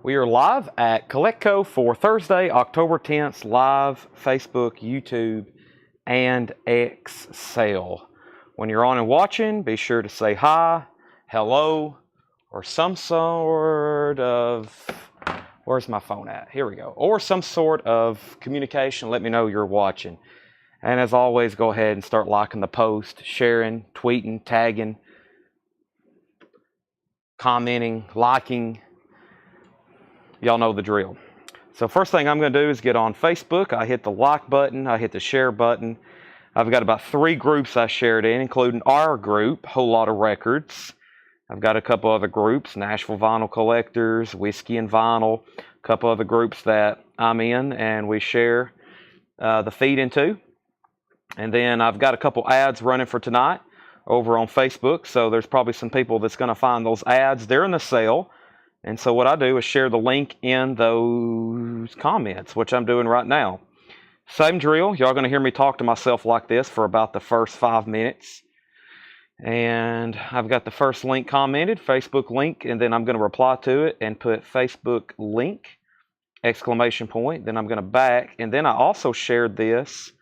We are live at Collectco for Thursday, October 10th, live Facebook, YouTube, and X sale. When you're on and watching, be sure to say hi, hello, or some sort of, where's my phone at? Here we go. Or some sort of communication. Let me know you're watching. And as always, go ahead and start liking the post, sharing, tweeting, tagging, commenting, liking. Y'all know the drill. So first thing I'm going to do is get on Facebook. I hit the like button. I hit the share button. I've got about 3 groups I shared in, including our group, Whole Lot of Records. I've got a couple other groups, Nashville Vinyl Collectors, Whiskey and Vinyl, a couple other groups that I'm in and we share the feed into. And then I've got a couple ads running for tonight over on Facebook. So there's probably some people that's going to find those ads. They're in the sale. And so what I do is share the link in those comments, which I'm doing right now. Same drill. Y'all going to hear me talk to myself like this for about the first 5 minutes. And I've got the first link commented, Facebook link, and then I'm going to reply to it and put Facebook link, ! Then I'm going to back. And then I also shared this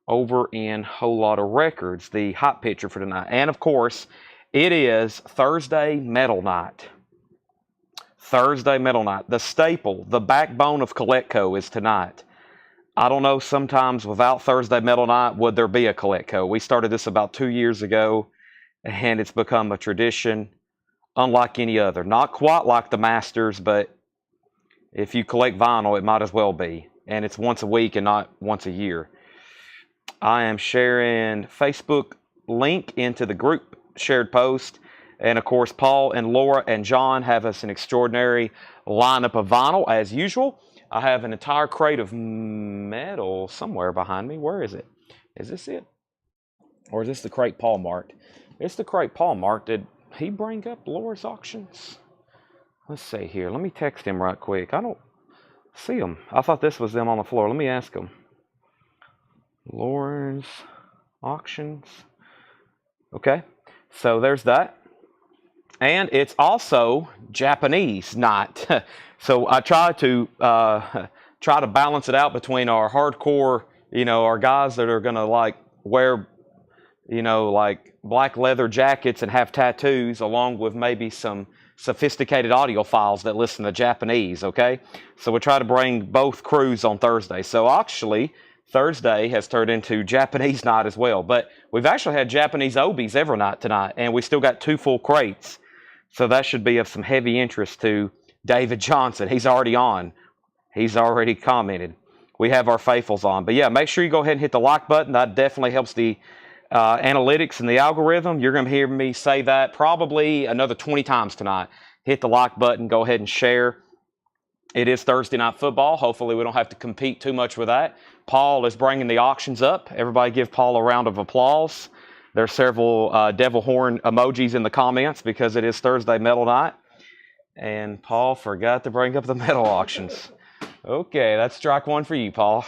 over in Whole Lot of Records, the hot picture for tonight. And of course, it is Thursday Metal Night. Thursday Metal Night. The staple, the backbone of Collectco is tonight. I don't know, sometimes without Thursday Metal Night, would there be a Collectco? We started this about 2 years ago, and it's become a tradition unlike any other. Not quite like the Masters, but if you collect vinyl, it might as well be. And it's once a week and not once a year. I am sharing Facebook link into the group shared post. And of course, Paul and Laura and John have us an extraordinary lineup of vinyl as usual. I have an entire crate of metal somewhere behind me. Where is it? Is this it? Or is this the crate Paul marked? It's the crate Paul marked. Did he bring up Laura's auctions? Let's see here. Let me text him right quick. I don't see him. I thought this was them on the floor. Let me ask him. Laura's auctions. Okay. So there's that. And it's also Japanese night. So I try to balance it out between our hardcore, our guys that are going to like wear, like black leather jackets and have tattoos, along with maybe some sophisticated audiophiles that listen to Japanese, okay? So we try to bring both crews on Thursday. So actually, Thursday has turned into Japanese night as well. But we've actually had Japanese Obies every night tonight, and we still got 2 full crates. So that should be of some heavy interest to David Johnson. He's already on. He's already commented. We have our faithfuls on. But yeah, make sure you go ahead and hit the like button. That definitely helps the analytics and the algorithm. You're going to hear me say that probably another 20 times tonight. Hit the like button. Go ahead and share. It is Thursday Night Football. Hopefully we don't have to compete too much with that. Paul is bringing the auctions up. Everybody give Paul a round of applause. There's several devil horn emojis in the comments because it is Thursday Metal Night. And Paul forgot to bring up the metal auctions. Okay, that's strike 1 for you, Paul.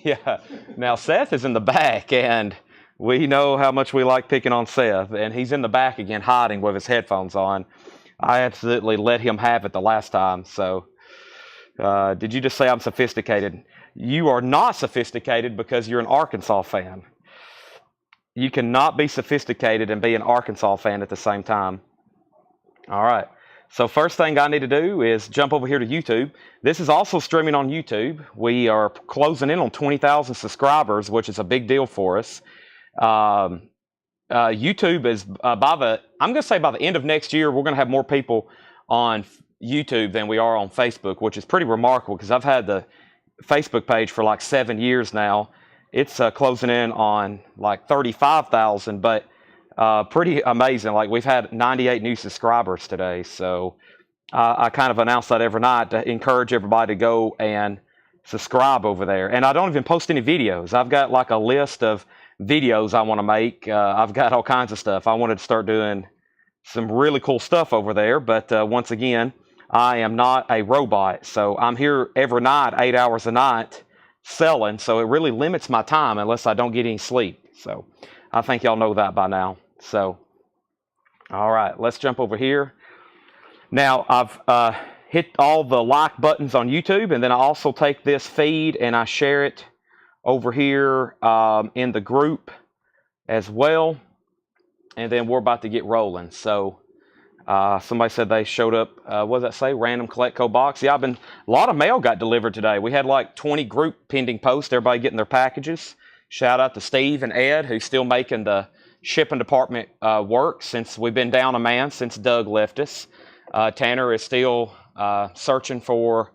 Yeah. Now, Seth is in the back, and we know how much we like picking on Seth. And he's in the back again, hiding with his headphones on. I absolutely let him have it the last time. So, did you just say I'm sophisticated? You are not sophisticated because you're an Arkansas fan. You cannot be sophisticated and be an Arkansas fan at the same time. All right. So first thing I need to do is jump over here to YouTube. This is also streaming on YouTube. We are closing in on 20,000 subscribers, which is a big deal for us. YouTube is I'm going to say by the end of next year, we're going to have more people on YouTube than we are on Facebook, which is pretty remarkable because I've had the Facebook page for like 7 years now. It's closing in on like 35,000, but pretty amazing. Like we've had 98 new subscribers today. So I kind of announce that every night to encourage everybody to go and subscribe over there. And I don't even post any videos. I've got like a list of videos I want to make. I've got all kinds of stuff. I wanted to start doing some really cool stuff over there. But once again, I am not a robot. So I'm here every night, 8 hours a night selling. So it really limits my time unless I don't get any sleep. So I think y'all know that by now. So, all right, let's jump over here. Now, I've hit all the like buttons on YouTube, and then I also take this feed and I share it over here in the group as well. And then we're about to get rolling. So somebody said they showed up, what does that say? Random Collectible box. Yeah, a lot of mail got delivered today. We had like 20 group pending posts, everybody getting their packages. Shout out to Steve and Ed, who's still making the shipping department work since we've been down a man since Doug left us. Tanner is still searching for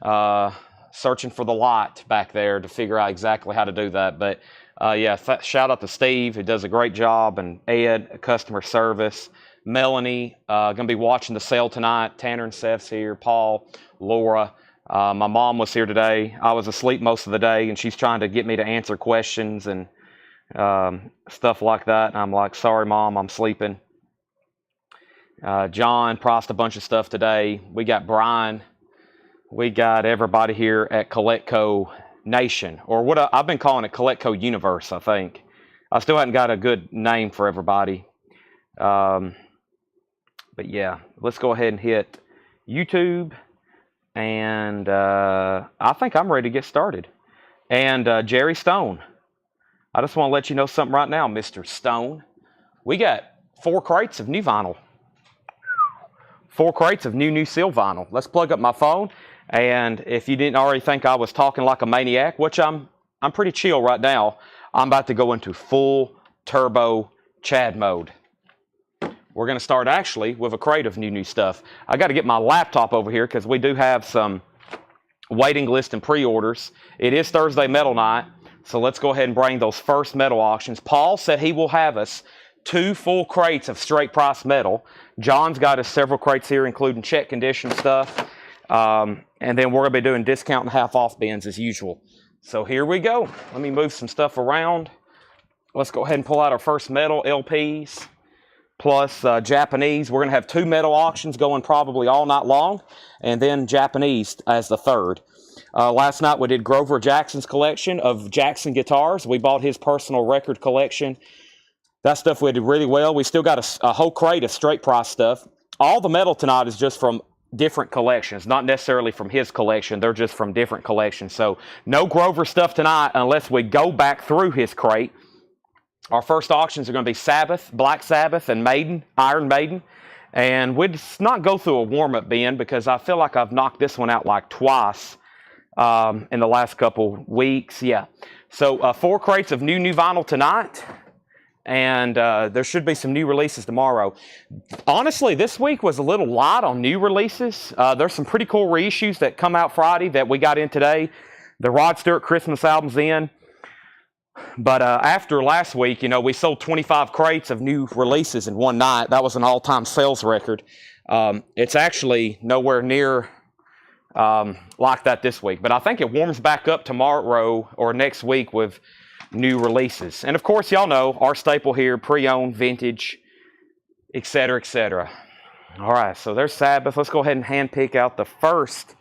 the lot back there to figure out exactly how to do that. But yeah, shout out to Steve, who does a great job, and Ed, customer service. Melanie, going to be watching the sale tonight. Tanner and Seth's here. Paul, Laura. My mom was here today. I was asleep most of the day, and she's trying to get me to answer questions and stuff like that. And I'm like, sorry, Mom, I'm sleeping. John priced a bunch of stuff today. We got Brian. We got everybody here at Collectible Nation, or what I've been calling it, Collectible Universe, I think. I still haven't got a good name for everybody. But yeah, let's go ahead and hit YouTube. And I think I'm ready to get started. And Jerry Stone, I just want to let you know something right now, Mr. Stone. We got 4 crates of new vinyl. 4 crates of new seal vinyl. Let's plug up my phone. And if you didn't already think I was talking like a maniac, which I'm pretty chill right now, I'm about to go into full turbo Chad mode. We're going to start actually with a crate of new stuff. I got to get my laptop over here because we do have some waiting list and pre-orders. It is Thursday Metal Night, so let's go ahead and bring those first metal auctions. Paul said he will have us 2 full crates of straight price metal. John's got us several crates here, including check condition stuff. And then we're going to be doing discount and half off bins as usual. So here we go. Let me move some stuff around. Let's go ahead and pull out our first metal LPs. Plus Japanese. We're going to have 2 metal auctions going probably all night long, and then Japanese as the third. Last night we did Grover Jackson's collection of Jackson guitars. We bought his personal record collection. That stuff we did really well. We still got a whole crate of straight price stuff. All the metal tonight is just from different collections, not necessarily from his collection. They're just from different collections. So no Grover stuff tonight unless we go back through his crate. Our first auctions are going to be Sabbath, Black Sabbath, and Maiden, Iron Maiden. And we'll just not go through a warm-up bin because I feel like I've knocked this one out like twice in the last couple weeks. Yeah. So 4 crates of new vinyl tonight. And there should be some new releases tomorrow. Honestly, this week was a little light on new releases. There's some pretty cool reissues that come out Friday that we got in today. The Rod Stewart Christmas album's in. But after last week, you know, we sold 25 crates of new releases in one night. That was an all-time sales record. It's actually nowhere near like that this week. But I think it warms back up tomorrow or next week with new releases. And of course, y'all know our staple here, pre-owned, vintage, etc., etc. All right, so there's Sabbath. Let's go ahead and hand pick out the first.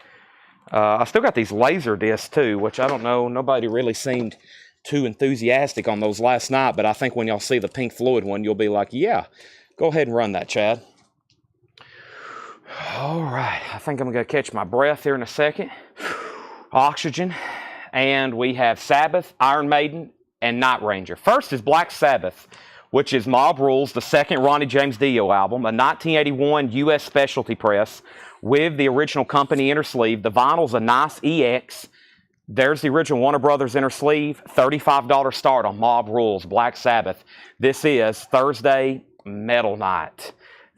I still got these laser discs too, which I don't know. Nobody really seemed too enthusiastic on those last night, but I think when y'all see the Pink Floyd one, you'll be like, yeah, go ahead and run that, Chad. All right, I think I'm going to catch my breath here in a second. Oxygen, and we have Sabbath, Iron Maiden, and Night Ranger. First is Black Sabbath, which is Mob Rules, the second Ronnie James Dio album, a 1981 U.S. specialty press with the original company inner sleeve. The vinyl's a nice EX. There's the original Warner Brothers inner sleeve, $35 start on Mob Rules, Black Sabbath. This is Thursday Metal Night.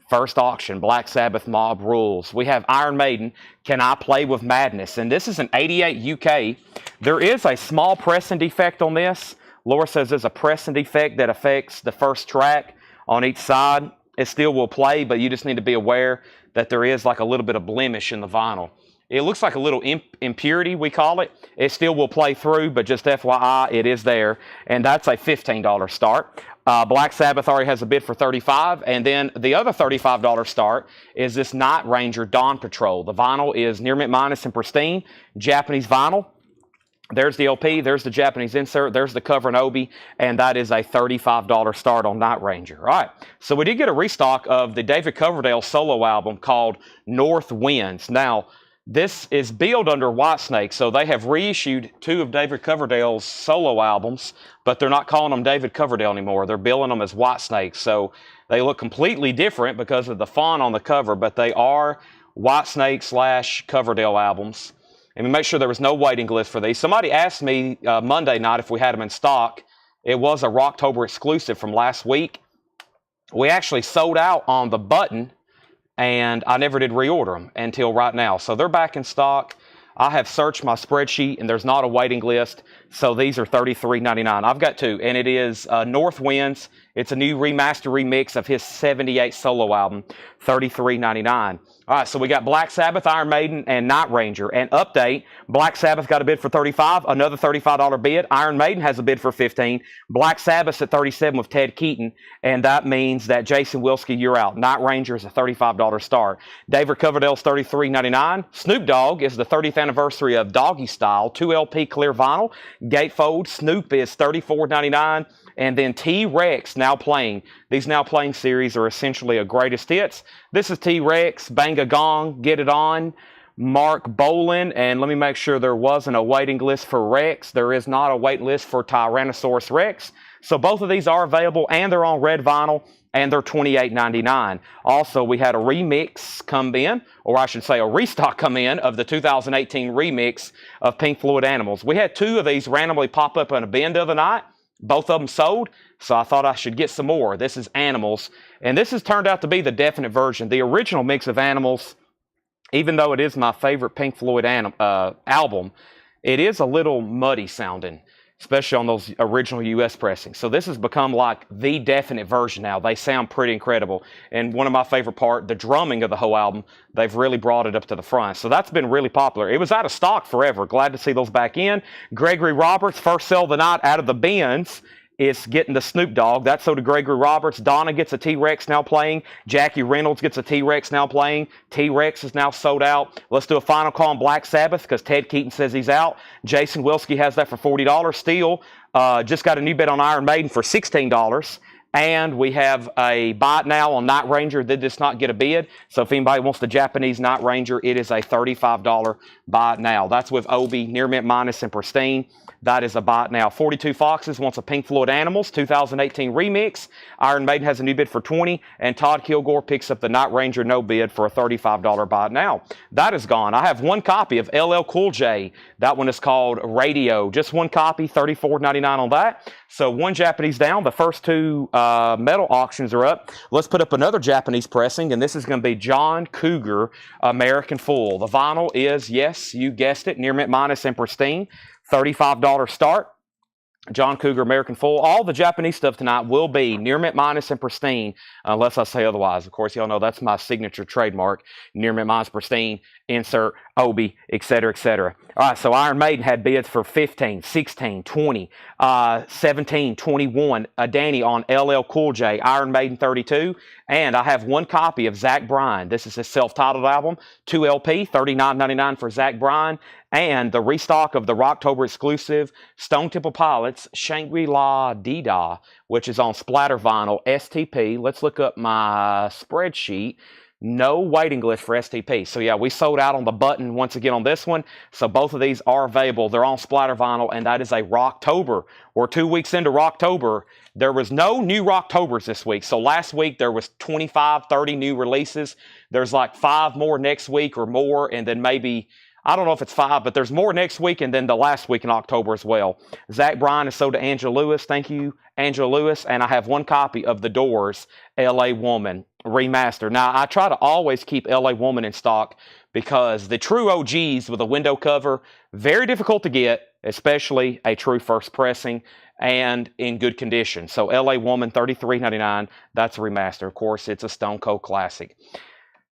First auction, Black Sabbath Mob Rules. We have Iron Maiden, Can I Play With Madness? And this is an 88 UK. There is a small pressing defect on this. Laura says there's a pressing defect that affects the first track on each side. It still will play, but you just need to be aware that there is like a little bit of blemish in the vinyl. It looks like a little impurity, we call it. It still will play through, but just FYI, it is there. And that's a $15 start. Black Sabbath already has a bid for $35. And then the other $35 start is this Night Ranger Dawn Patrol. The vinyl is near mint minus and pristine, Japanese vinyl. There's the LP, there's the Japanese insert, there's the cover and Obi, and that is a $35 start on Night Ranger. All right, so we did get a restock of the David Coverdale solo album called North Winds. Now, this is billed under Whitesnake, so they have reissued 2 of David Coverdale's solo albums, but they're not calling them David Coverdale anymore. They're billing them as Whitesnake, so they look completely different because of the font on the cover, but they are Whitesnake / Coverdale albums. And we make sure there was no waiting list for these. Somebody asked me Monday night if we had them in stock. It was a Rocktober exclusive from last week. We actually sold out on the button, and I never did reorder them until right now. So they're back in stock. I have searched my spreadsheet, and there's not a waiting list. So these are $33.99. I've got 2, and it is North Winds. It's a new remaster remix of his '78 solo album, $33.99. All right, so we got Black Sabbath, Iron Maiden, and Night Ranger. And update, Black Sabbath got a bid for $35, another $35 bid. Iron Maiden has a bid for $15. Black Sabbath's at $37 with Ted Keaton, and that means that Jason Wilsky, you're out. Night Ranger is a $35 start. David Coverdale's $33.99. Snoop Dogg is the 30th anniversary of Doggy Style, 2 LP clear vinyl. Gatefold, Snoop is $34.99. And then T-Rex Now Playing. These Now Playing series are essentially a greatest hits. This is T-Rex, Bang a Gong, Get It On, Mark Bolan, and let me make sure there wasn't a waiting list for Rex. There is not a wait list for Tyrannosaurus Rex. So both of these are available, and they're on red vinyl, and they're $28.99. Also, we had a remix come in, or I should say a restock come in, of the 2018 remix of Pink Floyd Animals. We had 2 of these randomly pop up in a bin the other night. Both of them sold, so I thought I should get some more. This is Animals, and this has turned out to be the definite version. The original mix of Animals, even though it is my favorite Pink Floyd album, it is a little muddy sounding, especially on those original US pressings. So this has become like the definite version now. They sound pretty incredible. And one of my favorite part, the drumming of the whole album, they've really brought it up to the front. So that's been really popular. It was out of stock forever. Glad to see those back in. Gregory Roberts, first sell of the night out of the bins, is getting the Snoop Dogg. That's so to Gregory Roberts. Donna gets a T-Rex Now Playing. Jackie Reynolds gets a T-Rex Now Playing. T-Rex is now sold out. Let's do a final call on Black Sabbath because Ted Keaton says he's out. Jason Wilsky has that for $40. Steel just got a new bid on Iron Maiden for $16. And we have a buy it now on Night Ranger. Did this not get a bid? So if anybody wants the Japanese Night Ranger, it is a $35 buy it now. That's with Obi, Near Mint Minus, and Pristine. That is a buy it now. 42 Foxes wants a Pink Floyd Animals 2018 remix. Iron Maiden has a new bid for $20. And Todd Kilgore picks up the Night Ranger no bid for a $35 buy it now. That is gone. I have one copy of LL Cool J. That one is called Radio. Just one copy, $34.99 on that. So one Japanese down. The first 2 metal auctions are up. Let's put up another Japanese pressing, and this is going to be John Cougar American Full. The vinyl is, yes, you guessed it, Near Mint Minus and Pristine. $35 start. John Cougar American Full. All the Japanese stuff tonight will be Near Mint Minus and Pristine, unless I say otherwise. Of course, y'all know that's my signature trademark. Near Mint Minus, Pristine, insert, Obi, etc., etc. All right, so Iron Maiden had bids for 15, 16, 20, 17, 21. Danny on LL Cool J, Iron Maiden 32. And I have one copy of Zach Bryan. This is his self-titled album, 2 LP, $39.99 for Zach Bryan. And the restock of the Rocktober exclusive Stone Temple Pilots, Shangri-La Dida, which is on splatter vinyl, STP. Let's look up my spreadsheet. No waiting list for STP. So yeah, we sold out on the button once again on this one. So both of these are available. They're on splatter vinyl, and that is a Rocktober. We're 2 weeks into Rocktober. There was no new Rocktobers this week. So last week there was 25, 30 new releases. There's like 5 more next week or more, and then maybe, I don't know if it's 5, but there's more next week and then the last week in October as well. Zach Bryan is sold to Angela Lewis. Thank you, Angela Lewis. And I have one copy of The Doors, L.A. Woman remaster. Now, I try to always keep L.A. Woman in stock because the true OGs with a window cover, very difficult to get, especially a true first pressing and in good condition. So L.A. Woman, $33.99. That's a remaster. Of course, it's a Stone Cold classic.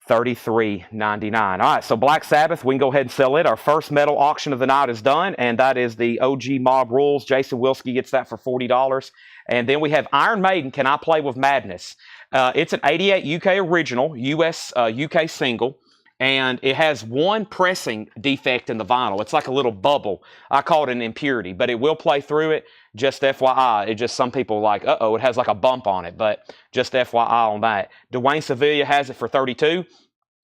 $33.99. All right, so Black Sabbath, we can go ahead and sell it. Our first metal auction of the night is done, and that is the OG Mob Rules. Jason Wilsky gets that for $40. And then we have Iron Maiden, Can I Play with Madness? It's an 88 UK original, UK single. and it has one pressing defect in the vinyl. It's like a little bubble. I call it an impurity, but it will play through it. Just FYI, it just some people like, uh-oh, it has like a bump on it, but just FYI on that. Dwayne Sevilla has it for $32.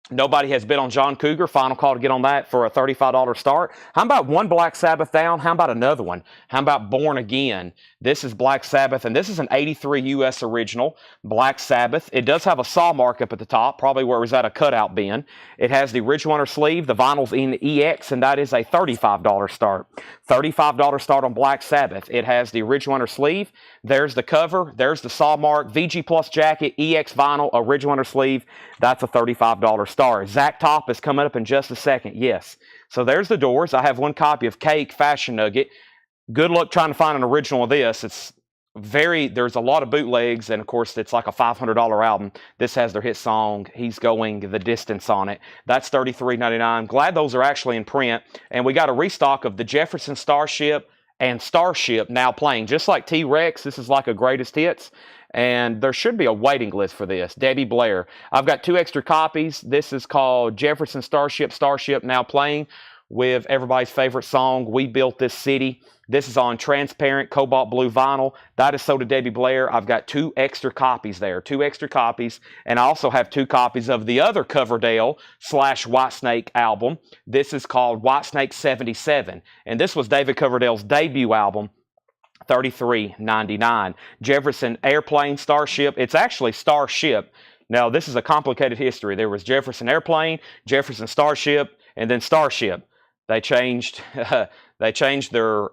Nobody has bid on John Cougar. Final call to get on that for a $35 start. How about one Black Sabbath down? How about another one? How about Born Again? This is Black Sabbath, and this is an 83 U.S. original Black Sabbath. It does have a saw mark up at the top, probably where it was at a cutout bin. It has the original inner sleeve. The vinyl's in EX, and that is a $35 start. $35 start on Black Sabbath. It has the original inner sleeve. There's the cover. There's the saw mark. VG Plus jacket, EX vinyl, original inner sleeve. That's a $35 start. Zach Top is coming up in just a second. Yes. So there's the doors. I have one copy of Cake Fashion Nugget. Good luck trying to find an original of this. There's a lot of bootlegs, and of course it's like a $500 album. This has their hit song, He's Going the Distance, on it. That's $33.99. Glad those are actually in print. And we got a restock of the Jefferson Starship and Starship now playing. Just like T-Rex, this is like a greatest hits. And there should be a waiting list for this. Debbie Blair. I've got 2 extra copies. This is called Jefferson Starship now playing, with everybody's favorite song, We Built This City. This is on transparent cobalt blue vinyl. That is sold to Debbie Blair. I've got 2 extra copies there, 2 extra copies. And I also have 2 copies of the other Coverdale / Whitesnake album. This is called Whitesnake 77. And this was David Coverdale's debut album. $33.99. Jefferson Airplane Starship. It's actually Starship. Now, this is a complicated history. There was Jefferson Airplane, Jefferson Starship, and then Starship. They changed their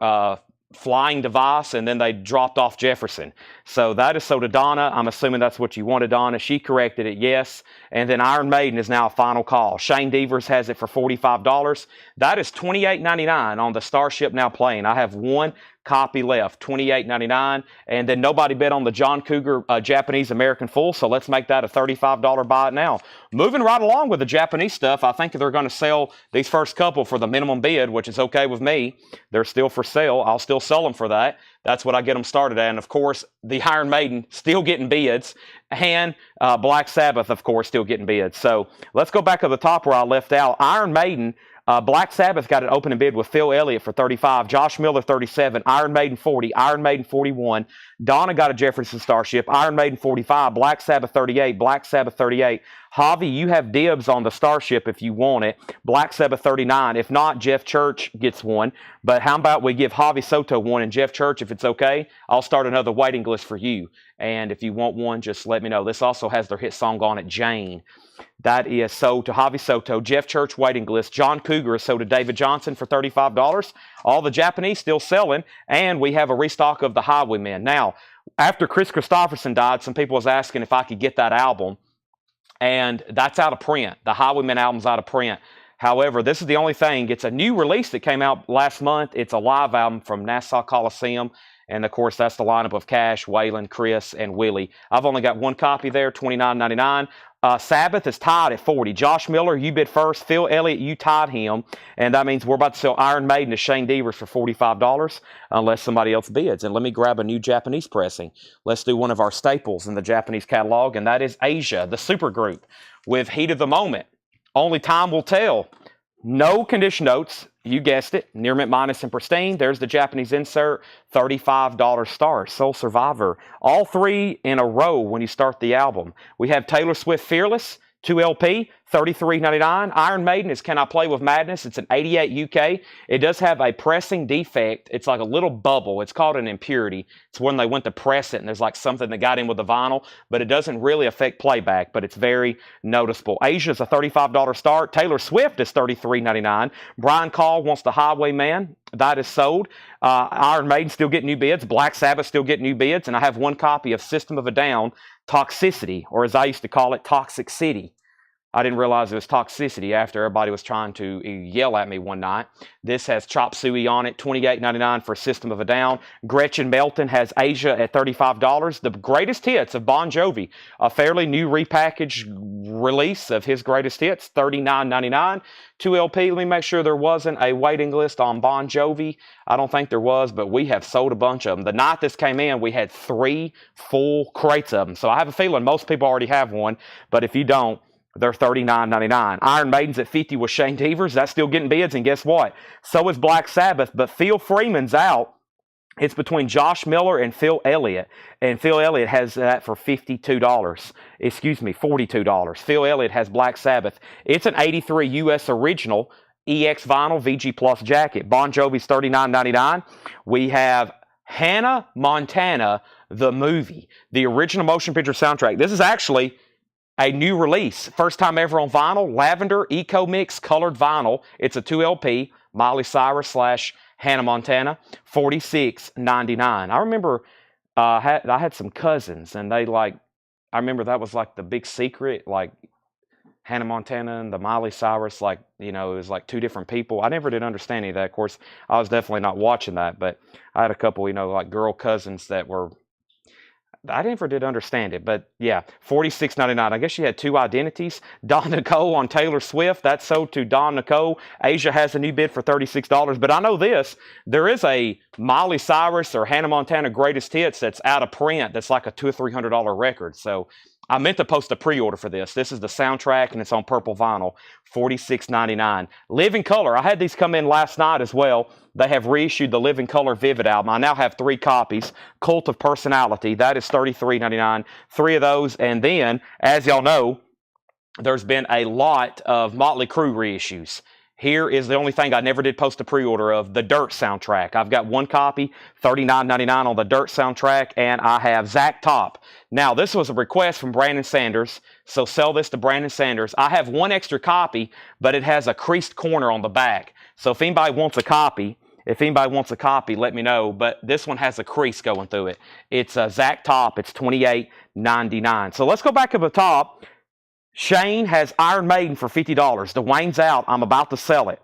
flying device, and then they dropped off Jefferson. So that is sold to Donna. I'm assuming that's what you wanted, Donna. She corrected it, yes. And then Iron Maiden is now a final call. Shane Devers has it for $45. That is $28.99 on the Starship now playing. I have 1 copy left, $28.99. And then nobody bid on the John Cougar Japanese American Full, so let's make that a $35 buy it now. Moving right along with the Japanese stuff, I think they're going to sell these first couple for the minimum bid, which is okay with me. They're still for sale. I'll still sell them for that. That's what I get them started at. And of course, the Iron Maiden still getting bids, and Black Sabbath, of course, still getting bids. So let's go back to the top where I left out. Iron Maiden. Black Sabbath got an opening bid with Phil Elliott for $35, Josh Miller $37, Iron Maiden $40, Iron Maiden $41. Donna got a Jefferson Starship, Iron Maiden $45, Black Sabbath $38, Black Sabbath $38. Javi, you have dibs on the Starship if you want it. Black Sabbath $39. If not, Jeff Church gets one. But how about we give Javi Soto one, and Jeff Church, if it's okay, I'll start another waiting list for you. And if you want one, just let me know. This also has their hit song on it, Jane. That is sold to Javi Soto. Jeff Church waiting list. John Cougar is sold to David Johnson for $35. All the Japanese still selling. And we have a restock of the Highwaymen. Now, after Chris Christopherson died, some people was asking if I could get that album. And that's out of print. The Highwaymen album's out of print. However, this is the only thing. It's a new release that came out last month. It's a live album from Nassau Coliseum. And, of course, that's the lineup of Cash, Waylon, Chris, and Willie. I've only got 1 copy there, $29.99. Sabbath is tied at $40. Josh Miller, you bid first. Phil Elliott, you tied him. And that means we're about to sell Iron Maiden to Shane Devers for $45 unless somebody else bids. And let me grab a new Japanese pressing. Let's do one of our staples in the Japanese catalog, and that is Asia, the supergroup, with Heat of the Moment. Only time will tell. No condition notes. You guessed it. Near mint minus and pristine. There's the Japanese insert. $35 start. Soul Survivor. All 3 in a row when you start the album. We have Taylor Swift Fearless. 2 LP. $33.99. Iron Maiden is Can I Play With Madness. It's an 88 UK. It does have a pressing defect. It's like a little bubble. It's called an impurity. It's when they went to press it and there's like something that got in with the vinyl, but it doesn't really affect playback, but it's very noticeable. Asia is a $35 start. Taylor Swift is $33.99. Brian Call wants the Highwayman. That is sold. Iron Maiden still getting new bids. Black Sabbath still getting new bids. And I have 1 copy of System of a Down, Toxicity, or as I used to call it, Toxic City. I didn't realize it was Toxicity after everybody was trying to yell at me one night. This has Chop Suey on it, $28.99 for System of a Down. Gretchen Melton has Asia at $35. The greatest hits of Bon Jovi, a fairly new repackaged release of his greatest hits, $39.99. 2 LP, let me make sure there wasn't a waiting list on Bon Jovi. I don't think there was, but we have sold a bunch of them. The night this came in, we had 3 full crates of them. So I have a feeling most people already have one, but if you don't, They're $39.99. Iron Maiden's at $50 with Shane Devers. That's still getting bids, and guess what? So is Black Sabbath, but Phil Freeman's out. It's between Josh Miller and Phil Elliott. And Phil Elliott has that for $52. Excuse me, $42. Phil Elliott has Black Sabbath. It's an 83 U.S. original EX vinyl VG Plus jacket. Bon Jovi's $39.99. We have Hannah Montana, the movie, the original motion picture soundtrack. This is actually a new release. First time ever on vinyl. Lavender Eco Mix colored vinyl. It's a 2 LP. Miley Cyrus / Hannah Montana, $46.99. I remember I had some cousins, and they I remember that was like the big secret, like Hannah Montana and the Miley Cyrus, it was like two different people. I never did understand any of that. Of course, I was definitely not watching that, but I had a couple, like girl cousins that were, I never did understand it, but yeah, $46.99. I guess you had two identities. Don Nicole on Taylor Swift. That's sold to Don Nicole. Asia has a new bid for $36. But I know this. There is a Miley Cyrus or Hannah Montana Greatest Hits that's out of print. That's like a $200 or $300 record. So I meant to post a pre-order for this. This is the soundtrack, and it's on purple vinyl. $46.99. Living Color. I had these come in last night as well. They have reissued the Living Color Vivid album. I now have 3 copies. Cult of Personality. That is $33.99. 3 of those. And then, as y'all know, there's been a lot of Motley Crue reissues. Here is the only thing I never did post a pre-order of, the Dirt soundtrack. I've got 1 copy, $39.99 on the Dirt soundtrack, and I have Zach Top. Now, this was a request from Brandon Sanders, so sell this to Brandon Sanders. I have 1 extra copy, but it has a creased corner on the back. So if anybody wants a copy, let me know. But this one has a crease going through it. It's a Zach Top. It's $28.99. So let's go back to the top. Shane has Iron Maiden for $50. Dwayne's out. I'm about to sell it.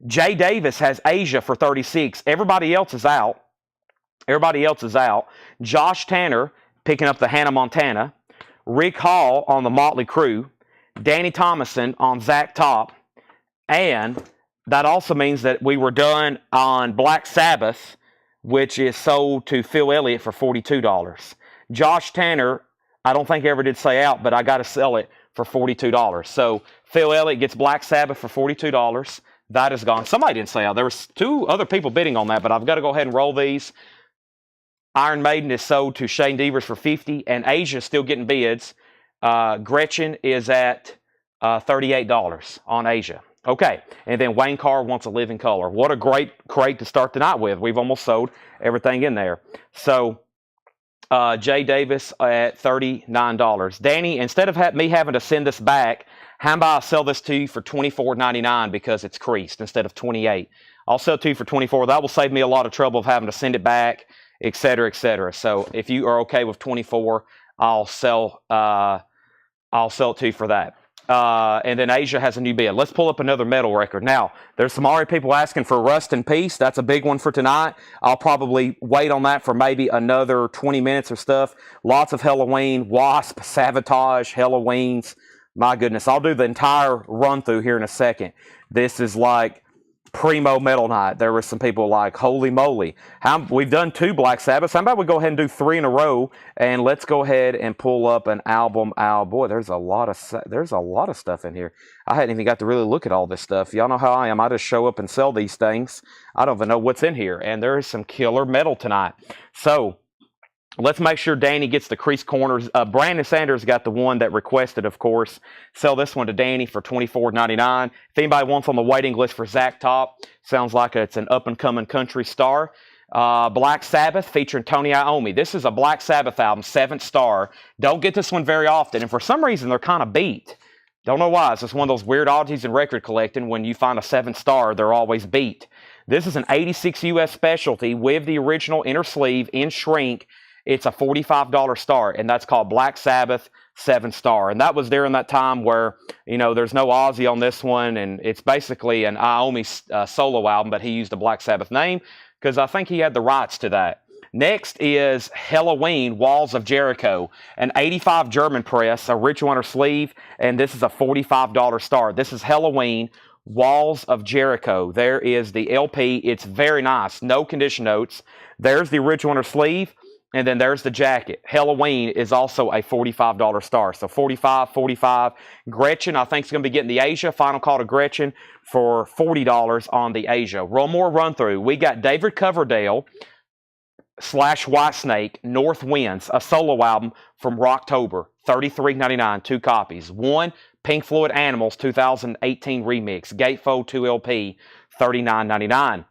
Jay Davis has Asia for $36. Everybody else is out. Josh Tanner picking up the Hannah Montana. Rick Hall on the Motley Crue. Danny Thomason on Zach Top. And that also means that we were done on Black Sabbath, which is sold to Phil Elliott for $42. Josh Tanner, I don't think ever did say out, but I got to sell it for $42. So Phil Elliott gets Black Sabbath for $42. That is gone. Somebody didn't say out. There was 2 other people bidding on that, but I've got to go ahead and roll these. Iron Maiden is sold to Shane Devers for $50, and Asia is still getting bids. Gretchen is at $38 on Asia. Okay, and then Wayne Carr wants a Living Color. What a great crate to start the night with. We've almost sold everything in there. So Jay Davis at $39. Danny, instead of me having to send this back, how about I sell this to you for $24.99 because it's creased instead of $28. I'll sell it to you for $24. That will save me a lot of trouble of having to send it back, et cetera, et cetera. So if you are okay with $24, I'll sell it to you for that. And then Asia has a new bid. Let's pull up another metal record. Now, there's some already people asking for Rust in Peace. That's a big one for tonight. I'll probably wait on that for maybe another 20 minutes or stuff. Lots of Halloween, Wasp, Savatage, Halloweens. My goodness, I'll do the entire run through here in a second. This is like primo metal night. There were some people like, holy moly. We've done 2 Black Sabbaths. How about we go ahead and do 3 in a row, and let's go ahead and pull up an album. Boy, there's a lot of stuff in here. I hadn't even got to really look at all this stuff. Y'all know how I am. I just show up and sell these things. I don't even know what's in here, and there is some killer metal tonight. So let's make sure Danny gets the crease corners. Brandon Sanders got the one that requested, of course. Sell this one to Danny for $24.99. If anybody wants on the waiting list for Zach Top, sounds like it's an up-and-coming country star. Black Sabbath featuring Tony Iommi. This is a Black Sabbath album, 7th star. Don't get this one very often, and for some reason they're kind of beat. Don't know why. It's just one of those weird oddities in record collecting. When you find a 7th star, they're always beat. This is an 86 US specialty with the original inner sleeve in shrink. It's a $45 star, and that's called Black Sabbath 7 star. And that was during that time where, there's no Ozzy on this one, and it's basically an Iommi solo album, but he used a Black Sabbath name because I think he had the rights to that. Next is Halloween, Walls of Jericho, an 85 German press, a rich winter sleeve, and this is a $45 star. This is Halloween, Walls of Jericho. There is the LP. It's very nice. No condition notes. There's the original winter sleeve. And then there's the jacket. Halloween is also a $45 star. So 45, 45. Gretchen, I think, is going to be getting the Asia. Final call to Gretchen for $40 on the Asia. One more run through. We got David Coverdale / Whitesnake, North Winds, a solo album from Rocktober, $33.99, 2 copies. One, Pink Floyd Animals 2018 remix, Gatefold 2 LP, $39.99.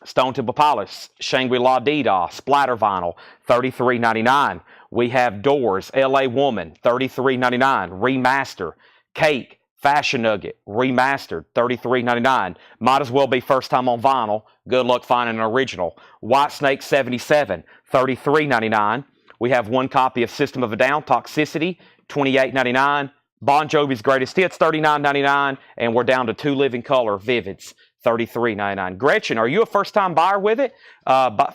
Stone Temple Pilots, Shangri-La Dida, Splatter Vinyl, $33.99. We have Doors, LA Woman, $33.99. Remaster, Cake, Fashion Nugget, Remastered, $33.99. Might as well be first time on vinyl. Good luck finding an original. Whitesnake 77, $33.99. We have 1 copy of System of a Down, Toxicity, $28.99. Bon Jovi's Greatest Hits, $39.99. And we're down to 2 Living Color Vivids, $33.99. Gretchen, are you a first-time buyer with it?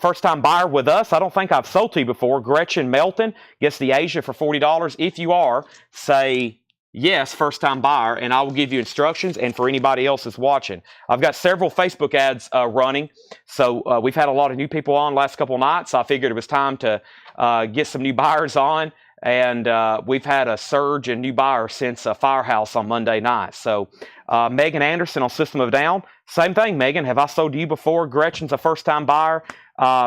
First-time buyer with us? I don't think I've sold to you before. Gretchen Melton gets the Asia for $40. If you are, say yes, first-time buyer, and I will give you instructions. And for anybody else that's watching, I've got several Facebook ads running. So we've had a lot of new people on last couple nights. I figured it was time to get some new buyers on. And we've had a surge in new buyers since Firehouse on Monday night. So Megan Anderson on System of a Down. Same thing, Megan. Have I sold to you before? Gretchen's a first-time buyer.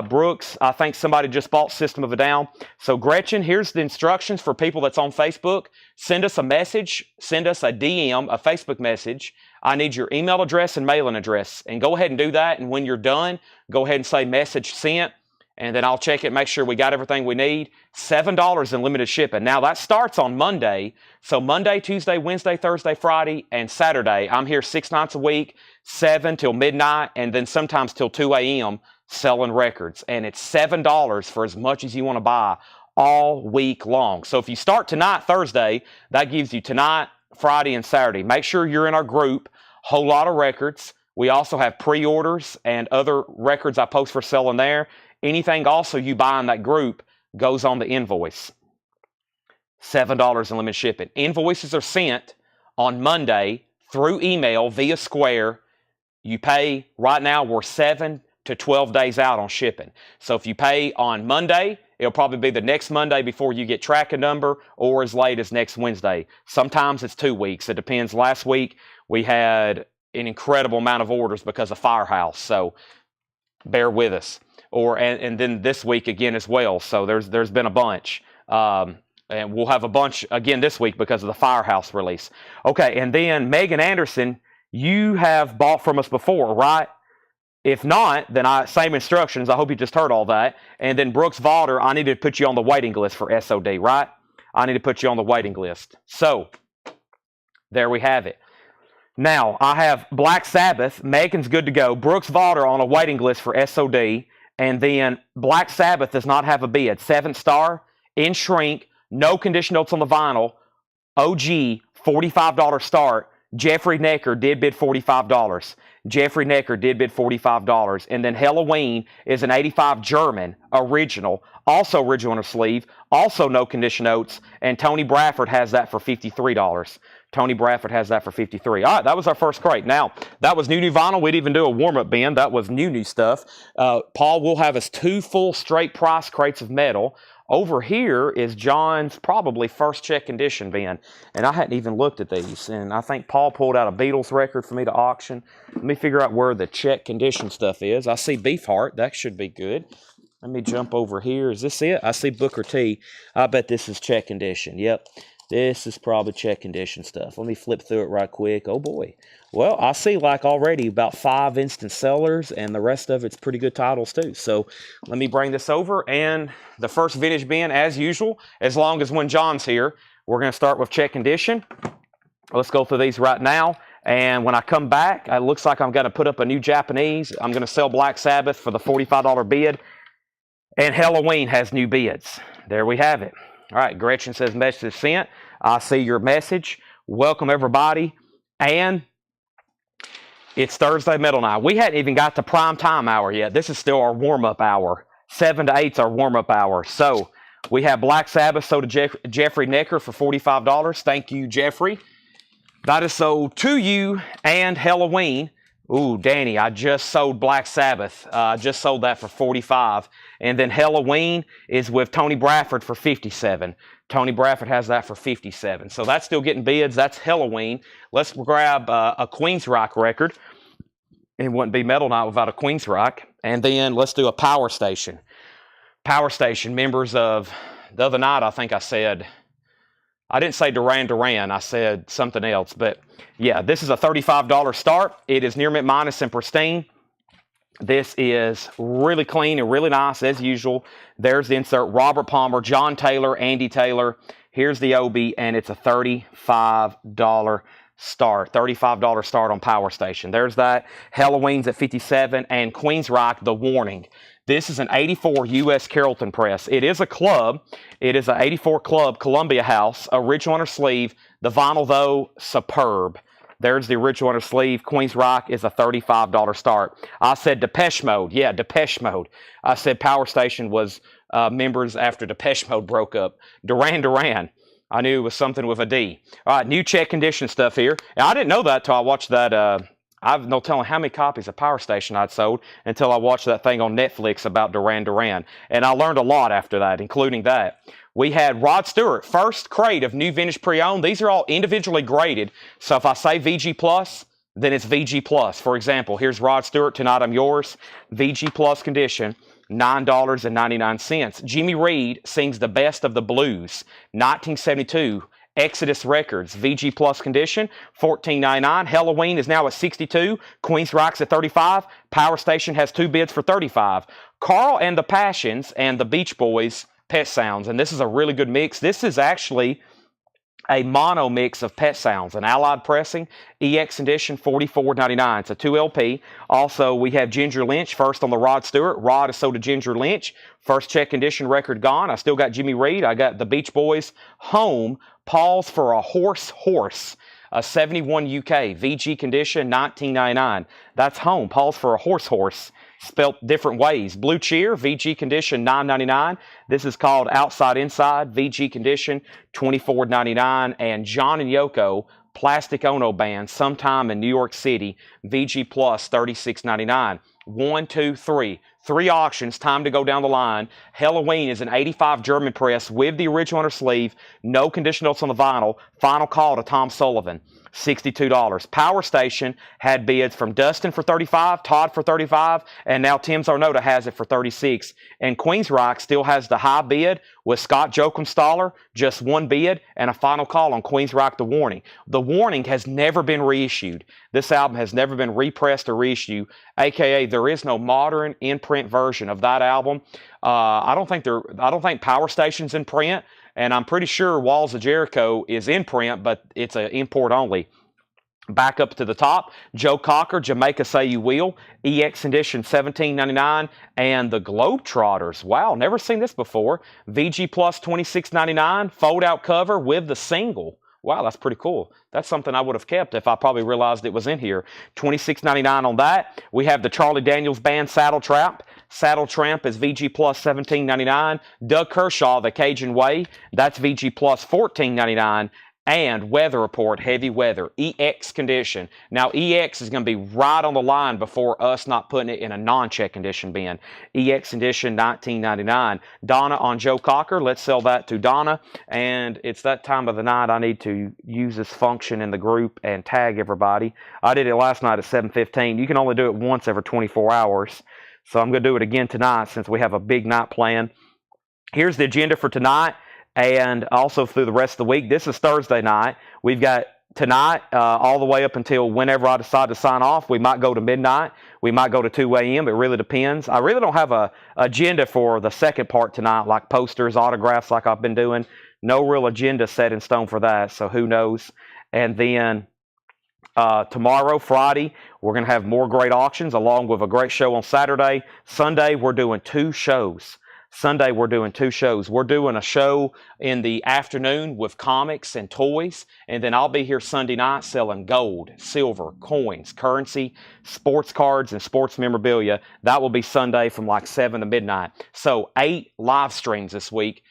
Brooks, I think somebody just bought System of a Down. So Gretchen, here's the instructions for people that's on Facebook. Send us a message. Send us a DM, a Facebook message. I need your email address and mailing address. And go ahead and do that. And when you're done, go ahead and say message sent. And then I'll check it, make sure we got everything we need. $7 in limited shipping. Now, that starts on Monday. So Monday, Tuesday, Wednesday, Thursday, Friday, and Saturday. I'm here 6 nights a week, 7 till midnight, and then sometimes till 2 a.m. selling records. And it's $7 for as much as you want to buy all week long. So if you start tonight, Thursday, that gives you tonight, Friday, and Saturday. Make sure you're in our group. Whole lot of records. We also have pre-orders and other records I post for selling there. Anything also you buy in that group goes on the invoice. $7 in limited shipping. Invoices are sent on Monday through email via Square. You pay, right now we're 7 to 12 days out on shipping. So if you pay on Monday, it'll probably be the next Monday before you get tracking number, or as late as next Wednesday. Sometimes it's 2 weeks. It depends. Last week we had an incredible amount of orders because of Firehouse. So bear with us. And then this week again as well. So there's been a bunch. And we'll have a bunch again this week because of the Firehouse release. Okay, and then Megan Anderson, you have bought from us before, right? If not, then same instructions. I hope you just heard all that. And then Brooks Valder, I need to put you on the waiting list for SOD, right? I need to put you on the waiting list. So there we have it. Now, I have Black Sabbath. Megan's good to go. Brooks Valder on a waiting list for SOD. And then Black Sabbath does not have a bid. 7-star, in shrink, no condition notes on the vinyl. OG, $45 start. Jeffrey Necker did bid $45. Jeffrey Necker did bid $45. And then Halloween is an 85 German original, also original on her sleeve, also no condition notes. And Tony Bradford has that for $53. Tony Bradford has that for $53. All right, that was our first crate. Now, that was new vinyl. We didn't even do a warm-up bin. That was new stuff. Paul will have us 2 full straight price crates of metal. Over here is John's probably first check condition bin. And I hadn't even looked at these. And I think Paul pulled out a Beatles record for me to auction. Let me figure out where the check condition stuff is. I see Beefheart. That should be good. Let me jump over here. Is this it? I see Booker T. I bet this is check condition. Yep. This is probably check condition stuff. Let me flip through it right quick. Oh, boy. Well, I see like already about 5 instant sellers, and the rest of it's pretty good titles too. So let me bring this over. And the first vintage bin, as usual, as long as when John's here, we're going to start with check condition. Let's go through these right now. And when I come back, it looks like I'm going to put up a new Japanese. I'm going to sell Black Sabbath for the $45 bid. And Halloween has new bids. There we have it. All right, Gretchen says message sent. I see your message. Welcome, everybody. And it's Thursday Metal Night. We hadn't even got to prime time hour yet. This is still our warm-up hour. 7 to 8 is our warm-up hour. So we have Black Sabbath sold to Jeffrey Necker for $45. Thank you, Jeffrey. That is sold to you and Halloween. Ooh, Danny, I just sold Black Sabbath. I just sold that for 45. And then Halloween is with Tony Bradford for 57. Tony Bradford has that for 57. So that's still getting bids. That's Halloween. Let's grab a Queensryche record. It wouldn't be Metal Night without a Queensryche. And then let's do a Power Station. Power Station, members of the other night, I think I said, I didn't say Duran Duran, I said something else. But yeah, this is a $35 start. It is near mint minus and pristine. This is really clean and really nice as usual. There's the insert, Robert Palmer, John Taylor, Andy Taylor. Here's the OB, and it's a $35 start. $35 start on Power Station. There's that. Halloween's at 57, and Queensryche, the Warning. This is an 84 U.S. Carrollton press. It is a club. It is an 84 club Columbia House. Original on her sleeve. The vinyl, though, superb. There's the original on her sleeve. Queensryche is a $35 start. I said Depeche Mode. Yeah, Depeche Mode. I said Power Station was members after Depeche Mode broke up. Duran Duran. I knew it was something with a D. All right, new check condition stuff here. And I didn't know that until I watched that. I've no telling how many copies of Power Station I'd sold until I watched that thing on Netflix about Duran Duran. And I learned a lot after that, including that. We had Rod Stewart, first crate of new vintage pre-owned. These are all individually graded. So if I say VG Plus, then it's VG Plus. For example, here's Rod Stewart, Tonight I'm Yours, VG Plus condition, $9.99. Jimmy Reed sings The Best of the Blues, 1972. Exodus Records, VG Plus condition, $14.99. Halloween is now at 62. Queensryche's at 35. Power Station has two bids for 35. Carl and the Passions and the Beach Boys, Pet Sounds. And this is a really good mix. This is actually a mono mix of Pet Sounds, an Allied pressing, EX edition, $44.99. It's a 2 LP. Also, we have Ginger Lynch first on the Rod Stewart. Rod is sold to Ginger Lynch. First check condition record gone. I still got Jimmy Reed. I got the Beach Boys. Home, Pause for a Horse, a 71 UK, VG condition, $19.99. That's Home, Pause for a Horse, spelt different ways. Blue Cheer, VG condition, $9.99. This is called Outside Inside, VG condition, $24.99. And John and Yoko, Plastic Ono Band, Sometime in New York City, VG Plus, $36.99. 1, 2, 3. 3 auctions, time to go down the line. Halloween is an 85 German press with the original on her sleeve. No condition notes on the vinyl. Final call to Tom Sullivan, $62. Power Station had bids from Dustin for 35, Todd for 35, and now Tim Zarnota has it for 36. And Queensryche still has the high bid with Scott Jokumstaller, just one bid, and a final call on Queensryche, The Warning. The Warning has never been reissued. This album has never been repressed or reissued, aka there is no modern in-print version of that album. I don't think Power Station's in print, and I'm pretty sure Walls of Jericho is in print, but it's an import only. Back up to the top, Joe Cocker, Jamaica Say You Will, EX edition, $17.99, and the Globetrotters. Wow, never seen this before. VG Plus, $26.99, fold-out cover with the single. Wow, that's pretty cool. That's something I would have kept if I probably realized it was in here. $26.99 on that. We have the Charlie Daniels Band Saddle Trap. Saddle Tramp is VG Plus, $17.99. Doug Kershaw, The Cajun Way, that's VG Plus, $14.99. And Weather Report, Heavy Weather, EX condition. Now, EX is going to be right on the line before us not putting it in a non-check condition bin. EX condition, $19.99. Donna on Joe Cocker. Let's sell that to Donna. And it's that time of the night I need to use this function in the group and tag everybody. I did it last night at 7:15. You can only do it once every 24 hours. So I'm going to do it again tonight since we have a big night planned. Here's the agenda for tonight and also through the rest of the week. This is Thursday night. We've got tonight all the way up until whenever I decide to sign off. We might go to midnight. We might go to 2 a.m. It really depends. I really don't have a agenda for the second part tonight, like posters, autographs like I've been doing. No real agenda set in stone for that, so who knows. And then tomorrow, Friday, we're going to have more great auctions along with a great show on Saturday. Sunday, we're doing 2 shows. We're doing a show in the afternoon with comics and toys. And then I'll be here Sunday night selling gold, silver, coins, currency, sports cards, and sports memorabilia. That will be Sunday from like 7 to midnight. So 8 live streams this week.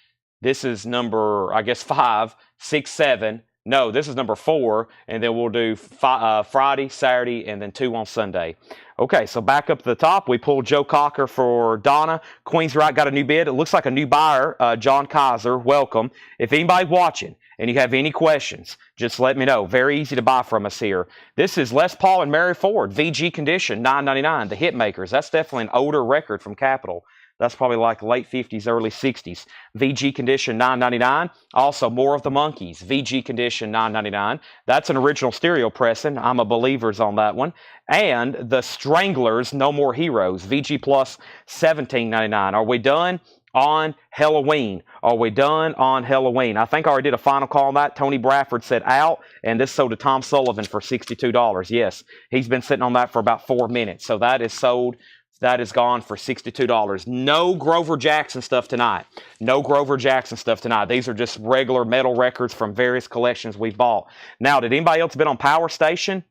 This is number, I guess, 5, 6, 7, No, this is number 4, and then we'll do Friday, Saturday, and then 2 on Sunday. Okay, so back up to the top, we pulled Joe Cocker for Donna. Queensryche got a new bid. It looks like a new buyer, John Kaiser. Welcome. If anybody's watching and you have any questions, just let me know. Very easy to buy from us here. This is Les Paul and Mary Ford, VG condition, $9.99. The Hitmakers. That's definitely an older record from Capitol. That's probably like late 50s, early 60s. VG condition, $9.99. Also, more of the Monkeys. VG condition, $9.99. That's an original stereo pressing. I'm a believer's on that one. And the Stranglers, No More Heroes. VG Plus, $17.99. Are we done on Halloween? Are we done on Halloween? I think I already did a final call on that. Tony Bradford said out, and this sold to Tom Sullivan for $62. Yes, he's been sitting on that for about 4 minutes. So that is sold. That is gone for $62. No Grover Jackson stuff tonight. No Grover Jackson stuff tonight. These are just regular metal records from various collections we've bought. Now, did anybody else bid on Power Station?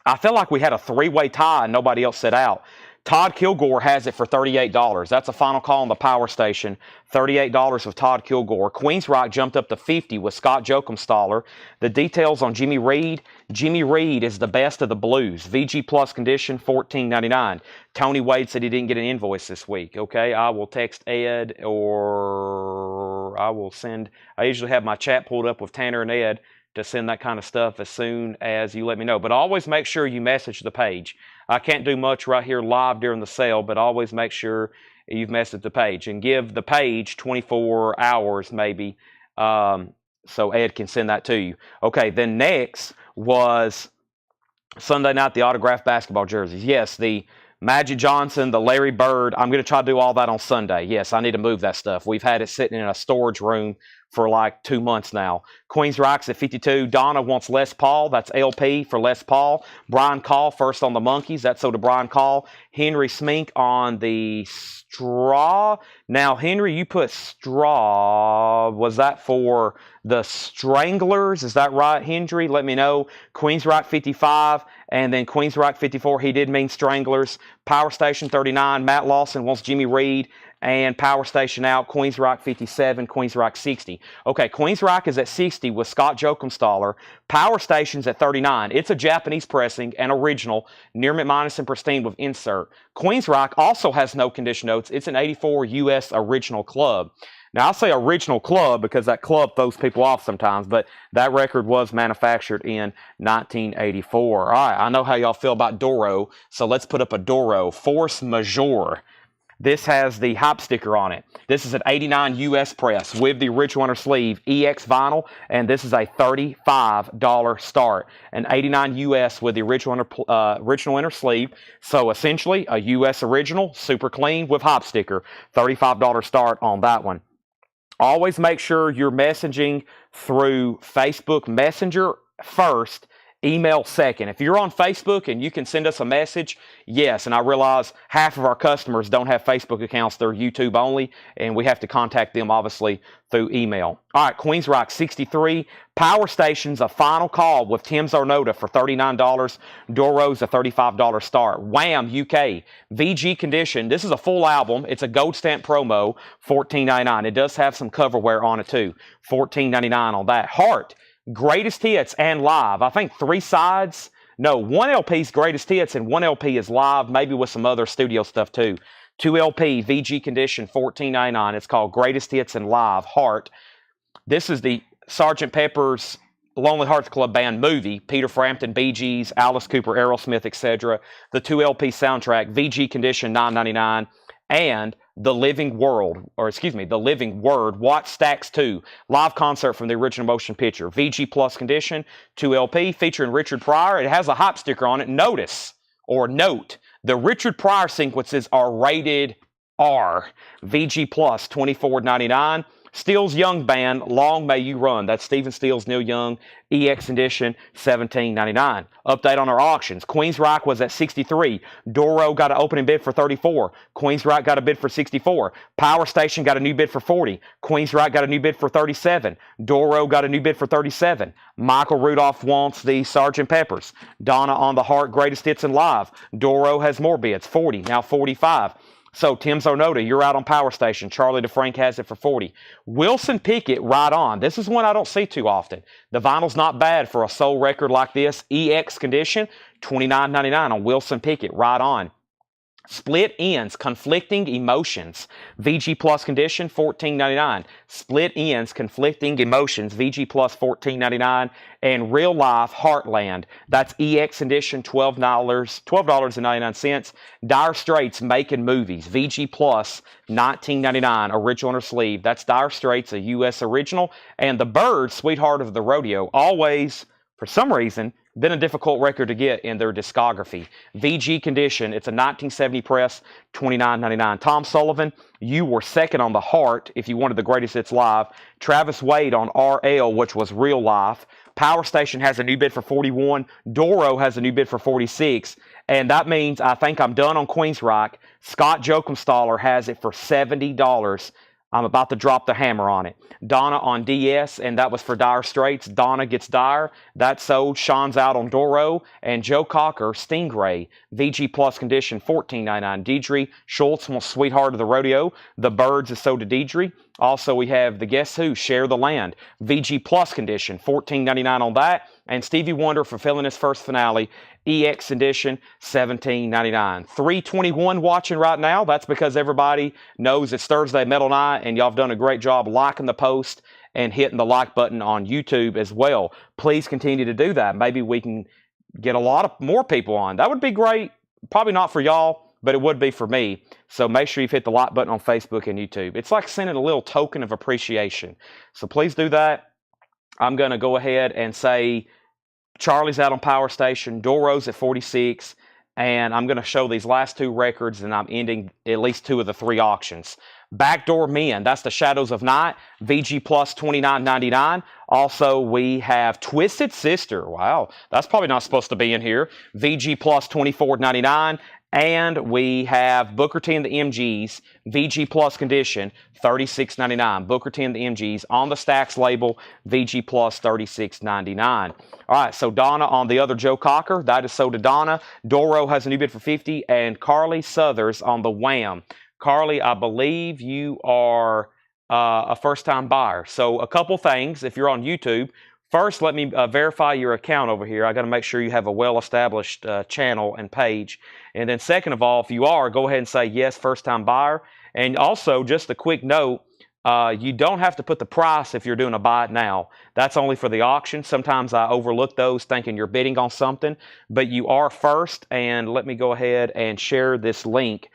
I feel like we had a 3-way tie and nobody else said out. Todd Kilgore has it for $38. That's a final call on the Power Station. $38 with Todd Kilgore. Queensryche jumped up to $50 with Scott Jokumstaller. The details on Jimmy Reed. Jimmy Reed is the best of the blues. VG Plus condition, $14.99. Tony Wade said he didn't get an invoice this week. Okay, I will text Ed or I will send. I usually have my chat pulled up with Tanner and Ed to send that kind of stuff as soon as you let me know. But always make sure you message the page. I can't do much right here live during the sale, but always make sure you've messaged the page and give the page 24 hours maybe so Ed can send that to you. Okay, then next was Sunday night, the autographed basketball jerseys. Yes, the Magic Johnson, the Larry Bird. I'm going to try to do all that on Sunday. Yes, I need to move that stuff. We've had it sitting in a storage room for like 2 months now. Queensryche's at 52. Donna wants Les Paul. That's LP for Les Paul. Brian Call first on the Monkeys. That's so to Brian Call. Henry Smink on the straw. Now, Henry, you put straw. Was that for the Stranglers? Is that right, Henry? Let me know. Queensryche 55. And then Queensryche 54. He did mean Stranglers. Power Station 39. Matt Lawson wants Jimmy Reed. And Power Station out, Queensryche 57, Queensryche 60. Okay, Queensryche is at 60 with Scott Jokumstaller. Power Station's at 39. It's a Japanese pressing and original, near mint minus and pristine with insert. Queensryche also has no condition notes. It's an 84 US original club. Now, I say original club because that club throws people off sometimes, but that record was manufactured in 1984. All right, I know how y'all feel about Doro, so let's put up a Doro. Force Majeure. This has the hype sticker on it. This is an 89 US press with the original inner sleeve, EX vinyl, and this is a $35 start. An 89 US with the original inner sleeve. So essentially a US original, super clean with hype sticker. $35 start on that one. Always make sure you're messaging through Facebook Messenger first, email second. If you're on Facebook and you can send us a message, yes, and I realize half of our customers don't have Facebook accounts, they're YouTube only, and we have to contact them obviously through email. All right, Queensryche 63. Power Station's a final call with Tim Zarnota for $39. Doro's a $35 start. Wham! UK. VG condition. This is a full album. It's a gold stamp promo, $14.99. It does have some cover wear on it too. $14.99 on that. Heart. Greatest hits and live. I think 3 sides. No, 1 LP's greatest hits and 1 LP is live, maybe with some other studio stuff too. 2 LP, VG condition, $14.99. It's called Greatest Hits and Live, Heart. This is the Sgt. Pepper's Lonely Hearts Club Band movie. Peter Frampton, Bee Gees, Alice Cooper, Aerosmith, etc. The 2 LP soundtrack, VG condition, $9.99. And The Living World, or excuse me, The Living Word, Watch Stacks 2, live concert from the original motion picture. VG Plus condition, 2 LP, featuring Richard Pryor. It has a hype sticker on it. Notice, or note, the Richard Pryor sequences are rated R. VG Plus, $24.99. Steele's Young Band, Long May You Run. That's Stephen Steele's Neil Young EX edition, $17.99. Update on our auctions. Queensryche was at 63. Doro got an opening bid for 34. Queensryche got a bid for 64. Power Station got a new bid for 40. Queensryche got a new bid for 37. Doro got a new bid for 37. Michael Rudolph wants the Sgt. Peppers. Donna on the Heart Greatest Hits and Live. Doro has more bids, 40, now 45. So Tim Zarnota, you're out on Power Station. Charlie DeFrank has it for 40. Wilson Pickett, right on. This is one I don't see too often. The vinyl's not bad for a soul record like this. EX condition, $29.99 on Wilson Pickett, right on. Split Ends, Conflicting Emotions, VG Plus condition, $14.99. Split Ends, Conflicting Emotions, VG Plus, $14.99. And Real Life Heartland, that's EX edition, $12.99. Dire Straits, Making Movies, VG Plus, $19.99. Original inner sleeve, that's Dire Straits, a U.S. original. And The Byrds, Sweetheart of the Rodeo, always, for some reason, been a difficult record to get in their discography. VG condition, it's a 1970 press, $29.99. Tom Sullivan, you were second on The Heart if you wanted the greatest hits live. Travis Wade on RL, which was Real Life. Power Station has a new bid for 41. Doro has a new bid for 46. And that means I think I'm done on Queensryche. Scott Jokumstaller has it for $70. I'm about to drop the hammer on it. Donna on DS, and that was for Dire Straits. Donna gets Dire. That sold. Sean's out on Doro. And Joe Cocker, Stingray. VG Plus condition, $14.99. Deidre Schultz wants Sweetheart of the Rodeo. The Byrds is sold to Deidre. Also, we have the Guess Who, Share the Land. VG Plus condition, $14.99 on that. And Stevie Wonder fulfilling his first finale. EX edition, $17.99. 321 watching right now. That's because everybody knows it's Thursday Metal Night, and y'all have done a great job liking the post and hitting the like button on YouTube as well. Please continue to do that. Maybe we can get a lot of more people on. That would be great. Probably not for y'all, but it would be for me. So make sure you've hit the like button on Facebook and YouTube. It's like sending a little token of appreciation. So please do that. I'm going to go ahead and say Charlie's out on Power Station, Doro's at 46, and I'm going to show these last two records, and I'm ending at least two of the three auctions. Backdoor Men, that's the Shadows of Night, VG Plus, $29.99. Also, we have Twisted Sister. Wow, that's probably not supposed to be in here. VG Plus, $24.99. And we have Booker T and the MGs, VG Plus condition, $36.99. Booker T and the MGs on the Stax label, VG Plus, $36.99. All right, so Donna on the other Joe Cocker, that is sold to Donna. Doro has a new bid for 50, and Carly Southers on the Wham. Carly, I believe you are a first-time buyer. So a couple things, if you're on YouTube. First, let me verify your account over here. I got to make sure you have a well-established channel and page. And then second of all, if you are, go ahead and say yes, first-time buyer. And also, just a quick note, you don't have to put the price if you're doing a buy it now. That's only for the auction. Sometimes I overlook those thinking you're bidding on something, but you are first. And let me go ahead and share this link.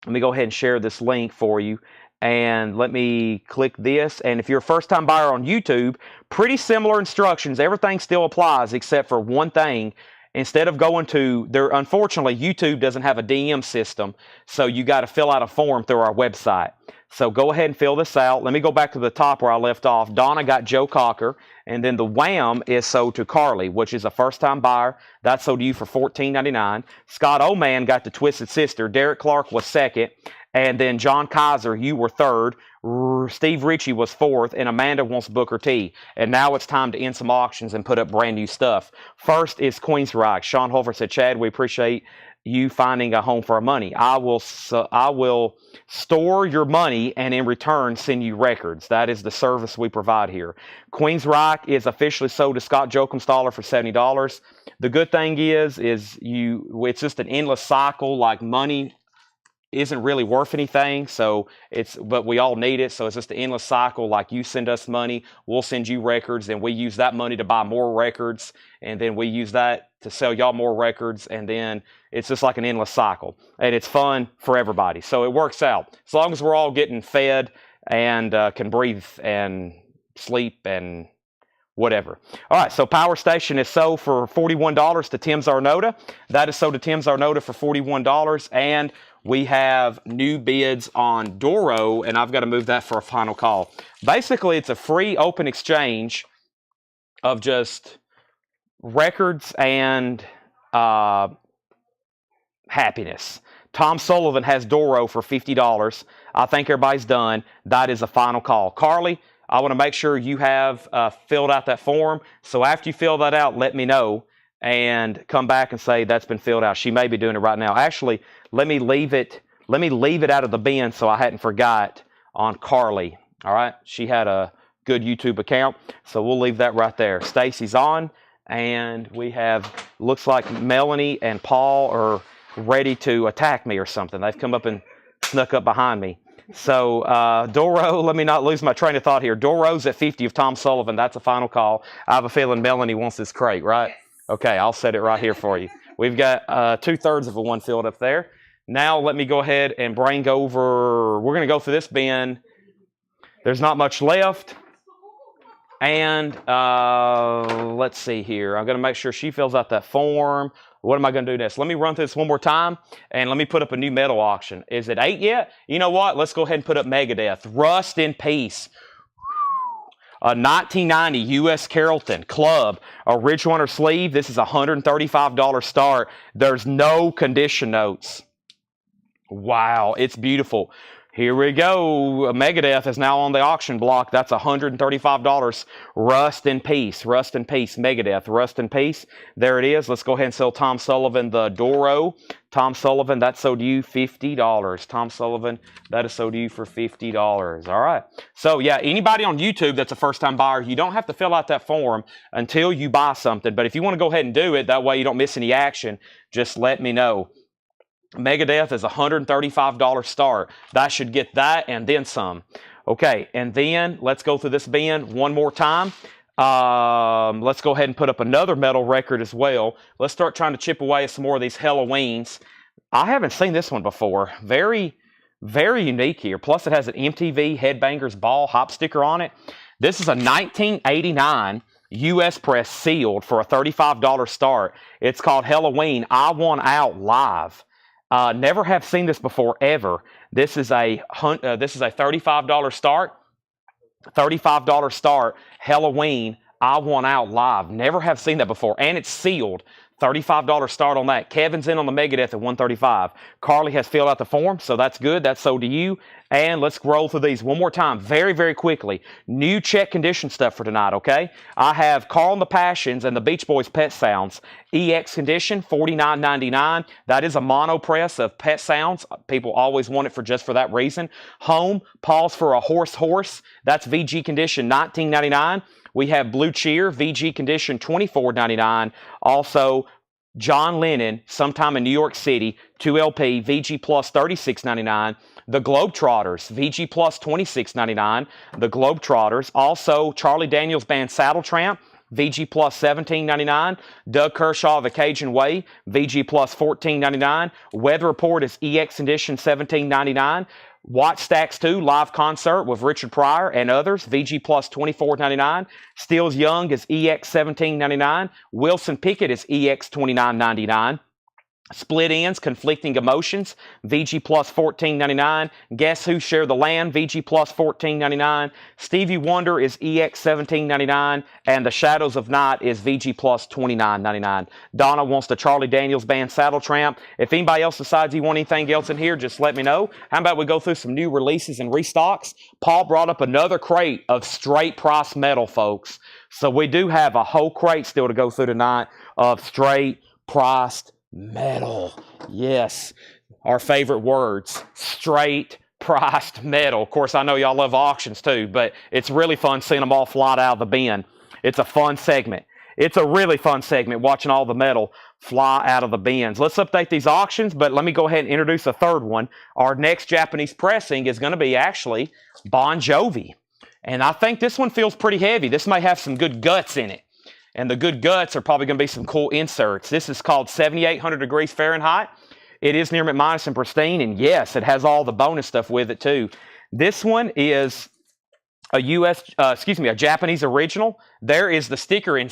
Let me go ahead and share this link for you. And let me click this. And if you're a first-time buyer on YouTube, pretty similar instructions. Everything still applies except for one thing. Instead of going to there, unfortunately, YouTube doesn't have a DM system, so you got to fill out a form through our website. So go ahead and fill this out. Let me go back to the top where I left off. Donna got Joe Cocker, and then the Wham is sold to Carly, which is a first-time buyer. That's sold to you for $14.99. Scott Oman got the Twisted Sister. Derek Clark was second. And then John Kaiser, you were third. Steve Ritchie was fourth. And Amanda wants Booker T. And now it's time to end some auctions and put up brand new stuff. First is Queensryche. Sean Holford said, Chad, we appreciate you finding a home for our money. I will store your money and in return send you records. That is the service we provide here. Queensryche is officially sold to Scott Jokumstaller for $70. The good thing is it's just an endless cycle, like money isn't really worth anything, but we all need it, so it's just an endless cycle. Like, you send us money, we'll send you records, and we use that money to buy more records, and then we use that to sell y'all more records, and then it's just like an endless cycle, and it's fun for everybody, so it works out as long as we're all getting fed and can breathe and sleep and whatever. All right, so Power Station is sold for $41 to Tim Zarnota. That is sold to Tim Zarnota for $41, and we have new bids on Doro, and I've got to move that for a final call. Basically, it's a free open exchange of just records and happiness. Tom Sullivan has Doro for $50. I think everybody's done. That is a final call. Carly, I want to make sure you have filled out that form. So after you fill that out, let me know and come back and say that's been filled out. She may be doing it right now. Actually, let me leave it let me leave it out of the bin so I hadn't forgot on Carly. All right, she had a good YouTube account, so we'll leave that right there. Stacy's on, and we have, looks like Melanie and Paul are ready to attack me or something. They've come up and snuck up behind me. So Doro, let me not lose my train of thought here. Doro's at 50 of Tom Sullivan. That's a final call. I have a feeling Melanie wants this crate, right? Okay, I'll set it right here for you. We've got 2/3 of a one filled up there. Now let me go ahead and bring over, we're going to go through this bin. There's not much left. And let's see here. I'm going to make sure she fills out that form. What am I going to do next? Let me run through this one more time, and let me put up a new metal auction. Is it 8 yet? You know what? Let's go ahead and put up Megadeth. Rust in Peace. A 1990 U.S. Carrollton Club. Original under sleeve. This is a $135 start. There's no condition notes. Wow, it's beautiful. Here we go. Megadeth is now on the auction block. That's $135. Rust in Peace. Rust in Peace. Megadeth. Rust in Peace. There it is. Let's go ahead and sell Tom Sullivan the Doro. Tom Sullivan, that sold you $50. Tom Sullivan, that is sold you for $50. All right. So, yeah, anybody on YouTube that's a first-time buyer, you don't have to fill out that form until you buy something. But if you want to go ahead and do it, that way you don't miss any action, just let me know. Megadeth is a $135 start. That should get that and then some. Okay, and then let's go through this bin one more time. Let's go ahead and put up another metal record as well. Let's start trying to chip away at some more of these Halloweens. I haven't seen this one before. Very, very unique here. Plus it has an MTV Headbangers Ball hop sticker on it. This is a 1989 U.S. press sealed for a $35 start. It's called Halloween I Want Out Live. Never have seen this before ever. This is a $35 start. $35 start. Halloween I Want Out Live. Never have seen that before, and it's sealed. $35 start on that. Kevin's in on the Megadeth at $135. Carly has filled out the form, so that's good. That's sold to you. And let's roll through these one more time very, very quickly. New check condition stuff for tonight, okay? I have Carl and the Passions and the Beach Boys Pet Sounds. EX condition, $49.99. That is a mono press of Pet Sounds. People always want it for just for that reason. Home, Pause for a Horse. That's VG condition, $19.99. We have Blue Cheer, VG condition, $24.99. Also, John Lennon, Sometime in New York City, 2LP, VG plus $36.99. The Globetrotters, VG plus $26.99. The Globetrotters. Also, Charlie Daniels Band Saddle Tramp, VG plus $17.99. Doug Kershaw, The Cajun Way, VG plus $14.99. Weather Report is EX edition, $17.99. Watch Stacks 2 live concert with Richard Pryor and others, VG plus $24.99. Steels Young is EX $17.99. Wilson Pickett is EX $29.99. Split Ends, Conflicting Emotions, VG plus $14.99. Guess Who Share the Land, VG plus $14.99. Stevie Wonder is EX $17.99. And The Shadows of Night is VG plus $29.99. Donna wants the Charlie Daniels Band Saddle Tramp. If anybody else decides you want anything else in here, just let me know. How about we go through some new releases and restocks? Paul brought up another crate of straight price metal, folks. So we do have a whole crate still to go through tonight of straight priced metal. Yes, our favorite words, straight priced metal. Of course, I know y'all love auctions too, but it's really fun seeing them all fly out of the bin. It's a fun segment. It's a really fun segment watching all the metal fly out of the bins. Let's update these auctions, but let me go ahead and introduce a third one. Our next Japanese pressing is going to be actually Bon Jovi. And I think this one feels pretty heavy. This may have some good guts in it. And the good guts are probably going to be some cool inserts. This is called 7,800 degrees Fahrenheit. It is near McMinus and pristine, and yes, it has all the bonus stuff with it too. This one is a Japanese original. There is the sticker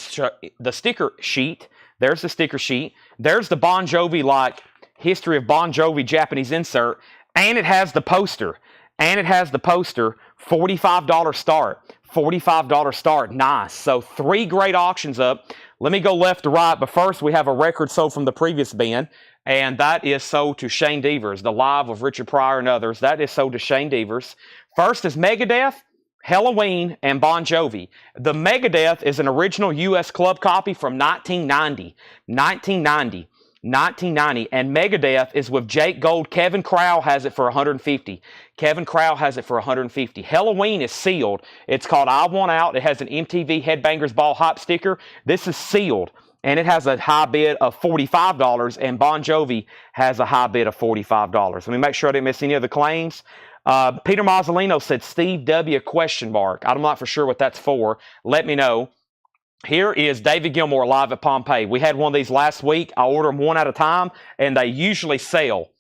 sheet. There's the sticker sheet. There's the Bon Jovi, like history of Bon Jovi Japanese insert, and it has the poster. $45 start. $45 start. Nice. So 3 great auctions up. Let me go left to right, but first we have a record sold from the previous bin, and that is sold to Shane Devers, the live of Richard Pryor and others. That is sold to Shane Devers. First is Megadeth, Halloween, and Bon Jovi. The Megadeth is an original U.S. club copy from 1990. $19.90. And Megadeth is with Jake Gold. Kevin Crowell has it for $150. Kevin Crowell has it for $150. Halloween is sealed. It's called I Want Out. It has an MTV Headbangers Ball Hop sticker. This is sealed. And it has a high bid of $45, and Bon Jovi has a high bid of $45. Let me make sure I didn't miss any of the claims. Peter Mazzolino said Steve W ? I'm not for sure what that's for. Let me know. Here is David Gilmour live at Pompeii. We had one of these last week. I order them one at a time, and they usually sell.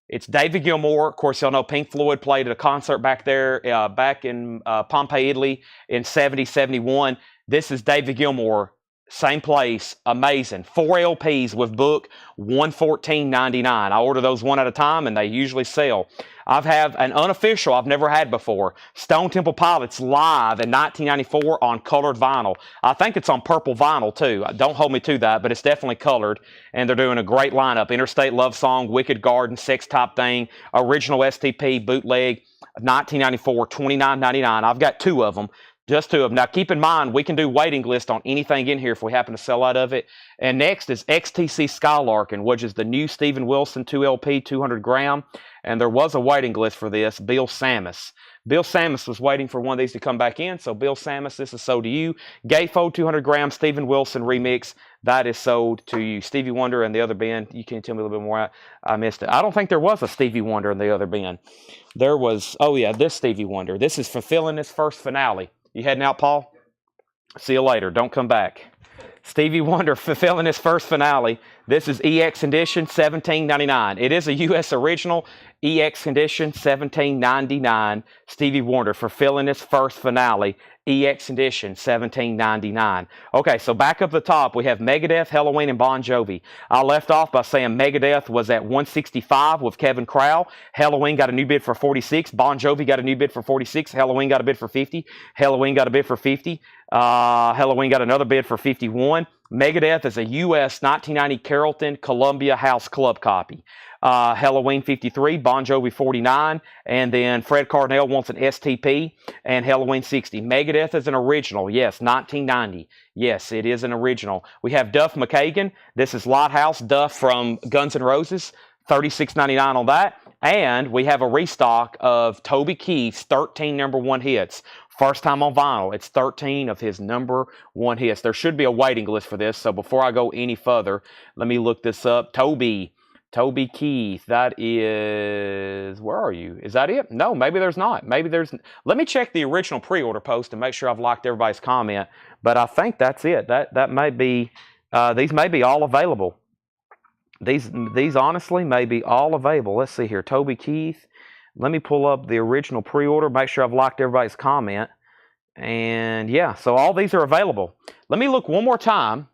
It's David Gilmour. Of course, y'all know Pink Floyd played at a concert back there, back in Pompeii, Italy in 70, 71. This is David Gilmour. Same place, amazing. 4 LPs with book, $114.99. I order those one at a time, and they usually sell. I've had an unofficial I've never had before. Stone Temple Pilots live in 1994 on colored vinyl. I think it's on purple vinyl, too. Don't hold me to that, but it's definitely colored, and they're doing a great lineup. Interstate Love Song, Wicked Garden, Sex Type Thing, Original STP, Bootleg, 1994, $29.99. I've got 2 of them. Just 2 of them. Now, keep in mind, we can do waiting list on anything in here if we happen to sell out of it. And next is XTC Skylarkin, which is the new Steven Wilson 2LP, 200 gram. And there was a waiting list for this, Bill Samus. Bill Samus was waiting for one of these to come back in. So, Bill Samus, this is sold to you. Gatefold, 200 gram, Steven Wilson remix. That is sold to you. Stevie Wonder and the other bin. You can tell me a little bit more. I missed it. I don't think there was a Stevie Wonder in the other bin. There was, oh yeah, this Stevie Wonder. This is fulfilling this first finale. You heading out, Paul? See you later. Don't come back. Stevie Wonder fulfilling his first finale. This is EX Edition, $17.99. It is a U.S. original. EX Condition, $17.99. Stevie Wonder fulfilling his first finale. EX Edition, $17.99. Okay, so back up the top, we have Megadeth, Halloween, and Bon Jovi. I left off by saying Megadeth was at $165 with Kevin Crowell. Halloween got a new bid for $46. Bon Jovi got a new bid for $46. Halloween got a bid for $50. Halloween got a bid for $50. Halloween got another bid for $51. Megadeth is a U.S. 1990 Carrollton Columbia House Club copy. Halloween $53, Bon Jovi $49, and then Fred Carnell wants an STP, and Halloween $60. Megadeth is an original, yes, 1990. Yes, it is an original. We have Duff McKagan. This is Lighthouse Duff from Guns N' Roses, $36.99 on that. And we have a restock of Toby Keith's 13 #1 hits. First time on vinyl. It's 13 of his #1 hits. There should be a waiting list for this, so before I go any further, let me look this up. Toby Keith, that is, where are you? Is that it? No, maybe there's not. Maybe there's, let me check the original pre-order post and make sure I've liked everybody's comment, but I think that's it. That may be, these may be all available. These honestly may be all available. Let's see here, Toby Keith. Let me pull up the original pre-order, make sure I've liked everybody's comment. And yeah, so all these are available. Let me look one more time.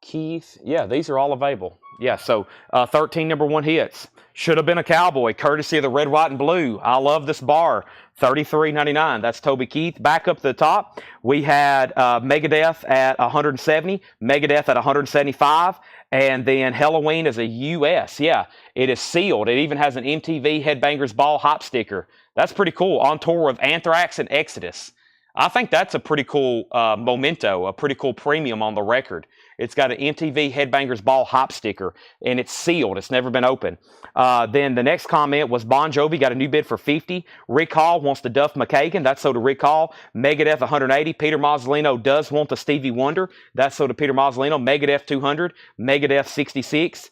Keith, yeah, these are all available. Yeah, so 13 #1 hits. Should Have Been a Cowboy, courtesy of the Red, White, and Blue. I Love This Bar, $33.99. That's Toby Keith. Back up to the top, we had Megadeth at 170, Megadeth at 175, and then Halloween is a U.S. Yeah, it is sealed. It even has an MTV Headbangers Ball Hop sticker. That's pretty cool. On tour with Anthrax and Exodus. I think that's a pretty cool memento, a pretty cool premium on the record. It's got an MTV Headbangers Ball Hop sticker, and it's sealed. It's never been opened. Then the next comment was Bon Jovi got a new bid for $50. Rick Hall wants the Duff McKagan. That's sold to Rick Hall. Megadeth $180. Peter Mazzolino does want the Stevie Wonder. That's sold to Peter Mazzolino. Megadeth $200. Megadeth $66.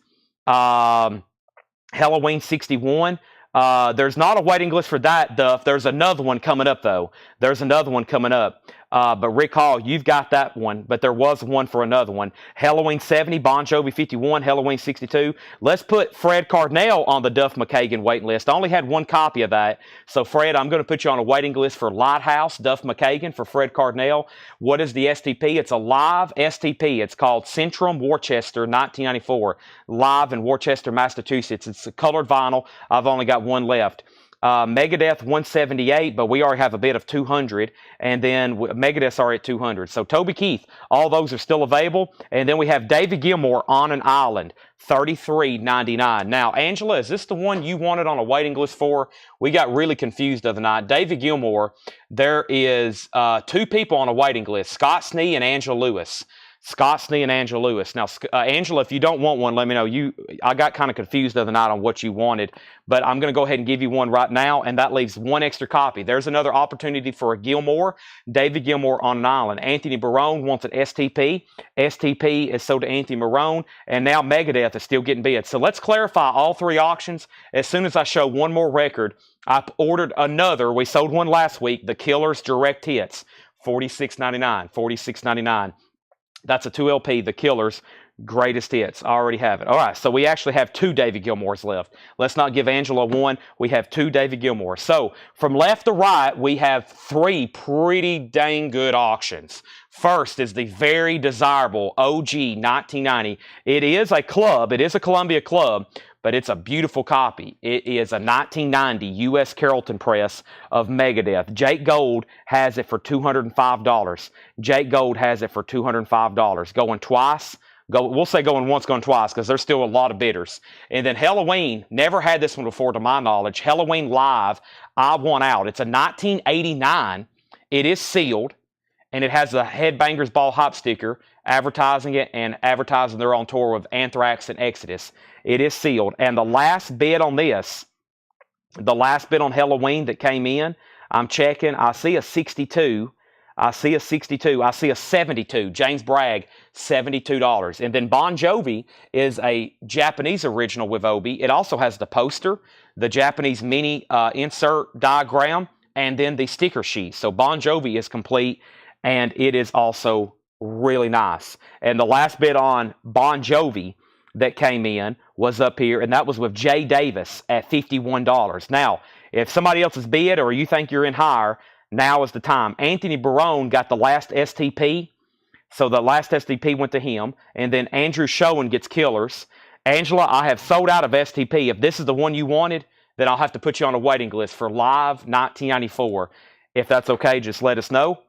Halloween $61. There's not a waiting list for that, Duff. There's another one coming up, though. There's another one coming up. But Rick Hall, you've got that one, but there was one for another one. Halloween 70, Bon Jovi 51, Halloween 62. Let's put Fred Carnell on the Duff McKagan waiting list. I only had one copy of that. So, Fred, I'm going to put you on a waiting list for Lighthouse, Duff McKagan, for Fred Carnell. What is the STP? It's a live STP. It's called Centrum Worcester 1994, live in Worcester, Massachusetts. It's a colored vinyl. I've only got one left. Megadeth 178, but we already have a bid of 200, and then Megadeth's already at 200. So Toby Keith, all those are still available, and then we have David Gilmour on an island, $33.99. Now, Angela, is this the one you wanted on a waiting list for? We got really confused the other night. David Gilmour, there is 2 people on a waiting list, Scott Snee and Angela Lewis. Scott Snee and Angela Lewis. Now, Angela, if you don't want one, let me know. I got kind of confused the other night on what you wanted, but I'm going to go ahead and give you one right now, and that leaves one extra copy. There's another opportunity for a Gilmore, David Gilmore on an island. Anthony Barone wants an STP. STP is sold to Anthony Barone, and now Megadeth is still getting bids. So let's clarify all three auctions. As soon as I show one more record, I ordered another. We sold one last week, the Killers Direct Hits, $46.99, $46.99. That's a 2LP, The Killers, Greatest Hits. I already have it. All right, so we actually have two David Gilmores left. Let's not give Angela one. We have two David Gilmores. So from left to right, we have three pretty dang good auctions. First is the very desirable OG 1990. It is a club. It is a Columbia club, but it's a beautiful copy. It is a 1990 U.S. Carrollton press of Megadeth. Jake Gold has it for $205. Jake Gold has it for $205. Going twice. We'll say going once, going twice, because there's still a lot of bidders. And then Halloween, never had this one before to my knowledge. Halloween Live, I won out. It's a 1989. It is sealed, and it has a Headbangers Ball Hop sticker advertising it and advertising they're on tour with Anthrax and Exodus. It is sealed. And the last bid on this, the last bid on Halloween that came in, I'm checking. I see a 62. I see a 62. I see a 72. James Bragg, $72. And then Bon Jovi is a Japanese original with Obi. It also has the poster, the Japanese mini insert diagram, and then the sticker sheet. So Bon Jovi is complete, and it is also really nice. And the last bid on Bon Jovi that came in was up here, and that was with Jay Davis at $51. Now, if somebody else is bid or you think you're in higher, now is the time. Anthony Barone got the last STP, so the last STP went to him, and then Andrew Schoen gets Killers. Angela, I have sold out of STP. If this is the one you wanted, then I'll have to put you on a waiting list for Live 1994. If that's okay, just let us know.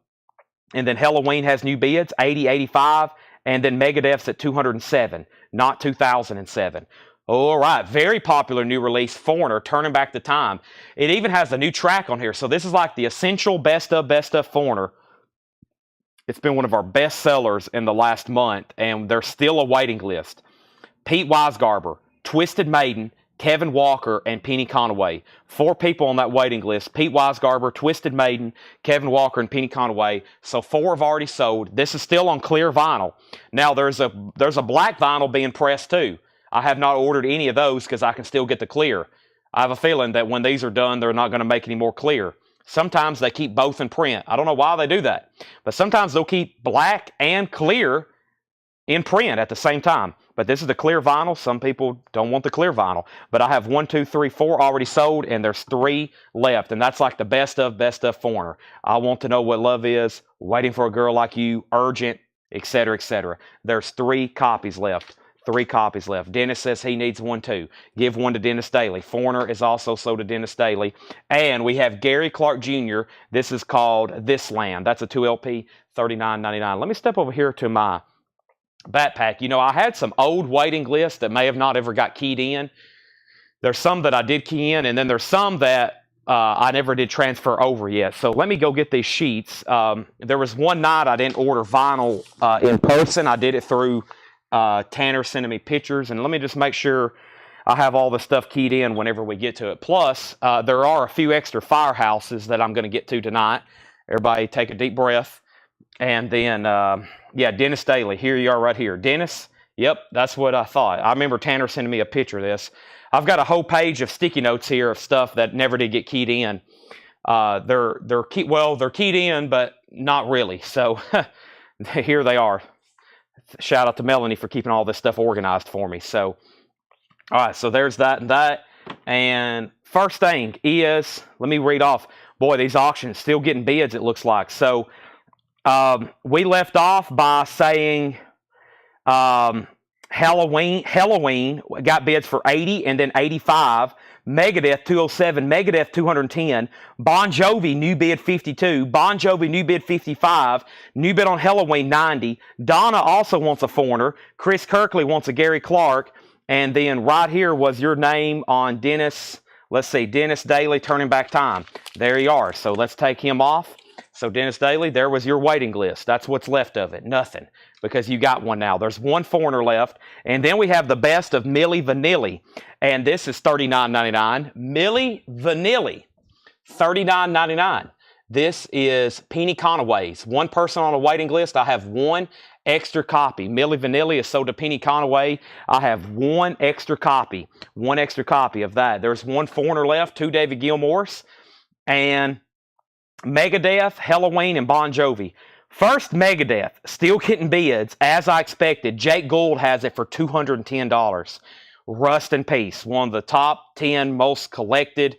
And then Halloween has new bids, 80, 85, and then Megadeth's at 207, not 2007. All right, very popular new release, Foreigner, Turning Back the Time. It even has a new track on here. So this is like the essential best of Foreigner. It's been one of our best sellers in the last month, and there's still a waiting list. Pete Weisgarber, Twisted Maiden, Kevin Walker, and Penny Conaway. 4 people on that waiting list. Pete Weisgarber, Twisted Maiden, Kevin Walker, and Penny Conaway. So 4 have already sold. This is still on clear vinyl. Now there's a black vinyl being pressed too. I have not ordered any of those because I can still get the clear. I have a feeling that when these are done, they're not going to make any more clear. Sometimes they keep both in print. I don't know why they do that. But sometimes they'll keep black and clear in print at the same time. But this is the clear vinyl. Some people don't want the clear vinyl. But I have 1, 2, 3, 4 already sold, and there's 3 left. And that's like the best of Foreigner. I Want to Know What Love Is, Waiting for a Girl Like You, Urgent, etc., etc. There's 3 copies left. 3 copies left. Dennis says he needs one too. Give one to Dennis Daly. Foreigner is also sold to Dennis Daly. And we have Gary Clark Jr. This is called This Land. That's a 2LP, $39.99. Let me step over here to my backpack. You know, I had some old waiting lists that may have not ever got keyed in. There's some that I did key in, and then there's some that I never did transfer over yet. So let me go get these sheets. There was one night I didn't order vinyl in person. I did it through Tanner sending me pictures, and let me just make sure I have all the stuff keyed in whenever we get to it. Plus, there are a few extra firehouses that I'm going to get to tonight. Everybody take a deep breath. And then, yeah, Dennis Daly. Here you are right here. Dennis, yep, that's what I thought. I remember Tanner sending me a picture of this. I've got a whole page of sticky notes here of stuff that never did get keyed in. They're keyed in, but not really. So here they are. Shout out to Melanie for keeping all this stuff organized for me. So, all right, so there's that and that. And first thing is, let me read off. Boy, these auctions still getting bids, it looks like. So we left off by saying Halloween got bids for 80 and then 85. Megadeth 207, Megadeth 210, Bon Jovi new bid 52, Bon Jovi new bid 55, new bid on Halloween 90. Donna also wants a Foreigner. Chris Kirkley wants a Gary Clark. And then right here was your name on Dennis. Let's see, Dennis Daly, Turning Back Time. There you are. So let's take him off. So Dennis Daly, there was your waiting list. That's what's left of it. Nothing. because you got one now. There's one foreigner left. And then we have the best of Milli Vanilli. And this is $39.99. Milli Vanilli, $39.99. This is Penny Conaway's. One person on a waiting list. I have one extra copy. Milli Vanilli is sold to Penny Conaway. I have one extra copy. One extra copy of that. There's one foreigner left, two David Gilmours. And Megadeth, Halloween, and Bon Jovi. First, Megadeth, still getting bids, as I expected. Jake Gould has it for $210. Rust in Peace, one of the top 10 most collected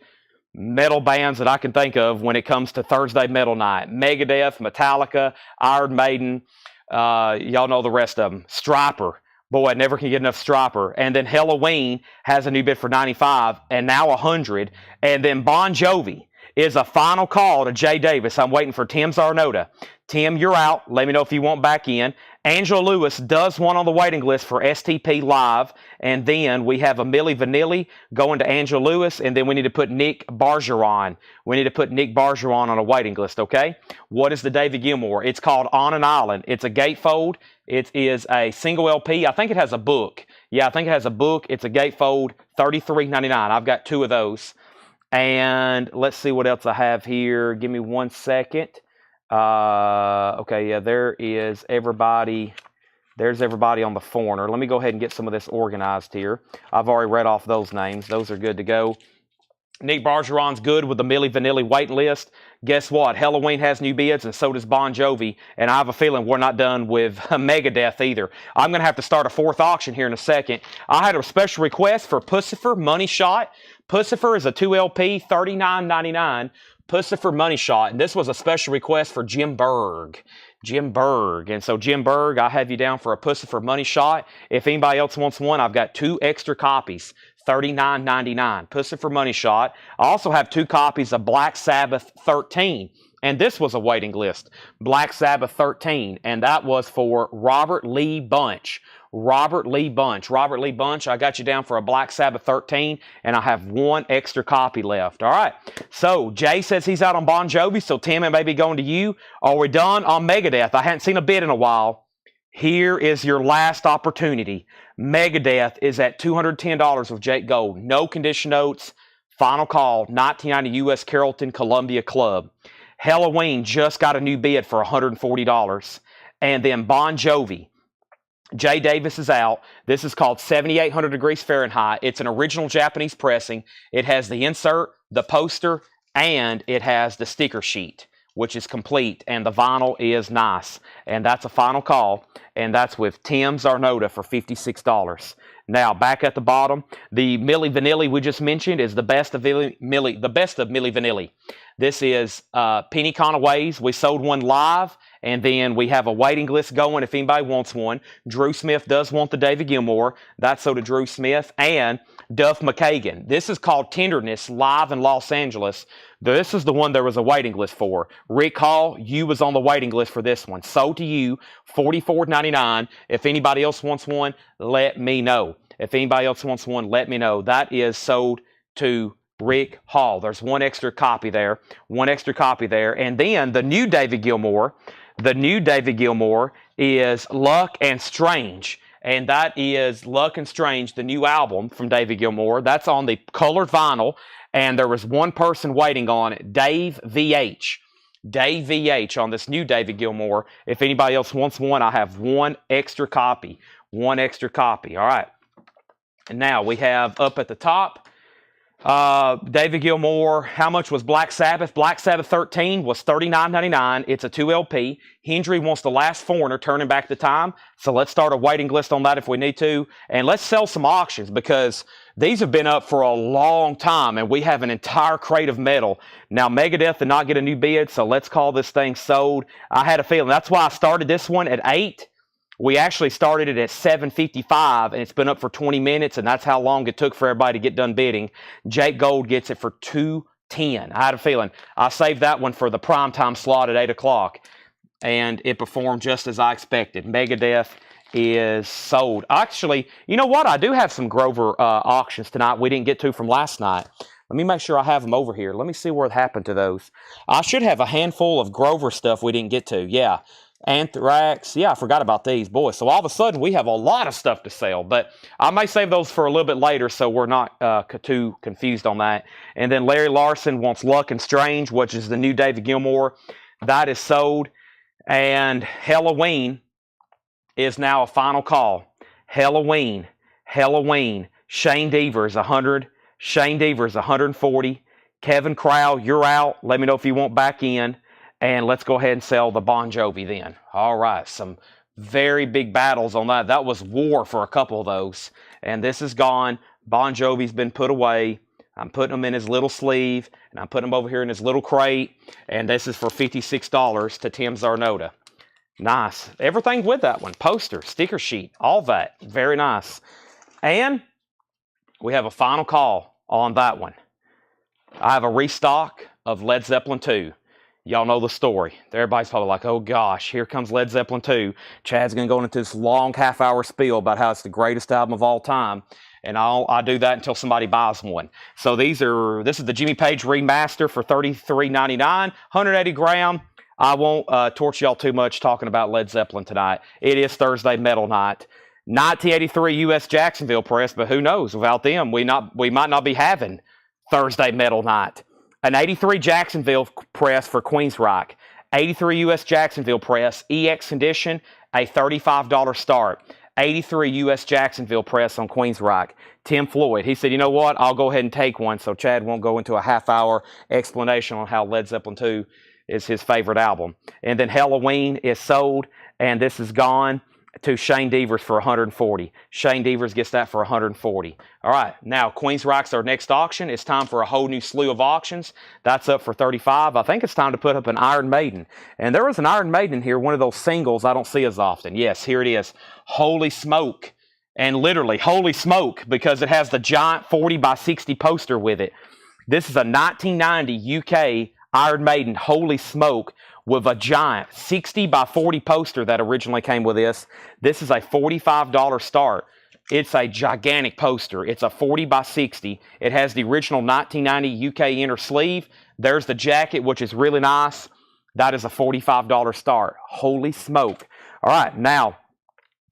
metal bands that I can think of when it comes to Thursday Metal Night. Megadeth, Metallica, Iron Maiden, y'all know the rest of them. Striper, boy, never can get enough Striper. And then Halloween has a new bid for $95 and now $100. And then Bon Jovi is a final call to Jay Davis. I'm waiting for Tim Zarnota. Tim, you're out. Let me know if you want back in. Angela Lewis does one on the waiting list for STP Live. And then we have a Milli Vanilli going to Angela Lewis. And then we need to put Nick Bargeron. We need to put Nick Bargeron on a waiting list, okay? What is the David Gilmour? It's called On an Island. It's a gatefold. It is a single LP. I think it has a book. Yeah, I think it has a book. It's a gatefold, $33.99. I've got two of those. And let's see what else I have here. Give me 1 second. Okay, yeah, there's everybody on the foreigner. Let me go ahead and get some of this organized here. I've already read off those names. Those are good to go. Nick Bargeron's good with the Milli Vanilli waiting list. Guess what? Halloween has new bids, and so does Bon Jovi. And I have a feeling we're not done with Megadeth either. I'm going to have to start a fourth auction here in a second. I had a special request for Pussifer Money Shot. Pussifer is a 2LP, $39.99. Pussifer Money Shot. And this was a special request for Jim Berg. Jim Berg. And so, Jim Berg, I have you down for a Pussifer Money Shot. If anybody else wants one, I've got two extra copies. $39.99. Pussifer Money Shot. I also have two copies of Black Sabbath 13. And this was a waiting list. Black Sabbath 13. And that was for Robert Lee Bunch. Robert Lee Bunch. Robert Lee Bunch, I got you down for a Black Sabbath 13, and I have one extra copy left. All right. So, Jay says he's out on Bon Jovi, so Tim, it may be going to you. Are we done on Megadeth? I hadn't seen a bid in a while. Here is your last opportunity. Megadeth is at $210 with Jake Gold. No condition notes. Final call, 1990 U.S. Carrollton Columbia Club. Halloween just got a new bid for $140. And then Bon Jovi. Jay Davis is out. This is called 7800 degrees Fahrenheit. It's an original Japanese pressing. It has the insert, the poster, and it has the sticker sheet, which is complete, and the vinyl is nice. And that's a final call, and that's with Tim Zarnota for $56. Now, back at the bottom, the Milli Vanilli we just mentioned is the best of Milli Vanilli. This is Penny Conaway's. We sold one live, and then we have a waiting list going if anybody wants one. Drew Smith does want the David Gilmour. That's so to Drew Smith. And Duff McKagan. This is called Tenderness live in Los Angeles. This is the one there was a waiting list for. Rick Hall, you was on the waiting list for this one. Sold to you, $44.99. If anybody else wants one, let me know. If anybody else wants one, let me know. That is sold to Rick Hall. There's one extra copy there. One extra copy there. And then the new David Gilmour. The new David Gilmour is Luck and Strange. And that is Luck and Strange, the new album from David Gilmour. That's on the colored vinyl. And there was one person waiting on it, Dave VH. Dave VH on this new David Gilmour. If anybody else wants one, I have one extra copy. One extra copy. All right. And now we have up at the top, David Gilmour. How much was Black Sabbath? Black Sabbath 13 was $39.99. It's a 2LP. Hendry wants the last foreigner, turning back the time. So let's start a waiting list on that if we need to. And let's sell some auctions because these have been up for a long time and we have an entire crate of metal. Now, Megadeth did not get a new bid, so let's call this thing sold. I had a feeling. That's why I started this one at 8. We actually started it at 7:55, and it's been up for 20 minutes, and that's how long it took for everybody to get done bidding. Jake Gold gets it for $210. I had a feeling. I saved that one for the primetime slot at 8 o'clock, and it performed just as I expected. Megadeth is sold. Actually, you know what? I do have some Grover auctions tonight we didn't get to from last night. Let me make sure I have them over here. Let me see what happened to those. I should have a handful of Grover stuff we didn't get to. Yeah. Anthrax. Yeah, I forgot about these. Boy, so all of a sudden we have a lot of stuff to sell, but I may save those for a little bit later so we're not too confused on that. And then Larry Larson wants Luck and Strange, which is the new David Gilmour. That is sold. And Halloween is now a final call. Halloween. Shane Devers, 100. Shane Devers, 140. Kevin Crowell, you're out. Let me know if you want back in. And let's go ahead and sell the Bon Jovi then. All right, some very big battles on that. That was war for a couple of those. And this is gone. Bon Jovi's been put away. I'm putting them in his little sleeve, and I'm putting them over here in his little crate. And this is for $56 to Tim Zarnota. Nice. Everything with that one. Poster, sticker sheet, all that. Very nice. And we have a final call on that one. I have a restock of Led Zeppelin 2. Y'all know the story. Everybody's probably like, oh gosh, here comes Led Zeppelin 2. Chad's going to go into this long half-hour spiel about how it's the greatest album of all time. And I'll do that until somebody buys one. So this is the Jimmy Page remaster for $33.99, 180 gram. I won't torture y'all too much talking about Led Zeppelin tonight. It is Thursday Metal Night. 1983 U.S. Jacksonville Press, but who knows? Without them, we might not be having Thursday Metal Night. An 83 Jacksonville Press for Queensryche. 83 U.S. Jacksonville Press, EX condition, a $35 start. 83 U.S. Jacksonville Press on Queensryche. Tim Floyd, he said, you know what? I'll go ahead and take one so Chad won't go into a half-hour explanation on how Led Zeppelin 2 is his favorite album. And then Halloween is sold, and this is gone to Shane Devers for 140. Shane Devers gets that for 140. All right, now Queensryche's our next auction. It's time for a whole new slew of auctions. That's up for 35. I think it's time to put up an Iron Maiden. And there is an Iron Maiden here, one of those singles I don't see as often. Yes, here it is. Holy smoke. And literally, holy smoke, because it has the giant 40 by 60 poster with it. This is a 1990 UK Iron Maiden, holy smoke, with a giant 60 by 40 poster that originally came with this. This is a $45 start. It's a gigantic poster. It's a 40 by 60. It has the original 1990 UK inner sleeve. There's the jacket, which is really nice. That is a $45 start. Holy smoke. All right, now,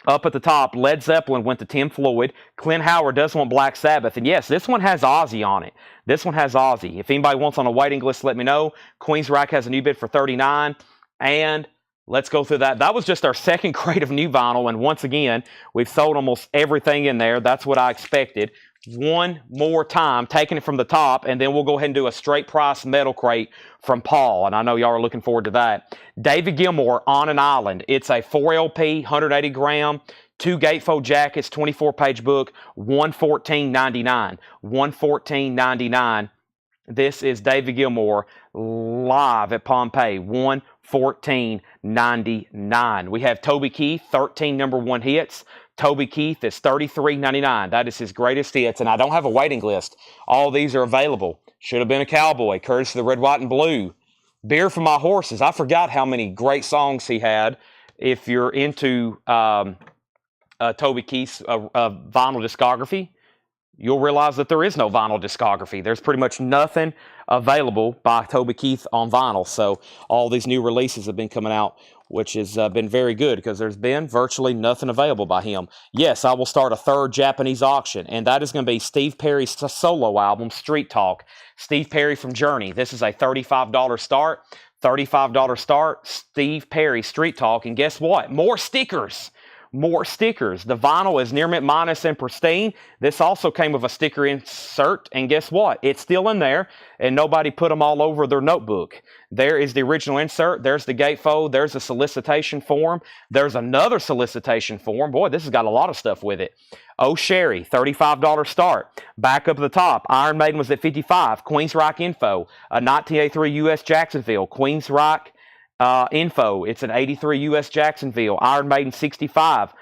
up at the top, Led Zeppelin went to Tim Floyd. Clint Howard does want Black Sabbath. And yes, this one has Ozzy on it. This one has Ozzy. If anybody wants on a waiting list, let me know. Queensryche has a new bid for $39. And let's go through that. That was just our second crate of new vinyl. And once again, we've sold almost everything in there. That's what I expected. One more time, taking it from the top, and then we'll go ahead and do a straight price metal crate from Paul, and I know y'all are looking forward to that. David Gilmour, On an Island. It's a 4 LP, 180 gram, 2 gatefold jackets, 24-page book, $114.99. $114.99. This is David Gilmour live at Pompeii, $114.99. We have Toby Keith, 13 number 1 hits. Toby Keith is $33.99. That is his greatest hits, and I don't have a waiting list. All these are available. Should have been a cowboy, courtesy of the Red, White, and Blue. Beer for My Horses. I forgot how many great songs he had. If you're into Toby Keith's vinyl discography, you'll realize that there is no vinyl discography. There's pretty much nothing available by Toby Keith on vinyl. So all these new releases have been coming out, which has been very good because there's been virtually nothing available by him. Yes, I will start a third Japanese auction, and that is going to be Steve Perry's solo album, Street Talk. Steve Perry from Journey. This is a $35 start. $35 start, Steve Perry, Street Talk. And guess what? More stickers. More stickers. The vinyl is near mint minus and pristine. This also came with a sticker insert, and guess what? It's still in there, and nobody put them all over their notebook. There is the original insert. There's the gatefold. There's a solicitation form. There's another solicitation form. Boy, this has got a lot of stuff with it. Oh, Sherry, $35 start. Back up at the top, Iron Maiden was at $55. Queensryche info, a 1983 U.S. Jacksonville. Queensryche info. It's an 83 U.S. Jacksonville. Iron Maiden 65.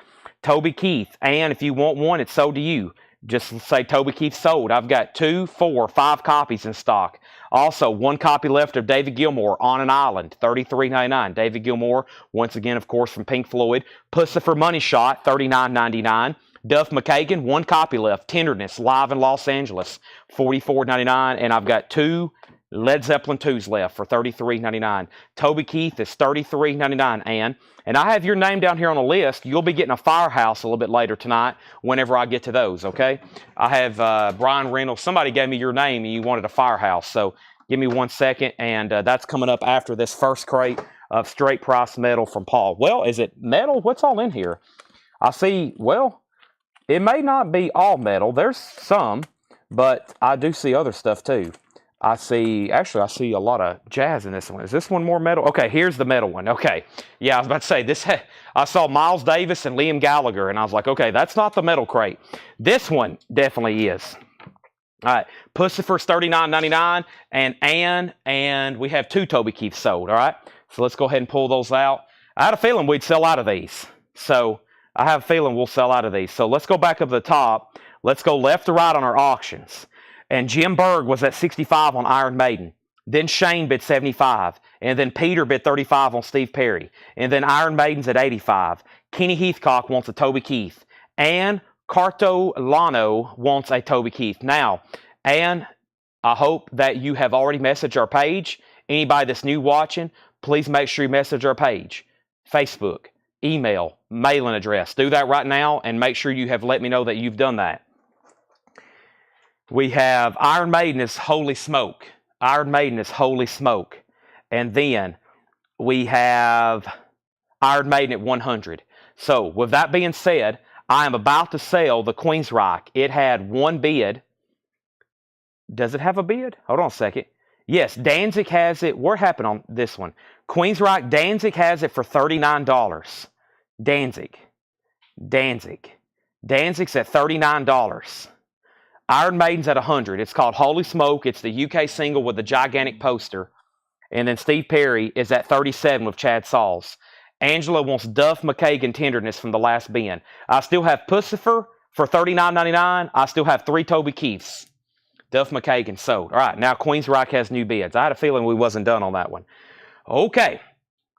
Toby Keith. And if you want one, it's sold to you. Just say Toby Keith sold. I've got 2, 4, 5 copies in stock. Also, 1 copy left of David Gilmour, On an Island, $33.99. David Gilmour, once again, of course, from Pink Floyd. Pussifer Money Shot, $39.99. Duff McKagan, 1 copy left. Tenderness, live in Los Angeles, $44.99. And I've got 2 Led Zeppelin 2's left for $33.99. Toby Keith is $33.99. And I have your name down here on the list. You'll be getting a Firehouse a little bit later tonight whenever I get to those, okay? I have Brian Reynolds. Somebody gave me your name and you wanted a Firehouse. So give me 1 second, and that's coming up after this first crate of straight price metal from Paul. Well, is it metal? What's all in here? I see, well, it may not be all metal. There's some, but I do see other stuff too. I see a lot of jazz in this one. Is this one more metal? Okay, here's the metal one. Okay, yeah, I was about to say this. I saw Miles Davis and Liam Gallagher, and I was like, okay, that's not the metal crate. This one definitely is. All right, Pussifer's $39.99, and we have 2 Toby Keiths sold. All right, so let's go ahead and pull those out. I had a feeling we'd sell out of these, so I have a feeling we'll sell out of these. So let's go back up to the top. Let's go left to right on our auctions. And Jim Berg was at 65 on Iron Maiden. Then Shane bid 75. And then Peter bid 35 on Steve Perry. And then Iron Maiden's at 85. Kenny Heathcock wants a Toby Keith. And Cartolano wants a Toby Keith. Now, and I hope that you have already messaged our page. Anybody that's new watching, please make sure you message our page. Facebook, email, mailing address. Do that right now and make sure you have let me know that you've done that. We have Iron Maiden is Holy Smoke. Iron Maiden is Holy Smoke. And then we have Iron Maiden at 100. So with that being said, I am about to sell the Queensryche. It had 1 bid. Does it have a bid? Hold on a second. Yes, Danzig has it. What happened on this one? Queensryche, Danzig has it for $39. Danzig's at $39. Iron Maiden's at 100. It's called Holy Smoke. It's the UK single with the gigantic poster. And then Steve Perry is at 37 with Chad Sauls. Angela wants Duff McKagan Tenderness from the last bin. I still have Pussifer for $39.99. I still have 3 Toby Keiths. Duff McKagan sold. All right, now Queensryche has new bids. I had a feeling we wasn't done on that one. Okay,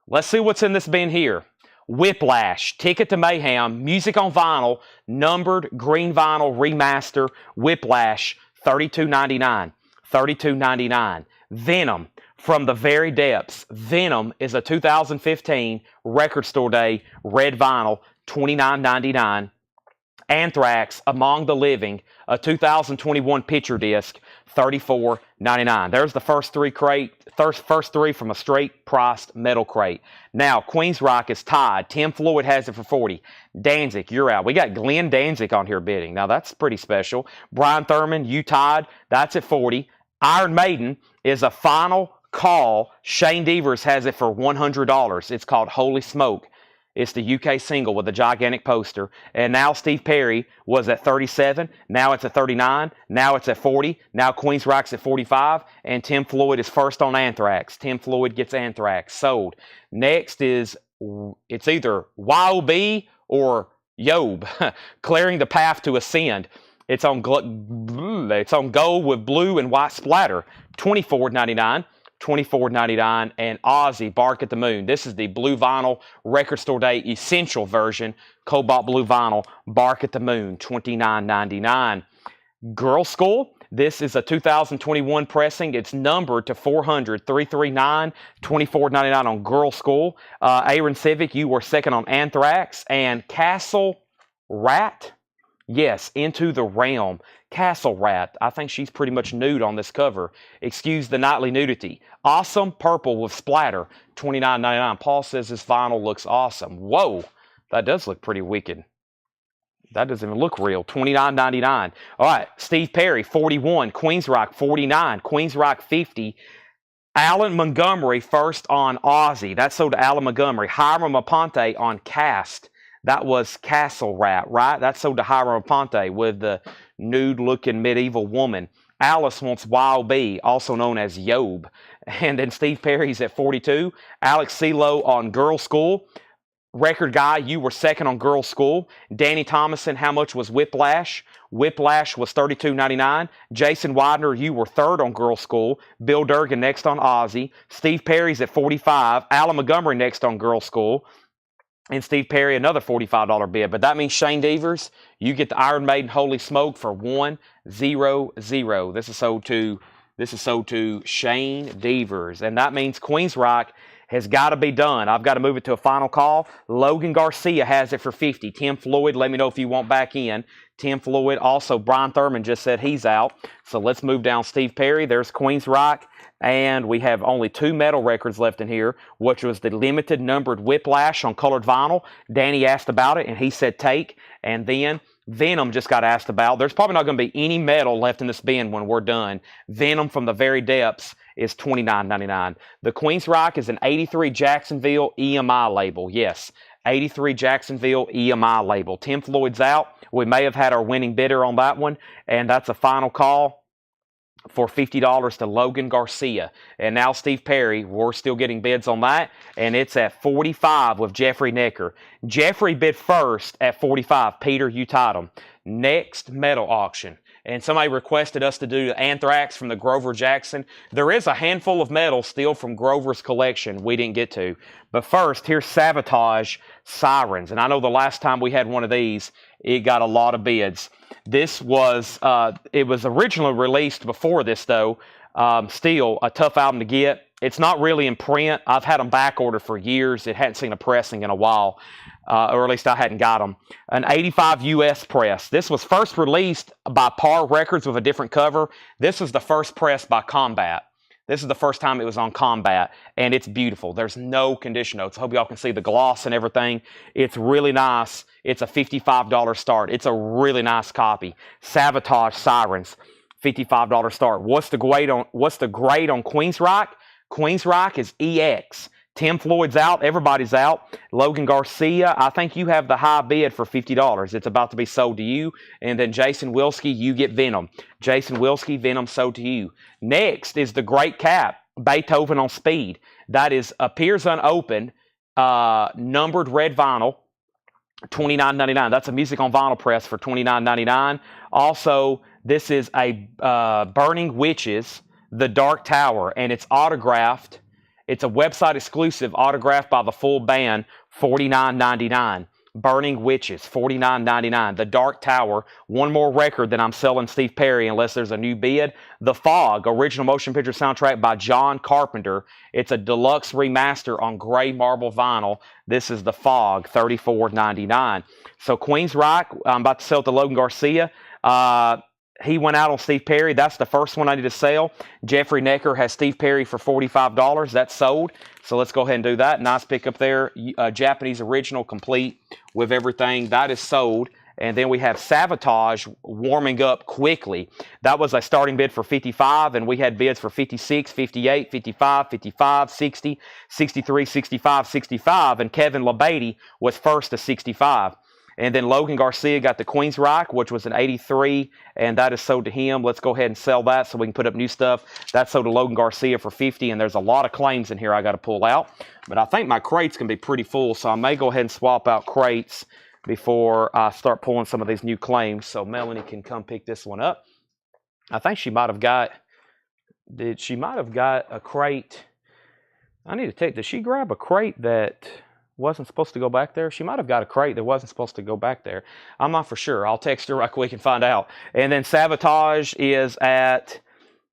let's see what's in this bin here. Whiplash, Ticket to Mayhem, music on vinyl, numbered green vinyl remaster, Whiplash, $32.99. $32.99. Venom, From the Very Depths. Venom is a 2015 Record Store Day red vinyl, $29.99. Anthrax, Among the Living, a 2021 picture disc, $34.99. There's the first 3 from a straight priced metal crate. Now, Queensryche is tied. Tim Floyd has it for 40. Danzig, you're out. We got Glenn Danzig on here bidding. Now, that's pretty special. Brian Thurman, you tied. That's at 40. Iron Maiden is a final call. Shane Devers has it for $100. It's called Holy Smoke. It's the UK single with the gigantic poster. And now Steve Perry was at 37. Now it's at 39. Now it's at 40. Now Queensryche's at 45. And Tim Floyd is first on Anthrax. Tim Floyd gets Anthrax sold. Next is, it's either YOB or Yob, Clearing the Path to Ascend. It's on gold with blue and white splatter. $24.99. $24.99. And Ozzy, Bark at the Moon. This is the blue vinyl Record Store Day Essential version. Cobalt blue vinyl, Bark at the Moon, $29.99. Girl School. This is a 2021 pressing. It's numbered to 400, 339, $24.99 on Girl School. Aaron Civic, you were second on Anthrax. And Castle Rat. Yes, Into the Realm. Castle Rat. I think she's pretty much nude on this cover. Excuse the nightly nudity. Awesome Purple with splatter. $29.99. Paul says this vinyl looks awesome. Whoa, that does look pretty wicked. That doesn't even look real. $29.99. All right, Steve Perry, 41. Queensryche, 49. Queensryche, 50. Alan Montgomery, first on Ozzy. That sold to Alan Montgomery. Hiram Aponte on Cast. That was Castle Rat, right? That sold to Hiram Aponte with the nude-looking medieval woman. Alice wants YOB, also known as Yob. And then Steve Perry's at 42. Alex CeeLo on Girl School. Record Guy, you were second on Girl School. Danny Thomason, how much was Whiplash? Whiplash was $32.99. Jason Widener, you were third on Girl School. Bill Durgan next on Ozzy. Steve Perry's at 45. Alan Montgomery next on Girl School. And Steve Perry, another $45 bid. But that means Shane Devers, you get the Iron Maiden Holy Smoke for $100. This is sold to This is sold to Shane Devers, and that means Queensryche has got to be done. I've got to move it to a final call. Logan Garcia has it for 50. Tim Floyd, let me know if you want back in. Tim Floyd. Also, Brian Thurman just said he's out. So let's move down Steve Perry. There's Queensryche. And we have only 2 metal records left in here, which was the limited numbered Whiplash on colored vinyl. Danny asked about it, and he said take. And then Venom just got asked about. There's probably not going to be any metal left in this bin when we're done. Venom from the Very Depths is $29.99. The Queensryche is an 83 Jacksonville EMI label. Yes, 83 Jacksonville EMI label. Tim Floyd's out. We may have had our winning bidder on that one, and that's a final call for $50 to Logan Garcia. And now Steve Perry, we're still getting bids on that, and it's at $45 with Jeffrey Necker. Jeffrey bid first at $45. Peter, you tied him. Next metal auction. And somebody requested us to do Anthrax from the Grover Jackson. There is a handful of metal still from Grover's collection we didn't get to. But first, here's Sabotage Sirens. And I know the last time we had one of these, it got a lot of bids. This was, it was originally released before this, though. Still a tough album to get. It's not really in print. I've had them back ordered for years. It hadn't seen a pressing in a while, or at least I hadn't got them. An 85 US press. This was first released by Par Records with a different cover. This was the first press by Combat. This is the first time it was on Combat, and it's beautiful. There's no condition notes. I hope y'all can see the gloss and everything. It's really nice. It's a $55 start. It's a really nice copy. Sabotage Sirens, $55 start. What's the grade on Queensryche? Queensryche is EX. Tim Floyd's out. Everybody's out. Logan Garcia, I think you have the high bid for $50. It's about to be sold to you. And then Jason Wilski, you get Venom. Jason Wilski, Venom sold to you. Next is the Great Cap, Beethoven on Speed. That is appears unopened, numbered red vinyl, $29.99. That's a music on vinyl press for $29.99. Also, this is a Burning Witches, The Dark Tower, and it's autographed. It's a website exclusive, autographed by the full band, $49.99. Burning Witches, $49.99. The Dark Tower, one more record that I'm selling Steve Perry unless there's a new bid. The Fog, original motion picture soundtrack by John Carpenter. It's a deluxe remaster on gray marble vinyl. This is The Fog, $34.99. So Queensryche, I'm about to sell it to Logan Garcia. He went out on Steve Perry. That's the first one I need to sell. Jeffrey Necker has Steve Perry for $45. That's sold. So let's go ahead and do that. Nice pickup there. Japanese original, complete with everything. That is sold. And then we have Sabotage warming up quickly. That was a starting bid for $55, and we had bids for $56, $58, $55, $55, $60, $63, $65, $65, and Kevin LeBady was first to $65. And then Logan Garcia got the Queensryche, which was an 83, and that is sold to him. Let's go ahead and sell that so we can put up new stuff. That's sold to Logan Garcia for $50, and there's a lot of claims in here I got to pull out. But I think my crates can be pretty full, so I may go ahead and swap out crates before I start pulling some of these new claims. So Melanie can come pick this one up. I think she might have got, she might have got a crate. I need to take, did she grab a crate that wasn't supposed to go back there? She might have got a crate that wasn't supposed to go back there. I'm not for sure. I'll text her right quick and find out. And then Sabotage is at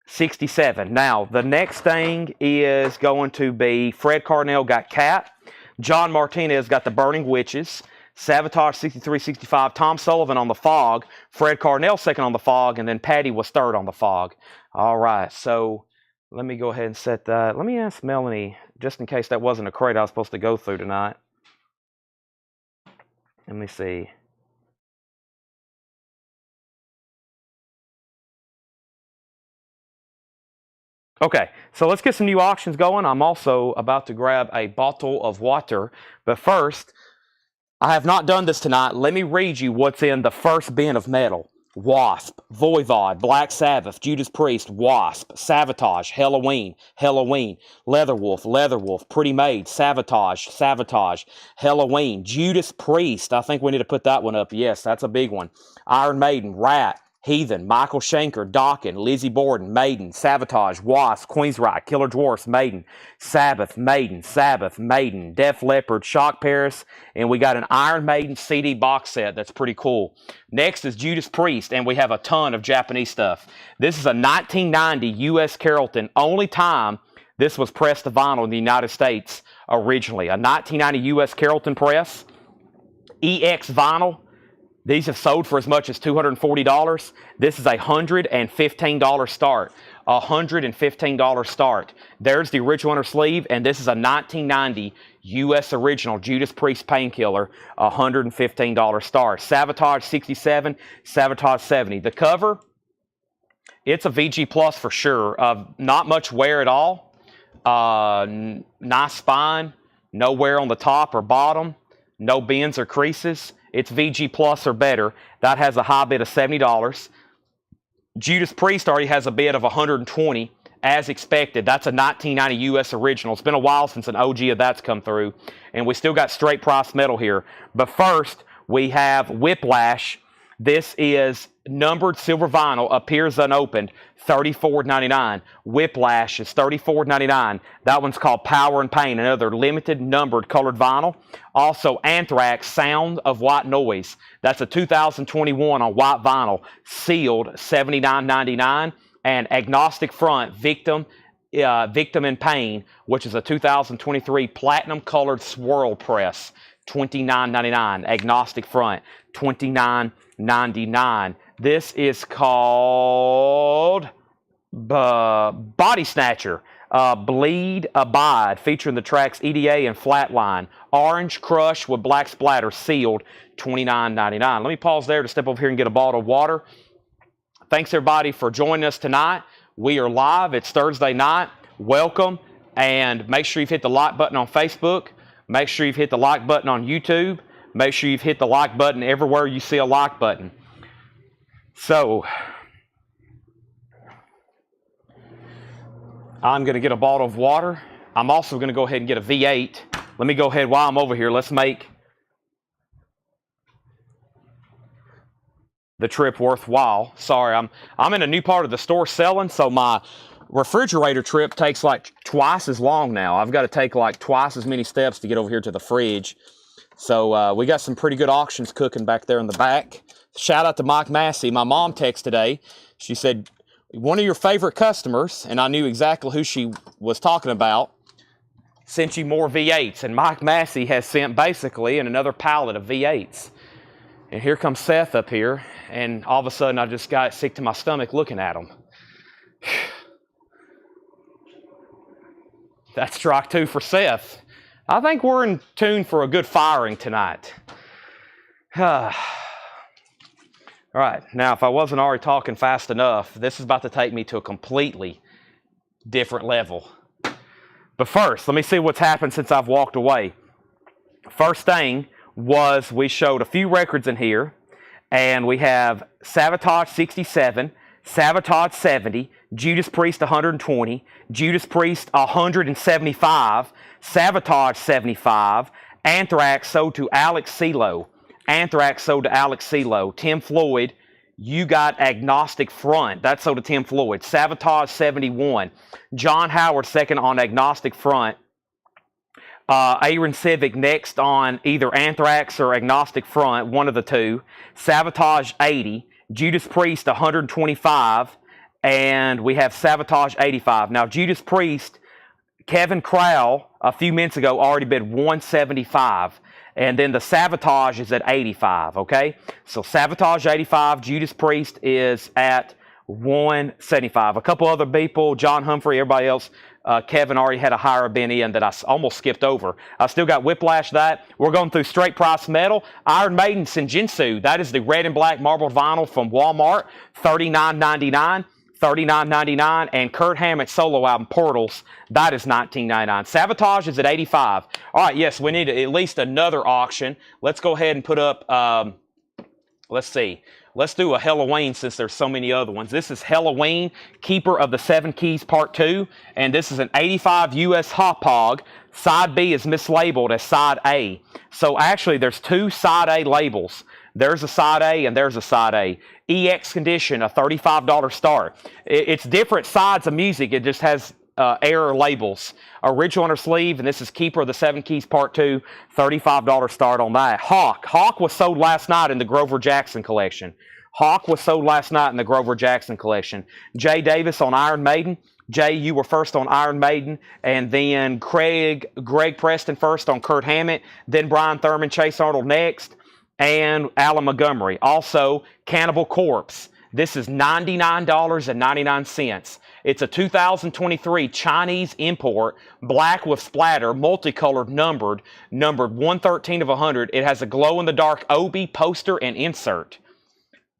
67. Now, the next thing is going to be Fred Carnell got Cat. John Martinez got the Burning Witches. Sabotage 63, 65. Tom Sullivan on the Fog. Fred Carnell second on the Fog. And then Patty was third on the Fog. All right, so let me go ahead and set that. Let me ask Melanie, just in case that wasn't a crate I was supposed to go through tonight. Let me see. Okay, so let's get some new auctions going. I'm also about to grab a bottle of water. But first, I have not done this tonight. Let me read you what's in the first bin of metal. Wasp, Voivod, Black Sabbath, Judas Priest, Wasp, Sabotage, Halloween, Halloween, Leatherwolf, Pretty Maid, Sabotage, Halloween, Judas Priest. I think we need to put that one up. Yes, that's a big one. Iron Maiden, Rat, Heathen, Michael Schenker, Dawkins, Lizzie Borden, Maiden, Savatage, Wasp, Queensryche, Killer Dwarfs, Maiden, Sabbath, Maiden, Def Leppard, Shock Paris, and we got an Iron Maiden CD box set that's pretty cool. Next is Judas Priest, and we have a ton of Japanese stuff. This is a 1990 U.S. Carrollton, only time this was pressed to vinyl in the United States originally. A 1990 U.S. Carrollton press, EX vinyl. These have sold for as much as $240. This is a $115 start. $115 start. There's the original inner sleeve, and this is a 1990 U.S. original Judas Priest Painkiller, $115 start. Savatage 67, Savatage 70. The cover, it's a VG Plus for sure. Not much wear at all. Nice spine. No wear on the top or bottom. No bends or creases. It's VG Plus or better. That has a high bid of $70. Judas Priest already has a bid of $120, as expected. That's a 1990 U.S. original. It's been a while since an OG of that's come through, and we still got straight price metal here. But first, we have Whiplash. This is numbered silver vinyl, appears unopened, $34.99. Whiplash is $34.99. That one's called Power and Pain, another limited numbered colored vinyl. Also, Anthrax, Sound of White Noise. That's a 2021 on white vinyl, sealed, $79.99. And Agnostic Front, Victim in Pain, which is a 2023 platinum colored swirl press, $29.99. Agnostic Front, $29.99. This is called Body Snatcher. Bleed Abide, featuring the tracks EDA and Flatline. Orange Crush with black splatter, sealed, $29.99. Let me pause there to step over here and get a bottle of water. Thanks everybody for joining us tonight. We are live. It's Thursday night. Welcome, and make sure you've hit the like button on Facebook. Make sure you've hit the like button on YouTube. Make sure you've hit the like button everywhere you see a like button. So, I'm going to get a bottle of water. I'm also going to go ahead and get a V8. Let me go ahead while I'm over here. Let's make the trip worthwhile. Sorry, I'm in a new part of the store selling, so my refrigerator trip takes like twice as long now. I've got to take like twice as many steps to get over here to the fridge. So we got some pretty good auctions cooking back there in the back. Shout out to Mike Massey. My mom texted today. She said, one of your favorite customers, and I knew exactly who she was talking about, sent you more V8s. And Mike Massey has sent basically another pallet of V8s. And here comes Seth up here, and all of a sudden I just got sick to my stomach looking at him. That's strike two for Seth. I think we're in tune for a good firing tonight. All right, now if I wasn't already talking fast enough, this is about to take me to a completely different level. But first, let me see what's happened since I've walked away. First thing was we showed a few records in here, and we have Savatage 67, Savatage 70, Judas Priest 120, Judas Priest 175, Savatage 75, Anthrax sold to Alex CeeLo. Anthrax sold to Alex CeeLo. Tim Floyd, you got Agnostic Front. That sold to Tim Floyd. Savatage 71. John Howard second on Agnostic Front. Aaron Civic next on either Anthrax or Agnostic Front, one of the two. Savatage 80. Judas Priest 125. And we have Savatage 85. Now, Judas Priest, Kevin Crowell, a few minutes ago, already bid 175. And then the Savatage is at 85, okay? So Savatage 85, Judas Priest is at 175. A couple other people, John Humphrey, everybody else, Kevin already had a higher bid in that I almost skipped over. I still got Whiplash that. We're going through straight price metal. Iron Maiden Senjutsu, that is the red and black marbled vinyl from Walmart, $39.99. $39.99, and Kurt Hammett's solo album Portals, that is $19.99. Savatage is at 85. All right, yes, we need at least another auction. Let's go ahead and put up, let's see. Let's do a Halloween since there's so many other ones. This is Halloween, Keeper of the Seven Keys Part 2, and this is an 85 US Hop Hog. Side B is mislabeled as Side A. So actually, there's two Side A labels. There's a side A and there's a side A. EX Condition, a $35 start. It's different sides of music. It just has error labels. Original on her sleeve, and this is Keeper of the Seven Keys Part 2, $35 start on that. Hawk was sold last night in the Grover Jackson collection. Hawk was sold last night in the Grover Jackson collection. Jay Davis on Iron Maiden. Jay, you were first on Iron Maiden, and then Greg Preston first on Kurt Hammett, then Brian Thurman, Chase Arnold next, and Alan Montgomery. Also, Cannibal Corpse. This is $99.99. It's a 2023 Chinese import, black with splatter, multicolored, numbered 113 of 100. It has a glow-in-the-dark Obi poster and insert.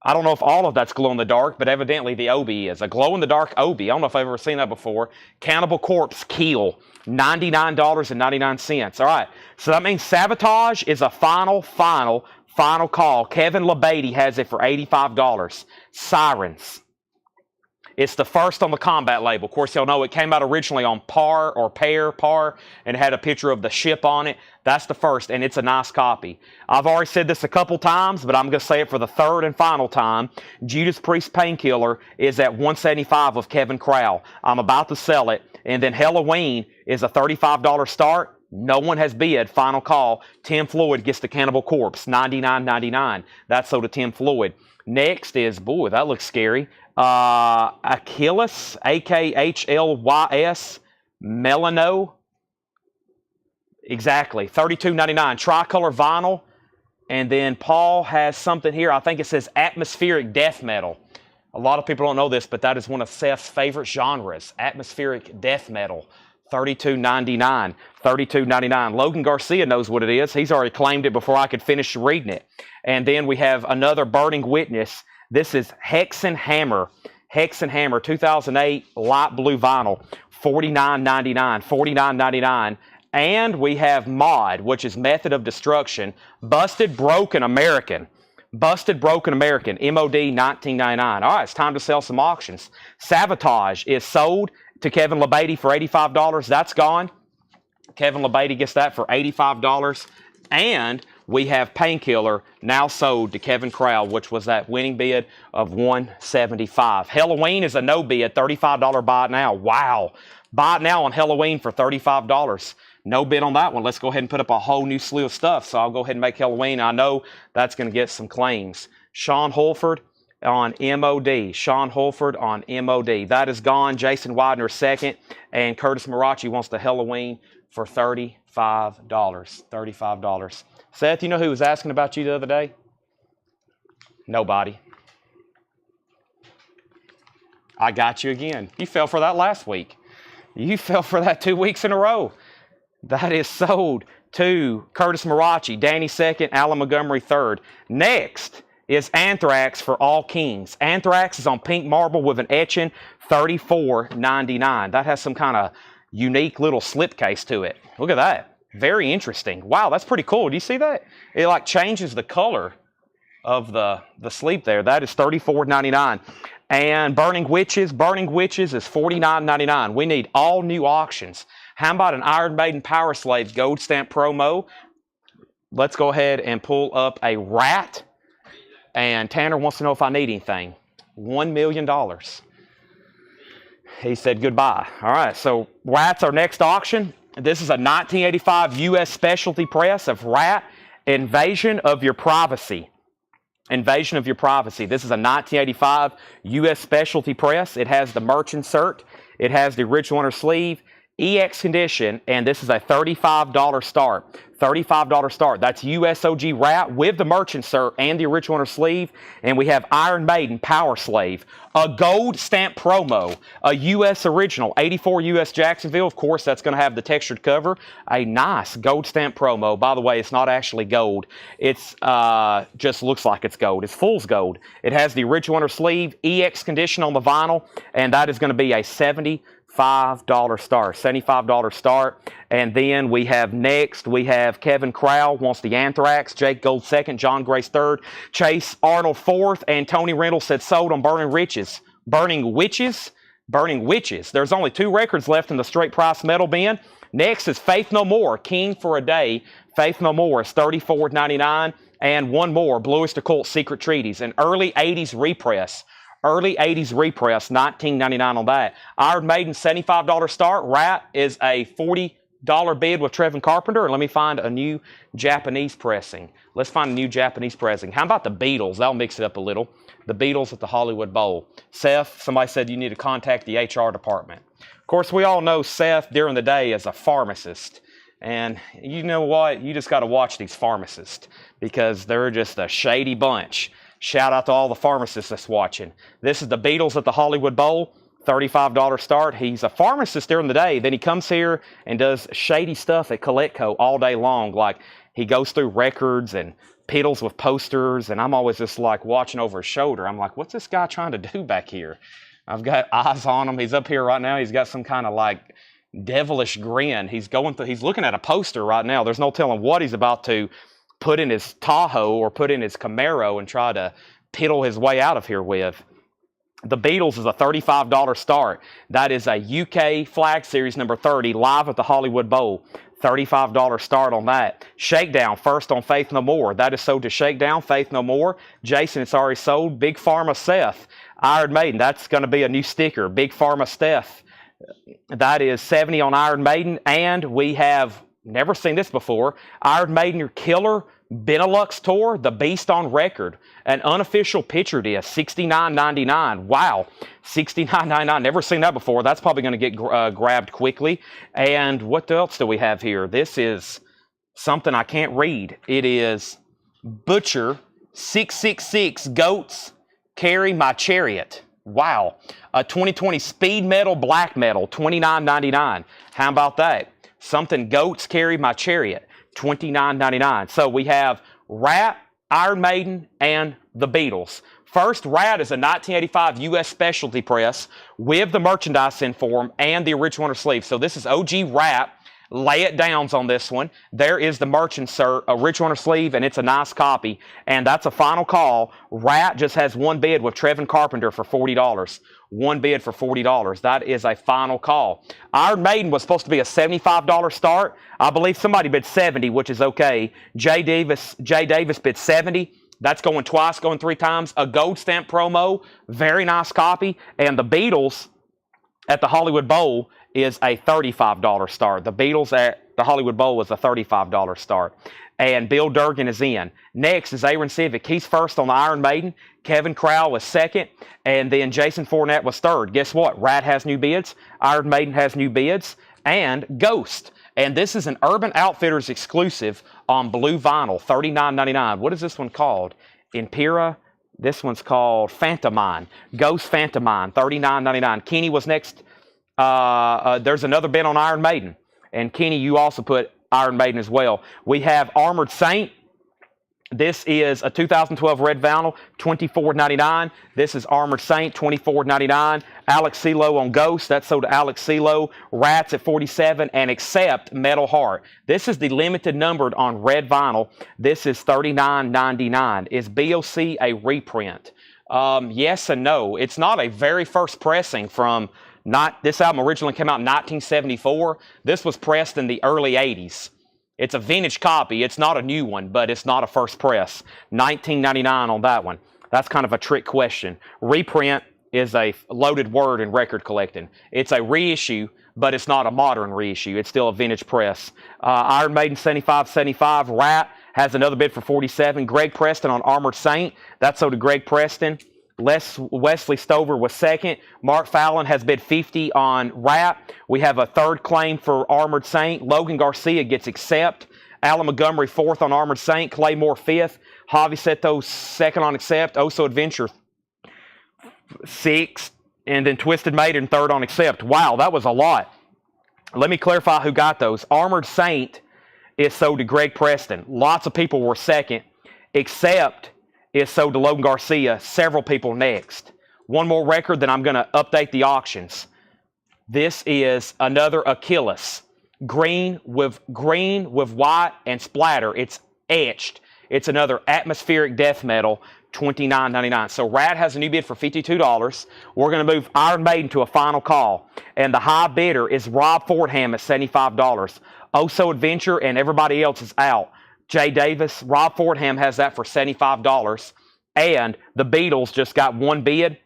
I don't know if all of that's glow-in-the-dark, but evidently the Obi is. A glow-in-the-dark Obi. I don't know if I've ever seen that before. Cannibal Corpse Keel, $99.99. All right, so that means Sabotage is a final call. Kevin LeBady has it for $85. Sirens. It's the first on the Combat label. Of course, y'all know it came out originally on Par, and it had a picture of the ship on it. That's the first, and it's a nice copy. I've already said this a couple times, but I'm going to say it for the third and final time. Judas Priest Painkiller is at $175 of Kevin Crowell. I'm about to sell it. And then Halloween is a $35 start. No one has bid. Final call. Tim Floyd gets the Cannibal Corpse, $99.99. That's sold to Tim Floyd. Next is, boy, that looks scary. Achilles, AKHLYS, Melano. Exactly, $32.99. Tricolor vinyl. And then Paul has something here. I think it says atmospheric death metal. A lot of people don't know this, but that is one of Seth's favorite genres. Atmospheric death metal. $32.99. $32.99. Logan Garcia knows what it is. He's already claimed it before I could finish reading it. And then we have another Burning Witness. This is Hex and Hammer. Hex and Hammer, 2008 light blue vinyl, $49.99. $49.99. And we have Mod, which is Method of Destruction. Busted Broken American. Busted Broken American, MOD, $19.99. All right, it's time to sell some auctions. Sabotage is sold to Kevin LeBady for $85. That's gone. Kevin LeBady gets that for $85. And we have Painkiller now sold to Kevin Crowell, which was that winning bid of $175. Halloween is a no bid, $35 buy it now. Wow. Buy it now on Halloween for $35. No bid on that one. Let's go ahead and put up a whole new slew of stuff. So I'll go ahead and make Halloween. I know that's going to get some claims. Sean Holford on MOD. Sean Holford on MOD. That is gone. Jason Widener second. And Curtis Marachi wants the Halloween for $35. $35. Seth, you know who was asking about you the other day? Nobody. I got you again. You fell for that last week. You fell for that 2 weeks in a row. That is sold to Curtis Marachi, Danny second, Alan Montgomery third. Next is Anthrax for All Kings. Anthrax is on pink marble with an etching, $34.99. That has some kind of unique little slipcase to it. Look at that. Very interesting. Wow, that's pretty cool. Do you see that? It like changes the color of the sleeve there. That is $34.99. And Burning Witches is $49.99. We need all new auctions. How about an Iron Maiden Power Slave Gold Stamp promo? Let's go ahead and pull up a Rat. And Tanner wants to know if I need anything. $1 million. He said goodbye. All right, so Rat's our next auction. This is a 1985 U.S. specialty press of Rat, Invasion of Your Privacy. Invasion of Your Privacy. This is a 1985 U.S. specialty press. It has the merch insert. It has the original inner sleeve. EX condition, and this is a $35 start. $35 start. That's USOG Rat with the merch insert and the original inner sleeve. And we have Iron Maiden Power Slave, a gold stamp promo, a US original, 84 US Jacksonville. Of course, that's going to have the textured cover. A nice gold stamp promo. By the way, it's not actually gold. It's just looks like it's gold. It's fool's gold. It has the original inner sleeve, EX condition on the vinyl, and that is going to be a $75 start. $75 start. And then we have next, we have Kevin Crowell wants the Anthrax, Jake Gold second, John Grace third, Chase Arnold fourth, and Tony Reynolds said sold on Burning Witches. Burning Witches. There's only 2 records left in the straight price metal bin. Next is Faith No More, King for a Day. Faith No More is $34.99. And one more, Bluest Occult Secret Treaties, an early 80s repress. Early 80s repress, $19.99 on that. Iron Maiden, $75 start. Rat is a $40 bid with Trevin Carpenter. And let me find a new Japanese pressing. Let's find a new Japanese pressing. How about the Beatles? That'll mix it up a little. The Beatles at the Hollywood Bowl. Seth, somebody said you need to contact the HR department. Of course, we all know Seth during the day is a pharmacist. And you know what? You just got to watch these pharmacists because they're just a shady bunch. Shout out to all the pharmacists that's watching. This is the Beatles at the Hollywood Bowl, $35 start. He's a pharmacist during the day. Then he comes here and does shady stuff at Collectco all day long. Like he goes through records and piddles with posters. And I'm always just like watching over his shoulder. I'm like, what's this guy trying to do back here? I've got eyes on him. He's up here right now. He's got some kind of like devilish grin. He's looking at a poster right now. There's no telling what he's about to put in his Tahoe or put in his Camaro and try to piddle his way out of here with. The Beatles is a $35 start. That is a UK Flag Series number 30 live at the Hollywood Bowl. $35 start on that. Shakedown first on Faith No More. That is sold to Shakedown, Faith No More. Jason, it's already sold. Big Pharma Seth. Iron Maiden, that's going to be a new sticker. Big Pharma Steph. That is $70 on Iron Maiden. And we have never seen this before. Iron Maiden Killer Benelux Tour, The Beast on Record. An unofficial picture disc, $69.99. Wow, $69.99. Never seen that before. That's probably going to get grabbed quickly. And what else do we have here? This is something I can't read. It is Butcher 666 Goats Carry My Chariot. Wow. A 2020 Speed Metal Black Metal, $29.99. How about that? Something Goats Carry My Chariot, $29.99. So we have Rat, Iron Maiden, and the Beatles. First, Rat is a 1985 U.S. specialty press with the merchandise in form and the original inner sleeve. So this is OG Rat. Lay it downs on this one. There is the merch insert, original inner sleeve, and it's a nice copy. And that's a final call. Rat just has one bid with Trevin Carpenter for $40. One bid for $40. That is a final call. Iron Maiden was supposed to be a $75 start. I believe somebody bid $70, which is okay. Jay Davis bid $70. That's going twice, going three times. A gold stamp promo. Very nice copy. And the Beatles at the Hollywood Bowl is a $35 start. The Beatles at the Hollywood Bowl was a $35 start. And Bill Durgan is in. Next is Aaron Civic. He's first on the Iron Maiden. Kevin Crowell was second. And then Jason Fournette was third. Guess what? Rat has new bids. Iron Maiden has new bids. And Ghost. And this is an Urban Outfitters exclusive on blue vinyl, $39.99. What is this one called? Impera. This one's called Phantomine. Ghost Phantomine, $39.99. Kenny was next. There's another bid on Iron Maiden. And Kenny, you also put Iron Maiden as well. We have Armored Saint. This is a 2012 red vinyl, $24.99. This is Armored Saint, $24.99. Alex CeeLo on Ghost. That's sold to Alex CeeLo. Rats at $47. And Accept Metal Heart. This is the limited numbered on red vinyl. This is $39.99. Is BOC a reprint? Yes and no. It's not a very first pressing from... This album originally came out in 1974. This was pressed in the early 80s. It's a vintage copy. It's not a new one, but it's not a first press. $19.99 on that one. That's kind of a trick question. Reprint is a loaded word in record collecting. It's a reissue, but it's not a modern reissue. It's still a vintage press. Iron Maiden 75. Rat has another bid for $47. Greg Preston on Armored Saint. That's sold to Greg Preston. Wesley Stover was second. Mark Fallon has bid $50 on Rat. We have a third claim for Armored Saint. Logan Garcia gets Accept. Alan Montgomery fourth on Armored Saint. Clay Moore fifth. Javi Seto second on Accept. Oso Adventure sixth. And then Twisted Maiden third on Accept. Wow, that was a lot. Let me clarify who got those. Armored Saint is sold to Greg Preston. Lots of people were second. Accept is sold to Logan Garcia. Several people next. One more record, then I'm going to update the auctions. This is another Achilles. Green with white and splatter. It's etched. It's another atmospheric death metal, $29.99. So Rat has a new bid for $52. We're going to move Iron Maiden to a final call. And the high bidder is Rob Fordham at $75. Oso Adventure and everybody else is out. Jay Davis, Rob Fordham has that for $75. And the Beatles just got one bid.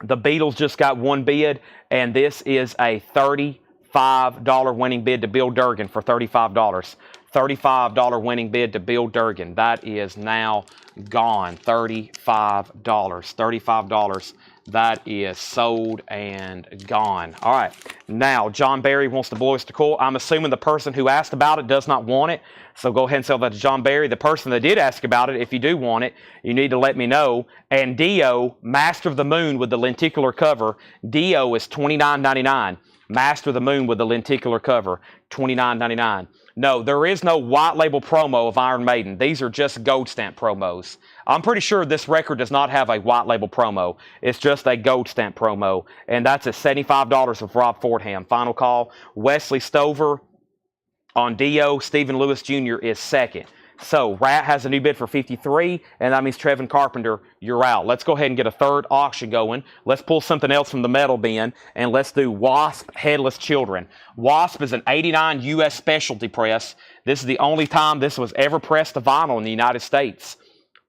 The Beatles just got one bid, and this is a $35 winning bid to Bill Durgan for $35. $35 winning bid to Bill Durgan. That is now gone. $35. $35. That is sold and gone. All right. Now, John Barry wants the Blue Oyster Cult. I'm assuming the person who asked about it does not want it. So go ahead and sell that to John Barry. The person that did ask about it, if you do want it, you need to let me know. And Dio, Master of the Moon with the lenticular cover. Dio is $29.99. Master of the Moon with the lenticular cover, $29.99. No, there is no white label promo of Iron Maiden. These are just gold stamp promos. I'm pretty sure this record does not have a white label promo. It's just a gold stamp promo. And that's at $75 of Rob Fordham. Final call. Wesley Stover on Dio. Stephen Lewis Jr. is second. So Rat has a new bid for $53, and that means Trevin Carpenter, you're out. Let's go ahead and get a third auction going. Let's pull something else from the metal bin, and let's do Wasp Headless Children. Wasp is an '89 U.S. specialty press. This is the only time this was ever pressed to vinyl in the United States.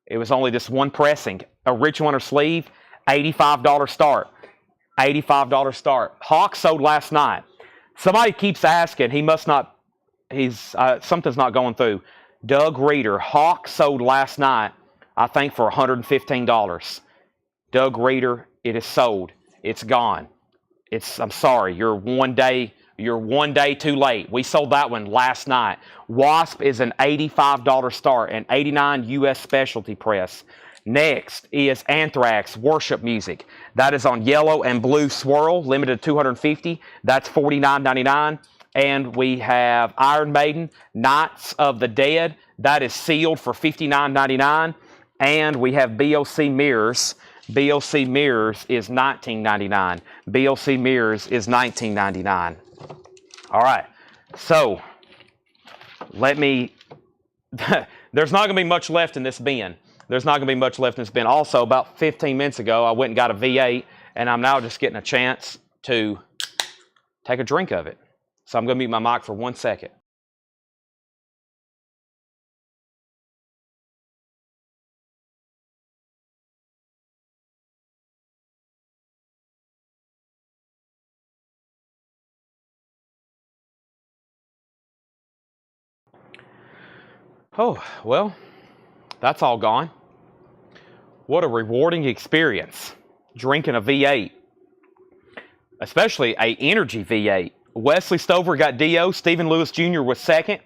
It was only this one pressing. A rich winter sleeve, $85 start. $85 start. Hawk sold last night. Somebody keeps asking. He must not, something's not going through. Doug Reeder, Hawk sold last night, I think for $115. Doug Reeder, it is sold. It's gone. I'm sorry, you're one day too late. We sold that one last night. Wasp is an $85 start, an '89 U.S. specialty press. Next is Anthrax Worship Music. That is on yellow and blue swirl, limited to 250. That's $49.99. And we have Iron Maiden, Knights of the Dead. That is sealed for $59.99. And we have BOC Mirrors. BOC Mirrors is $19.99. BOC Mirrors is $19.99. All right. So, let me... There's not going to be much left in this bin. There's not going to be much left in this bin. Also, about 15 minutes ago, I went and got a V8, and I'm now just getting a chance to take a drink of it. So I'm going to mute my mic for 1 second. Oh, well, that's all gone. What a rewarding experience, drinking a V8, especially a energy V8. Wesley Stover got DO. Stephen Lewis Jr. was second.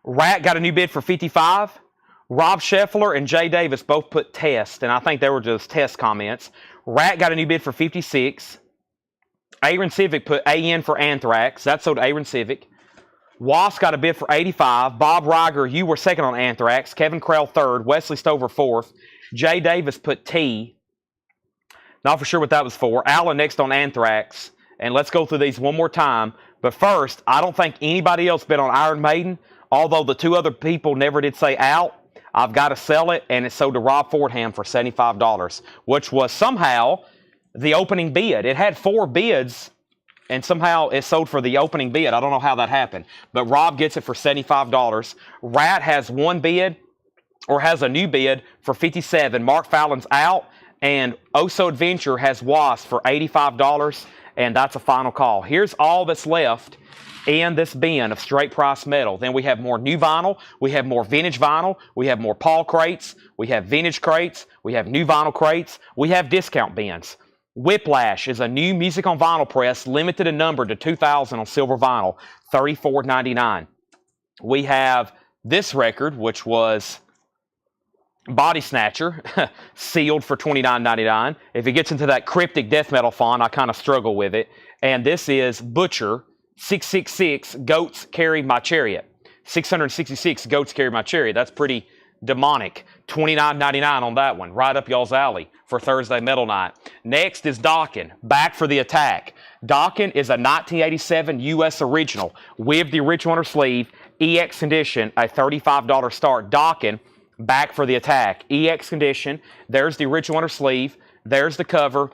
Rat got a new bid for $55. Rob Scheffler and Jay Davis both put test, and I think they were just test comments. Rat got a new bid for $56. Aaron Civic put AN for Anthrax. That sold Aaron Civic. Wasp got a bid for $85. Bob Reiger, you were second on Anthrax. Kevin Krell third. Wesley Stover fourth. Jay Davis put T. Not for sure what that was for. Alan next on Anthrax. And let's go through these one more time. But first, I don't think anybody else bid on Iron Maiden, although the two other people never did say out. I've got to sell it, and it's sold to Rob Fordham for $75, which was somehow the opening bid. It had 4 bids, and somehow it sold for the opening bid. I don't know how that happened, but Rob gets it for $75. Rat has one bid, or has a new bid, for $57. Mark Fallon's out, and Oso Adventure has Wasp for $85. And that's a final call. Here's all that's left in this bin of straight price metal. Then we have more new vinyl. We have more vintage vinyl. We have more Paul crates. We have vintage crates. We have new vinyl crates. We have discount bins. Whiplash is a new music on vinyl press, limited in number to 2,000 on silver vinyl, $34.99. We have this record, which was Body Snatcher, sealed for $29.99. If it gets into that cryptic death metal font, I kind of struggle with it. And this is Butcher, 666 Goats Carry My Chariot. 666 Goats Carry My Chariot. That's pretty demonic. $29.99 on that one. Right up y'all's alley for Thursday Metal Night. Next is Dokken, Back for the Attack. Dokken is a 1987 U.S. original with the original winter sleeve, EX condition, a $35 start. Dokken, Back for the Attack. EX condition. There's the original winter sleeve. There's the cover.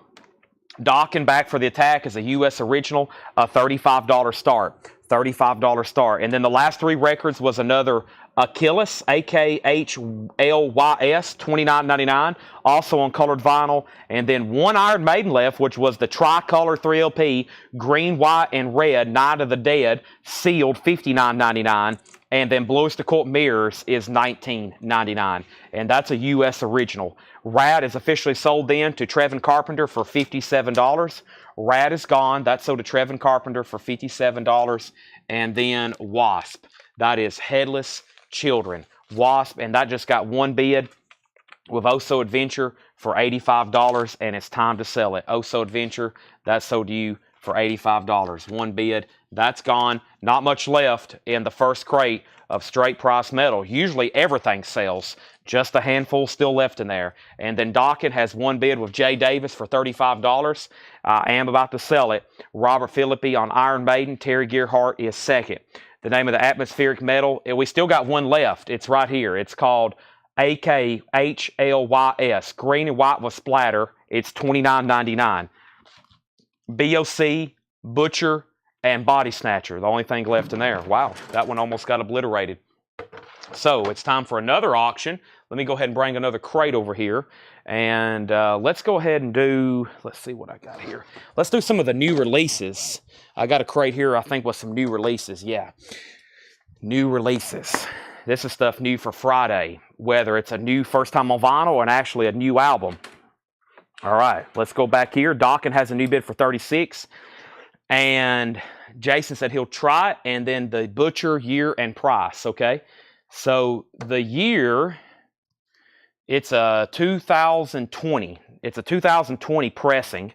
Dokken Back for the Attack is a U.S. original, a $35 start. $35 start. And then the last 3 records was another Achilles, AKHLYS, $29.99, also on colored vinyl. And then one Iron Maiden left, which was the tricolor 3LP, green, white, and red, Night of the Dead, sealed, $59.99. And then Bluest Occult Mirrors is $19.99. And that's a U.S. original. Rad is officially sold then to Trevin Carpenter for $57. Rad is gone. That's sold to Trevin Carpenter for $57. And then Wasp. That is Headless Children. Wasp, and that just got one bid with Oso Adventure for $85, and it's time to sell it. Oso Adventure, that's sold to you for $85. One bid, that's gone. Not much left in the first crate of straight price metal. Usually everything sells. Just a handful still left in there. And then Docket has one bid with Jay Davis for $35. I am about to sell it. Robert Philippi on Iron Maiden. Terry Gearhart is second. The name of the atmospheric metal, we still got one left. It's right here. It's called AKHLYS. Green and white with splatter. It's $29.99. BOC, Butcher, and Body Snatcher. The only thing left in there. Wow, that one almost got obliterated. So it's time for another auction. Let me go ahead and bring another crate over here. And let's go ahead and do, let's see what I got here. Let's do some of the new releases. I got a crate here, I think, with some new releases. Yeah, new releases. This is stuff new for Friday, whether it's a new first time on vinyl or actually a new album. All right, let's go back here. Dawkins has a new bid for $36. And Jason said he'll try it, and then the Butcher, year, and price, okay? So the year, it's a 2020. It's a 2020 pressing.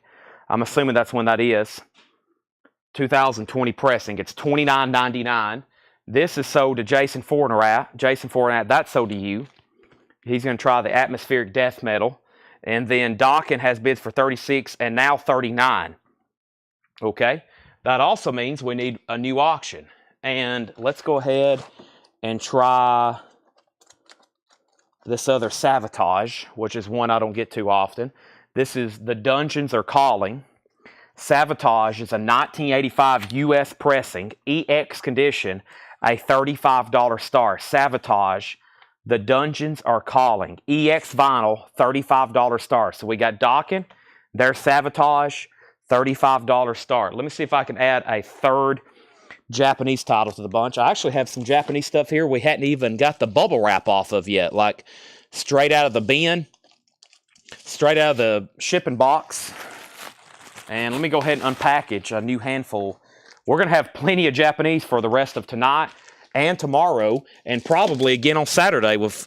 I'm assuming that's when that is. 2020 pressing. It's $29.99. This is sold to Jason Fortnrat. Jason Fortnrat, that's sold to you. He's going to try the atmospheric death metal. And then Dawkins has bids for $36 and now $39. Okay? That also means we need a new auction. And let's go ahead and try this other Sabotage, which is one I don't get too often. This is The Dungeons Are Calling. Sabotage is a 1985 U.S. pressing, EX condition, a $35 star. Sabotage, The Dungeons Are Calling. EX vinyl, $35 star. So we got Dawkins, there's Sabotage, $35 star. Let me see if I can add a third Japanese title to the bunch. I actually have some Japanese stuff here we hadn't even got the bubble wrap off of yet, like straight out of the bin, straight out of the shipping box. And let me go ahead and unpackage a new handful. We're going to have plenty of Japanese for the rest of tonight and tomorrow, and probably again on Saturday with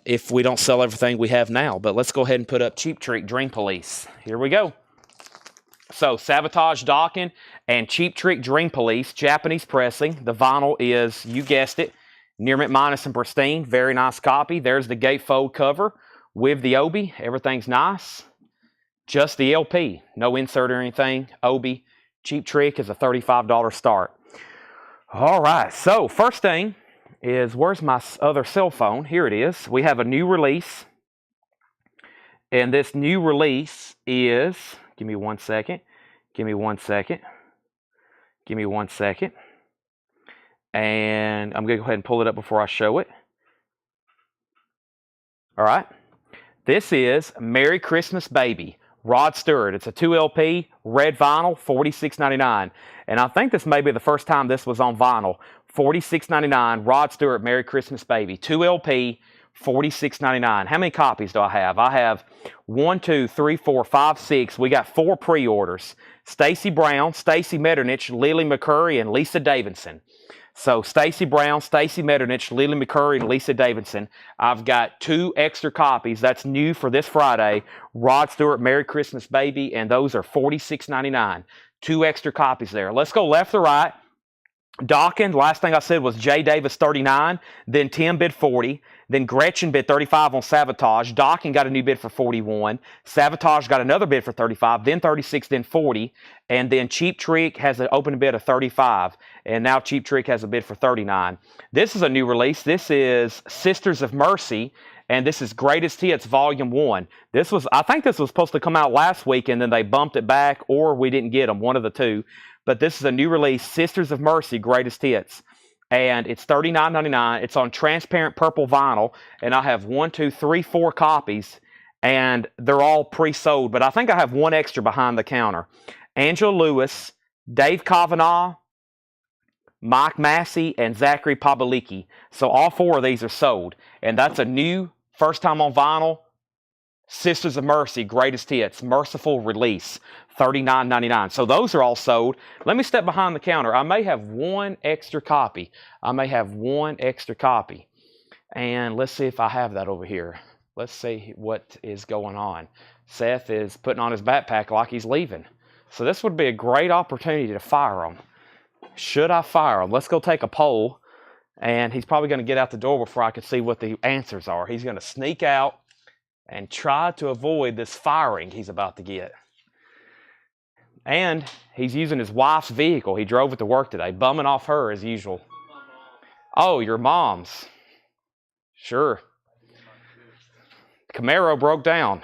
if we don't sell everything we have now. But let's go ahead and put up Cheap Trick Dream Police. Here we go. So Sabotage, Dawkins, and Cheap Trick Dream Police, Japanese pressing. The vinyl is, you guessed it, Near Mint Minus and Pristine. Very nice copy. There's the gatefold cover with the Obi. Everything's nice. Just the LP. No insert or anything. Obi. Cheap Trick is a $35 start. All right. So first thing is, where's my other cell phone? Here it is. We have a new release. And this new release is, give me 1 second. Give me 1 second. Give me 1 second. And I'm going to go ahead and pull it up before I show it. All right. This is Merry Christmas Baby, Rod Stewart. It's a 2LP, red vinyl, $46.99. And I think this may be the first time this was on vinyl. $46.99, Rod Stewart, Merry Christmas Baby. 2LP, $46.99. How many copies do I have? I have 1, 2, 3, 4, 5, 6. We got 4 pre-orders. Stacy Brown, Stacy Metternich, Lily McCurry, and Lisa Davidson. So Stacy Brown, Stacy Metternich, Lily McCurry, and Lisa Davidson. I've got 2 extra copies. That's new for this Friday. Rod Stewart, Merry Christmas Baby, and those are $46.99. 2 extra copies there. Let's go left to right. Dawkins, last thing I said was Jay Davis 39, then Tim bid 40, then Gretchen bid 35 on Sabotage. Dawkins got a new bid for 41. Sabotage got another bid for 35, then 36, then 40, and then Cheap Trick has an open bid of 35, and now Cheap Trick has a bid for 39. This is a new release. This is Sisters of Mercy, and this is Greatest Hits Volume 1. I think this was supposed to come out last week, and then they bumped it back, or we didn't get them, one of the two. But this is a new release, Sisters of Mercy, Greatest Hits. and it's $39.99. It's on transparent purple vinyl, and I have 1, 2, 3, 4 copies, and they're all pre-sold, but I think I have one extra behind the counter. Angela Lewis, Dave Kavanaugh, Mike Massey, and Zachary Pabilicki. So all 4 of these are sold, and that's a new, first time on vinyl, Sisters of Mercy, Greatest Hits, Merciful Release, $39.99. So those are all sold. Let me step behind the counter. I may have one extra copy. And let's see if I have that over here. Let's see what is going on. Seth is putting on his backpack like he's leaving. So this would be a great opportunity to fire him. Should I fire him? Let's go take a poll. And he's probably going to get out the door before I can see what the answers are. He's going to sneak out and try to avoid this firing he's about to get. And he's using his wife's vehicle. He drove it to work today, bumming off her as usual. Oh, your mom's. Sure. Camaro broke down.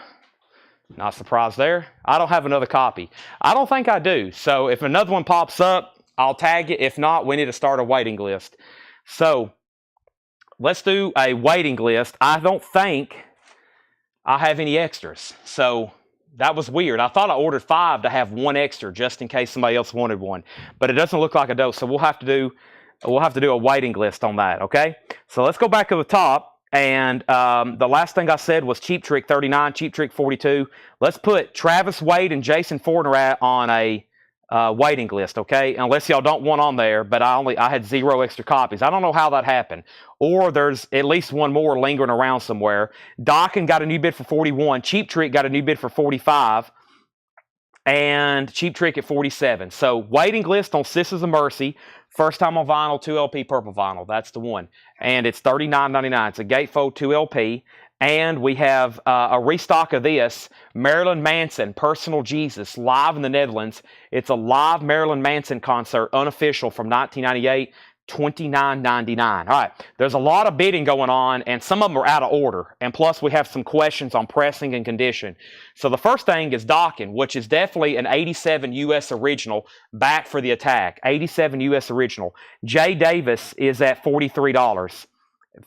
Not surprised there. I don't have another copy. I don't think I do. So if another one pops up, I'll tag it. If not, we need to start a waiting list. So let's do a waiting list. I don't think I have any extras. So that was weird. I thought I ordered 5 to have one extra just in case somebody else wanted one, but it doesn't look like I do. So we'll have to do a waiting list on that. Okay. So let's go back to the top. And the last thing I said was Cheap Trick 39, Cheap Trick 42. Let's put Travis Wade and Jason Fortner on a waiting list, okay? Unless y'all don't want on there, but I had 0 extra copies. I don't know how that happened. Or there's at least one more lingering around somewhere. Dockin got a new bid for 41. Cheap Trick got a new bid for 45. And Cheap Trick at 47. So waiting list on Sisters of Mercy. First time on vinyl, 2 LP purple vinyl. That's the one. And it's $39.99. It's a gatefold 2 LP. And we have a restock of this, Marilyn Manson, Personal Jesus, live in the Netherlands. It's a live Marilyn Manson concert, unofficial, from 1998, $29.99. All right, there's a lot of bidding going on, and some of them are out of order. And plus, we have some questions on pressing and condition. So the first thing is Dockin, which is definitely an 87 U.S. original, back for the attack. 87 U.S. original. Jay Davis is at $43.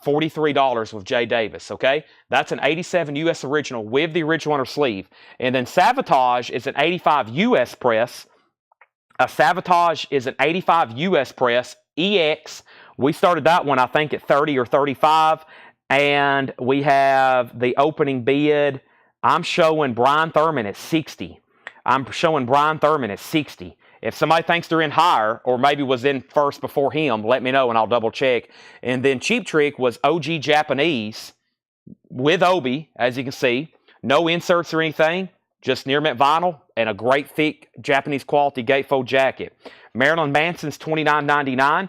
$43 with Jay Davis, okay? That's an 87 U.S. original with the original on her sleeve. And then Savatage is an 85 U.S. press. A Savatage is an 85 U.S. press, EX. We started that one, I think, at 30 or 35. And we have the opening bid. I'm showing Brian Thurman at 60. If somebody thinks they're in higher, or maybe was in first before him, let me know and I'll double check. And then Cheap Trick was OG Japanese with Obi, as you can see. No inserts or anything, just near mint vinyl and a great thick Japanese quality gatefold jacket. Marilyn Manson's $29.99.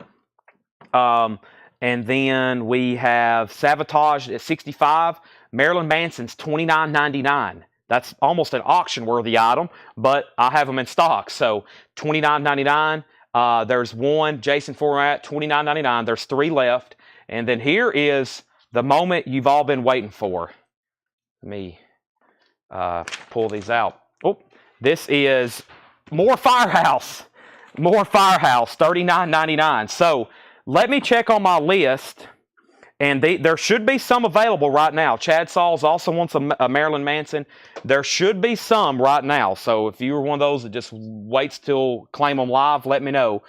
And then we have Savatage at 65. Marilyn Manson's $29.99. That's almost an auction-worthy item, but I have them in stock. So $29.99. There's one, Jason Format, $29.99. There's 3 left. And then here is the moment you've all been waiting for. Let me pull these out. Oh, this is more Firehouse. $39.99. So let me check on my list. And there should be some available right now. Chad Sauls also wants a Marilyn Manson. There should be some right now. So if you were one of those that just waits till claim them live, let me know.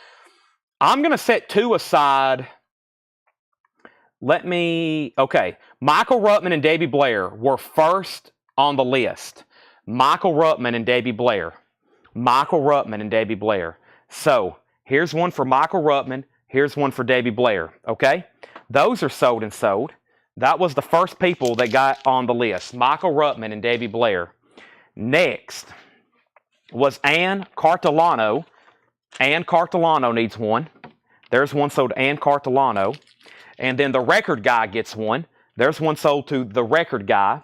I'm going to set 2 aside. Okay. Michael Ruttman and Debbie Blair were first on the list. Michael Ruttman and Debbie Blair. So here's one for Michael Ruttman. Here's one for Debbie Blair. Okay? Those are sold and sold. That was the first people that got on the list. Michael Ruttman and Debbie Blair. Next was Ann Cartolano. Ann Cartolano needs one. There's one sold to Ann Cartolano. And then the record guy gets one. There's one sold to the record guy.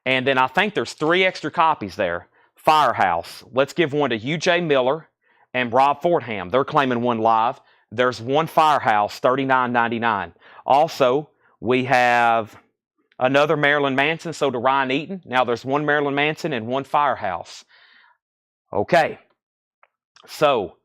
And then I think there's 3 extra copies there. Firehouse. Let's give one to UJ Miller and Rob Fortham. They're claiming one live. There's one Firehouse, $39.99. Also, we have another Marilyn Manson, so to Ryan Eaton. Now there's one Marilyn Manson and one Firehouse. Okay. So,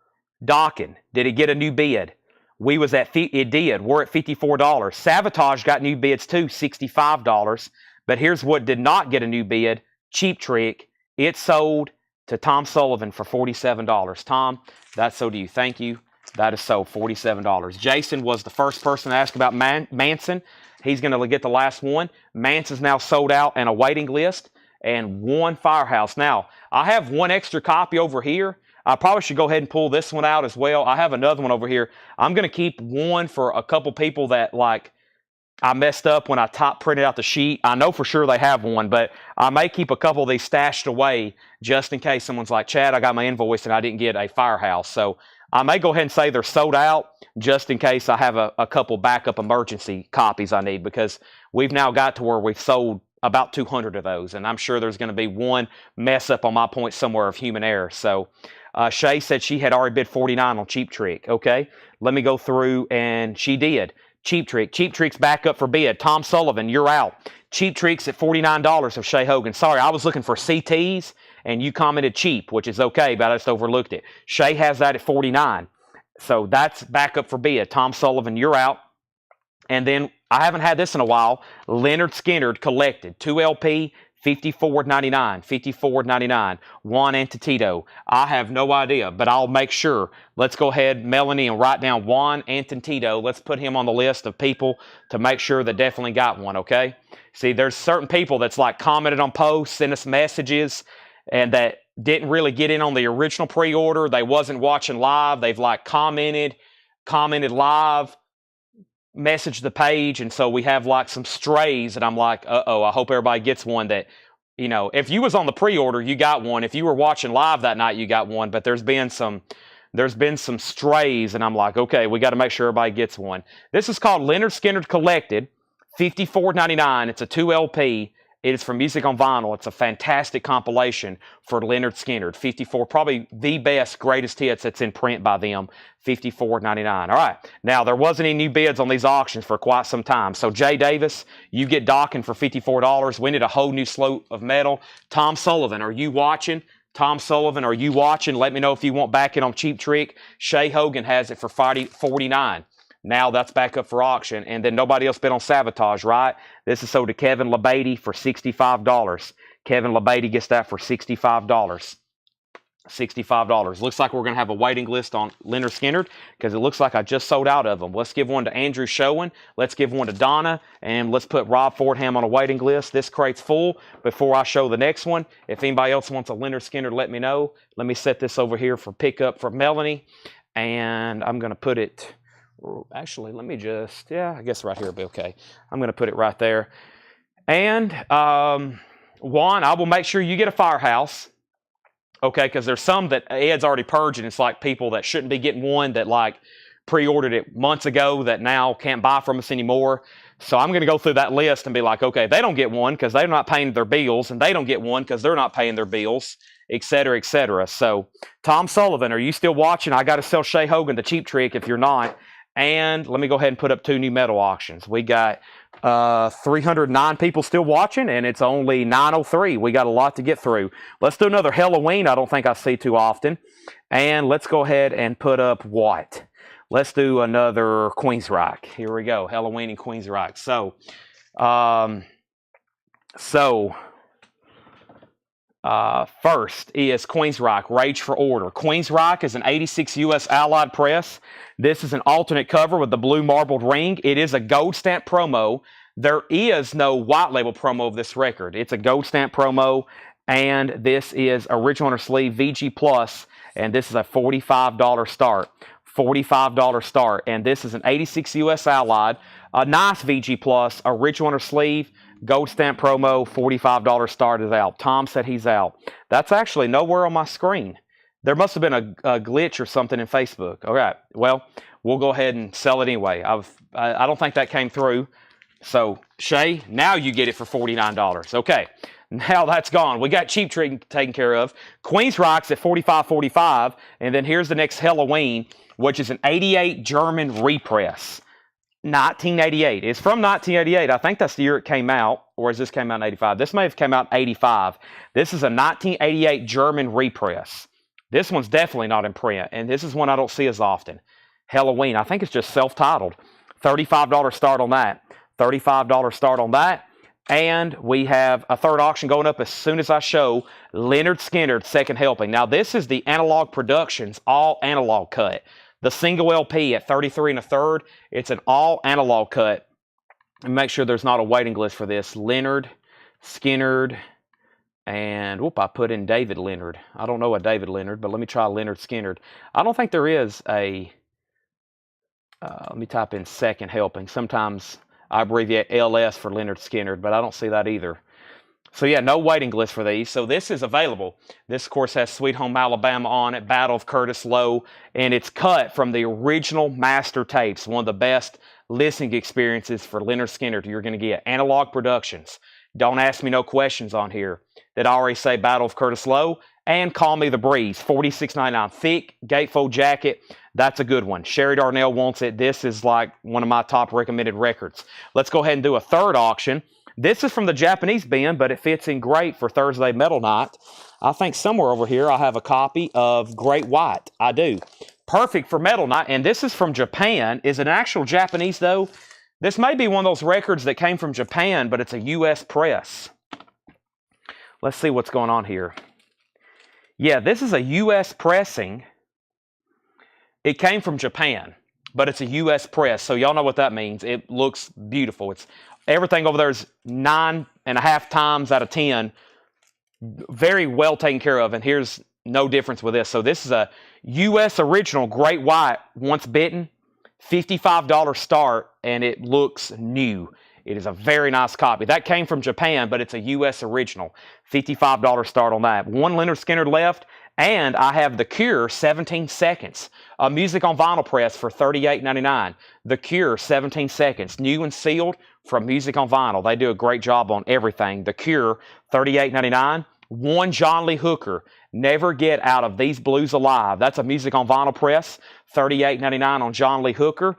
Dockin, did he get a new bid? We was at, it did. We're at $54. Sabotage got new bids too, $65. But here's what did not get a new bid. Cheap Trick. It sold to Tom Sullivan for $47. Tom, that's sold to you. Thank you. That is sold, $47. Jason was the first person to ask about Manson. He's going to get the last one. Manson's now sold out and a waiting list. And one Firehouse. Now, I have one extra copy over here. I probably should go ahead and pull this one out as well. I have another one over here. I'm going to keep one for a couple people that, like, I messed up when I top printed out the sheet. I know for sure they have one, but I may keep a couple of these stashed away just in case someone's like, Chad, I got my invoice and I didn't get a Firehouse. So I may go ahead and say they're sold out just in case I have a couple backup emergency copies I need, because we've now got to where we've sold about 200 of those, and I'm sure there's going to be one mess up on my point somewhere of human error. So Shay said she had already bid 49 on Cheap Trick. Okay, let me go through, and she did. Cheap Trick. Cheap Trick's back up for bid. Tom Sullivan, you're out. Cheap Trick's at $49 of Shay Hogan. Sorry, I was looking for CTs, and you commented cheap, which is okay, but I just overlooked it. Shay has that at 49. So that's back up for bid. Tom Sullivan, you're out. And then I haven't had this in a while. Leonard Skinner collected 2 LP, $54.99, $54.99. Juan Antitito. I have no idea, but I'll make sure. Let's go ahead, Melanie, and write down Juan Antitito. Let's put him on the list of people to make sure that definitely got one, okay? See, there's certain people that's like commented on posts, sent us messages, and that didn't really get in on the original pre-order. They wasn't watching live. They've like commented live, message the page, and so we have like some strays, and I'm like, uh-oh, I hope everybody gets one that, you know, if you was on the pre-order, you got one. If you were watching live that night, you got one, but there's been some strays, and I'm like, okay, we got to make sure everybody gets one. This is called Leonard Skinner Collected, $54.99. It's a 2 LP. It is from Music on Vinyl. It's a fantastic compilation for Leonard Skinner. 54, probably the best, greatest hits that's in print by them. $54.99. All right. Now, there wasn't any new bids on these auctions for quite some time. So, Jay Davis, you get docking for $54. We need a whole new slate of metal. Tom Sullivan, are you watching? Tom Sullivan, are you watching? Let me know if you want back in on Cheap Trick. Shay Hogan has it for $49. Now that's back up for auction. And then nobody else bid on Sabotage, right? This is sold to Kevin LeBeatty for $65. Kevin LeBeatty gets that for $65. $65. Looks like we're going to have a waiting list on Leonard Skinner because it looks like I just sold out of them. Let's give one to Andrew Showen. Let's give one to Donna. And let's put Rob Fordham on a waiting list. This crate's full before I show the next one. If anybody else wants a Leonard Skinner, let me know. Let me set this over here for pickup for Melanie. And I'm going to put it... Actually, let me just, I guess right here will be okay. I'm going to put it right there. And Juan, I will make sure you get a Firehouse. Okay, because there's some that Ed's already purged, and it's like people that shouldn't be getting one that like pre-ordered it months ago that now can't buy from us anymore. So I'm going to go through that list and be like, okay, they don't get one because they're not paying their bills, and they don't get one because they're not paying their bills, et cetera, et cetera. So Tom Sullivan, are you still watching? I got to sell Shay Hogan the Cheap Trick if you're not. And let me go ahead and put up 2 new metal auctions. We got 309 people still watching, and it's only 9:03. We got a lot to get through. Let's do another Halloween. I don't think I see too often. And let's go ahead and put up what? Let's do another Queensryche. Here we go. Halloween and Queensryche. So, first is Queensryche, Rage for Order. Queensryche is an 86 U.S. Allied press. This is an alternate cover with the blue marbled ring. It is a gold stamp promo. There is no white label promo of this record. It's a gold stamp promo, and this is original on her sleeve VG Plus, and this is a $45 start. $45 start, and this is an 86 U.S. Allied, a nice VG Plus, original on her sleeve, gold stamp promo, $45 start is out. Tom said he's out. That's actually nowhere on my screen. There must have been a glitch or something in Facebook. All right, well, we'll go ahead and sell it anyway. I don't think that came through. So, Shay, now you get it for $49. Okay, now that's gone. We got Cheap Trick taken care of. Queensryche's at $45.45, and then here's the next Halloween, which is an 88 German repress. 1988. It's from 1988. I think that's the year it came out, or has this came out in 85? This may have come out in 85. This is a 1988 German repress. This one's definitely not in print, and this is one I don't see as often. Halloween. I think it's just self-titled. $35 start on that. $35 start on that. And we have a third auction going up as soon as I show Leonard Skinner's second helping. Now, this is the Analog Productions all analog cut. The single LP at 33 1/3. It's an all analog cut. And make sure there's not a waiting list for this. Leonard Skinner. And, whoop, I put in David Leonard. I don't know a David Leonard, but let me try Leonard Skinner. I don't think there is a, let me type in second helping. Sometimes I abbreviate LS for Leonard Skinner, but I don't see that either. So, yeah, no waiting list for these. So, this is available. This, of course, has Sweet Home Alabama on it, Battle of Curtis Lowe, and it's cut from the original master tapes. One of the best listening experiences for Leonard Skinner you're going to get. Analog Productions. Don't ask me no questions on here. That I already say Battle of Curtis Lowe and Call Me the Breeze. $46.99. Thick gatefold jacket. That's a good one. Sherry Darnell wants it. This is like one of my top recommended records. Let's go ahead and do a third auction. This is from the Japanese bin, but it fits in great for Thursday Metal Night. I think somewhere over here I have a copy of Great White. I do. Perfect for Metal Night. And this is from Japan. Is it an actual Japanese, though? This may be one of those records that came from Japan, but it's a U.S. press. Let's see what's going on here. Yeah, this is a U.S. pressing. It came from Japan, but it's a U.S. press, so y'all know what that means. It looks beautiful. It's everything over there is 9.5 times out of 10. Very well taken care of, and here's no difference with this. So this is a U.S. original Great White, once bitten. $55 start, and it looks new. It is a very nice copy. That came from Japan, but it's a U.S. original. $55 start on that. One Leonard Skinner left, and I have The Cure 17 Seconds. A music on vinyl press for $38.99. The Cure 17 Seconds. New and sealed from Music on Vinyl. They do a great job on everything. The Cure $38.99. One John Lee Hooker. Never Get Out of These Blues Alive. That's a music on vinyl press. $38.99 on John Lee Hooker.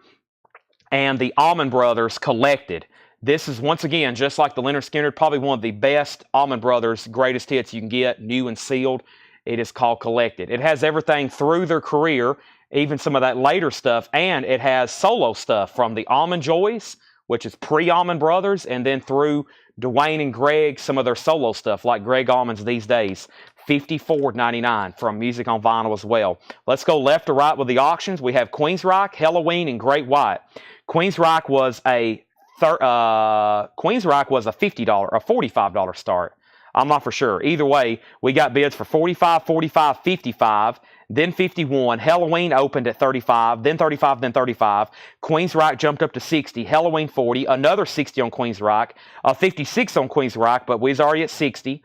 And the Allman Brothers Collected. This is, once again, just like the Leonard Skinner, probably one of the best Allman Brothers greatest hits you can get, new and sealed. It is called Collected. It has everything through their career, even some of that later stuff, and it has solo stuff from the Allman Joys, which is pre-Allman Brothers, and then through Dwayne and Greg, some of their solo stuff, like Greg Allman's these days. $54.99 from Music on Vinyl as well. Let's go left to right with the auctions. We have Queensryche, Halloween, and Great White. Queensryche was a $50 or $45 start. I'm not for sure. Either way, we got bids for $45, $45, $55, then $51. Halloween opened at $35, then $35, then $35. Queensryche jumped up to $60. Halloween $40, another $60 on Queensryche, $56 on Queensryche, but we was already at $60.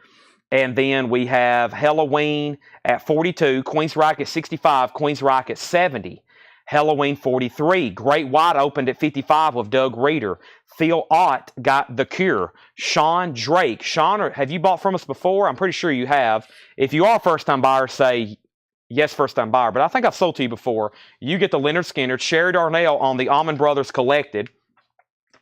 And then we have Halloween at $42, Queensryche at $65, Queensryche at $70. Halloween $43. Great White opened at $55 with Doug Reeder. Phil Ott got The Cure. Sean Drake. Sean, have you bought from us before? I'm pretty sure you have. If you are a first-time buyer, say yes, first-time buyer. But I think I've sold to you before. You get the Leonard Skinner, Sherry Darnell on the Allman Brothers Collected.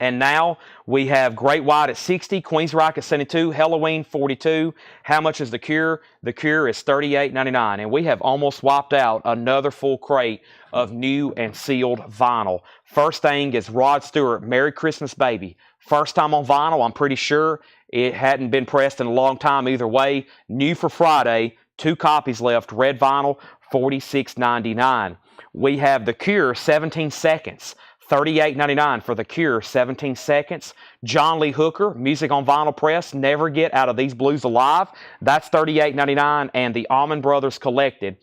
And now we have Great White at $60, Queensryche at $72, Halloween $42. How much is The Cure? The Cure is $38.99. And we have almost wiped out another full crate of new and sealed vinyl. First thing is Rod Stewart, Merry Christmas Baby. First time on vinyl, I'm pretty sure. It hadn't been pressed in a long time either way. New for Friday, 2 copies left, red vinyl, $46.99. We have The Cure 17 Seconds. $38.99 for The Cure, 17 Seconds. John Lee Hooker, music on vinyl press, Never Get Out of These Blues Alive. That's $38.99. And the Allman Brothers Collected,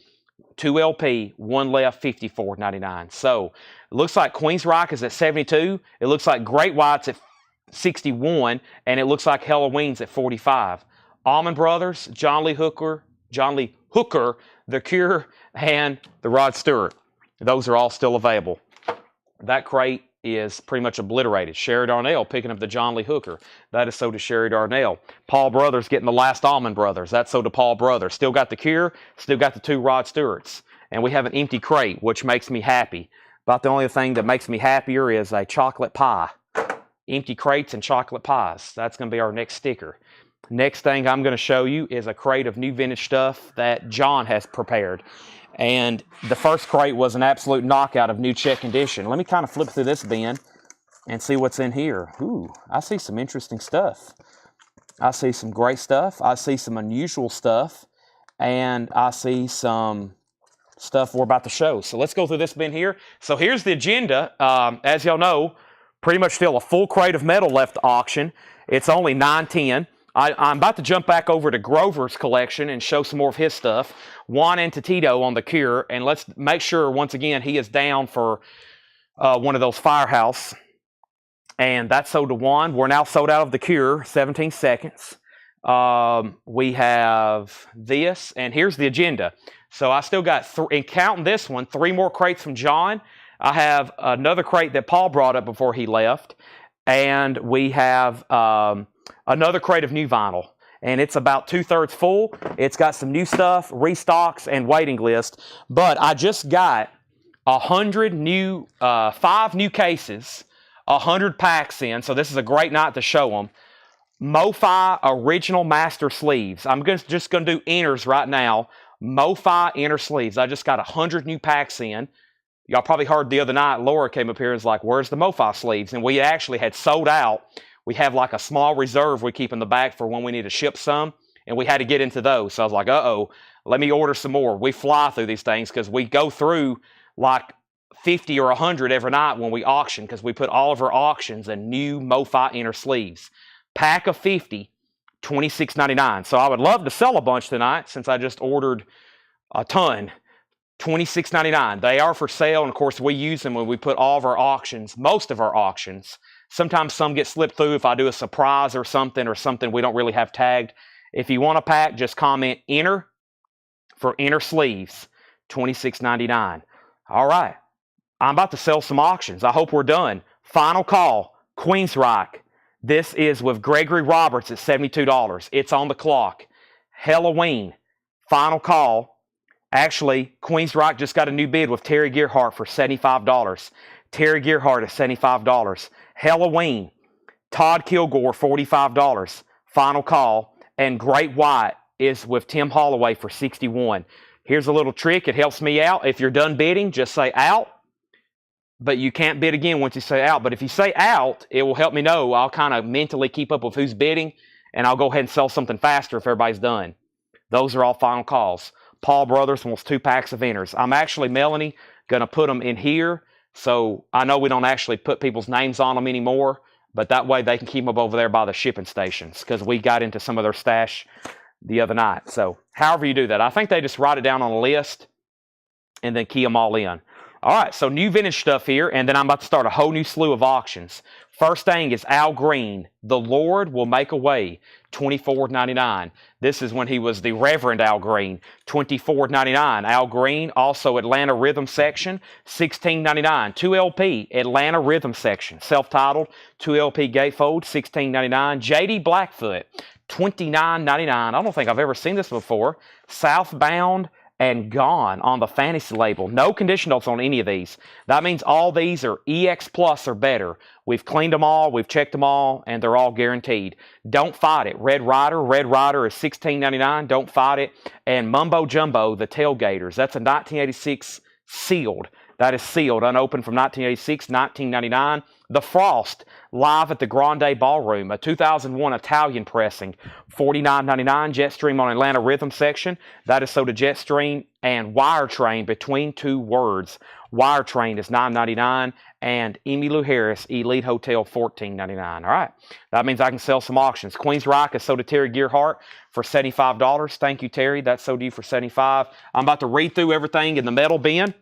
2 LP, 1 left, $54.99. So it looks like Queensryche is at 72. It looks like Great White's at 61. And it looks like Halloween's at 45. Allman Brothers, John Lee Hooker, The Cure, and the Rod Stewart. Those are all still available. That crate is pretty much obliterated. Sherry Darnell picking up the John Lee Hooker. That is so to Sherry Darnell. Paul Brothers getting the last Allman Brothers. That's so to Paul Brothers. Still got The Cure. Still got the 2 Rod Stewarts. And we have an empty crate, which makes me happy. About the only thing that makes me happier is a chocolate pie. Empty crates and chocolate pies. That's going to be our next sticker. Next thing I'm going to show you is a crate of new vintage stuff that John has prepared. And the first crate was an absolute knockout of new check condition. Let me kind of flip through this bin and see what's in here. Ooh, I see some interesting stuff. I see some great stuff. I see some unusual stuff. And I see some stuff we're about to show. So let's go through this bin here. So here's the agenda. As y'all know, pretty much still a full crate of metal left to auction. It's only $9.10. I'm about to jump back over to Grover's collection and show some more of his stuff. Juan Antitito on the Cure, and let's make sure, once again, he is down for one of those Firehouse. And that's sold to Juan. We're now sold out of the Cure, 17 seconds. We have this, and here's the agenda. So I still got, and counting this one, 3 more crates from John. I have another crate that Paul brought up before he left. And we have another crate of new vinyl, and it's about 2/3 full. It's got some new stuff, restocks, and waiting list. But I just got 5 new cases, 100 packs in. So this is a great night to show them. MoFi original master sleeves. I'm just going to do inners right now. MoFi inner sleeves. I just got 100 new packs in. Y'all probably heard the other night, Laura came up here and was like, where's the MoFi sleeves? And we actually had sold out. We have like a small reserve we keep in the back for when we need to ship some, and we had to get into those. So I was like, uh-oh, let me order some more. We fly through these things because we go through like 50 or 100 every night when we auction, because we put all of our auctions in new MoFi inner sleeves. Pack of 50, $26.99. So I would love to sell a bunch tonight since I just ordered a ton. $26.99. They are for sale, and of course we use them when we put all of our auctions, most of our auctions. Sometimes some get slipped through if I do a surprise or something we don't really have tagged. If you want a pack, just comment inner for inner sleeves, $26.99. All right, I'm about to sell some auctions. I hope we're done. Final call, Queensryche. This is with Gregory Roberts at $72. It's on the clock. Halloween, final call. Actually, Queensryche just got a new bid with Terry Gearhart for $75. Terry Gearhart is $75. Halloween, Todd Kilgore, $45. Final call. And Great White is with Tim Holloway for $61. Here's a little trick. It helps me out. If you're done bidding, just say out. But you can't bid again once you say out. But if you say out, it will help me know. I'll kind of mentally keep up with who's bidding, and I'll go ahead and sell something faster if everybody's done. Those are all final calls. Paul Brothers wants 2 packs of inners. I'm actually, Melanie, going to put them in here. So I know we don't actually put people's names on them anymore, but that way they can keep them over there by the shipping stations, because we got into some of their stash the other night. So however you do that, I think they just write it down on a list and then key them all in. All right, so new vintage stuff here, and then I'm about to start a whole new slew of auctions. First thing is Al Green, The Lord Will Make a Way, $24.99. This is when he was the Reverend Al Green, $24.99. Al Green, also Atlanta Rhythm Section, $16.99. 2LP, Atlanta Rhythm Section, self-titled, 2LP gatefold, $16.99. J.D. Blackfoot, $29.99. I don't think I've ever seen this before. Southbound and Gone on the Fantasy label. No condition notes on any of these. That means all these are EX Plus or better. We've cleaned them all, we've checked them all, and they're all guaranteed. Don't Fight It. Red Rider is $16.99. Don't Fight It. And Mumbo Jumbo, the Tailgaters. That's a 1986 sealed. That is sealed, unopened from 1986, $19.99. The Frost, live at the Grande Ballroom, a 2001 Italian pressing, $49.99. Jetstream on Atlanta Rhythm Section. That is sold to Jetstream and Wire Train between 2 words. Wire Train is $9.99, and Emmylou Harris, Elite Hotel, $14.99. All right, that means I can sell some auctions. Queensryche is sold to Terry Gearhart for $75. Thank you, Terry. That's sold to you for $75. I'm about to read through everything in the metal bin.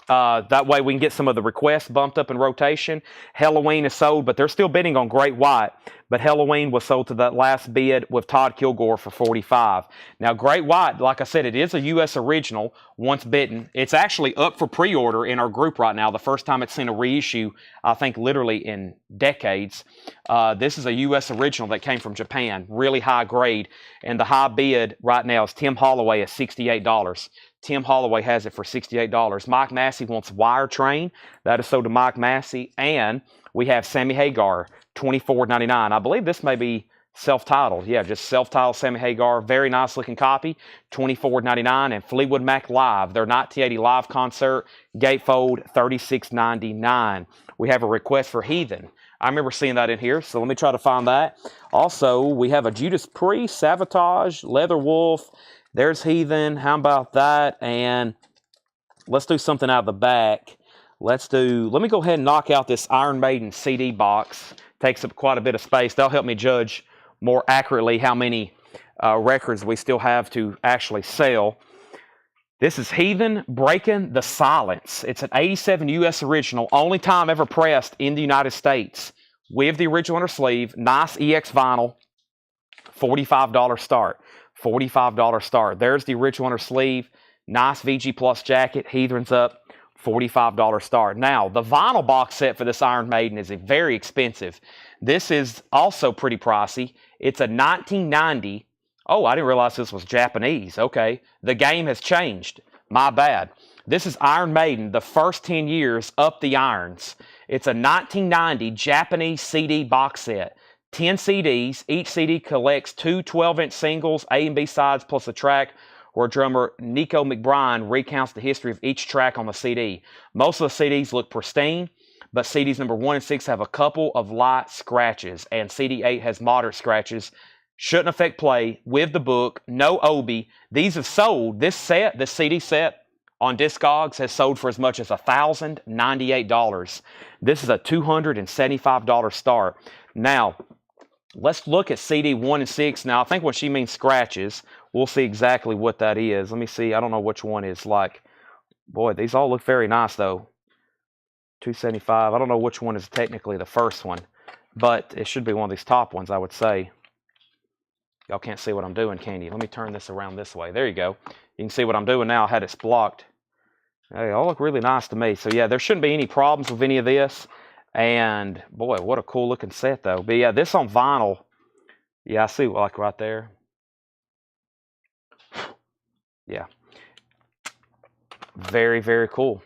That way we can get some of the requests bumped up in rotation. Halloween is sold, but they're still bidding on Great White. But Halloween was sold to that last bid with Todd Kilgore for $45. Now, Great White, like I said, it is a U.S. original, once bitten. It's actually up for pre-order in our group right now. The first time it's seen a reissue, I think, literally in decades. This is a U.S. original that came from Japan, really high grade. And the high bid right now is Tim Holloway at $68. Tim Holloway has it for $68. Mike Massey wants Wire Train. That is sold to Mike Massey. And we have Sammy Hagar, $24.99. I believe this may be Self-titled, yeah, just self-titled Sammy Hagar. Very nice looking copy, $24.99. And Fleetwood Mac Live, their 1980 live concert, gatefold, $36.99. We have a request for Heathen. I remember seeing that in here, so let me try to find that. Also, we have a Judas Priest, Sabotage, Leather Wolf. There's Heathen. How about that? And let's do something out of the back. Let me go ahead and knock out this Iron Maiden CD box. Takes up quite a bit of space. That'll help me judge more accurately how many records we still have to actually sell. This is Heathen Breaking the Silence. It's an 87 U.S. original, only time ever pressed in the United States with the original inner sleeve. Nice EX vinyl, $45 start. $45 start. There's the original inner sleeve. Nice VG Plus jacket. Heathen's up, $45 start. Now, the vinyl box set for this Iron Maiden is very expensive. This is also pretty pricey. It's a 1990. Oh, I didn't realize this was Japanese. Okay. The game has changed. My bad. This is Iron Maiden, the first 10 years up the irons. It's a 1990 Japanese CD box set. 10 CDs. Each CD collects two 12-inch singles, A and B sides, plus a track where drummer Nico McBride recounts the history of each track on the CD. Most of the CDs look pristine, but CDs number 1 and 6 have a couple of light scratches, and CD 8 has moderate scratches. Shouldn't affect play. With the book, no Obi. These have sold. This CD set on Discogs has sold for as much as $1,098. This is a $275 start. Now, let's look at CD 1 and 6. Now, I think when she means scratches, we'll see exactly what that is. Let me see. I don't know which one is like. Boy, these all look very nice, though. $275. I don't know which one is technically the first one, but it should be one of these top ones, I would say. Y'all can't see what I'm doing, can you? Let me turn this around this way. There you go. You can see what I'm doing now. I had it blocked. They all look really nice to me. So, yeah, there shouldn't be any problems with any of this. And, boy, what a cool looking set, though. But, yeah, this on vinyl. Yeah, I see, like, right there. Yeah. Very, very cool.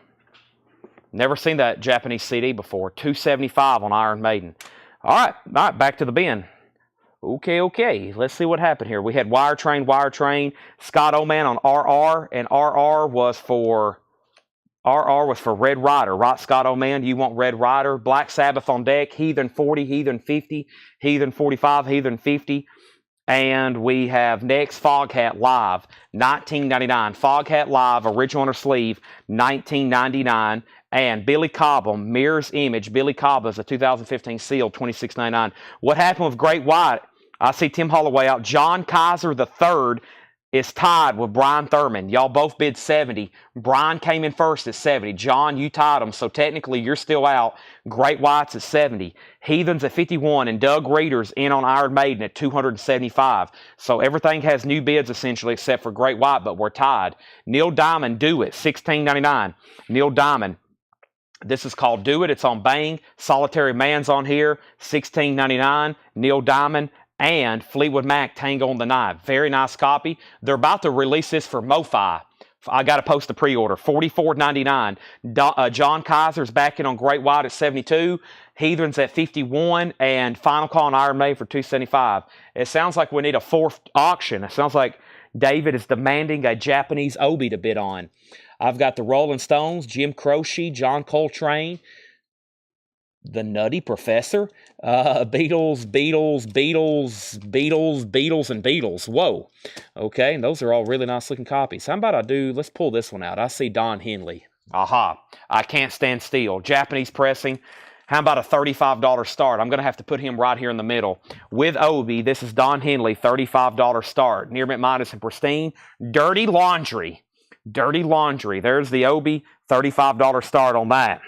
Never seen that Japanese CD before. $275 on Iron Maiden. All right, back to the bin. Okay. Let's see what happened here. We had Wire Train, Scott Oman on RR, and RR was for Red Rider, right, Scott Oman? You want Red Rider? Black Sabbath on deck, Heathen 40, Heathen 50, Heathen 45, Heathen 50. And we have next Foghat Live, $19.99. Foghat Live, original inner sleeve, $19.99. And Billy Cobham, Mirror's Image. Billy Cobham is a 2015 seal, $26.99. What happened with Great White? I see Tim Holloway out. John Kaiser III is tied with Brian Thurman. Y'all both bid 70. Brian came in first at 70. John, you tied him, so technically you're still out. Great White's at 70. Heathen's at 51, and Doug Reeder's in on Iron Maiden at 275. So everything has new bids essentially except for Great White, but we're tied. Neil Diamond, Do It, $16.99. Neil Diamond. This is called Do It. It's on Bang. Solitary Man's on here, $16.99. Neil Diamond. And Fleetwood Mac, Tango on the Night. Very nice copy. They're about to release this for MoFi. I got to post the pre-order. $44.99. John Kaiser's back in on Great White at 72. Heathen's at 51. And Final Call on Iron Maiden for $275. It sounds like we need a fourth auction. It sounds like David is demanding a Japanese Obi to bid on. I've got the Rolling Stones, Jim Croce, John Coltrane, the Nutty Professor, Beatles, and Beatles. Whoa. Okay, and those are all really nice looking copies. How about let's pull this one out. I see Don Henley. Aha. I Can't Stand Still. Japanese pressing. How about a $35 start? I'm going to have to put him right here in the middle. With Obi, this is Don Henley, $35 start. Near Mint Midas and Pristine. Dirty Laundry. There's the Obi, $35 start on that.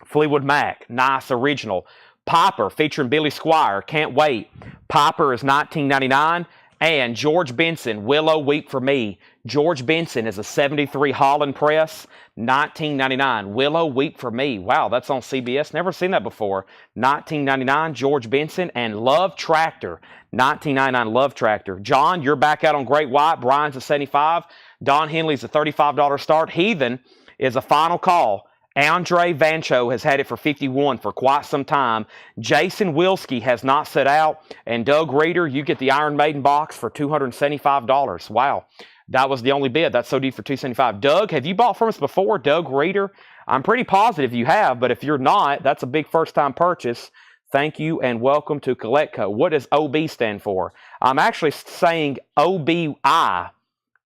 Fleetwood Mac, nice original. Piper featuring Billy Squier, Can't Wait. Piper is $19.99. And George Benson, Willow Weep for Me. George Benson is a 73 Holland press, $19.99. Willow Weep for Me. Wow, that's on CBS. Never seen that before. $19.99, George Benson. And Love Tractor, $19.99 Love Tractor. John, you're back out on Great White. Brian's a 75. Don Henley's a $35 start. Heathen is a Final Call Andre Vancho has had it for 51 for quite some time. Jason Wilski has not set out. And Doug Reeder, you get the Iron Maiden box for $275. Wow. That was the only bid. That's so deep for $275. Doug, have you bought from us before? Doug Reeder? I'm pretty positive you have, but if you're not, that's a big first-time purchase. Thank you and welcome to Collectco. What does OB stand for? I'm actually saying OBI.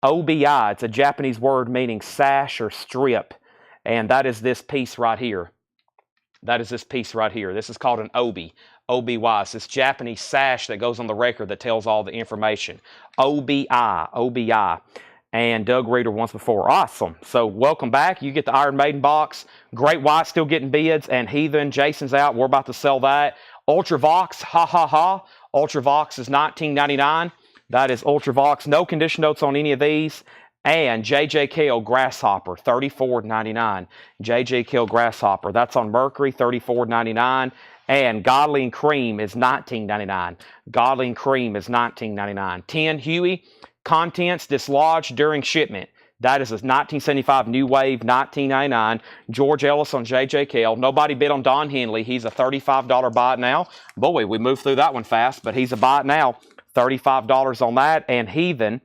OBI. It's a Japanese word meaning sash or strip. And that is this piece right here. That is this piece right here. This is called an obi. OBY. It's this Japanese sash that goes on the record that tells all the information. OBI. OBI. And Doug Reeder once before. Awesome. So welcome back. You get the Iron Maiden box. Great White still getting bids. And Heathen, Jason's out. We're about to sell that. Ultravox. Ha ha ha. Ultravox is $19.99. That is Ultravox. No condition notes on any of these. And JJKL Grasshopper, $34.99. JJKL Grasshopper, that's on Mercury, $34.99. And Godly and Cream is $19.99. Godly and Cream is $19.99. 10 Huey, contents dislodged during shipment. That is a 1975 New Wave, $19.99. George Ellis on JJKL. Nobody bid on Don Henley. He's a $35 buy it now. Boy, we moved through that one fast, but he's a buy it now. $35 on that. And Heathen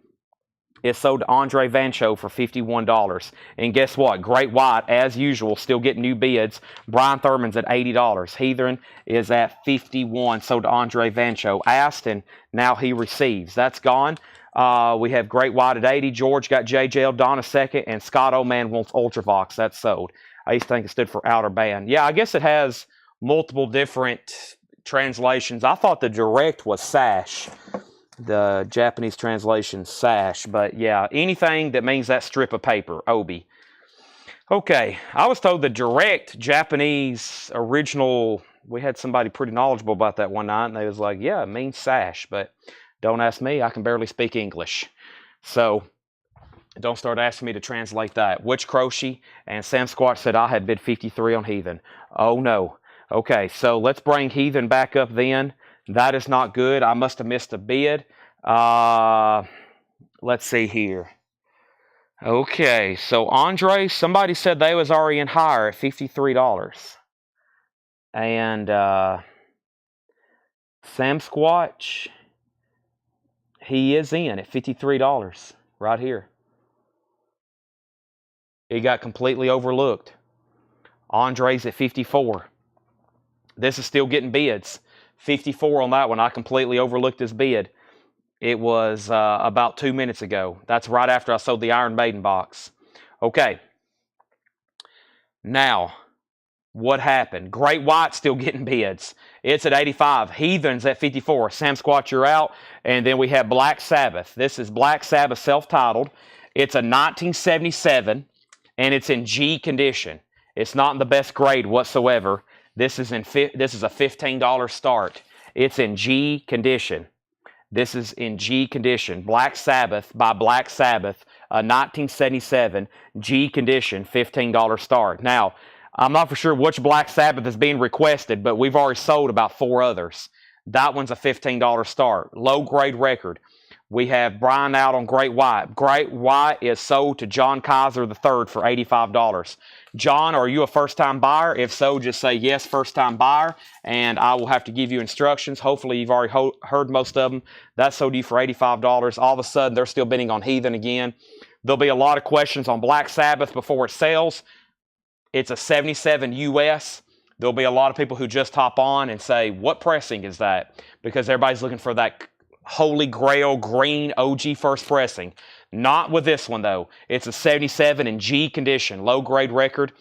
is sold to Andre Vancho for $51. And guess what? Great White, as usual, still getting new bids. Brian Thurman's at $80. Heathen is at $51, sold to Andre Vancho. Asked, and now he receives. That's gone. We have Great White at $80. George got JJL, Donna second, and Scott Oman wants Ultravox. That's sold. I used to think it stood for Outer Band. Yeah, I guess it has multiple different translations. I thought the direct was sash. The Japanese translation sash, but yeah, anything that means that strip of paper, obi. Okay, I was told the direct Japanese original, we had somebody pretty knowledgeable about that one night, and they was like, yeah, it means sash, but don't ask me, I can barely speak English. So don't start asking me to translate that. Witch Crochet and Sam Squatch said I had bid 53 on Heathen. Oh no. Okay, so let's bring Heathen back up then. That is not good. I must have missed a bid. Let's see here. Okay, so Andre, somebody said they was already in higher at $53. And Sam Squatch, he is in at $53 right here. It got completely overlooked. Andre's at 54. This is still getting bids. 54 on that one. I completely overlooked this bid. It was about 2 minutes ago. That's right after I sold the Iron Maiden box. Okay. Now, what happened? Great White still getting bids. It's at 85. Heathen's at 54. Sam Squatch, you're out. And then we have Black Sabbath. This is Black Sabbath self-titled. It's a 1977, and it's in G condition. It's not in the best grade whatsoever. This is a $15 start. It's in G condition. This is in G condition. Black Sabbath by Black Sabbath, a 1977 G condition, $15 start. Now, I'm not for sure which Black Sabbath is being requested, but we've already sold about 4 others. That one's a $15 start. Low grade record. We have Brian out on Great White. Great White is sold to John Kaiser III for $85. John, are you a first-time buyer? If so, just say yes, first-time buyer, and I will have to give you instructions. Hopefully, you've already heard most of them. That's sold to you for $85. All of a sudden, they're still bidding on Heathen again. There'll be a lot of questions on Black Sabbath before it sells. It's a 77 US. There'll be a lot of people who just hop on and say, what pressing is that? Because everybody's looking for that Holy Grail green OG first pressing. Not with this one, though. It's a 77 in G condition. Low grade record.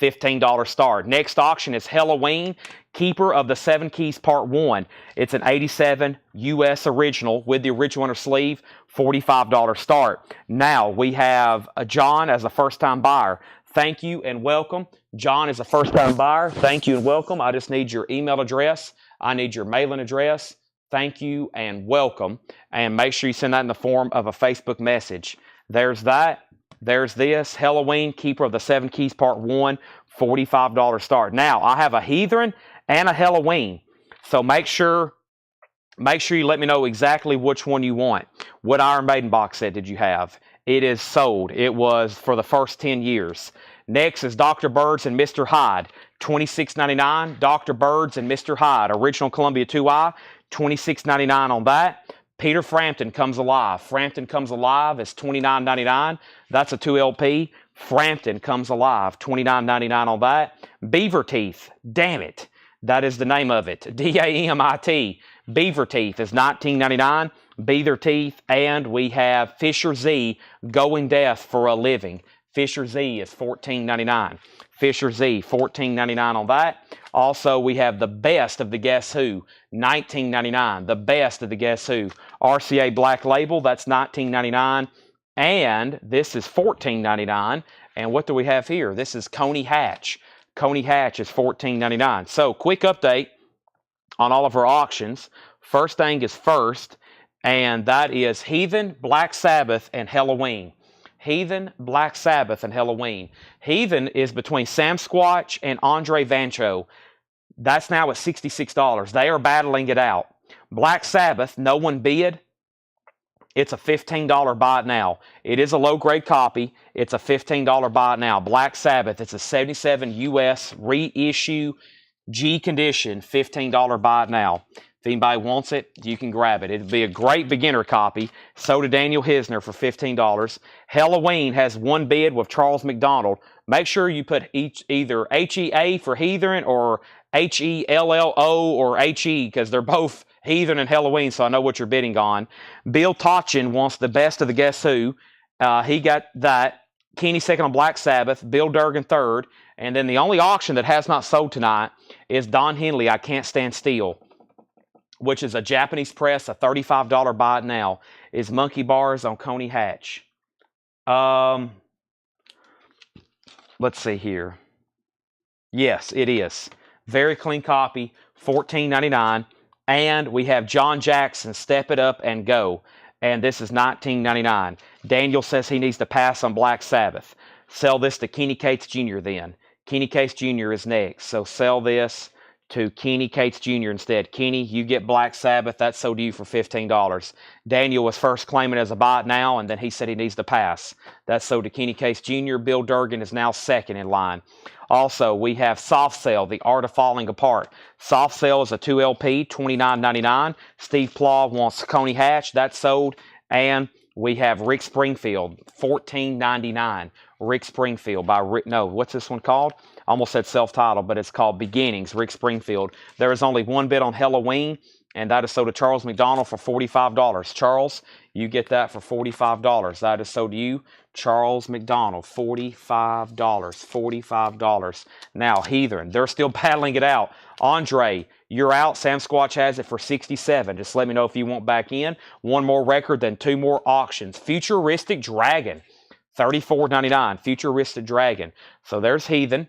$15 start. Next auction is Halloween, Keeper of the Seven Keys Part 1. It's an 87 US original with the original inner sleeve. $45 start. Now, we have John as a first-time buyer. Thank you and welcome. John is a first-time buyer. Thank you and welcome. I just need your email address. I need your mailing address. Thank you and welcome. And make sure you send that in the form of a Facebook message. There's that. There's this. Halloween, Keeper of the Seven Keys Part 1, $45 start. Now, I have a Heathen and a Halloween. So make sure you let me know exactly which one you want. What Iron Maiden box set did you have? It is sold. It was for the first 10 years. Next is Dr. Birds and Mr. Hyde, $26.99. Dr. Birds and Mr. Hyde, original Columbia 2i, $26.99 on that. Peter Frampton Comes Alive. Frampton Comes Alive is $29.99. That's a 2LP. Frampton Comes Alive, $29.99 on that. Beaver Teeth, damn it. That is the name of it. D-A-M-I-T. Beaver Teeth is $19.99. Beaver Teeth. And we have Fisher Z, Going Deaf for a Living. Fisher Z is $14.99. Fisher Z, $14.99 on that. Also, we have the best of the Guess Who, $19.99. The best of the Guess Who. RCA Black Label, that's $19.99. And this is $14.99. And what do we have here? This is Coney Hatch. Coney Hatch is $14.99. So, quick update on all of our auctions. First thing is first, and that is Heathen, Black Sabbath, and Halloween. Heathen, Black Sabbath, and Halloween. Heathen is between Sam Squatch and Andre Vancho. That's now at $66. They are battling it out. Black Sabbath, no one bid. It's a $15 buy it now. It is a low-grade copy. It's a $15 buy it now. Black Sabbath, it's a 77 US reissue G condition, $15 buy it now. If anybody wants it, you can grab it. It'd be a great beginner copy. So did Daniel Hisner for $15. Halloween has one bid with Charles McDonald. Make sure you put either HEA for Heathen or HELLO or HE, because they're both Heathen and Halloween, so I know what you're bidding on. Bill Tochin wants the best of the Guess Who. He got that. Kenny second on Black Sabbath. Bill Durgan third. And then the only auction that has not sold tonight is Don Henley, I Can't Stand Still, which is a Japanese press, a $35 buy it now, is Monkey Bars on Coney Hatch. Let's see here. Yes, it is. Very clean copy, $14.99. And we have John Jackson, Step It Up and Go. And this is $19.99. Daniel says he needs to pass on Black Sabbath. Sell this to Kenny Cates Jr. then. Kenny Cates Jr. is next. So sell this to Kenny Cates Jr. instead. Kenny, you get Black Sabbath. That's sold to you for $15. Daniel was first claiming as a buy it now, and then he said he needs to pass. That's sold to Kenny Cates Jr. Bill Durgan is now second in line. Also, we have Soft Cell, The Art of Falling Apart. Soft Cell is a 2LP, $29.99. Steve Plaw wants Coney Hatch. That's sold. And we have Rick Springfield, $14.99. Rick Springfield by Rick. No, what's this one called? I almost said self-titled, but it's called Beginnings, Rick Springfield. There is only one bid on Halloween, and that is sold to Charles McDonald for $45. Charles, you get that for $45. That is sold to you, Charles McDonald, $45. $45. Now, Heathen, they're still battling it out. Andre, you're out. Sam Squatch has it for $67. Just let me know if you want back in. One more record, then two more auctions. Futuristic Dragon, $34.99. Futuristic Dragon. So there's Heathen.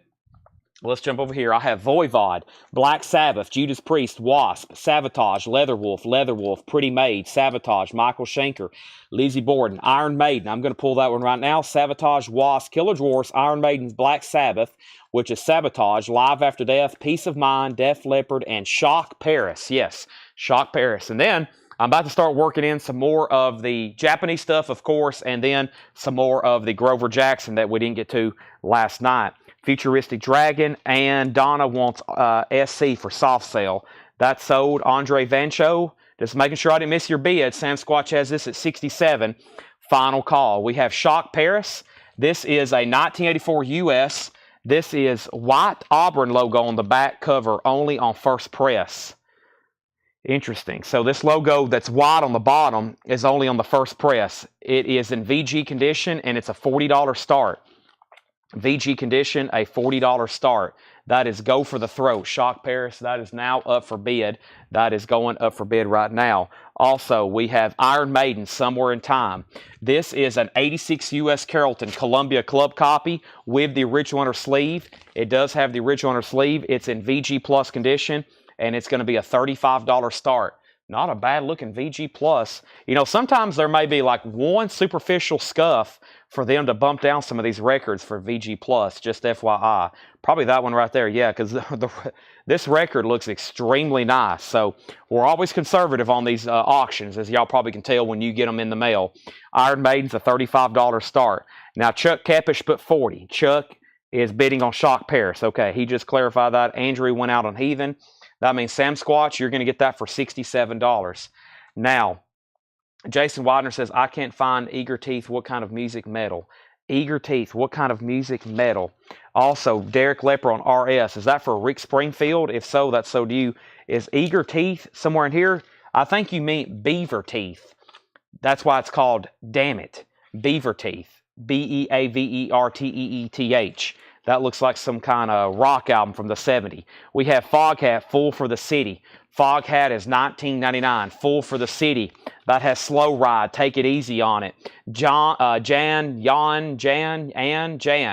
Let's jump over here. I have Voivod, Black Sabbath, Judas Priest, Wasp, Savatage, Leatherwolf, Pretty Maid, Savatage, Michael Schenker, Lizzie Borden, Iron Maiden. I'm going to pull that one right now. Savatage, Wasp, Killer Dwarfs, Iron Maiden's Black Sabbath, which is Sabotage, Live After Death, Peace of Mind, Def Leppard, and Shock Paris. Yes, Shock Paris. And then I'm about to start working in some more of the Japanese stuff, of course, and then some more of the Grover Jackson that we didn't get to last night. Futuristic Dragon, and Donna wants SC for Soft Sale. That's sold. Andre Vancho, just making sure I didn't miss your bid. Sam Squatch has this at $67. Final call. We have Shock Paris. This is a 1984 US. This is white Auburn logo on the back cover, only on first press. Interesting. So this logo that's white on the bottom is only on the first press. It is in VG condition, and it's a $40 start. VG condition, a $40 start. That is go for the throat. Shock Paris, that is now up for bid. That is going up for bid right now. Also, we have Iron Maiden, Somewhere in Time. This is an 86 US Carrollton Columbia Club copy with the original inner sleeve. It does have the original inner sleeve. It's in VG Plus condition, and it's going to be a $35 start. Not a bad looking VG Plus. You know, sometimes there may be like one superficial scuff for them to bump down some of these records for VG Plus, just FYI. Probably that one right there, yeah, because this record looks extremely nice. So we're always conservative on these auctions, as y'all probably can tell when you get them in the mail. Iron Maiden's a $35 start. Now, Chuck Kepish put $40. Chuck, is bidding on Shock Paris. Okay, he just clarified that. Andrew went out on Heathen. That means Sam Squatch, you're going to get that for $67. Now, Jason Widener says, I can't find Eager Teeth. What kind of music metal? Eager Teeth, what kind of music metal? Also, Derek Lepper on RS. Is that for Rick Springfield? If so, that's so do you. Is Eager Teeth somewhere in here? I think you mean Beaver Teeth. That's why it's called Damn It. Beaver Teeth. Beaverteeth. That looks like some kind of rock album from the 70s. We have Foghat, Full for the City. Foghat is $19.99. Full for the City. That has Slow Ride. Take it easy on it. Jan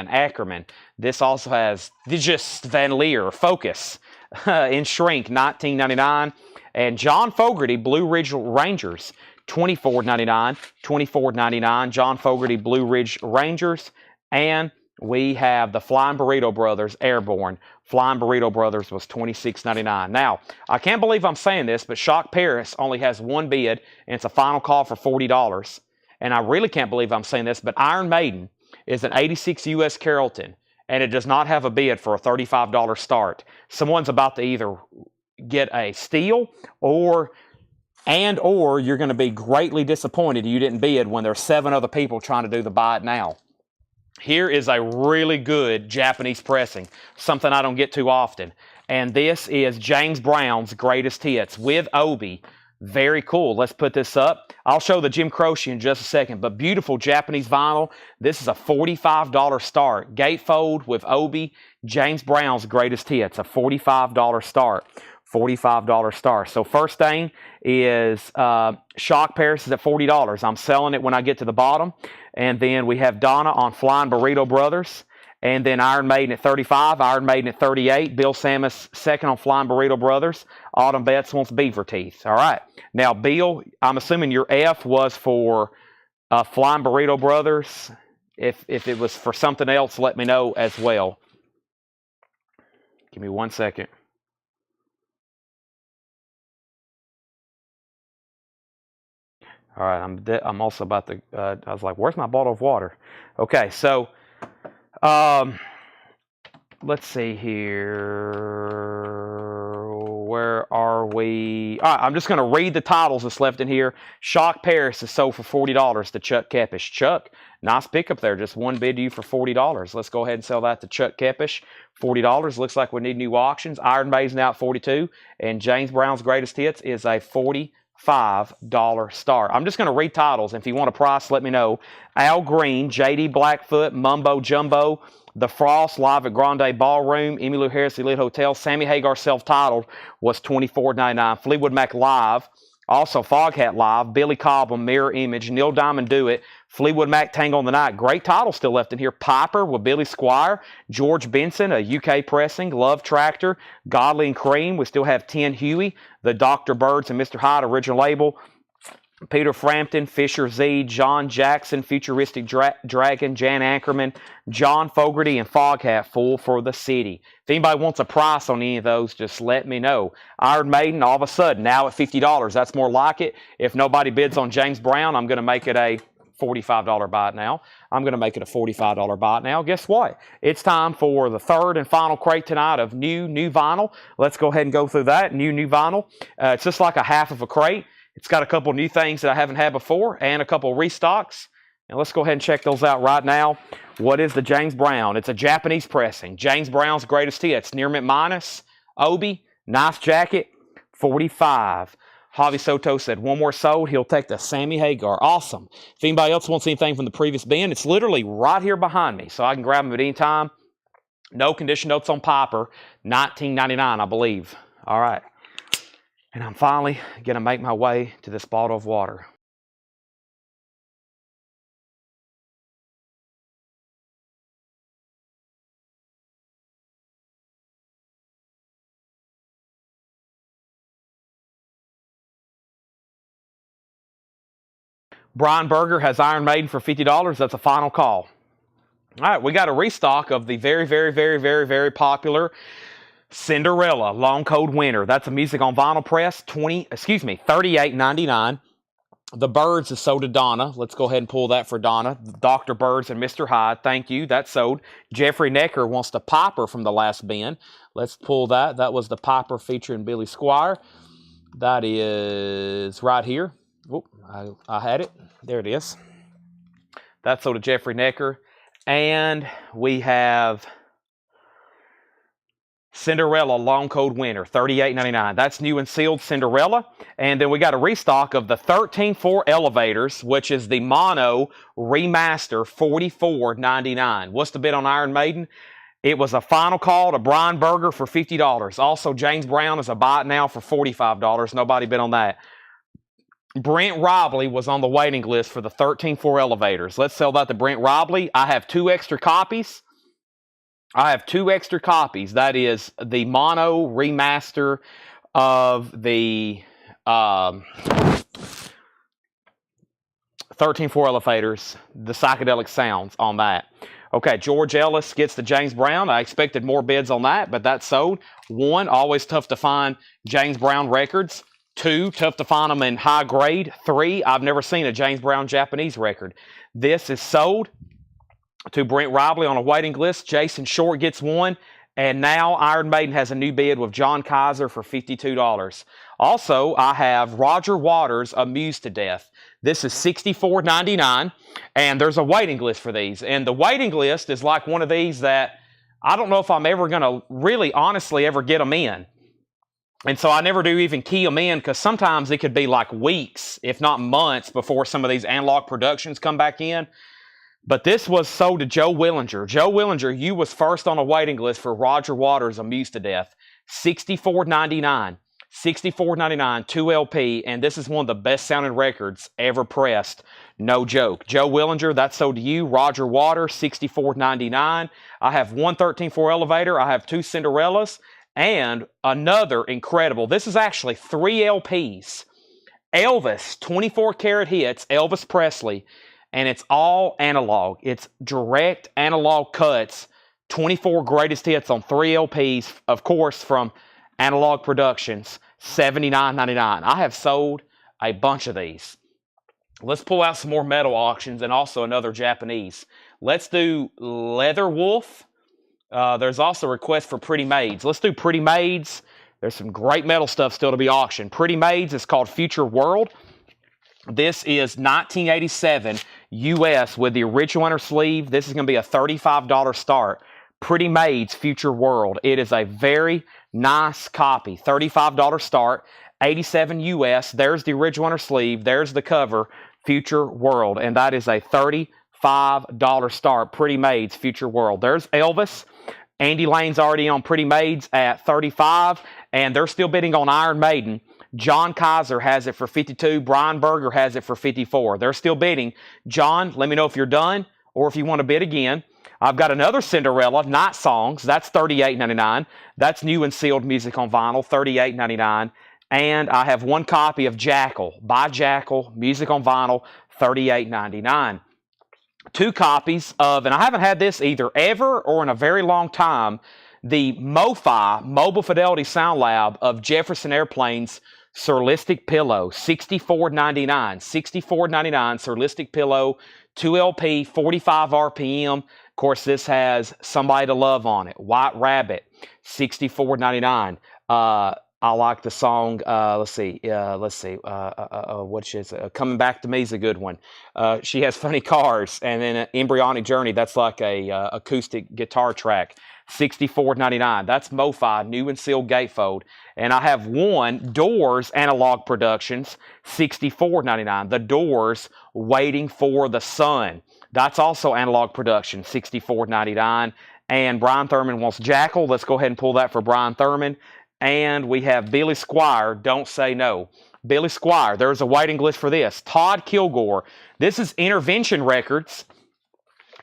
Ackerman. This also has Just Van Leer, Focus, in Shrink, $19.99. And John Fogerty, Blue Ridge Rangers, $24.99. $24.99. John Fogerty, Blue Ridge Rangers. And we have the Flying Burrito Brothers, Airborne. Flying Burrito Brothers was $26.99. Now, I can't believe I'm saying this, but Shock Paris only has one bid, and it's a final call for $40. And I really can't believe I'm saying this, but Iron Maiden is an 86 U.S. Carrollton, and it does not have a bid for a $35 start. Someone's about to either get a steal or you're going to be greatly disappointed you didn't bid when there's 7 other people trying to do the buy it now. Here is a really good Japanese pressing, something I don't get too often. And this is James Brown's Greatest Hits with Obi. Very cool. Let's put this up. I'll show the Jim Croce in just a second, but beautiful Japanese vinyl. This is a $45 start. Gatefold with Obi, James Brown's Greatest Hits, a $45 start. $45 start. So first thing is Shock Paris is at $40. I'm selling it when I get to the bottom. And then we have Donna on Flying Burrito Brothers. And then Iron Maiden at $35. Iron Maiden at $38. Bill Samus second on Flying Burrito Brothers. Autumn Betts wants Beaver Teeth. All right. Now, Bill, I'm assuming your F was for Flying Burrito Brothers. If it was for something else, let me know as well. Give me 1 second. All right, I'm also about to, I was like, where's my bottle of water? Okay, so let's see here. Where are we? All right, I'm just going to read the titles that's left in here. Shock Paris is sold for $40 to Chuck Kepish. Chuck, nice pickup there. Just one bid to you for $40. Let's go ahead and sell that to Chuck Kepish. $40. Looks like we need new auctions. Iron Maiden's now at $42. And James Brown's Greatest Hits is a $45 start. I'm just going to read titles. If you want a price, let me know. Al Green, J.D. Blackfoot, Mumbo Jumbo, The Frost, live at Grande Ballroom, Emmylou Harris Elite Hotel, Sammy Hagar self-titled was $24.99. Fleetwood Mac live, also Foghat live, Billy Cobham, Mirror Image, Neil Diamond Do It, Fleetwood Mac Tango on the Night. Great titles still left in here. Piper with Billy Squire, George Benson, a UK pressing, Love Tractor, Godly and Cream. We still have 10 Huey, the Dr. Birds and Mr. Hyde original label. Peter Frampton, Fisher Z, John Jackson, Futuristic Dragon, Jan Ankerman, John Fogerty, and Foghat, Full for the City. If anybody wants a price on any of those, just let me know. Iron Maiden, all of a sudden, now at $50. That's more like it. If nobody bids on James Brown, I'm going to make it a $45 buy it now. I'm going to make it a $45 buy it now. Guess what? It's time for the third and final crate tonight of new vinyl. Let's go ahead and go through that. New vinyl. It's just like a half of a crate. It's got a couple new things that I haven't had before and a couple restocks. And let's go ahead and check those out right now. What is the James Brown? It's a Japanese pressing. James Brown's Greatest Hits. Near Mint Minus. Obi. Nice jacket. $45. Javi Soto said, one more sold. He'll take the Sammy Hagar. Awesome. If anybody else wants anything from the previous bin, it's literally right here behind me. So I can grab them at any time. No condition notes on Piper. $19.99, I believe. All right. And I'm finally going to make my way to this bottle of water. Brian Berger has Iron Maiden for $50. That's a final call. All right, we got a restock of the very popular Cinderella Long Cold Winter. That's a music on vinyl press, $38.99. The Birds is sold to Donna. Let's go ahead and pull that for Donna. Dr. Birds and Mr. Hyde, thank you. That's sold. Jeffrey Necker wants the Piper from the last bin. Let's pull that. That was the Piper featuring Billy Squire. That is right here. Oop, I had it. There it is. That's sold to Jeffrey Necker. And we have Cinderella Long Cold Winter, $38.99. That's new and sealed Cinderella. And then we got a restock of the 13.4 Elevators, which is the Mono Remaster, $44.99. What's the bid on Iron Maiden? It was a final call to Brian Berger for $50. Also, James Brown is a buy it now for $45. Nobody bid on that. Brent Robley was on the waiting list for the 13.4 Elevators. Let's sell that to Brent Robley. I have 2 extra copies. That is the Mono Remaster of the 13.4 Elevators, the psychedelic sounds on that. Okay, George Ellis gets the James Brown. I expected more bids on that, but that's sold. 1, always tough to find James Brown records. 2, tough to find them in high grade. 3, I've never seen a James Brown Japanese record. This is sold to Brent Robley on a waiting list. Jason Short gets 1. And now Iron Maiden has a new bid with John Kaiser for $52. Also, I have Roger Waters, Amused to Death. This is $64.99. And there's a waiting list for these. And the waiting list is like one of these that I don't know if I'm ever going to really honestly ever get them in. And so I never do even key them in, because sometimes it could be like weeks, if not months, before some of these analog productions come back in. But this was sold to Joe Willinger. Joe Willinger, you was first on a waiting list for Roger Waters, Amused to Death. $64.99. $64.99, 2 LP, and this is one of the best sounding records ever pressed. No joke. Joe Willinger, that's sold to you. Roger Waters, $64.99. I have 1 13.4 Elevator. I have 2 Cinderellas. And another incredible, this is actually 3 LPs. Elvis, 24 karat hits, Elvis Presley. And it's all analog. It's direct analog cuts. 24 greatest hits on 3 LPs, of course, from Analog Productions. $79.99. I have sold a bunch of these. Let's pull out some more metal auctions and also another Japanese. Let's do Leather Wolf. There's also a request for Pretty Maids. Let's do Pretty Maids. There's some great metal stuff still to be auctioned. Pretty Maids is called Future World. This is 1987 US with the original inner sleeve. This is going to be a $35 start. Pretty Maids Future World. It is a very nice copy. $35 start. 87 US. There's the original inner sleeve. There's the cover. Future World. And that is a $35 start. Pretty Maids Future World. There's Elvis. Andy Lane's already on Pretty Maids at $35. And they're still bidding on Iron Maiden. John Kaiser has it for $52. Brian Berger has it for $54. They're still bidding. John, let me know if you're done or if you want to bid again. I've got another Cinderella, Night Songs. That's $38.99. That's new and sealed music on vinyl, $38.99. And I have 1 copy of Jackal, by Jackal, music on vinyl, $38.99. 2 copies of, and I haven't had this either ever or in a very long time, the MoFi, Mobile Fidelity Sound Lab of Jefferson Airplane's Surlistic Pillow, $64.99. $64.99 Surlistic Pillow, 2 LP, 45 RPM. Of course, this has Somebody to Love on it. White Rabbit, $64.99. I like the song. Which is Coming Back to Me is a good one. She Has Funny Cars, and then Embryonic Journey. That's like a acoustic guitar track. $64.99. That's MoFi, new and sealed gatefold. And I have 1 Doors Analog Productions, $64.99. The Doors, Waiting for the Sun. That's also Analog Production, $64.99. And Brian Thurman wants Jackal. Let's go ahead and pull that for Brian Thurman. And we have Billy Squire, Don't Say No. Billy Squire, there's a waiting list for this. Todd Kilgore. This is Intervention Records.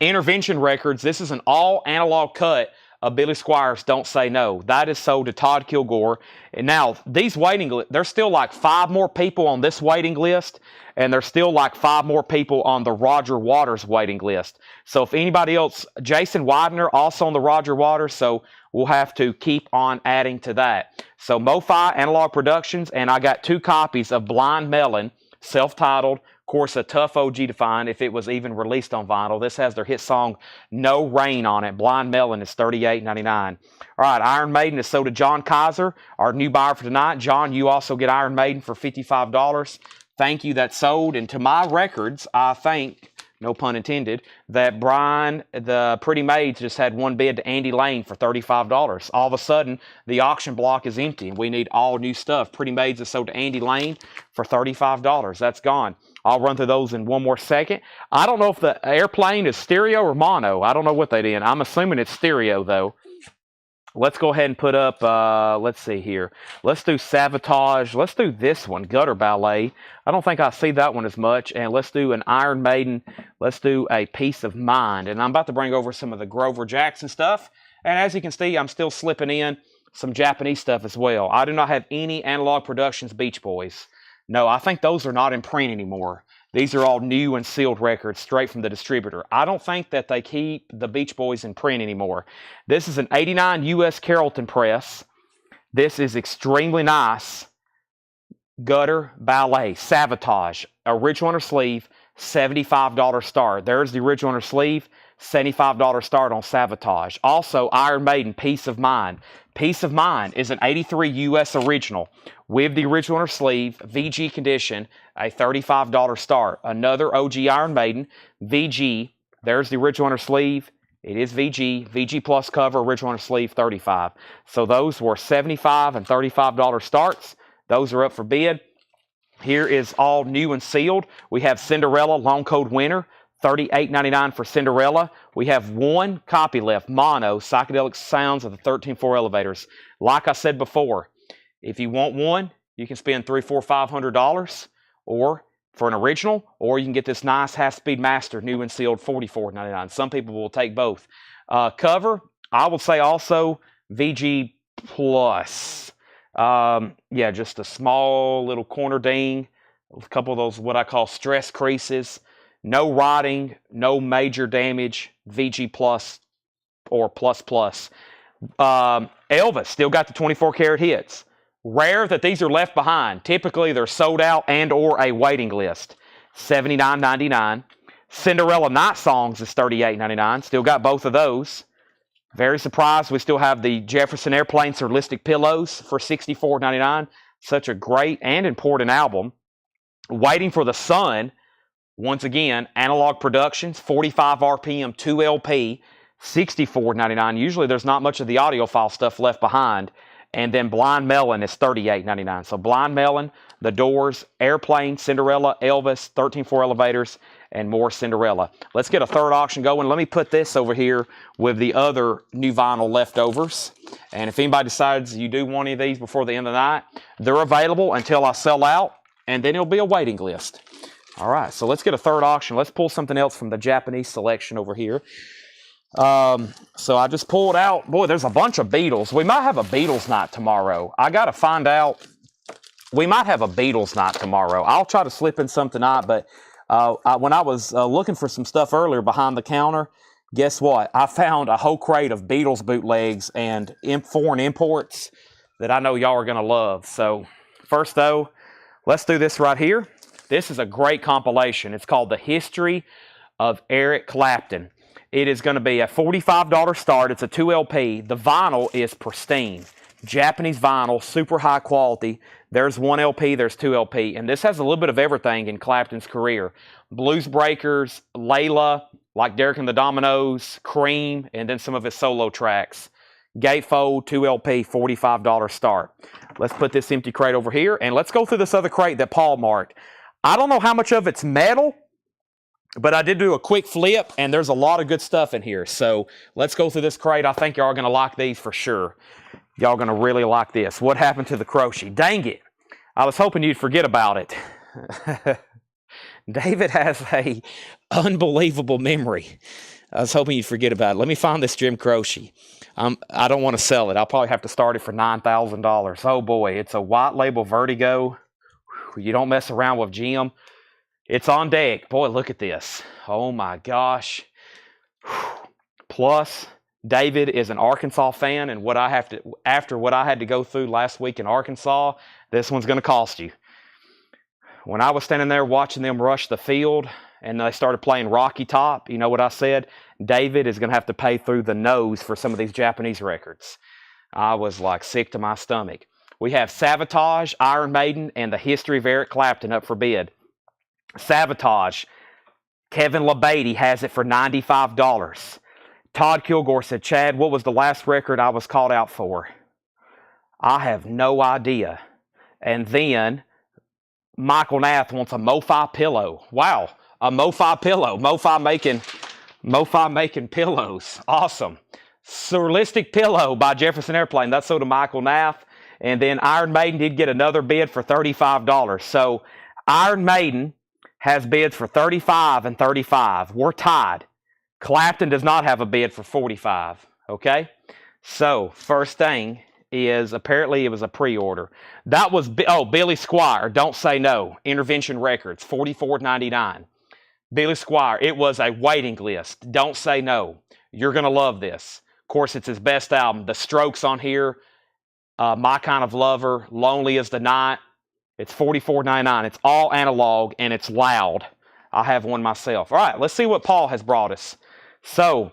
Intervention Records. This is an all analog cut of Billy Squire's Don't Say No. That is sold to Todd Kilgore. And now, these waiting lists, there's still like 5 more people on this waiting list, and there's still like 5 more people on the Roger Waters waiting list. So if anybody else, Jason Widener also on the Roger Waters, so we'll have to keep on adding to that. So MoFi, Analog Productions, and I got 2 copies of Blind Melon, self-titled. Of course, a tough OG to find if it was even released on vinyl. This has their hit song No Rain on it. Blind Melon is $38.99. All right, Iron Maiden is sold to John Kaiser, our new buyer for tonight. John, you also get Iron Maiden for $55. Thank you, that's sold. And to my records, I think, no pun intended, that Brian, the Pretty Maids, just had one bid to Andy Lane for $35. All of a sudden, the auction block is empty, and we need all new stuff. Pretty Maids is sold to Andy Lane for $35. That's gone. I'll run through those in one more second. I don't know if the airplane is stereo or mono. I don't know what they did. I'm assuming it's stereo, though. Let's go ahead and put up, let's see here. Let's do Sabotage. Let's do this one, Gutter Ballet. I don't think I see that one as much. And let's do an Iron Maiden. Let's do a Peace of Mind. And I'm about to bring over some of the Grover Jackson stuff. And as you can see, I'm still slipping in some Japanese stuff as well. I do not have any Analog Productions Beach Boys. No, I think those are not in print anymore. These are all new and sealed records straight from the distributor. I don't think that they keep the Beach Boys in print anymore. This is an 89 U.S. Carrollton press. This is extremely nice. Gutter Ballet, Sabotage, original inner sleeve, $75 start. There's the original inner sleeve, $75 start on Sabotage. Also, Iron Maiden, Peace of Mind. Peace of Mind is an 83 U.S. original with the original inner sleeve, VG condition, a $35 start. Another OG Iron Maiden, VG. There's the original inner sleeve. It is VG. VG plus cover, original inner sleeve, $35. So those were $75 and $35 starts. Those are up for bid. Here is all new and sealed. We have Cinderella, Long Cold Winter, $38.99 for Cinderella. We have one copy left, mono, Psychedelic Sounds of the 13.4 Elevators. Like I said before, if you want one, you can spend $300, $400, $500, or for an original, or you can get this nice half-speed master, new and sealed, $44.99. Some people will take both. Cover, I would say also VG Plus. Yeah, just a small little corner ding, a couple of those what I call stress creases. No rotting, no major damage, VG Plus or Plus Plus. Elvis still got the 24 karat hits. Rare that these are left behind. Typically, they're sold out and or a waiting list. $79.99. Cinderella Night Songs is $38.99. Still got both of those. Very surprised we still have the Jefferson Airplane Surrealistic Pillows for $64.99. Such a great and important album. Waiting for the Sun. Once again, Analog Productions, 45 RPM, 2 LP, $64.99. Usually there's not much of the audiophile stuff left behind. And then Blind Melon is $38.99. So Blind Melon, The Doors, Airplane, Cinderella, Elvis, 13.4 Elevators, and more Cinderella. Let's get a third auction going. Let me put this over here with the other new vinyl leftovers. And if anybody decides you do want any of these before the end of the night, they're available until I sell out, and then it'll be a waiting list. All right, so let's get a third auction. Let's pull something else from the Japanese selection over here. So I just pulled out, boy, there's a bunch of Beatles. We might have a Beatles night tomorrow. I got to find out. We might have a Beatles night tomorrow. I'll try to slip in some tonight, but when I was looking for some stuff earlier behind the counter, guess what? I found a whole crate of Beatles bootlegs and foreign imports that I know y'all are going to love. So first, though, let's do this right here. This is a great compilation. It's called The History of Eric Clapton. It is going to be a $45 start. It's a 2 LP. The vinyl is pristine. Japanese vinyl, super high quality. There's 1 LP, there's 2 LP. And this has a little bit of everything in Clapton's career. Blues Breakers, Layla, like Derek and the Dominoes, Cream, and then some of his solo tracks. Gatefold, 2 LP, $45 start. Let's put this empty crate over here, and let's go through this other crate that Paul marked. I don't know how much of it's metal, but I did do a quick flip, and there's a lot of good stuff in here. So let's go through this crate. I think y'all are going to like these for sure. Y'all going to really like this. What happened to the crochet? Dang it. I was hoping you'd forget about it. David has a unbelievable memory. I was hoping you'd forget about it. Let me find this Jim Croce. I don't want to sell it. I'll probably have to start it for $9,000. Oh boy, it's a white label Vertigo. You don't mess around with Jim. It's on deck. Boy, look at this. Oh my gosh. Plus, David is an Arkansas fan, and after what I had to go through last week in Arkansas, this one's going to cost you. When I was standing there watching them rush the field and they started playing Rocky Top, you know what I said? David is going to have to pay through the nose for some of these Japanese records. I was like sick to my stomach. We have Sabotage, Iron Maiden, and the History of Eric Clapton up for bid. Sabotage, Kevin LeBeatty has it for $95. Todd Kilgore said, Chad, what was the last record I was called out for? I have no idea. And then Michael Nath wants a MoFi pillow. Wow, a MoFi pillow. MoFi making pillows. Awesome. Surrealistic Pillow by Jefferson Airplane. That's sold to Michael Nath. And then Iron Maiden did get another bid for $35. So Iron Maiden has bids for $35 and $35. We're tied. Clapton does not have a bid for $45. Okay? So first thing is apparently it was a pre-order. That was, Billy Squire, Don't Say No, Intervention Records, $44.99. Billy Squire, it was a waiting list. Don't Say No. You're going to love this. Of course, it's his best album. The Strokes on here, My Kind of Lover, Lonely as the Night. It's $44.99. It's all analog and it's loud. I have one myself. All right, let's see what Paul has brought us. So,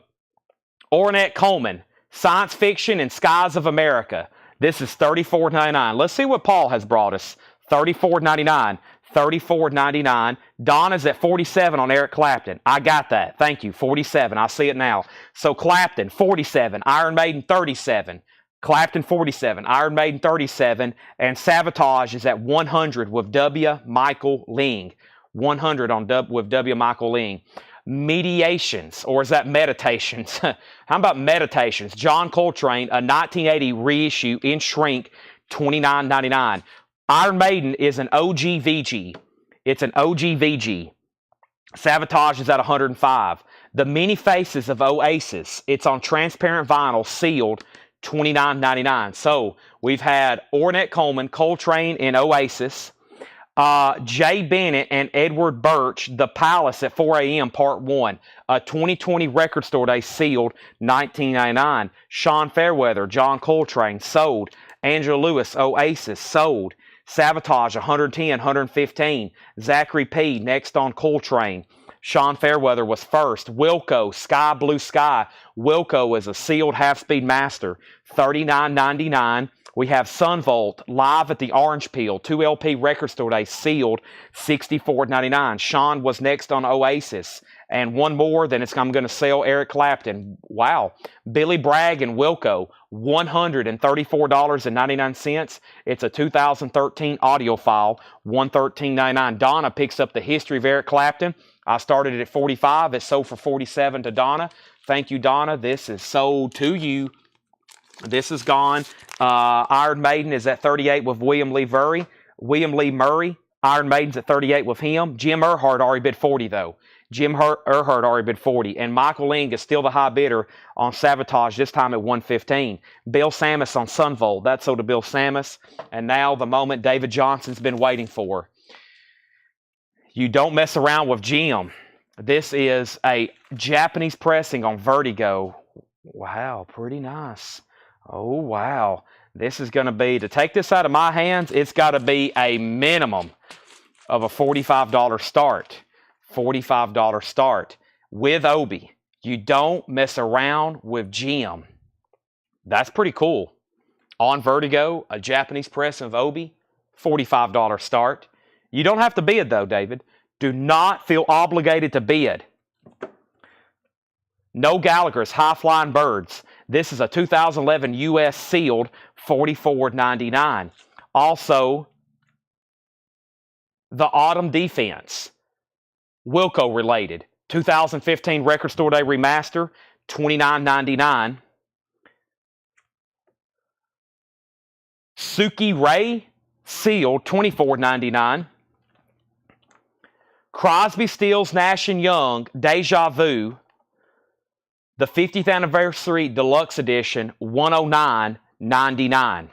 Ornette Coleman, Science Fiction and Skies of America. This is $34.99. Let's see what Paul has brought us. $34.99. $34.99. Donna's at $47 on Eric Clapton. I got that. Thank you. $47. I see it now. So Clapton, $47. Iron Maiden, $37. Clapton, $47. Iron Maiden, $37. And Sabotage is at $100 with W. Michael Ling. $100 with W. Michael Ling. Mediations, or is that Meditations? How about Meditations? John Coltrane, a 1980 reissue in shrink, $29.99. Iron Maiden is an OG VG. It's an OG VG. Sabotage is at $105. The Many Faces of Oasis. It's on transparent vinyl, sealed, $29.99. So we've had Ornette Coleman, Coltrane, and Oasis. Jay Bennett and Edward Birch, The Palace at 4 a.m. Part 1. A 2020 Record Store Day, sealed, $19.99. Sean Fairweather, John Coltrane, sold. Angela Lewis, Oasis, sold. Sabotage, 110, 115. Zachary P, next on Coltrane. Sean Fairweather was first. Wilco, Sky Blue Sky. Wilco is a sealed half-speed master, $39.99. We have Sunvolt, live at the Orange Peel, 2LP Record Store Day, sealed, $64.99. Sean was next on Oasis. And one more, then I'm going to sell Eric Clapton. Wow. Billy Bragg and Wilco, $134.99. It's a 2013 audio file, $113.99. Donna picks up the History of Eric Clapton. I started it at $45. It sold for $47 to Donna. Thank you, Donna. This is sold to you. This is gone. Iron Maiden is at $38 with William Lee Murray. Iron Maiden's at $38 with him. Jim Earhart already bid $40 though. Jim Earhart already bid $40. And Michael Ling is still the high bidder on Sabotage, this time at $115. Bill Sammis on Sunvolt. That's sold to Bill Sammis. And now the moment David Johnson's been waiting for. You don't mess around with Jim. This is a Japanese pressing on Vertigo. Wow, pretty nice. Oh, wow. This is going to be, to take this out of my hands, it's got to be a minimum of a $45 start. $45 start with Obi. You don't mess around with Jim. That's pretty cool. On Vertigo, a Japanese press of Obi, $45 start. You don't have to bid though, David. Do not feel obligated to bid. No Gallagher's High Flying Birds. This is a 2011 US sealed, $44.99. Also, the Autumn Defense, Wilco related, 2015 Record Store Day remaster, $29.99. Suki Ray, sealed, $24.99. Crosby, Stills, Nash & Young, Deja Vu, the 50th Anniversary Deluxe Edition, $109.99.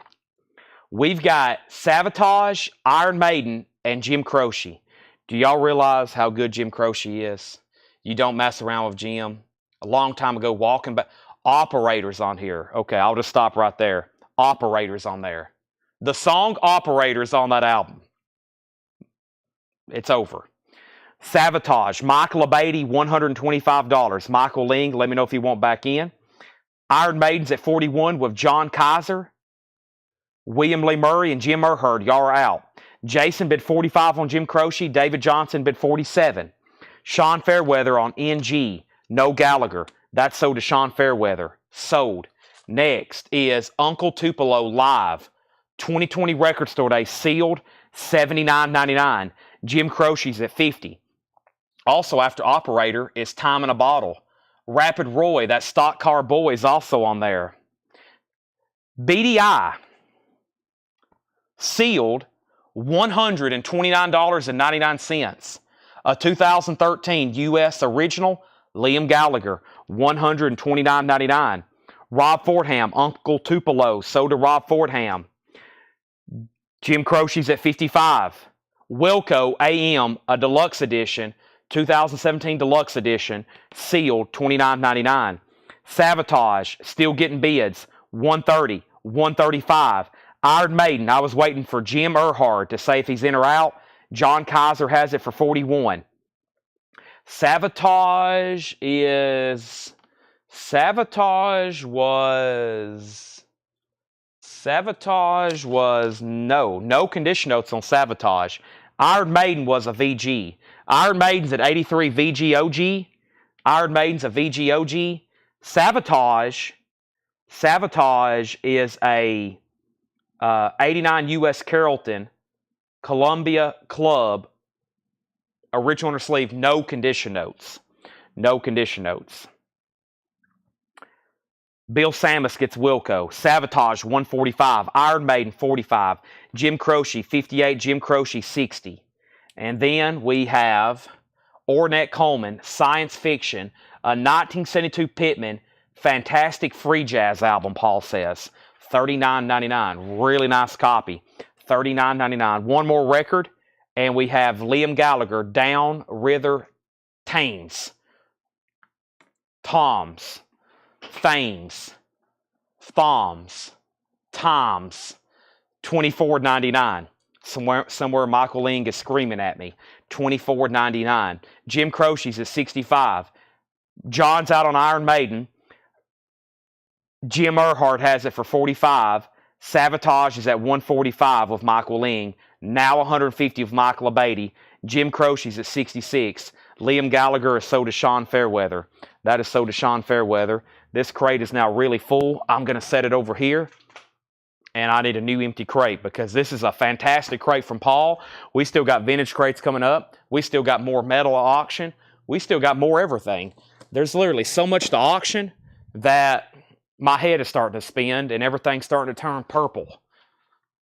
We've got Sabotage, Iron Maiden, and Jim Croce. Do y'all realize how good Jim Croce is? You don't mess around with Jim. A long time ago, walking back. Operators on here. Okay, I'll just stop right there. Operators on there. The song Operators on that album. It's over. Sabotage, Michael Abatey, $125. Michael Ling, let me know if you want back in. Iron Maidens at 41 with John Kaiser, William Lee Murray, and Jim Earhart. Y'all are out. Jason bid 45 on Jim Croce. David Johnson bid 47. Sean Fairweather on NG. No Gallagher. That's sold to Sean Fairweather. Sold. Next is Uncle Tupelo Live. 2020 Record Store Day. Sealed. $79.99. Jim Croce's at 50. Also after Operator is Time in a Bottle. Rapid Roy, that stock car boy, is also on there. BDI. Sealed. $129.99. A 2013 U.S. Original, Liam Gallagher, $129.99. Rob Fordham, Uncle Tupelo, sold to Rob Fordham. Jim Croce's at 55. Wilco AM, a deluxe edition, 2017 deluxe edition, sealed, $29.99. Sabotage, still getting bids, $130, $135. Iron Maiden, I was waiting for Jim Earhart to say if he's in or out. John Kaiser has it for $41. Sabotage was no condition notes on Sabotage. Iron Maiden was a VG. Iron Maiden's at 83 VGOG. Iron Maiden's a VGOG. Sabotage is a 89 U.S. Carrollton Columbia Club original inner sleeve, no condition notes. No condition notes. Bill Samus gets Wilco. Sabotage, 145. Iron Maiden, 45. Jim Croce, 58. Jim Croce, 60. And then we have Ornette Coleman, Science Fiction, a 1972 Pittman, fantastic free jazz album, Paul says. $39.99. Really nice copy. $39.99. One more record, and we have Liam Gallagher, Down, Rither, Thames. Toms. Thames, Thoms, Toms, $24.99. Somewhere Michael Ling is screaming at me. $24.99. Jim Croce's at 65. John's out on Iron Maiden. Jim Earhart has it for 45. Sabotage is at 145 with Michael Ling. Now 150 with Michael Abatey. Jim Croce's at 66. Liam Gallagher is sold to Sean Fairweather. That is sold to Sean Fairweather. This crate is now really full. I'm going to set it over here. And I need a new empty crate because this is a fantastic crate from Paul. We still got vintage crates coming up. We still got more metal auction. We still got more everything. There's literally so much to auction that my head is starting to spin and everything's starting to turn purple.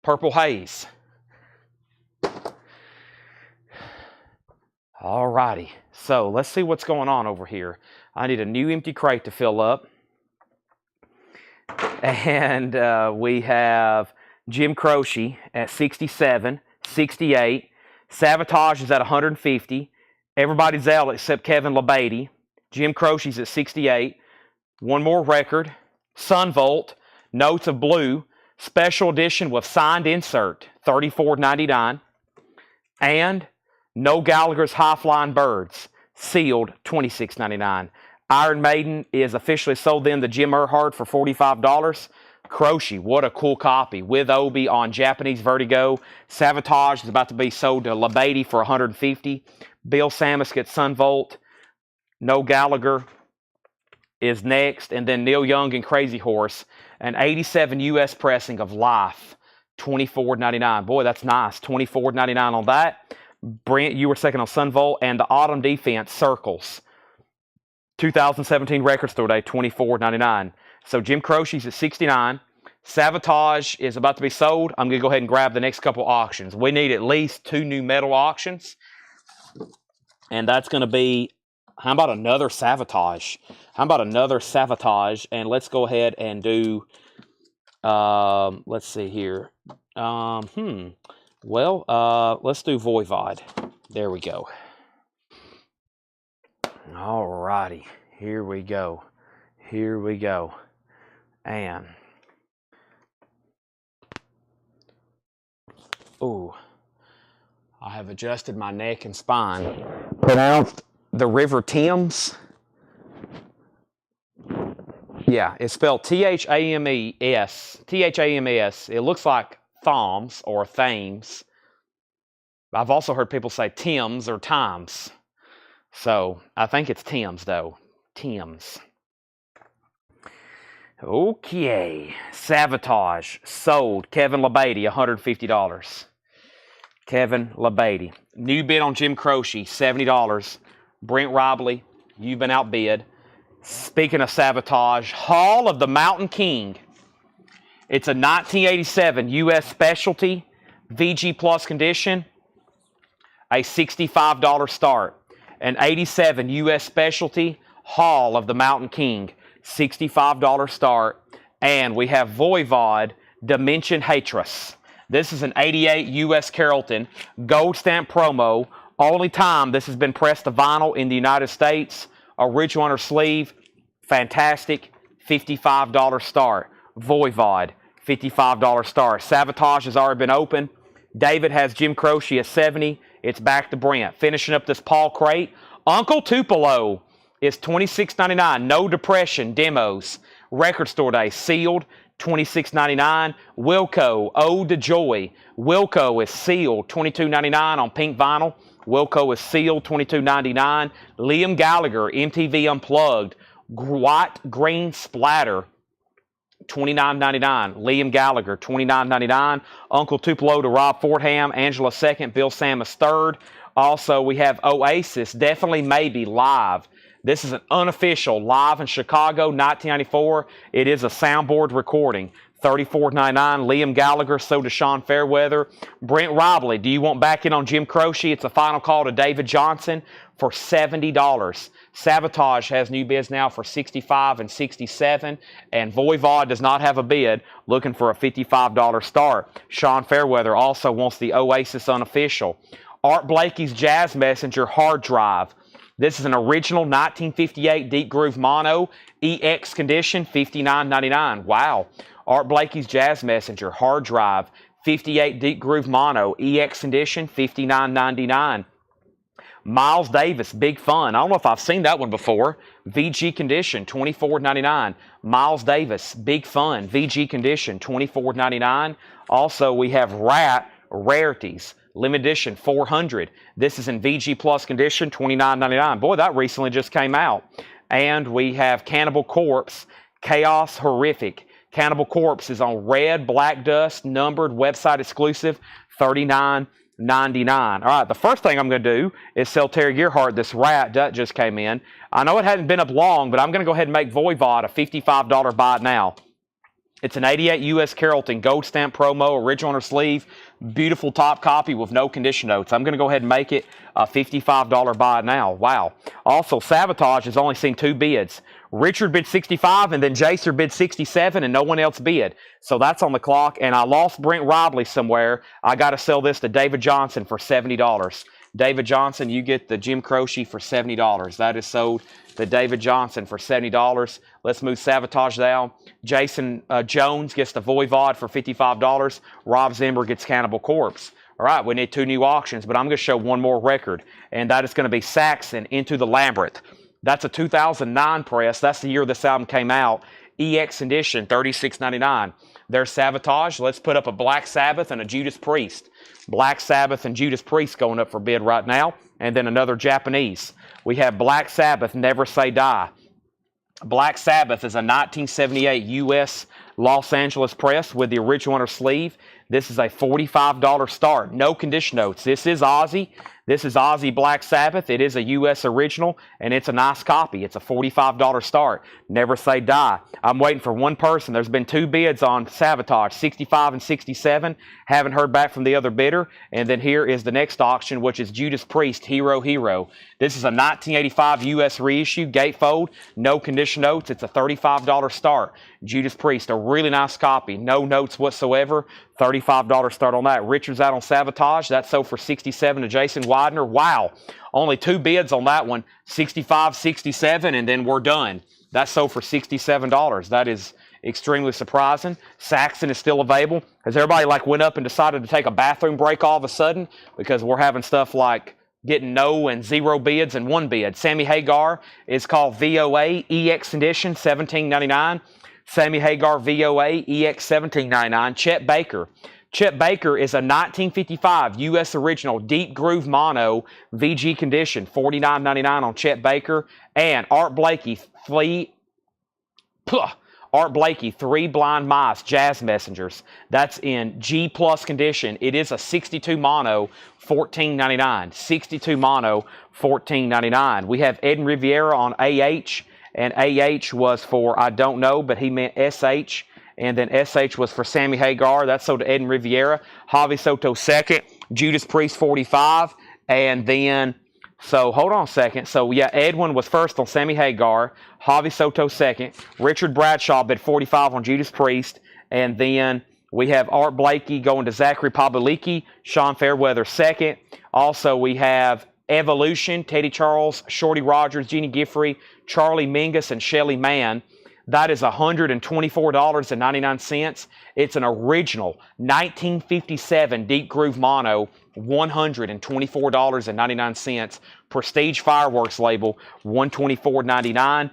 Purple haze. Alrighty. So let's see what's going on over here. I need a new empty crate to fill up. And we have Jim Croce at 67, 68. Sabotage is at 150. Everybody's out except Kevin LeBeatty. Jim Croce's at 68. One more record. Sunvolt, Notes of Blue, special edition with signed insert, $34.99. And No Gallagher's High Flying Birds, sealed, $26.99. Iron Maiden is officially sold then to Jim Earhart for $45. Croce, what a cool copy, with Obi on Japanese Vertigo. Sabotage is about to be sold to LeBeatty for $150. Bill Samus gets Sunvolt. No Gallagher is next. And then Neil Young and Crazy Horse. An 87 U.S. pressing of Life, $24.99. Boy, that's nice. $24.99 on that. Brent, you were second on Sunvolt. And the Autumn Defense Circles. 2017 Record Store Day, $24.99. So Jim Croce's at 69. Sabotage is about to be sold. I'm going to go ahead and grab the next couple auctions. We need at least 2 new metal auctions. And that's going to be, how about another Sabotage? How about another Sabotage? And let's go ahead and do, let's see here. Well, let's do Voivod. There we go. All righty, here we go. Here we go. And, ooh. I have adjusted my neck and spine. Pronounced the River Thames. Yeah, it's spelled T-H-A-M-E-S. T-H-A-M-E-S. It looks like Thoms or Thames. I've also heard people say Thames or Times. So I think it's Thames though. Thames. Okay. Savatage. Sold. Kevin LeBeatty, $150. Kevin LeBeatty. New bid on Jim Croce, $70. Brent Robley, you've been outbid. Speaking of Savatage, Hall of the Mountain King. It's a 1987 U.S. Specialty, VG Plus condition, a $65 start. An 87 U.S. Specialty, Hall of the Mountain King, $65 start. And we have Voivod Dimension Hatris. This is an 88 U.S. Carrollton, gold stamp promo. Only time this has been pressed to vinyl in the United States. Original on her sleeve, fantastic, $55 start. Voivod, $55 start. Savatage has already been open. David has Jim Croce at 70. It's back to Brent. Finishing up this Paul crate. Uncle Tupelo is $26.99. No Depression demos. Record Store Day sealed, $26.99. Wilco, Ode to Joy. Wilco is sealed, $22.99 on pink vinyl. Wilco is sealed, $22.99. Liam Gallagher, MTV Unplugged. White Green Splatter, $29.99. Liam Gallagher, $29.99. Uncle Tupelo to Rob Fordham. Angela 2nd. Bill Samus 3rd. Also, we have Oasis, Definitely Maybe, live. This is an unofficial live in Chicago, 1994. It is a soundboard recording. $34.99. Liam Gallagher, so does Sean Fairweather. Brent Robley, do you want back in on Jim Croce? It's a final call to David Johnson for $70. Savatage has new bids now for $65 and $67. And Voivod does not have a bid, looking for a $55 start. Sean Fairweather also wants the Oasis unofficial. Art Blakey's Jazz Messenger hard drive. This is an original 1958 Deep Groove Mono EX condition, $59.99. Wow. Art Blakey's Jazz Messenger hard drive, 58 Deep Groove Mono EX condition, $59.99. Miles Davis, Big Fun. I don't know if I've seen that one before. VG condition, $24.99. Miles Davis, Big Fun, VG condition, $24.99. Also, we have Rat Rarities. Limited edition, 400. This is in VG Plus condition, $29.99. Boy, that recently just came out. And we have Cannibal Corpse, Chaos Horrific. Cannibal Corpse is on red, black dust, numbered, website exclusive, $39.99. All right, the first thing I'm going to do is sell Terry Gearhart this rat that just came in. I know it hadn't been up long, but I'm going to go ahead and make Voivod a $55 buy now. It's an 88 U.S. Carrollton gold stamp promo, original on her sleeve, beautiful top copy with no condition notes. I'm going to go ahead and make it a $55 buy now. Wow. Also, Savatage has only seen 2 bids. Richard bid 65 and then Jaser bid 67 and no one else bid. So that's on the clock. And I lost Brent Robley somewhere. I got to sell this to David Johnson for $70. David Johnson, you get the Jim Croce for $70. That is sold to David Johnson for $70. Let's move Savatage down. Jason Jones gets the Voivod for $55. Rob Zimmer gets Cannibal Corpse. All right, we need 2 new auctions, but I'm going to show one more record, and that is going to be Saxon, Into the Labyrinth. That's a 2009 press. That's the year this album came out. EX edition, $36.99. There's Savatage. Let's put up a Black Sabbath and a Judas Priest. Black Sabbath and Judas Priest going up for bid right now. And then another Japanese. We have Black Sabbath, Never Say Die. Black Sabbath is a 1978 U.S. Los Angeles press with the original on her sleeve. This is a $45 start. No condition notes. This is Ozzy. This is Ozzy Black Sabbath. It is a U.S. original, and it's a nice copy. It's a $45 start. Never Say Die. I'm waiting for one person. There's been 2 bids on Savatage, 65 and 67. Haven't heard back from the other bidder. And then here is the next auction, which is Judas Priest, Hero Hero. This is a 1985 U.S. reissue, gatefold, no condition notes. It's a $35 start. Judas Priest, a really nice copy. No notes whatsoever. $35 start on that. Richard's out on Savatage. That's sold for $67 to Jason Widener. Wow. Only 2 bids on that one. 65, 67, and then we're done. That sold for $67. That is extremely surprising. Saxon is still available. Has everybody like went up and decided to take a bathroom break all of a sudden? Because we're having stuff like getting no and 0 bids and 1 bid. Sammy Hagar is called VOA EX Edition, $17.99. Sammy Hagar VOA EX $17.99. Chet Baker. Chet Baker is a 1955 U.S. original deep groove mono VG condition, $49.99 on Chet Baker. And Art Blakey, Three Blind Mice Jazz Messengers. That's in G plus condition. It is a 62 mono, $14.99. 62 mono, $14.99. We have Eden Riviera on AH, and AH was for I don't know, but he meant SH. And then SH was for Sammy Hagar. That's sold to Eden Riviera. Javi Soto second. Judas Priest 45. And then, so hold on a second. So yeah, Edwin was first on Sammy Hagar. Javi Soto second. Richard Bradshaw bid 45 on Judas Priest. And then we have Art Blakey going to Zachary Pavlicki. Sean Fairweather second. Also we have Evolution, Teddy Charles, Shorty Rogers, Jeannie Giffrey, Charlie Mingus, and Shelly Mann. That is $124.99. It's an original 1957 Deep Groove Mono, $124.99. Prestige Fireworks label, $124.99.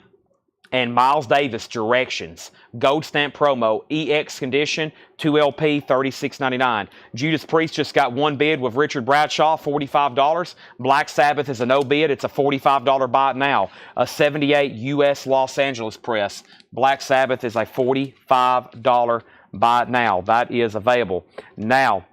And Miles Davis Directions, Gold Stamp Promo, EX Condition, 2LP, $36.99. Judas Priest just got 1 bid with Richard Bradshaw, $45. Black Sabbath is a no bid. It's a $45 buy it now. A 78 U.S. Los Angeles press. Black Sabbath is a $45 buy it now. That is available. Now,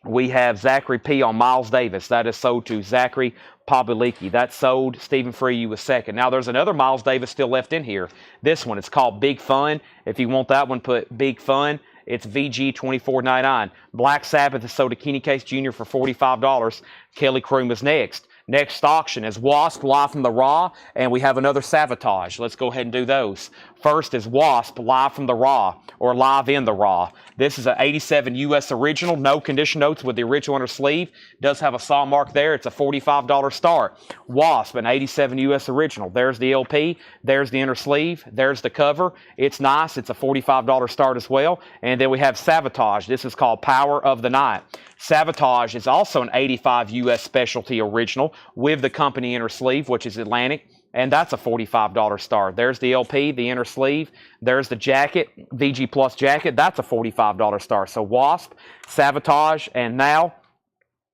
we have Zachary P. on Miles Davis. That is sold to Zachary Pavlicki. That sold. Stephen Free was second. Now, there's another Miles Davis still left in here. This one, it's called Big Fun. If you want that one, put Big Fun. It's VG $24.99. Black Sabbath is sold to Kenny Case Jr. for $45. Kelly Kroom is next. Next auction is Wasp live from the Raw, and we have another Savatage. Let's go ahead and do those. First is Wasp live from the Raw, or live in the Raw. This is an 87 U.S. original, no condition notes with the original inner sleeve. Does have a saw mark there. It's a $45 start. Wasp, an 87 U.S. original. There's the LP. There's the inner sleeve. There's the cover. It's nice. It's a $45 start as well. And then we have Savatage. This is called Power of the Night. Savatage is also an 85 U.S. specialty original with the company inner sleeve, which is Atlantic, and that's a $45 start. There's the LP, the inner sleeve. There's the jacket, VG Plus jacket. That's a $45 start. So Wasp, Savatage, and now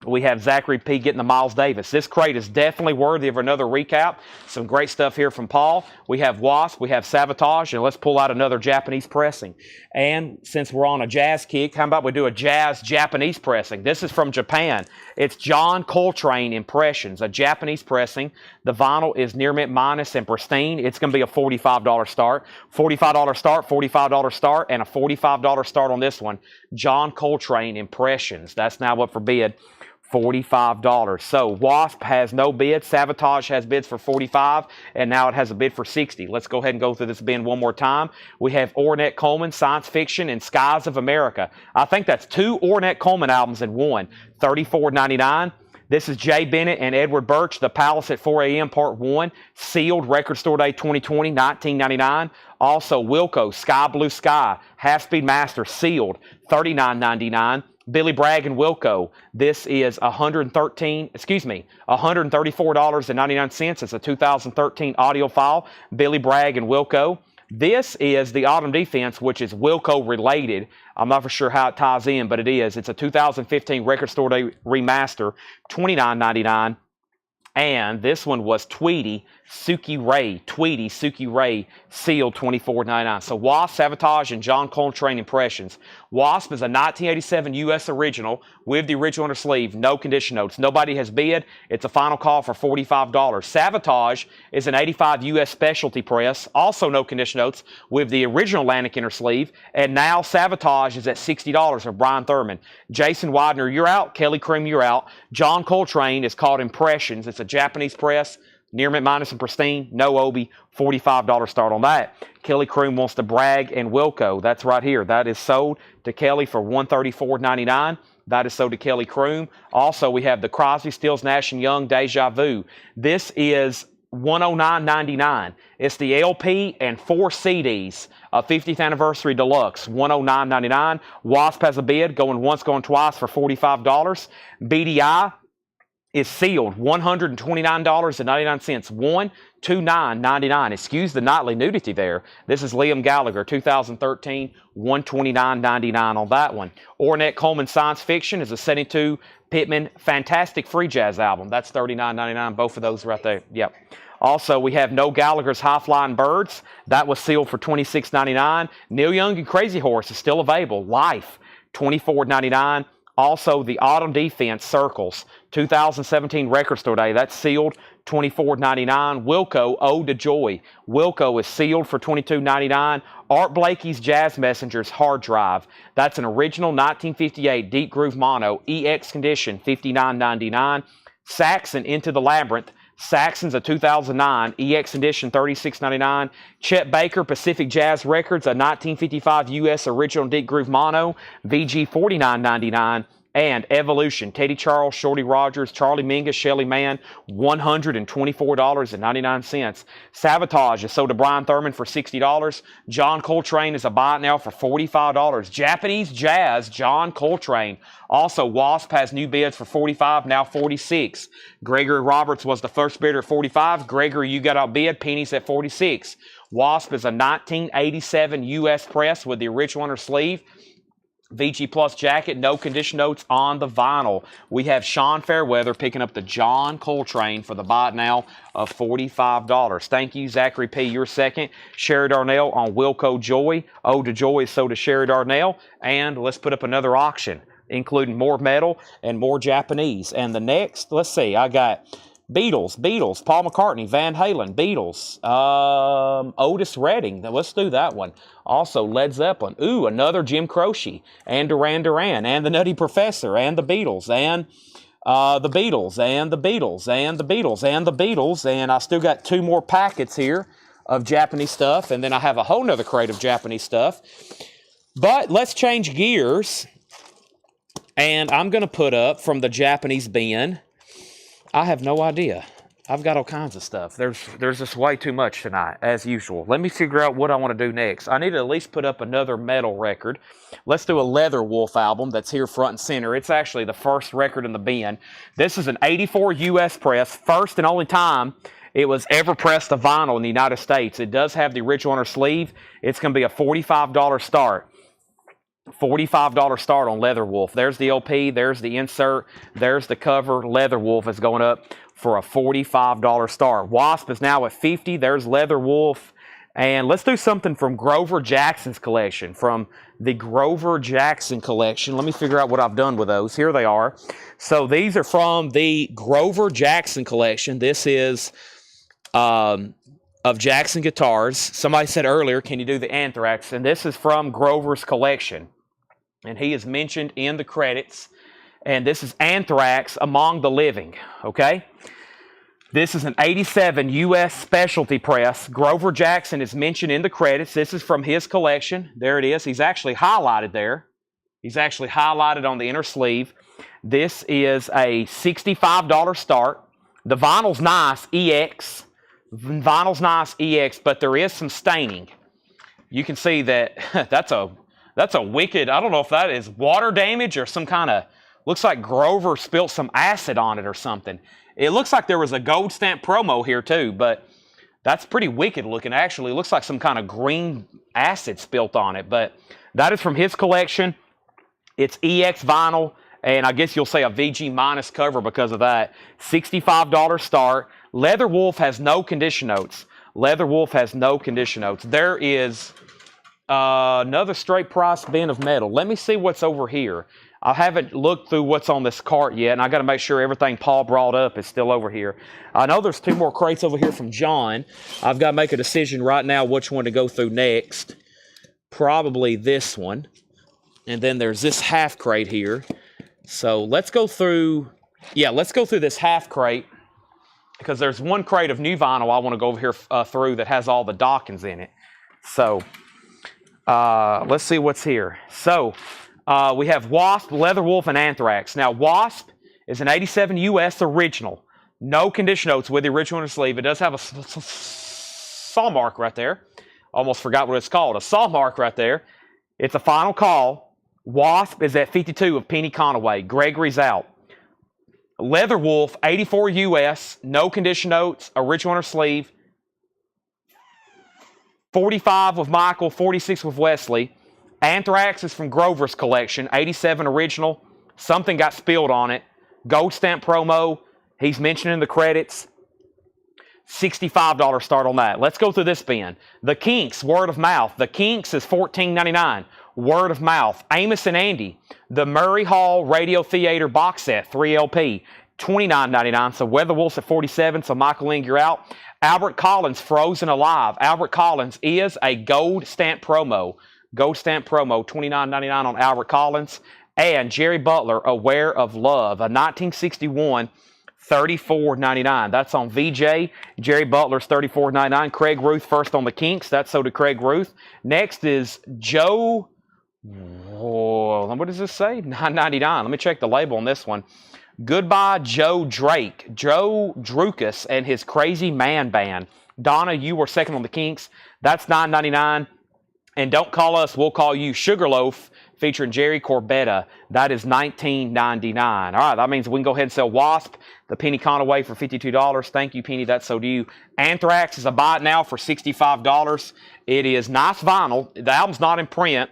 we have Zachary P. getting the Miles Davis. This crate is definitely worthy of another recap. Some great stuff here from Paul. We have Wasp, we have Savatage, and let's pull out another Japanese pressing. And since we're on a jazz kick, how about we do a jazz Japanese pressing? This is from Japan. It's John Coltrane Impressions, a Japanese pressing. The vinyl is near mint minus and pristine. It's going to be a $45 start. $45 start, $45 start, and a $45 start on this one. John Coltrane Impressions. That's now up for bid. $45. So Wasp has no bid. Savatage has bids for $45, and now it has a bid for $60. Let's go ahead and go through this bin one more time. We have Ornette Coleman, Science Fiction, and Skies of America. I think that's 2 Ornette Coleman albums in one. $34.99. This is Jay Bennett and Edward Birch, The Palace at 4 a.m. Part 1. Sealed, Record Store Day 2020, $19.99. Also, Wilco, Sky Blue Sky, Half Speed Master, sealed, $39.99. Billy Bragg and Wilco. This is $134.99. It's a 2013 audio file. Billy Bragg and Wilco. This is the Autumn Defense, which is Wilco related. I'm not for sure how it ties in, but it is. It's a 2015 Record Store Day remaster, $29.99. And this one was Tweety Suki Ray, sealed, $24.99. So Wasp, Savatage, and John Coltrane Impressions. Wasp is a 1987 U.S. original with the original inner sleeve, no condition notes. Nobody has bid. It's a final call for $45. Savatage is an 85 U.S. specialty press, also no condition notes, with the original Atlantic inner sleeve. And now Savatage is at $60 for Brian Thurman. Jason Widener, you're out. Kelly Kroom, you're out. John Coltrane is called Impressions. It's a Japanese press. Near mint minus and pristine, no Obi, $45 start on that. Kelly Kroom wants to Bragg and Wilco. That's right here. That is sold to Kelly for $134.99. That is sold to Kelly Kroom. Also, we have the Crosby, Stills, Nash & Young Deja Vu. This is $109.99. It's the LP and 4 CDs, 50th Anniversary Deluxe, $109.99. Wasp has a bid, going once, going twice for $45. BDI is sealed, $129.99. $129.99. Excuse the nightly nudity there. This is Liam Gallagher, 2013, $129.99 on that one. Ornette Coleman Science Fiction is a 72 Pittman Fantastic Free Jazz album. That's $39.99. Both of those right there. Yep. Also, we have No Gallagher's High Flying Birds. That was sealed for $26.99. Neil Young and Crazy Horse is still available. Life, $24.99. Also, the Autumn Defense Circles, 2017 Record Store Day. That's sealed, $24.99. Wilco, Ode to Joy. Wilco is sealed for $22.99. Art Blakey's Jazz Messengers Hard Drive. That's an original 1958 Deep Groove Mono, EX condition, $59.99. Saxon, Into the Labyrinth. Saxon's a 2009 EX edition, $36.99. Chet Baker, Pacific Jazz Records, a 1955 U.S. original Deep Groove Mono, VG, $49.99. And Evolution, Teddy Charles, Shorty Rogers, Charlie Mingus, Shelly Mann, $124.99. Sabotage is sold to Brian Thurman for $60. John Coltrane is a buy it now for $45. Japanese Jazz, John Coltrane. Also, Wasp has new bids for $45, now $46. Gregory Roberts was the first bidder at $45. Gregory, you got outbid. Penny's at $46. Wasp is a 1987 U.S. press with the original on her sleeve. VG Plus jacket, no condition notes on the vinyl. We have Sean Fairweather picking up the John Coltrane for the buy it now of $45. Thank you, Zachary P. You're second. Sherry Darnell on Wilco Joy. Ode to Joy is sold to Sherry Darnell. And let's put up another auction, including more metal and more Japanese. And the next, let's see, I got Beatles, Paul McCartney, Van Halen, Beatles, Otis Redding. Let's do that one. Also, Led Zeppelin. Ooh, another Jim Croce, and Duran Duran, and the Nutty Professor, and the Beatles, and the Beatles, and the Beatles, and the Beatles, and the Beatles. And I still got 2 more packets here of Japanese stuff, and then I have a whole nother crate of Japanese stuff. But let's change gears, and I'm going to put up from the Japanese bin. I have no idea. I've got all kinds of stuff. There's just way too much tonight, as usual. Let me figure out what I want to do next. I need to at least put up another metal record. Let's do a Leather Wolf album that's here front and center. It's actually the first record in the bin. This is an 84 U.S. press, first and only time it was ever pressed to vinyl in the United States. It does have the original on her sleeve. It's going to be a $45 start. $45 start on Leather Wolf. There's the LP, there's the insert, there's the cover. Leather Wolf is going up for a $45 start. Wasp is now at $50. There's Leather Wolf. And let's do something from Grover Jackson's collection. From the Grover Jackson collection. Let me figure out what I've done with those. Here they are. So these are from the Grover Jackson collection. This is of Jackson guitars. Somebody said earlier, can you do the Anthrax? And this is from Grover's collection. And he is mentioned in the credits. And this is Anthrax Among the Living, okay? This is an 87 U.S. specialty press. Grover Jackson is mentioned in the credits. This is from his collection. There it is. He's actually highlighted there. He's actually highlighted on the inner sleeve. This is a $65 start. The vinyl's nice, EX. Vinyl's nice, EX, but there is some staining. You can see that that's a wicked, I don't know if that is water damage or some kind of, looks like Grover spilt some acid on it or something. It looks like there was a gold stamp promo here too, but that's pretty wicked looking. Actually, it looks like some kind of green acid spilt on it, but that is from his collection. It's EX vinyl, and I guess you'll say a VG minus cover because of that. $65 start. Leather Wolf has no condition notes. Leather Wolf has no condition notes. There is another straight price bin of metal. Let me see what's over here. I haven't looked through what's on this cart yet, and I got to make sure everything Paul brought up is still over here. I know there's 2 more crates over here from John. I've got to make a decision right now which one to go through next. Probably this one. And then there's this half crate here. So let's go through, let's go through this half crate, because there's 1 crate of new vinyl I want to go over here through that has all the Dawkins in it. So let's see what's here. So we have Wasp, Leather Wolf, and Anthrax. Now, Wasp is an 87 U.S. original. No condition notes with the original inner sleeve. It does have a saw mark right there. Almost forgot what it's called. A saw mark right there. It's a final call. Wasp is at 52 of Penny Conaway. Gregory's out. Leather Wolf, 84 US. No condition notes. Original inner sleeve. 45 with Michael. 46 with Wesley. Anthrax is from Grover's collection. 87 original. Something got spilled on it. Gold stamp promo. He's mentioned in the credits. $65 start on that. Let's go through this bin. The Kinks, word of mouth. The Kinks is $14.99. Word of mouth. Amos and Andy. The Murray Hall Radio Theater box set, 3LP. $29.99. So Weather Wolf's at 47. So Michael Ling, you're out. Albert Collins, Frozen Alive. Albert Collins is a gold stamp promo. Gold stamp promo, $29.99 on Albert Collins. And Jerry Butler, Aware of Love, a 1961, $34.99. That's on VJ. Jerry Butler's $34.99. Craig Ruth first on the Kinks. That's so to Craig Ruth. Next is Joe. Whoa, what does this say? $9.99. Let me check the label on this one. Goodbye, Joe Drake. Joe Drukas and his Crazy Man Band. Donna, you were second on the Kinks. That's $9.99. And don't call us, we'll call you. Sugarloaf, featuring Jerry Corbetta. That is $19.99. All right, that means we can go ahead and sell Wasp, the Penny Conaway, for $52. Thank you, Penny. That's so do you. Anthrax is a buy it now for $65. It is nice vinyl. The album's not in print,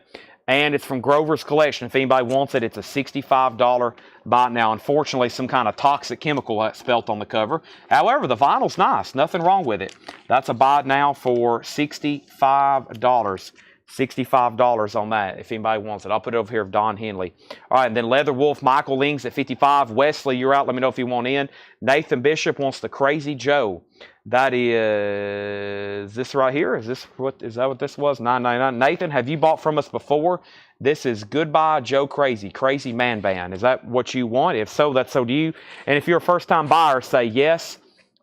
and it's from Grover's collection. If anybody wants it, it's a $65 buy it now. Unfortunately, some kind of toxic chemical spelt on the cover. However, the vinyl's nice. Nothing wrong with it. That's a buy it now for $65. $65 on that if anybody wants it. I'll put it over here of Don Henley. All right, and then Leather Wolf, Michael Ling's at 55. Wesley, you're out. Let me know if you want in. Nathan Bishop wants the Crazy Joe. That is this right here. Is that what this was? $9.99. Nathan, have you bought from us before? This is Goodbye Joe Crazy, Crazy Man Band. Is that what you want? If so, that's so do you. And if you're a first-time buyer, say yes.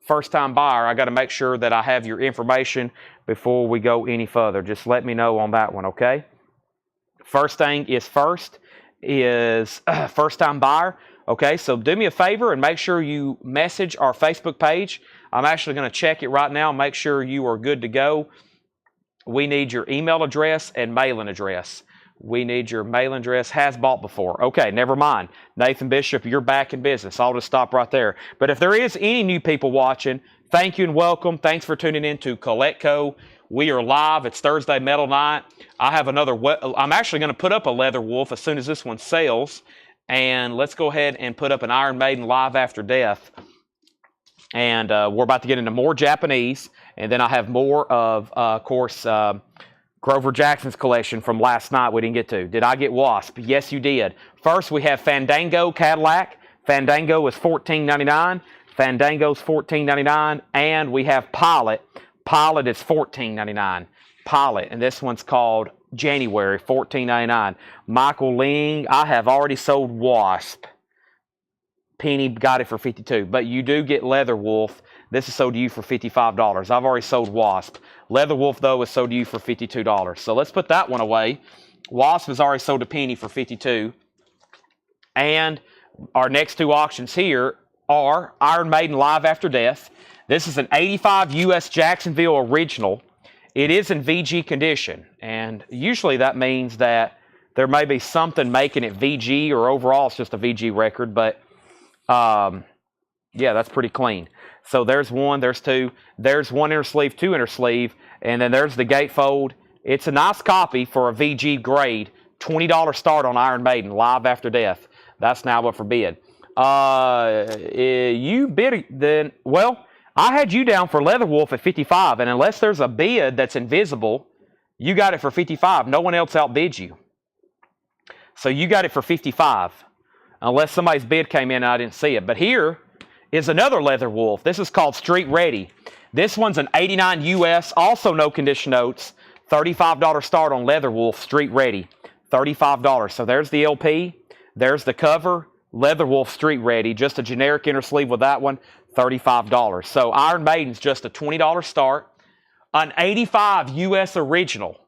First-time buyer, I got to make sure that I have your information before we go any further. Just let me know on that one, okay? First thing is first-time buyer. Okay, so do me a favor and make sure you message our Facebook page. I'm actually going to check it right now and make sure you are good to go. We need your email address and mailing address. We need your mailing address. Has bought before. Okay, never mind. Nathan Bishop, you're back in business. I'll just stop right there. But if there is any new people watching, thank you and welcome. Thanks for tuning in to Collectco. We are live. It's Thursday Metal Night. I have another. I'm actually going to put up a Leather Wolf as soon as this one sells. And let's go ahead and put up an Iron Maiden Live After Death. And we're about to get into more Japanese. And then I have more of course, Grover Jackson's collection from last night we didn't get to. Did I get Wasp? Yes, you did. First, we have Fandango Cadillac. Fandango is $14.99. Fandango's $14.99. And we have Pilot. Pilot is $14.99. Pilot. And this one's called January, $14.99. Michael Ling, I have already sold Wasp. Penny got it for $52. But you do get Leather Wolf. This is sold to you for $55. I've already sold Wasp. Leather Wolf, though, is sold to you for $52. So let's put that one away. Wasp is already sold to Penny for $52. And our next two auctions here are Iron Maiden Live After Death. This is an 85 US Jacksonville original. It is in VG condition. And usually that means that there may be something making it VG, or overall it's just a VG record. But, yeah, that's pretty clean. So there's one, there's two, there's one inner sleeve, two inner sleeve, and then there's the gatefold. It's a nice copy for a VG grade. $20 start on Iron Maiden, Live After Death. That's now up for bid. You bid then, well, I had you down for Leather Wolf at 55, and unless there's a bid that's invisible, you got it for 55. No one else outbid you. So you got it for 55, unless somebody's bid came in and I didn't see it. But here is another Leather Wolf. This is called Street Ready. This one's an 89 US, also no condition notes. $35 start on Leather Wolf Street Ready. $35. So there's the LP. There's the cover. Leather Wolf Street Ready. Just a generic inner sleeve with that one. $35. So Iron Maiden's just a $20 start. An 85 US original.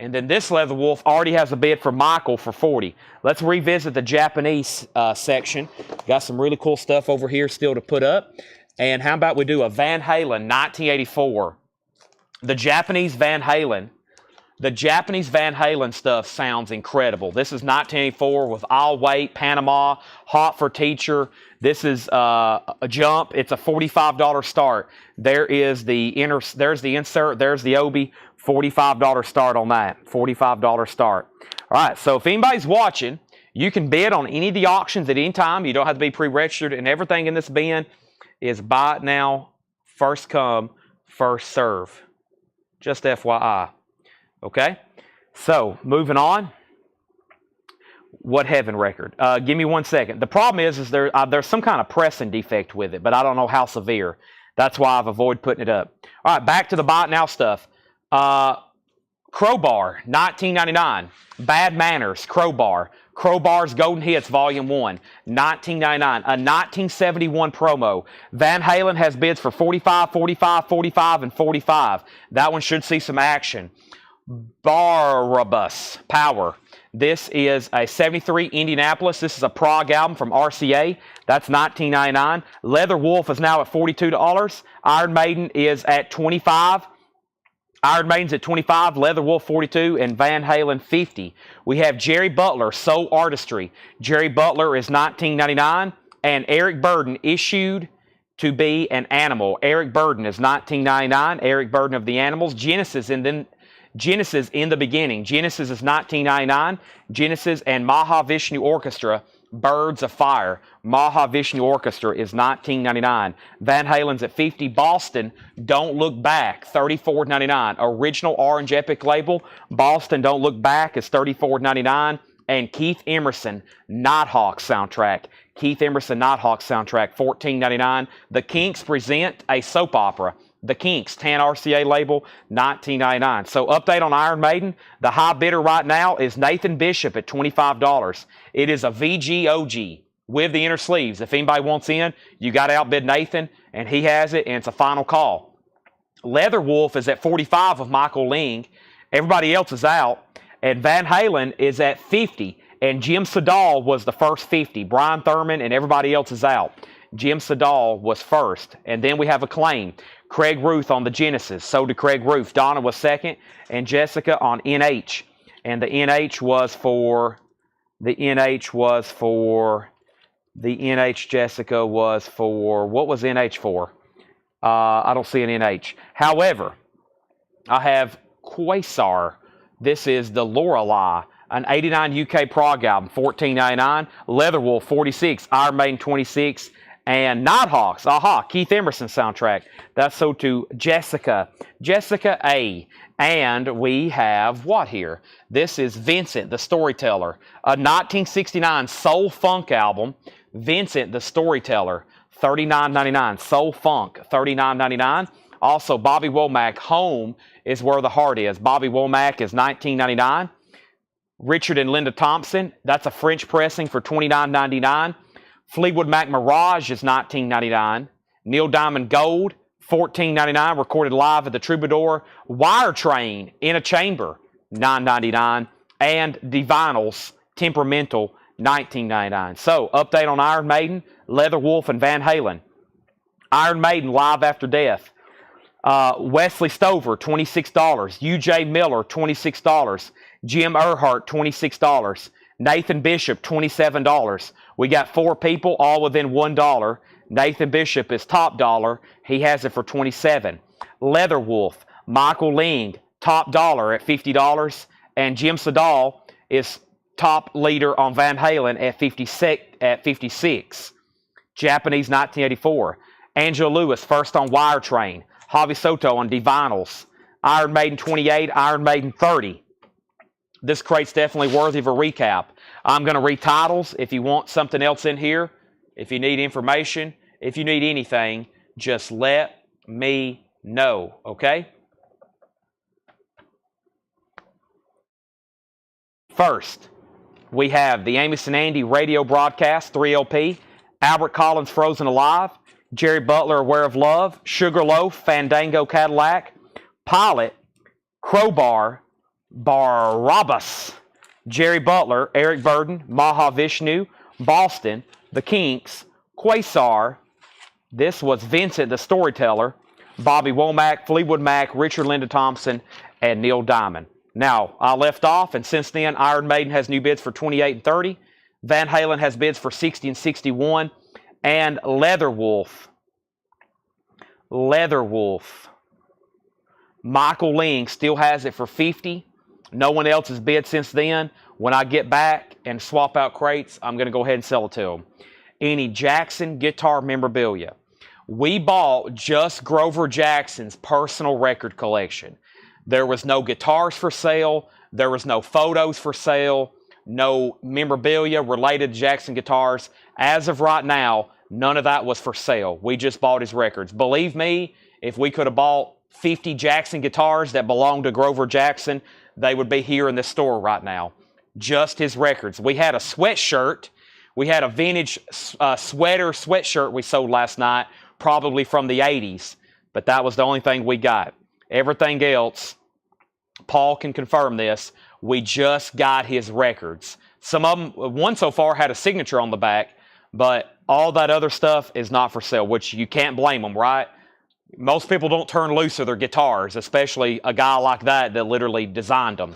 And then this leather wolf already has a bid for Michael for 40. Let's revisit the Japanese section. Got some really cool stuff over here still to put up. And how about we do a Van Halen 1984. The Japanese Van Halen stuff sounds incredible. This is 1984 with all weight, Panama, hot for teacher. This is a jump. It's a $45 start. There's the insert, there's the obi. $45 start on that. $45 start. All right, so if anybody's watching, you can bid on any of the auctions at any time. You don't have to be pre-registered, and everything in this bin is buy it now, first come, first serve. Just FYI. Okay? So, moving on. What heaven record? Give me 1 second. The problem is there's some kind of pressing defect with it, but I don't know how severe. That's why I've avoided putting it up. All right, back to the buy it now stuff. Crowbar, 1999. Bad Manners, Crowbar. Crowbar's Golden Hits, Volume 1, 1999. A 1971 promo. Van Halen has bids for 45, 45, 45, and 45. That one should see some action. Barabbas, Power. This is a 73 Indianapolis. This is a prog album from RCA. That's $19.99. Leather Wolf is now at $42. Iron Maiden is at $25. Iron Maiden's at $25, Leather Wolf $42, and Van Halen $50. We have Jerry Butler, Soul Artistry. Jerry Butler is $19.99, and Eric Burden, Issued to Be an Animal. Eric Burden is $19.99. Eric Burden of the Animals. Genesis in the beginning. Genesis is $19.99. Genesis and Mahavishnu Orchestra, Birds of Fire. Mahavishnu Orchestra is $19.99. Van Halen's at $50. Boston, Don't Look Back, $34.99. Original Orange Epic label, Boston Don't Look Back is $34.99. And Keith Emerson, Nighthawk soundtrack. Keith Emerson, Nighthawk soundtrack, $14.99. The Kinks present a soap opera. The Kinks, Tan RCA label, $19.99. So update on Iron Maiden. The high bidder right now is Nathan Bishop at $25. It is a VGOG with the inner sleeves. If anybody wants in, you got to outbid Nathan, and he has it, and it's a final call. Leather Wolf is at $45 of Michael Ling. Everybody else is out. And Van Halen is at $50. And Jim Sedal was the first $50. Brian Thurman and everybody else is out. Jim Sedal was first. And then we have a claim. Craig Ruth on the Genesis. So did Craig Ruth. Donna was second. And Jessica on NH. And the NH Jessica was for, what was NH for? I don't see an NH. However, I have Quasar. This is the Lorelei, an 89 UK prog album, $14.99. Leatherwolf, $46. Iron Maiden, $26. And Nighthawks, Keith Emerson soundtrack. That's so to Jessica A. And we have what here? This is Vincent, the Storyteller, a 1969 soul funk album. Vincent, the Storyteller, $39.99. Soul Funk, $39.99. Also, Bobby Womack, Home is Where the Heart Is. Bobby Womack is $19.99. Richard and Linda Thompson, that's a French pressing for $29.99. Fleetwood Mac Mirage is $19.99. Neil Diamond Gold, $14.99, recorded live at the Troubadour. Wire Train, In a Chamber, $9.99. And Divinals, Temperamental, $19.99. So, update on Iron Maiden, Leather Wolf, and Van Halen. Iron Maiden, Live After Death. Wesley Stover, $26. U.J. Miller, $26. Jim Earhart, $26. Nathan Bishop, $27. We got 4 people, all within $1. Nathan Bishop is top dollar. He has it for $27. Leather Wolf, Michael Ling, top dollar at $50. And Jim Sedal is top leader on Van Halen at 56. Japanese 1984. Angela Lewis, first on Wire Train. Javi Soto on Divinals. Iron Maiden 28, Iron Maiden 30. This crate's definitely worthy of a recap. I'm going to read titles. If you want something else in here, if you need information, if you need anything, just let me know, okay? First, we have the Amos and Andy radio broadcast, 3LP, Albert Collins, Frozen Alive, Jerry Butler, Aware of Love, Sugarloaf, Fandango Cadillac, Pilot, Crowbar, Barabbas, Jerry Butler, Eric Burden, Mahavishnu, Boston, The Kinks, Quasar. This was Vincent the Storyteller, Bobby Womack, Fleetwood Mac, Richard Linda Thompson, and Neil Diamond. Now, I left off, and since then, Iron Maiden has new bids for 28 and 30. Van Halen has bids for 60 and 61. And Leatherwolf. Michael Ling still has it for 50. No one else has bid since then. When I get back and swap out crates, I'm going to go ahead and sell it to them. Any Jackson guitar memorabilia. We bought just Grover Jackson's personal record collection. There was no guitars for sale. There was no photos for sale. No memorabilia related to Jackson guitars. As of right now, none of that was for sale. We just bought his records. Believe me, if we could have bought 50 Jackson guitars that belonged to Grover Jackson, they would be here in this store right now. Just his records. We had a sweatshirt. We had a vintage sweatshirt we sold last night, probably from the 80s. But that was the only thing we got. Everything else, Paul can confirm this, we just got his records. Some of them, one so far had a signature on the back, but all that other stuff is not for sale, which you can't blame them, right? Most people don't turn loose of their guitars, especially a guy like that literally designed them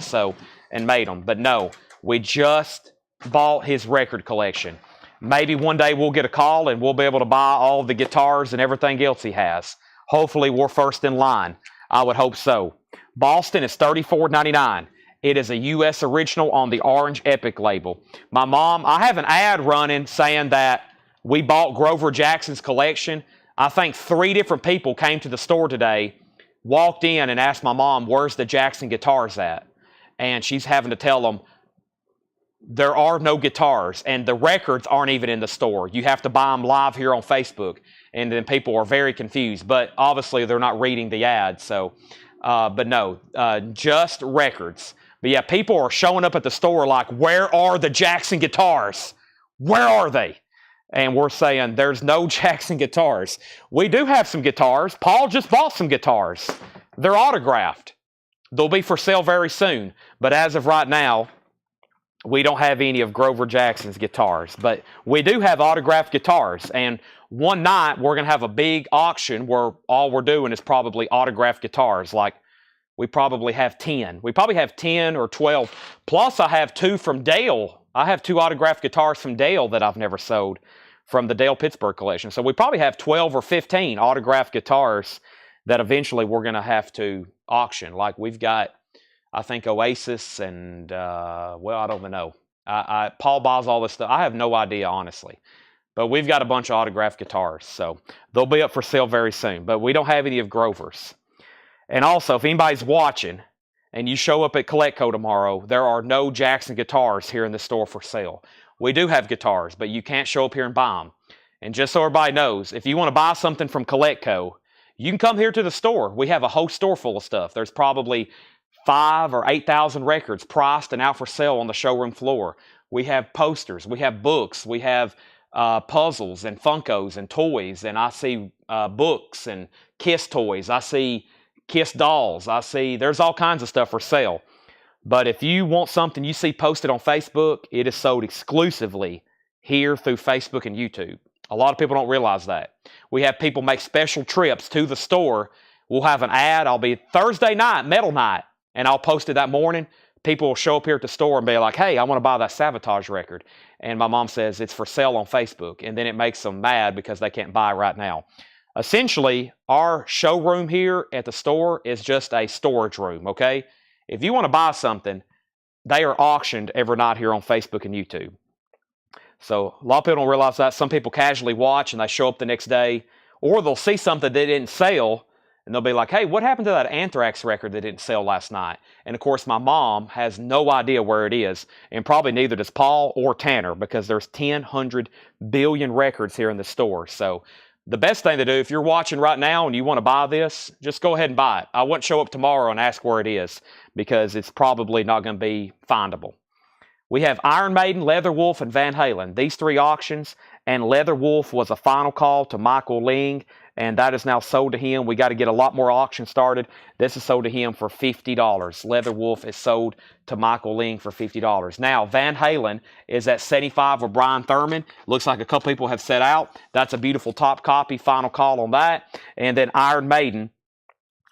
and made them. But no, we just bought his record collection. Maybe one day we'll get a call and we'll be able to buy all the guitars and everything else he has. Hopefully we're first in line. I would hope so. Boston is $34.99. It is a U.S. original on the Orange Epic label. My mom, I have an ad running saying that we bought Grover Jackson's collection. I think 3 different people came to the store today, walked in and asked my mom, where's the Jackson guitars at? And she's having to tell them, there are no guitars, and the records aren't even in the store. You have to buy them live here on Facebook, and then people are very confused. But obviously, they're not reading the ad, but no, just records. But yeah, people are showing up at the store like, where are the Jackson guitars? Where are they? And we're saying, there's no Jackson guitars. We do have some guitars. Paul just bought some guitars. They're autographed. They'll be for sale very soon. But as of right now, we don't have any of Grover Jackson's guitars. But we do have autographed guitars. And one night, we're going to have a big auction where all we're doing is probably autographed guitars. Like, we probably have 10. We probably have 10 or 12. Plus, I have 2 from Dale. I have 2 autographed guitars from Dale that I've never sold from the Dale Pittsburgh collection. So we probably have 12 or 15 autographed guitars that eventually we're going to have to auction. Like we've got, I think, Oasis and, well, I don't even know. Paul buys all this stuff. I have no idea, honestly. But we've got a bunch of autographed guitars. So they'll be up for sale very soon. But we don't have any of Grover's. And also, if anybody's watching and you show up at Collectco tomorrow, there are no Jackson guitars here in the store for sale. We do have guitars, but you can't show up here and buy them. And just so everybody knows, if you want to buy something from Collectco, you can come here to the store. We have a whole store full of stuff. There's probably 5,000 or 8,000 records priced and out for sale on the showroom floor. We have posters. We have books. We have puzzles and Funkos and toys. And I see books and Kiss toys. I see Kiss dolls. I see there's all kinds of stuff for sale. But if you want something you see posted on Facebook, it is sold exclusively here through Facebook and YouTube. A lot of people don't realize that. We have people make special trips to the store. We'll have an ad. I'll be Thursday night, metal night, and I'll post it that morning. People will show up here at the store and be like, hey, I want to buy that Savatage record. And my mom says it's for sale on Facebook. And then it makes them mad because they can't buy right now. Essentially, our showroom here at the store is just a storage room, okay? If you want to buy something, they are auctioned every night here on Facebook and YouTube. So a lot of people don't realize that. Some people casually watch and they show up the next day, or they'll see something they didn't sell, and they'll be like, hey, what happened to that Anthrax record that didn't sell last night? And of course, my mom has no idea where it is, and probably neither does Paul or Tanner, because there's 100 billion records here in the store. So the best thing to do, if you're watching right now and you want to buy this, just go ahead and buy it. I wouldn't show up tomorrow and ask where it is, because it's probably not going to be findable. We have Iron Maiden, Leatherwolf, and Van Halen. These 3 auctions, and Leatherwolf was a final call to Michael Ling and that is now sold to him. We got to get a lot more auctions started. This is sold to him for $50. Leather Wolf is sold to Michael Ling for $50. Now, Van Halen is at 75 with Brian Thurman. Looks like a couple people have set out. That's a beautiful top copy. Final call on that. And then Iron Maiden.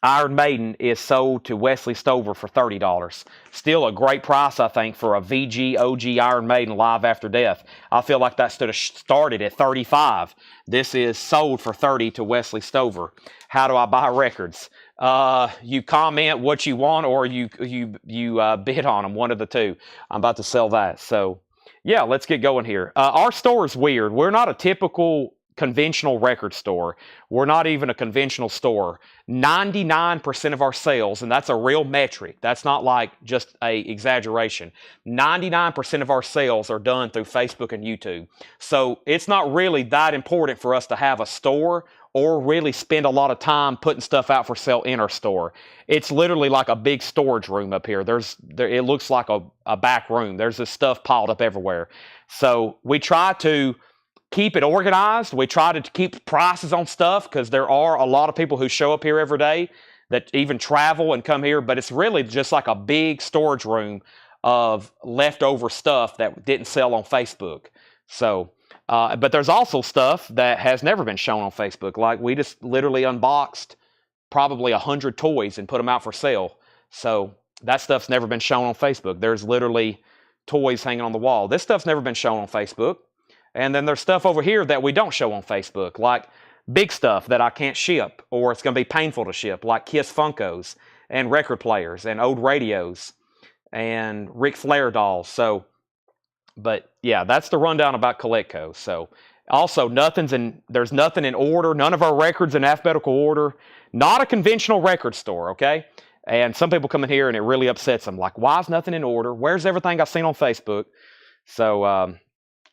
Iron Maiden is sold to Wesley Stover for $30. Still a great price, I think, for a VG OG Iron Maiden live after death. I feel like that should have started at $35. This is sold for $30 to Wesley Stover. How do I buy records? You comment what you want, or you bid on them, one of the two. I'm about to sell that. So, yeah, let's get going here. Our store is weird. We're not a typical conventional record store. We're not even a conventional store. 99% of our sales, and that's a real metric. That's not like just a exaggeration. 99% of our sales are done through Facebook and YouTube. So it's not really that important for us to have a store or really spend a lot of time putting stuff out for sale in our store. It's literally like a big storage room up here. It looks like a back room. There's this stuff piled up everywhere. So we try to keep it organized. We try to keep prices on stuff because there are a lot of people who show up here every day that even travel and come here, but it's really just like a big storage room of leftover stuff that didn't sell on Facebook. So, but there's also stuff that has never been shown on Facebook. Like we just literally unboxed probably 100 toys and put them out for sale. So that stuff's never been shown on Facebook. There's literally toys hanging on the wall. This stuff's never been shown on Facebook. And then there's stuff over here that we don't show on Facebook, like big stuff that I can't ship, or it's going to be painful to ship, like Kiss Funkos and record players and old radios and Ric Flair dolls. So, but yeah, that's the rundown about Collecco. So, also there's nothing in order. None of our records in alphabetical order. Not a conventional record store, okay? And some people come in here and it really upsets them. Like, why is nothing in order? Where's everything I've seen on Facebook? So,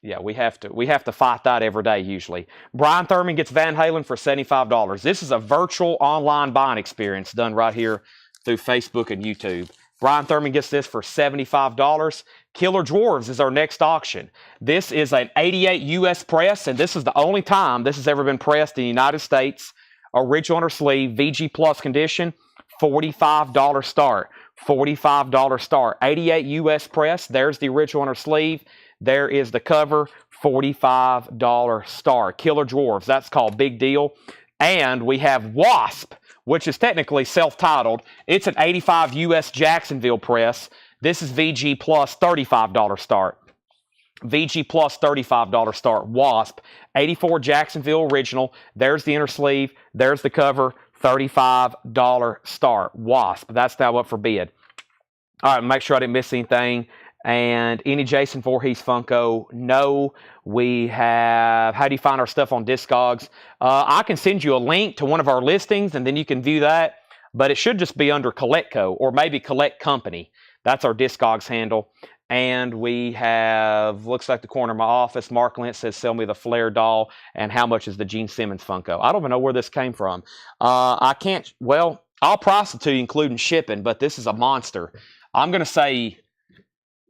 yeah, we have to fight that every day usually. Brian Thurman gets Van Halen for $75. This is a virtual online buying experience done right here through Facebook and YouTube. Brian Thurman gets this for $75. Killer Dwarves is our next auction. This is an 88 US press, and this is the only time this has ever been pressed in the United States. Original under sleeve, VG Plus condition, $45 start. $45 start. 88 US press. There's the original under sleeve. There is the cover, $45 start. Killer Dwarves, that's called Big Deal. And we have Wasp, which is technically self-titled. It's an 85 US Jacksonville press. This is VG Plus, $35 start. VG Plus, $35 start. Wasp, 84 Jacksonville original. There's the inner sleeve. There's the cover, $35 start. Wasp, that's now up for bid. All right, make sure I didn't miss anything. And any Jason Voorhees Funko? No. We have, how do you find our stuff on Discogs? I can send you a link to one of our listings and then you can view that, but it should just be under Collecco or maybe Collect Company. That's our Discogs handle. And we have, looks like the corner of my office, Mark Lentz says, sell me the Flair doll. And how much is the Gene Simmons Funko? I don't even know where this came from. I can't, well, I'll price it to you including shipping, but this is a monster. I'm going to say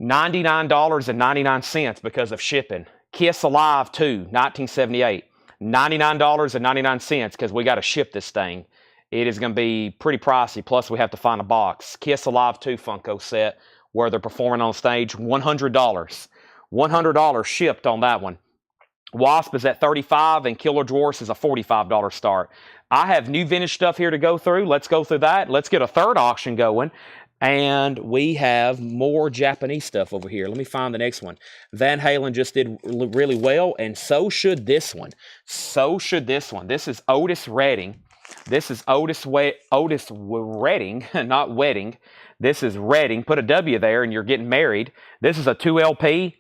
$99.99 because of shipping. Kiss Alive 2, 1978. $99.99 because we got to ship this thing. It is going to be pretty pricey, plus we have to find a box. Kiss Alive 2 Funko set where they're performing on stage, $100. $100 shipped on that one. Wasp is at $35 and Killer Dwarfs is a $45 start. I have new vintage stuff here to go through. Let's go through that. Let's get a third auction going. And we have more Japanese stuff over here. Let me find the next one. Van Halen just did really well, and so should this one. So should this one. This is Otis Redding. This is Otis Redding, not Wedding. This is Redding. Put a W there, and you're getting married. This is a 2 LP.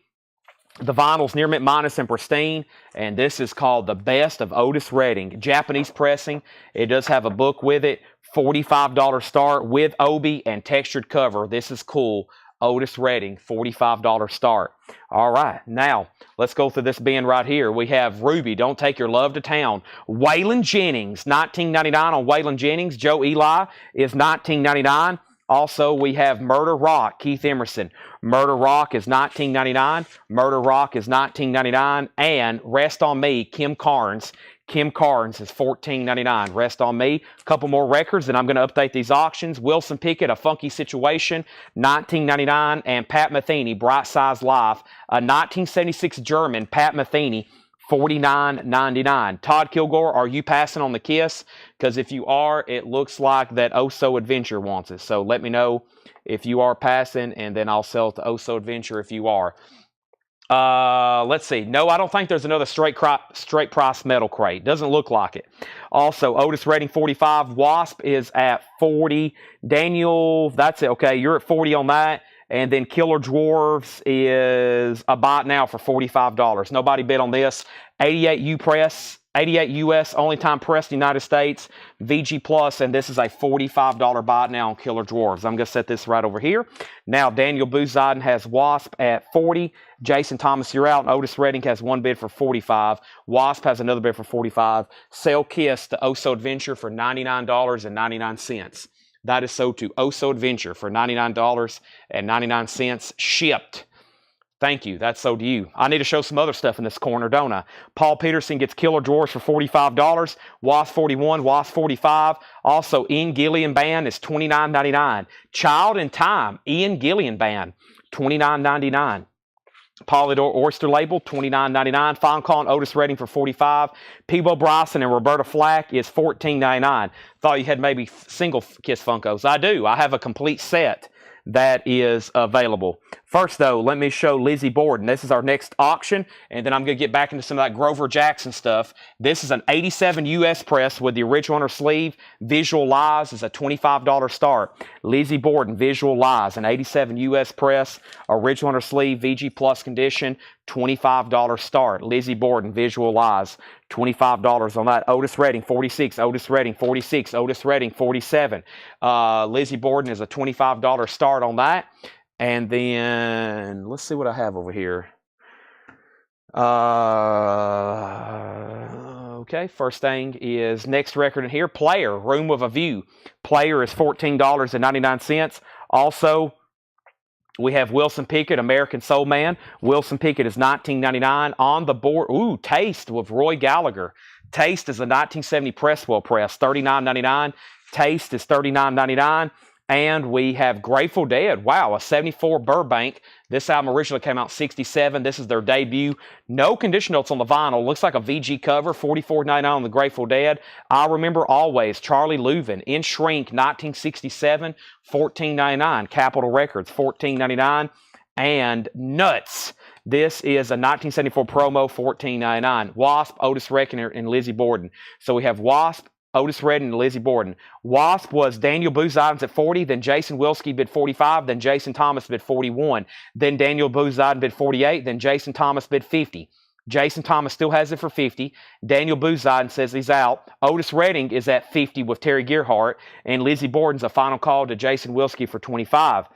The vinyl's near mint minus and pristine, and this is called The Best of Otis Redding. Japanese pressing. It does have a book with it. $45 start with Obi and textured cover. This is cool. Otis Redding, $45 start. All right, now let's go through this bin right here. We have Ruby, Don't Take Your Love to Town. Waylon Jennings, $19.99 on Waylon Jennings. Joe Eli is $19.99. Also, we have Murder Rock, Keith Emerson. Murder Rock is $19.99. Murder Rock is $19.99. And Rest on Me, Kim Carnes. Kim Carnes is $14.99. Rest on me. A couple more records, and I'm going to update these auctions. Wilson Pickett, A Funky Situation, $19.99. And Pat Metheny, Bright Size Life, a 1976 German, Pat Metheny, $49.99. Todd Kilgore, are you passing on the Kiss? Because if you are, it looks like that Oso Adventure wants it. So let me know if you are passing, and then I'll sell it to Oso Adventure if you are. Let's see. No, I don't think there's another straight price metal crate. Doesn't look like it. Also, Otis rating 45. Wasp is at 40. Daniel, that's it. Okay, you're at 40 on that. And then Killer Dwarves is a bot now for $45. Nobody bid on this. 88 88 US, only time pressed United States, VG Plus, and this is a $45 bot now on Killer Dwarves. I'm going to set this right over here. Now, Daniel Booziden has Wasp at 40. Jason Thomas, you're out. Otis Redding has one bid for 45. Wasp has another bid for 45. Sell Kiss to Oso Adventure for $99.99. That is sold to Oso Adventure for $99.99 shipped. Thank you. That's sold to you. I need to show some other stuff in this corner, don't I? Paul Peterson gets Killer Drawers for $45. Wasp 41, Wasp 45. Also, Ian Gillian Band is $29.99. Child in Time, Ian Gillian Band, $29.99. Polydor Oyster Label, $29.99. Fine Call and Otis Redding for $45. Peebo Bryson and Roberta Flack is $14.99. Thought you had maybe single Kiss Funkos. I do. I have a complete set that is available. First, though, let me show Lizzie Borden. This is our next auction, and then I'm going to get back into some of that Grover Jackson stuff. This is an 87 US press with the original on her sleeve. Visual Lies is a $25 start. Lizzie Borden, Visual Lies, an 87 US press, original on her sleeve, VG Plus condition, $25 start. Lizzie Borden, Visual Lies, $25 on that. Otis Redding, 46. Otis Redding, 46. Otis Redding, 47. Lizzie Borden is a $25 start on that. And then, let's see what I have over here. Okay, first thing is next record in here. Player, Room with a View. Player is $14.99. Also, we have Wilson Pickett, American Soul Man. Wilson Pickett is $19.99. On the board, ooh, Taste with Roy Gallagher. Taste is a 1970 Presswell press, $39.99. Taste is $39.99. And we have Grateful Dead. Wow, a 74 Burbank. This album originally came out in '67. This is their debut. No condition notes on the vinyl. Looks like a VG cover. $44.99 on the Grateful Dead. I Remember Always. Charlie Louvin. In Shrink, 1967. $14.99. Capitol Records, $14.99. And Nuts. This is a 1974 promo, $14.99. Wasp, Otis Redding, and Lizzie Borden. So we have Wasp, Otis Redding, and Lizzie Borden. Wasp was Daniel Booziden at 40, then Jason Wilski bid 45, then Jason Thomas bid 41, then Daniel Booziden bid 48, then Jason Thomas bid 50. Jason Thomas still has it for 50. Daniel Booziden says he's out. Otis Redding is at 50 with Terry Gearhart, and Lizzie Borden's a final call to Jason Wilski for 25.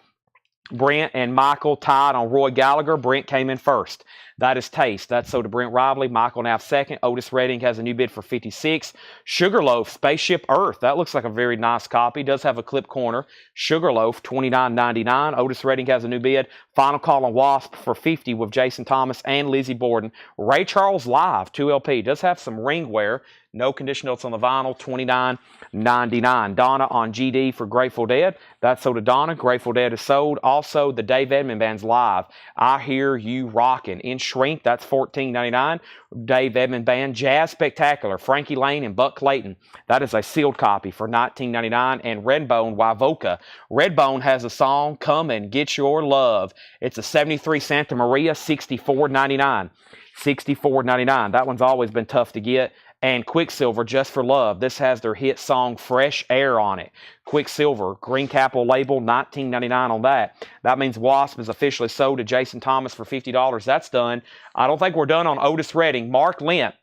Brent and Michael tied on Roy Gallagher. Brent came in first. That is Taste. That's sold to Brent Robley. Michael now second. Otis Redding has a new bid for 56. Sugarloaf, Spaceship Earth. That looks like a very nice copy. Does have a clip corner. Sugarloaf, $29.99. Otis Redding has a new bid. Final call on Wasp for 50 with Jason Thomas and Lizzie Borden. Ray Charles Live, 2LP. Does have some ring wear. No condition notes on the vinyl, $29.99. Donna on GD for Grateful Dead. That's sold to Donna. Grateful Dead is sold. Also, the Dave Edmund Band's Live. I Hear You Rockin'. In Shrink, that's $14.99. Dave Edmund Band. Jazz Spectacular. Frankie Lane and Buck Clayton. That is a sealed copy for $19.99. And Redbone, Wyvoca. Redbone has a song, Come and Get Your Love. It's a 73 Santa Maria, $64.99. $64.99. That one's always been tough to get. And Quicksilver, Just for Love. This has their hit song, Fresh Air, on it. Quicksilver, Green Capital label, $19.99 on that. That means Wasp is officially sold to Jason Thomas for $50. That's done. I don't think we're done on Otis Redding. Mark Lent.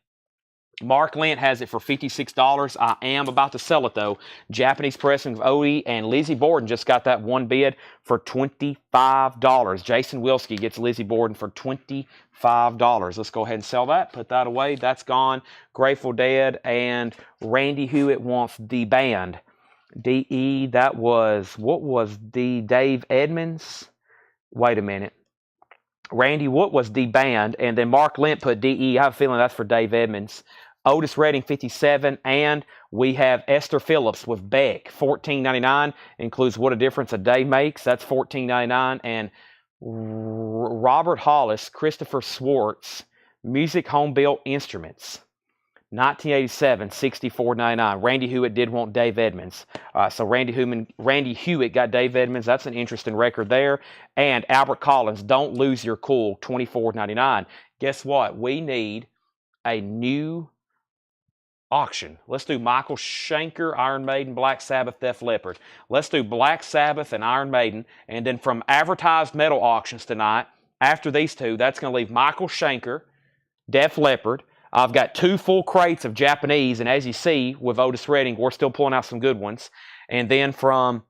Mark Lent has it for $56. I am about to sell it, though. Japanese pressing of Odie, and Lizzie Borden just got that one bid for $25. Jason Wilski gets Lizzie Borden for $25. Let's go ahead and sell that. Put that away. That's gone. Grateful Dead and Randy Hewitt wants the band. DE, that was, what was the Dave Edmonds? Wait a minute. Randy Wood was the band, and then Mark Lent put DE. I have a feeling that's for Dave Edmonds. Otis Redding 57, and we have Esther Phillips with Beck $14.99. Includes What a Difference a Day Makes. That's $14.99. And Robert Hollis, Christopher Swartz, Music Home Built Instruments. 1987, $64.99. Randy Hewitt did want Dave Edmunds. So Randy Hewitt got Dave Edmunds. That's an interesting record there. And Albert Collins, Don't Lose Your Cool, $24.99. Guess what? We need a new auction. Let's do Michael Schenker, Iron Maiden, Black Sabbath, Def Leppard. Let's do Black Sabbath and Iron Maiden. And then from advertised metal auctions tonight, after these two, that's going to leave Michael Schenker, Def Leppard. I've got 2 full crates of Japanese, and as you see with Otis Redding, we're still pulling out some good ones. And then from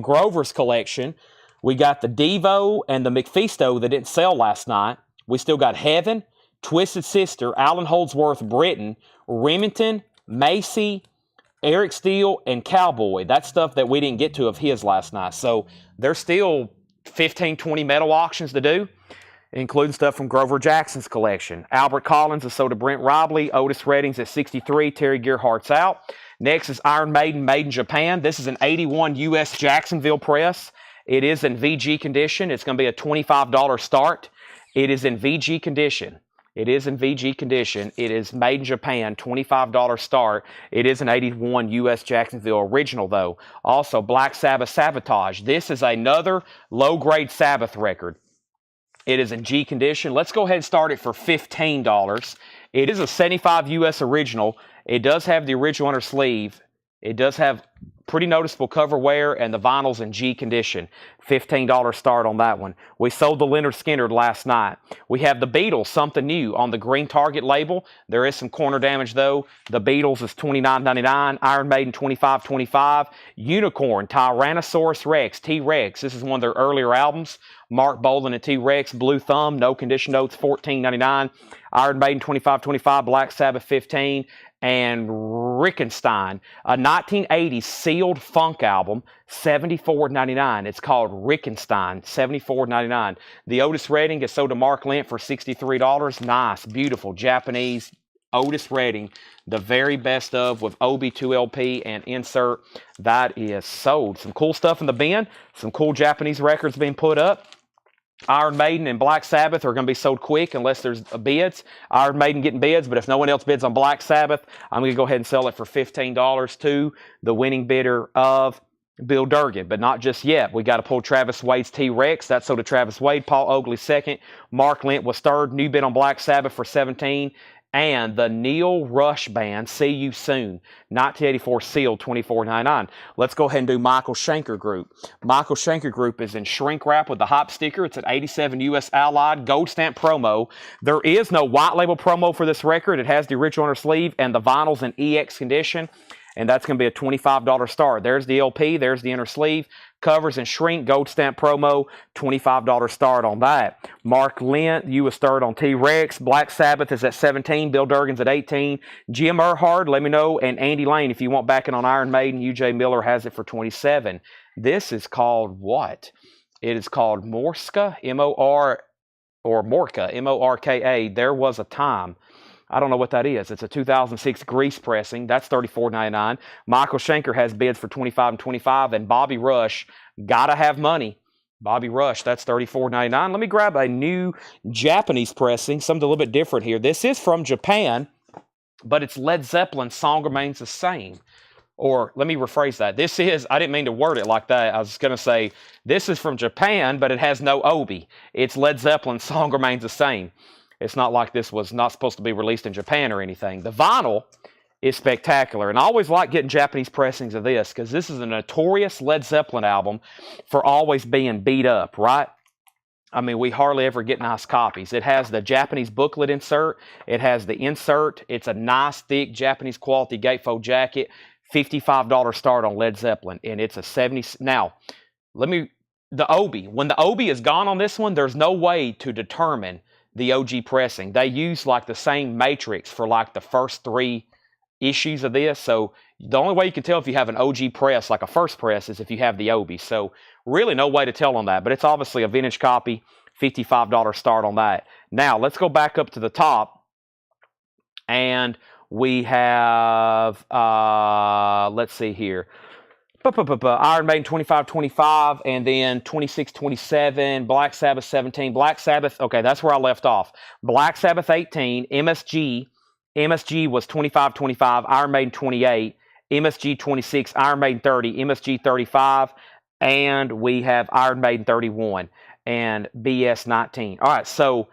Grover's collection, we got the Devo and the McPhisto that didn't sell last night. We still got Heaven, Twisted Sister, Alan Holdsworth, Britain, Remington, Macy, Eric Steele, and Cowboy. That's stuff that we didn't get to of his last night. So there's still 15, 20 metal auctions to do, including stuff from Grover Jackson's collection. Albert Collins is sold to Brent Robley. Otis Redding's at 63. Terry Gerhardt's out. Next is Iron Maiden, made in Japan. This is an 81 U.S. Jacksonville press. It is in VG condition. It's going to be a $25 start. It is in VG condition. It is in VG condition. It is made in Japan, $25 start. It is an 81 U.S. Jacksonville original, though. Also, Black Sabbath Sabotage. This is another low-grade Sabbath record. It is in G condition. Let's go ahead and start it for $15. It is a 75 U.S. original. It does have the original inner sleeve. It does have pretty noticeable cover wear, and the vinyl's in G condition. $15 start on that one. We sold the Leonard Skinner last night. We have the Beatles, something new, on the green Target label. There is some corner damage, though. The Beatles is $29.99. Iron Maiden, $25.25. Unicorn, Tyrannosaurus Rex, T-Rex. This is one of their earlier albums. Mark Bolan and T-Rex, Blue Thumb, no condition notes, $14.99. Iron Maiden, $25.25. Black Sabbath, $15. And Rickenstein, a 1980 sealed funk album, $74.99. It's called Rickenstein, $74.99. The Otis Redding is sold to Mark Lent for $63. Nice, beautiful Japanese Otis Redding, the very best of, with OB2LP and insert. That is sold. Some cool stuff in the bin. Some cool Japanese records being put up. Iron Maiden and Black Sabbath are going to be sold quick unless there's bids. Iron Maiden getting bids, but if no one else bids on Black Sabbath, I'm going to go ahead and sell it for $15 to the winning bidder of Bill Durgan. But not just yet. We got to pull Travis Wade's T-Rex. That's sold to Travis Wade. Paul Oakley second. Mark Lent was third. New bid on Black Sabbath for $17. And the Neil Rush Band, See You Soon, 1984 sealed, $24.99. Let's go ahead and do Michael Schenker Group. Michael Schenker Group is in shrink wrap with the hop sticker. It's an 87 U.S. Allied gold stamp promo. There is no white label promo for this record. It has the original inner sleeve, and the vinyl's in EX condition. And that's going to be a $25 start. There's the LP. There's the inner sleeve. Covers and shrink, gold stamp promo, $25 start on that. Mark Lent, you was third on T-Rex. Black Sabbath is at 17. Bill Durgan's at 18. Jim Earhart, let me know. And Andy Lane, if you want backing on Iron Maiden, UJ Miller has it for 27. This is called what? It is called Morska, M-O-R, or Morka, M-O-R-K-A. There Was a Time. I don't know what that is. It's a 2006 grease pressing. That's $34.99. Michael Schenker has bids for $25 and $25. And Bobby Rush, gotta have money. Bobby Rush, that's $34.99. Let me grab a new Japanese pressing, something a little bit different here. This is from Japan, but it's Led Zeppelin's Song Remains the Same. Or let me rephrase that. This is, I didn't mean to word it like that. I was going to say, this is from Japan, but it has no obi. It's Led Zeppelin's Song Remains the Same. It's not like this was not supposed to be released in Japan or anything. The vinyl is spectacular. And I always like getting Japanese pressings of this because this is a notorious Led Zeppelin album for always being beat up, right? I mean, we hardly ever get nice copies. It has the Japanese booklet insert. It has the insert. It's a nice, thick, Japanese quality gatefold jacket. $55 start on Led Zeppelin. And it's a 70... Now, the obi. When the obi is gone on this one, there's no way to determine the OG pressing. They use like the same matrix for like the first 3 issues of this. So the only way you can tell if you have an OG press, like a first press, is if you have the obi. So really no way to tell on that, but it's obviously a vintage copy, $55 start on that. Now let's go back up to the top And we have, let's see here. Iron Maiden 25-25, and then 26-27, Black Sabbath 17, Black Sabbath, okay, that's where I left off. Black Sabbath 18, MSG was 25-25, Iron Maiden 28, MSG 26, Iron Maiden 30, MSG 35, and we have Iron Maiden 31, and BS 19. All right, so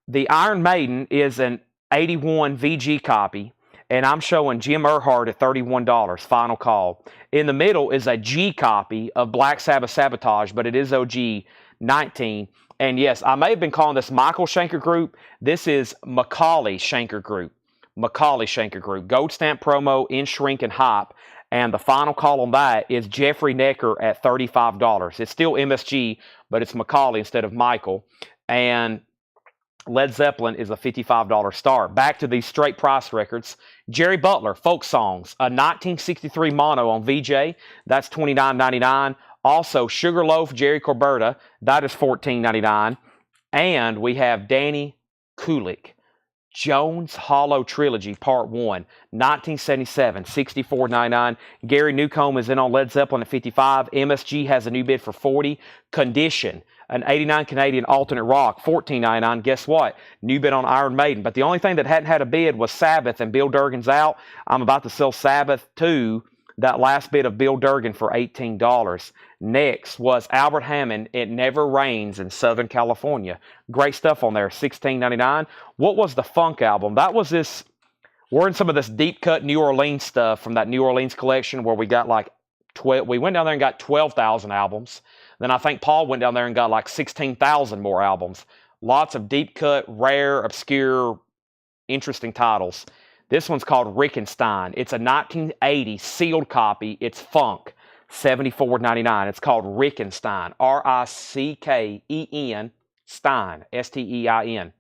the Iron Maiden is an 81 VG copy, and I'm showing Jim Earhart at $31, final call. In the middle is a G copy of Black Sabbath Sabotage, but it is OG 19. And yes, I may have been calling this Michael Schenker Group. This is Macaulay Schenker Group. Macaulay Schenker Group. Gold stamp promo in shrink and hop. And the final call on that is Jeffrey Necker at $35. It's still MSG, but it's Macaulay instead of Michael. And Led Zeppelin is a $55 start. Back to these straight price records. Jerry Butler, Folk Songs, a 1963 mono on VJ. That's $29.99. Also, Sugarloaf, Jerry Corberta. That is $14.99. And we have Danny Kulik, Jones Hollow Trilogy, Part 1, 1977, $64.99. Gary Newcomb is in on Led Zeppelin at $55. MSG has a new bid for $40. Condition, an 89 Canadian alternate rock, $14.99. Guess what? New bid on Iron Maiden. But the only thing that hadn't had a bid was Sabbath, and Bill Durgan's out. I'm about to sell Sabbath too. That last bid of Bill Durgan for $18. Next was Albert Hammond, It Never Rains in Southern California. Great stuff on there, $16.99. What was the Funk album? That was this, we're in some of this deep cut New Orleans stuff from that New Orleans collection where we got like 12, we went down there and got 12,000 albums. Then I think Paul went down there and got like 16,000 more albums. Lots of deep cut, rare, obscure, interesting titles. This one's called Rickenstein. It's a 1980 sealed copy. It's funk, $74.99. It's called Rickenstein, R-I-C-K-E-N, Stein, S-T-E-I-N.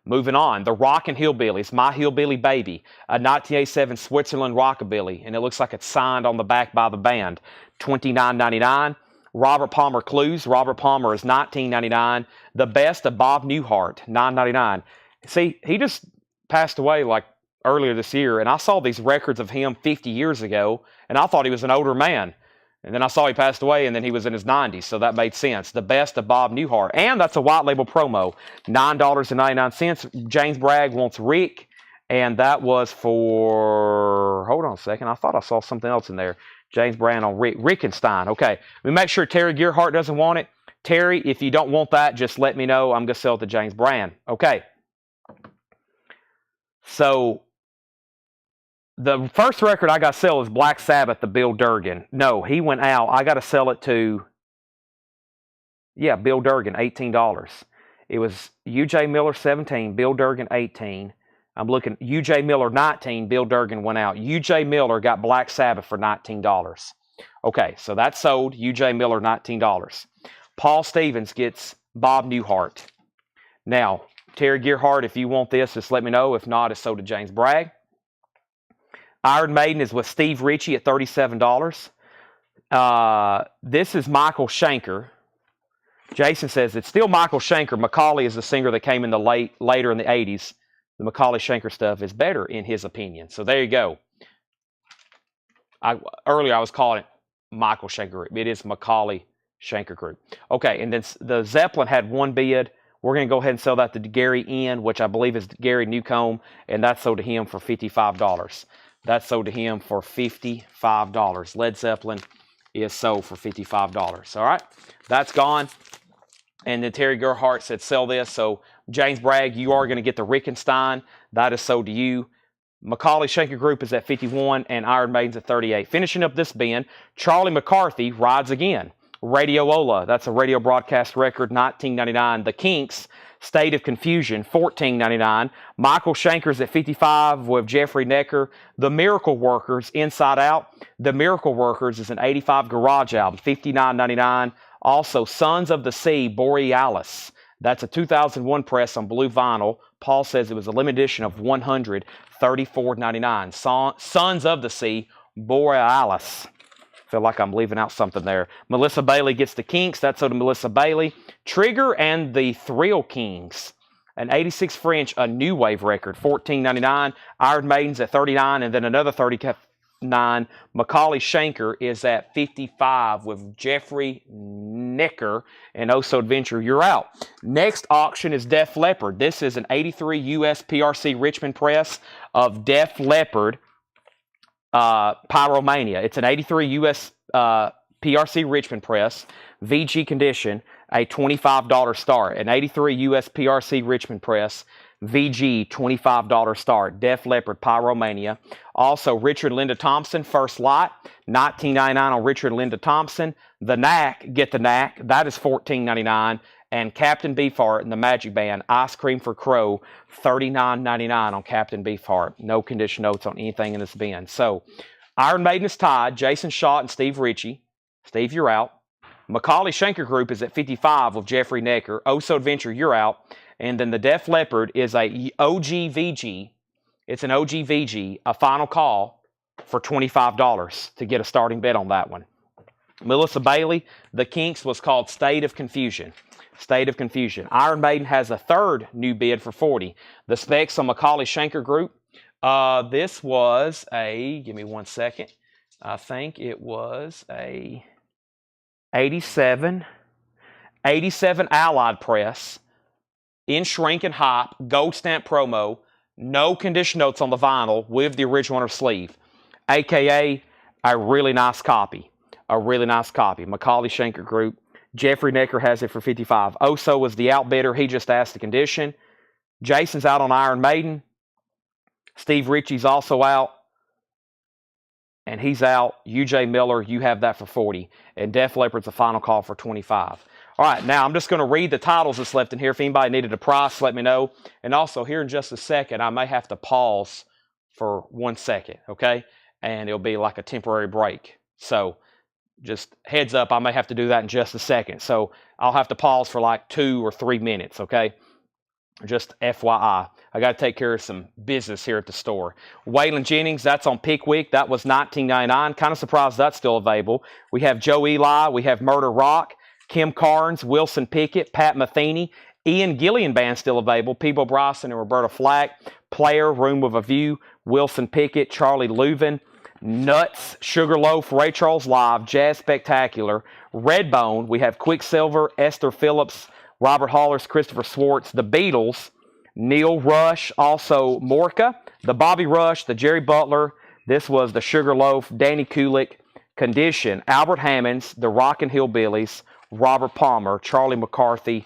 Moving on, the Rockin' Hillbillies, My Hillbilly Baby, a 1987 Switzerland rockabilly, and it looks like it's signed on the back by the band, $29.99. Robert Palmer Clues, Robert Palmer is $19.99. The Best of Bob Newhart, $9.99. See, he just passed away like earlier this year, and I saw these records of him 50 years ago, and I thought he was an older man. And then I saw he passed away, and then he was in his 90s, so that made sense. The Best of Bob Newhart, and that's a white label promo, $9.99. James Bragg wants Rick, and that was for, hold on a second, I thought I saw something else in there. James Brand on Rickenstein. Okay, we make sure Terry Gearhart doesn't want it. Terry, if you don't want that, just let me know. I'm going to sell it to James Brand. Okay. So the first record I got to sell is Black Sabbath, the Bill Durgan. No, he went out. I got to sell it to, yeah, Bill Durgan, $18. It was U.J. Miller, 17, Bill Durgan, 18. I'm looking, U.J. Miller, 19, Bill Durgan went out. U.J. Miller got Black Sabbath for $19. Okay, so that's sold. U.J. Miller, $19. Paul Stevens gets Bob Newhart. Now, Terry Gearhart, if you want this, just let me know. If not, it's sold to James Bragg. Iron Maiden is with Steve Ritchie at $37. This is Michael Schenker. Jason says it's still Michael Schenker. Macaulay is the singer that came in the later in the 80s. The Macaulay Schenker stuff is better in his opinion. So there you go. Earlier I was calling it Michael Schenker Group. It is Macaulay Schenker Group. Okay, and then the Zeppelin had one bid. We're going to go ahead and sell that to Gary N., which I believe is Gary Newcomb, and that's sold to him for $55. That's sold to him for $55. Led Zeppelin is sold for $55. All right, that's gone. And then Terry Gerhardt said, sell this. So James Bragg, you are going to get the Rickenstein. That is sold to you. Macaulay Schenker Group is at $51, and Iron Maiden's at $38. Finishing up this bin, Charlie McCarthy, Rides Again. Radiola, that's a radio broadcast record, $19.99. The Kinks, State of Confusion, $14.99. Michael Schenker's at $55 with Jeffrey Necker. The Miracle Workers, Inside Out. The Miracle Workers is an '85 garage album, $59.99. Also, Sons of the Sea, Borealis. That's a 2001 press on blue vinyl. Paul says it was a limited edition of 100, $34.99. Sons of the Sea, Borealis. Feel like I'm leaving out something there. Melissa Bailey gets the Kinks. That's sold to Melissa Bailey. Trigger and the Thrill Kings. An 86 French, a new wave record, $14.99. Iron Maiden's at $39, and then another $39. Macaulay Schenker is at $55 with Jeffrey Necker and Oso Adventure. You're out. Next auction is Def Leppard. This is an 83 US PRC Richmond Press of Def Leppard Pyromania. It's an 83 US PRC Richmond Press, VG condition, a $25 start. An 83 US PRC Richmond Press, VG, $25 start. Def Leppard Pyromania. Also, Richard Linda Thompson, first lot, $19.99 on Richard Linda Thompson. The Knack, get the Knack, that is $14.99. And Captain Beefheart and the Magic Band, Ice Cream for Crow, $39.99 on Captain Beefheart. No condition notes on anything in this bin. So, Iron Maiden is tied. Jason Schott and Steve Ritchie. Steve, you're out. Macaulay Schenker Group is at 55 with Jeffrey Necker. Oso Adventure, you're out. And then the Def Leppard is a OGVG. It's an OGVG, a final call for $25 to get a starting bet on that one. Melissa Bailey, the Kinks was called State of Confusion. State of Confusion. Iron Maiden has a third new bid for $40. The specs on Macaulay Schenker Group. This was a, give me 1 second. I think it was a 87 Allied Press in shrink and hop, gold stamp promo, no condition notes on the vinyl with the original on her sleeve, aka a really nice copy. A really nice copy. Macaulay Schenker Group. Jeffrey Necker has it for 55. Oso was the outbidder. He just asked the condition. Jason's out on Iron Maiden. Steve Ritchie's also out. And he's out. UJ Miller, you have that for 40. And Def Leppard's a final call for 25. All right, now I'm just going to read the titles that's left in here. If anybody needed a price, let me know. And also, here in just a second, I may have to pause for 1 second, okay? And it'll be like a temporary break. So, just heads up, I may have to do that in just a second. So, I'll have to pause for like 2 or 3 minutes, okay? Just FYI. I got to take care of some business here at the store. Waylon Jennings, that's on Pickwick. That was $19.99. Kind of surprised that's still available. We have Joe Eli. We have Murder Rock. Kim Carnes, Wilson Pickett, Pat Metheny, Ian Gillian Band still available, Peebo Bryson and Roberta Flack, Player, Room with a View, Wilson Pickett, Charlie Leuven, Nuts, Sugarloaf, Ray Charles Live, Jazz Spectacular, Redbone, we have Quicksilver, Esther Phillips, Robert Hollers, Christopher Swartz, The Beatles, Neil Rush, also Morka, the Bobby Rush, the Jerry Butler, this was the Sugarloaf, Danny Kulik, Condition, Albert Hammonds, the Rockin' Hillbillies, Robert Palmer, Charlie McCarthy,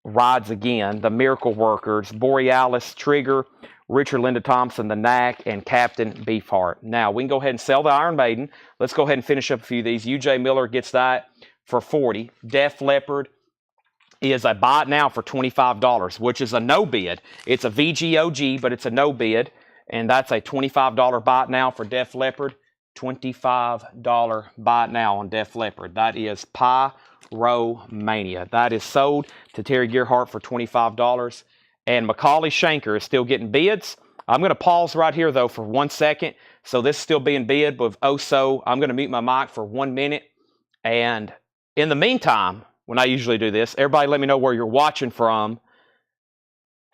Rides Again, The Miracle Workers, Borealis, Trigger, Richard Linda Thompson, The Knack, and Captain Beefheart. Now, we can go ahead and sell the Iron Maiden. Let's go ahead and finish up a few of these. UJ Miller gets that for 40. Def Leppard is a buy it now for $25, which is a no bid. It's a VGOG, but it's a no bid, and that's a $25 buy it now for Def Leppard. $25 buy it now on Def Leppard. That is Pyromania. That is sold to Terry Gearhart for $25. And Macaulay Schenker is still getting bids. I'm going to pause right here, though, for 1 second. So this is still being bid with Oso. I'm going to mute my mic for 1 minute. And in the meantime, when I usually do this, everybody let me know where you're watching from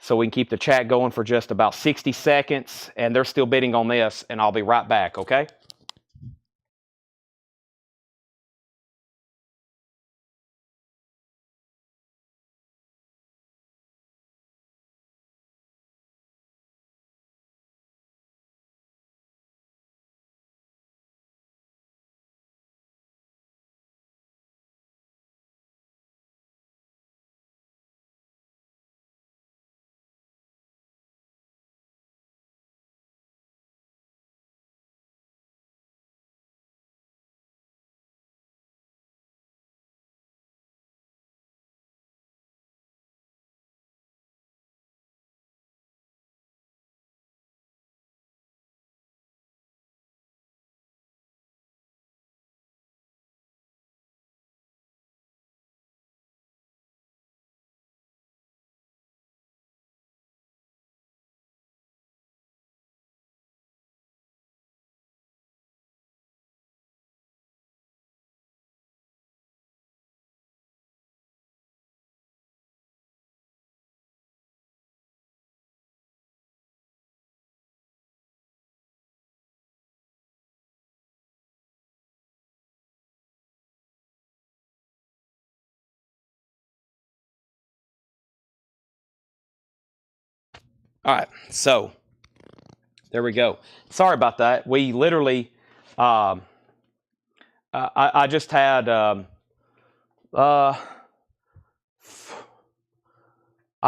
so we can keep the chat going for just about 60 seconds. And they're still bidding on this, and I'll be right back, okay? All right, so there we go. Sorry about that. We literally, I just had, I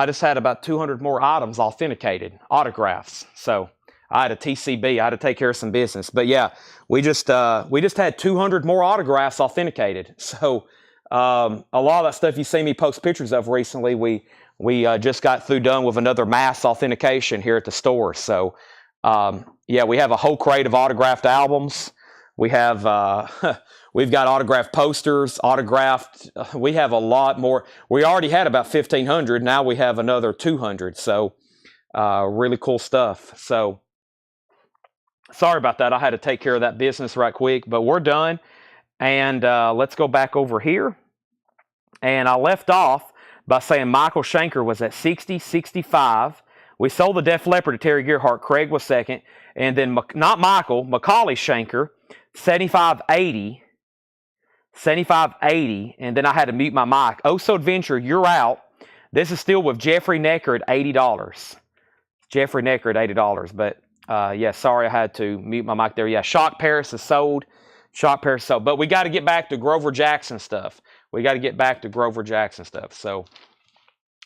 just had about 200 more items authenticated, autographs. So I had a TCB. I had to take care of some business. But yeah, we just had 200 more autographs authenticated. So a lot of that stuff you see me post pictures of recently, we just got through done with another mass authentication here at the store. So yeah, we have a whole crate of autographed albums. We have we've got autographed posters, autographed. We have a lot more. We already had about 1,500. Now we have another 200. So really cool stuff. So sorry about that. I had to take care of that business right quick, but we're done. And let's go back over here. And I left off by saying Michael Shanker was at 60, 65. We sold the Def Leppard to Terry Gerhart. Craig was second. And then, not Michael, Macaulay Shanker, 75.80. 75.80. And then I had to mute my mic. Oh So Adventure, you're out. This is still with Jeffrey Necker at $80. Jeffrey Necker at $80. But yeah, sorry I had to mute my mic there. Yeah, Shock Paris is sold. Shock Paris is sold. But we got to get back to Grover Jackson stuff. We got to get back to Grover Jackson stuff. So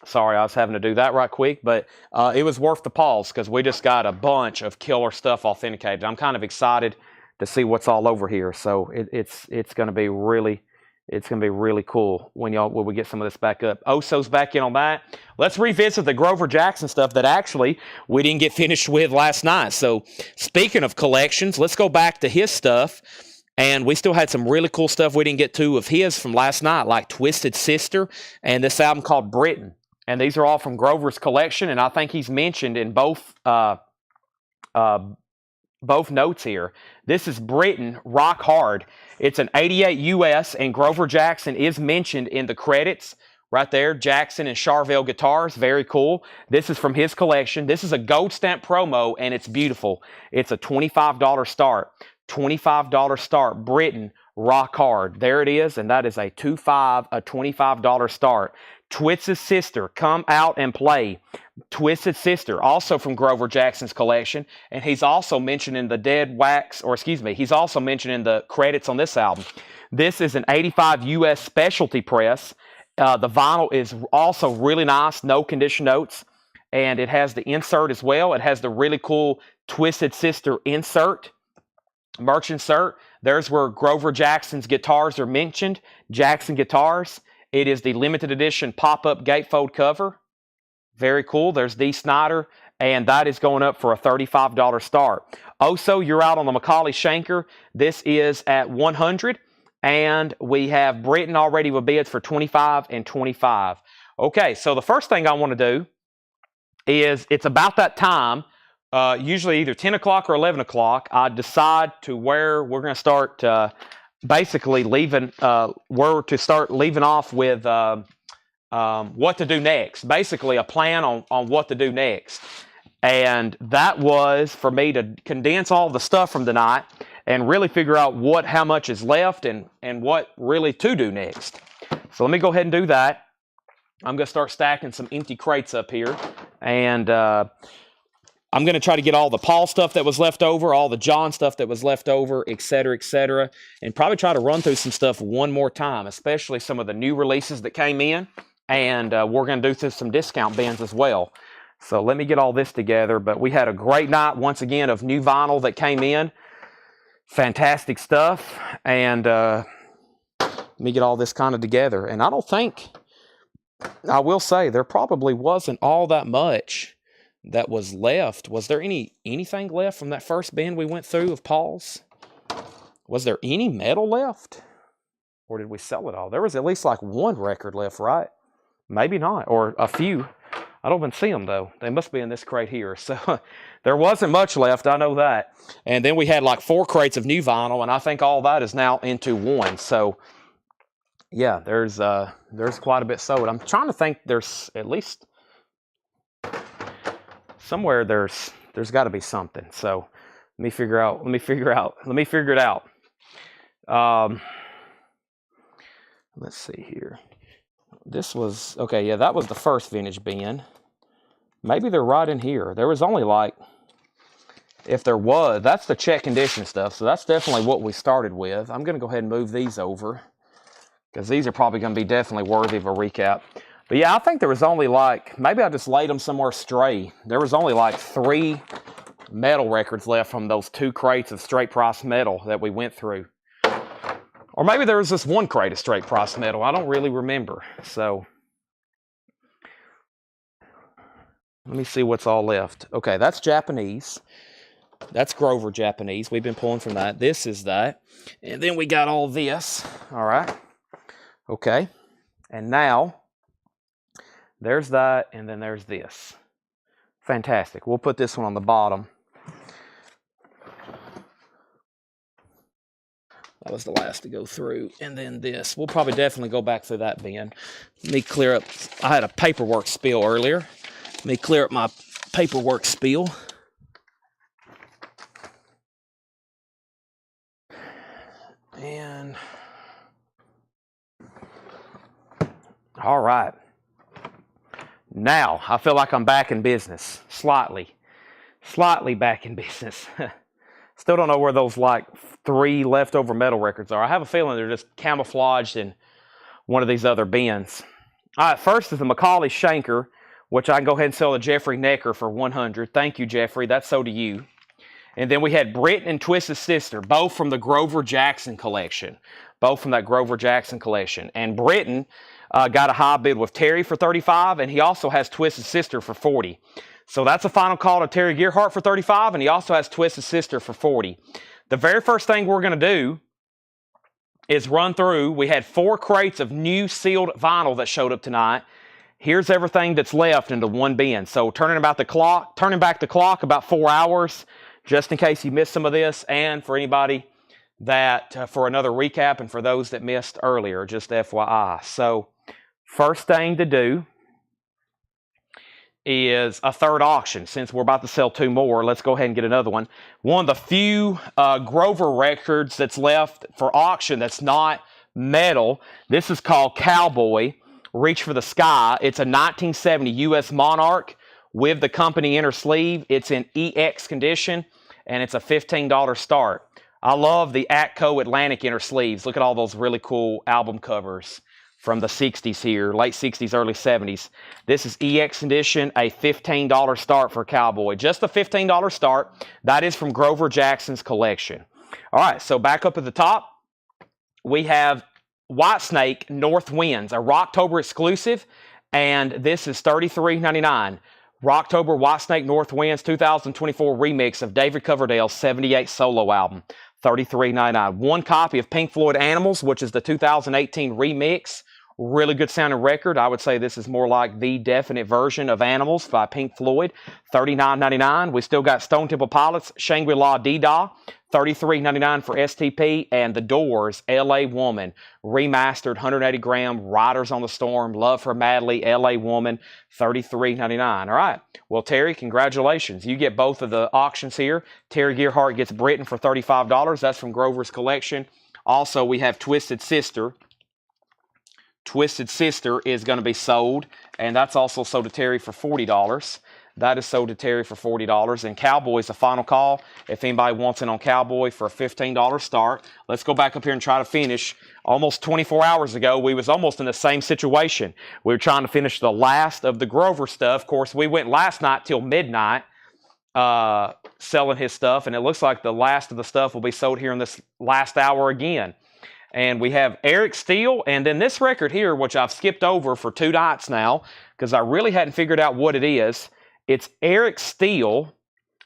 sorry I was having to do that right quick. But it was worth the pause because we just got a bunch of killer stuff authenticated. I'm kind of excited to see what's all over here. So it's going to be really cool when we get some of this back up. Oso's back in on that. Let's revisit the Grover Jackson stuff that actually we didn't get finished with last night. So speaking of collections, let's go back to his stuff. And we still had some really cool stuff we didn't get to of his from last night, like Twisted Sister and this album called Britain. And these are all from Grover's collection, and I think he's mentioned in both notes here. This is Britain, Rock Hard. It's an 88 US, and Grover Jackson is mentioned in the credits right there. Jackson and Charvel guitars, very cool. This is from his collection. This is a gold stamp promo, and it's beautiful. It's a $25 start. $25 start, Britain, Rock Hard. There it is, and that is a $25 start. Twisted Sister, Come Out and Play. Twisted Sister, also from Grover Jackson's collection, and he's also mentioned in the he's also mentioned in the credits on this album. This is an 85 US specialty press. The vinyl is also really nice, no condition notes, and it has the insert as well. It has the really cool Twisted Sister insert. Merch insert. There's where Grover Jackson's guitars are mentioned. Jackson guitars. It is the limited edition pop-up gatefold cover. Very cool. There's Dee Snider, and that is going up for a $35 start. Also, you're out on the Macaulay Shanker. This is at $100, and we have Britain already with bids for $25 and $25. Okay, so the first thing I want to do is, it's about that time. Usually either 10 o'clock or 11 o'clock, I decide to where we're going to start basically leaving off with what to do next. Basically a plan on what to do next. And that was for me to condense all the stuff from tonight and really figure out how much is left and what really to do next. So let me go ahead and do that. I'm going to start stacking some empty crates up here. And I'm going to try to get all the Paul stuff that was left over, all the John stuff that was left over, etc., and probably try to run through some stuff one more time, especially some of the new releases that came in, and we're going to do through some discount bins as well. So let me get all this together, but we had a great night, once again, of new vinyl that came in. Fantastic stuff, and let me get all this kind of together. And I will say, there probably wasn't all that much that was left. Was there anything left from that first bin we went through of Paul's? Was there any metal left? Or did we sell it all? There was at least like one record left, right? Maybe not, or a few. I don't even see them though. They must be in this crate here. So there wasn't much left, I know that. And then we had like 4 crates of new vinyl, and I think all that is now into one. So yeah, there's quite a bit sold. I'm trying to think, there's at least somewhere there's got to be something. So let me figure it out. Let's see here. This was, okay, yeah, that was the first vintage bin. Maybe they're right in here. There was only like, if there was, that's the check condition stuff. So that's definitely what we started with. I'm going to go ahead and move these over because these are probably going to be definitely worthy of a recap. But yeah, I think there was only like, maybe I just laid them somewhere stray. There was only like 3 metal records left from those 2 crates of straight price metal that we went through. Or maybe there was just 1 crate of straight price metal. I don't really remember. So let me see what's all left. Okay, that's Japanese. That's Grover Japanese. We've been pulling from that. This is that. And then we got all this. All right. Okay. And now there's that, and then there's this. Fantastic. We'll put this one on the bottom. That was the last to go through. And then this. We'll probably definitely go back through that bin. Let me clear up. I had a paperwork spill earlier. Let me clear up my paperwork spill. And all right. Now, I feel like I'm back in business. Slightly back in business. Still don't know where those like 3 leftover metal records are. I have a feeling they're just camouflaged in one of these other bins. All right, first is the Macaulay Shanker, which I can go ahead and sell to Jeffrey Necker for $100. Thank you, Jeffrey. That's so to you. And then we had Britton and Twist's sister, both from the Grover Jackson collection. Both from that Grover Jackson collection. And Britton got a high bid with Terry for $35, and he also has Twist's sister for $40. So that's a final call to Terry Gearhart for $35, and he also has Twist's sister for $40. The very first thing we're going to do is run through. We had 4 crates of new sealed vinyl that showed up tonight. Here's everything that's left into one bin. So turning back the clock about 4 hours, just in case you missed some of this, and for anybody that, for another recap, and for those that missed earlier, just FYI. So first thing to do is a third auction. Since we're about to sell 2 more, let's go ahead and get another one. One of the few Grover records that's left for auction that's not metal. This is called Cowboy, Reach for the Sky. It's a 1970 U.S. Monarch with the company inner sleeve. It's in EX condition, and it's a $15 start. I love the Atco Atlantic inner sleeves. Look at all those really cool album covers from the 60s here, late 60s, early 70s. This is EX edition, a $15 start for Cowboy. Just a $15 start. That is from Grover Jackson's collection. All right, so back up at the top, we have Whitesnake North Winds, a Rocktober exclusive, and this is $33.99. Rocktober Whitesnake North Winds 2024 remix of David Coverdale's 78 solo album, $33.99. 1 copy of Pink Floyd Animals, which is the 2018 remix. Really good sounding record. I would say this is more like the definite version of Animals by Pink Floyd, $39.99. We still got Stone Temple Pilots, Shangri-La Dee-Dah, $33.99 for STP, and The Doors, L.A. Woman, remastered 180 gram, Riders on the Storm, Love Her Madly, L.A. Woman, $33.99. All right. Well, Terry, congratulations. You get both of the auctions here. Terry Gearhart gets Britton for $35. That's from Grover's collection. Also, we have Twisted Sister. Twisted Sister is going to be sold, and that's also sold to Terry for $40. That is sold to Terry for $40. And Cowboy's the final call. If anybody wants it on Cowboy for a $15 start. Let's go back up here and try to finish. Almost 24 hours ago, we was almost in the same situation. We were trying to finish the last of the Grover stuff. Of course, we went last night till midnight selling his stuff, and it looks like the last of the stuff will be sold here in this last hour again. And we have Eric Steele, and then this record here, which I've skipped over for 2 nights now, because I really hadn't figured out what it is. It's Eric Steele,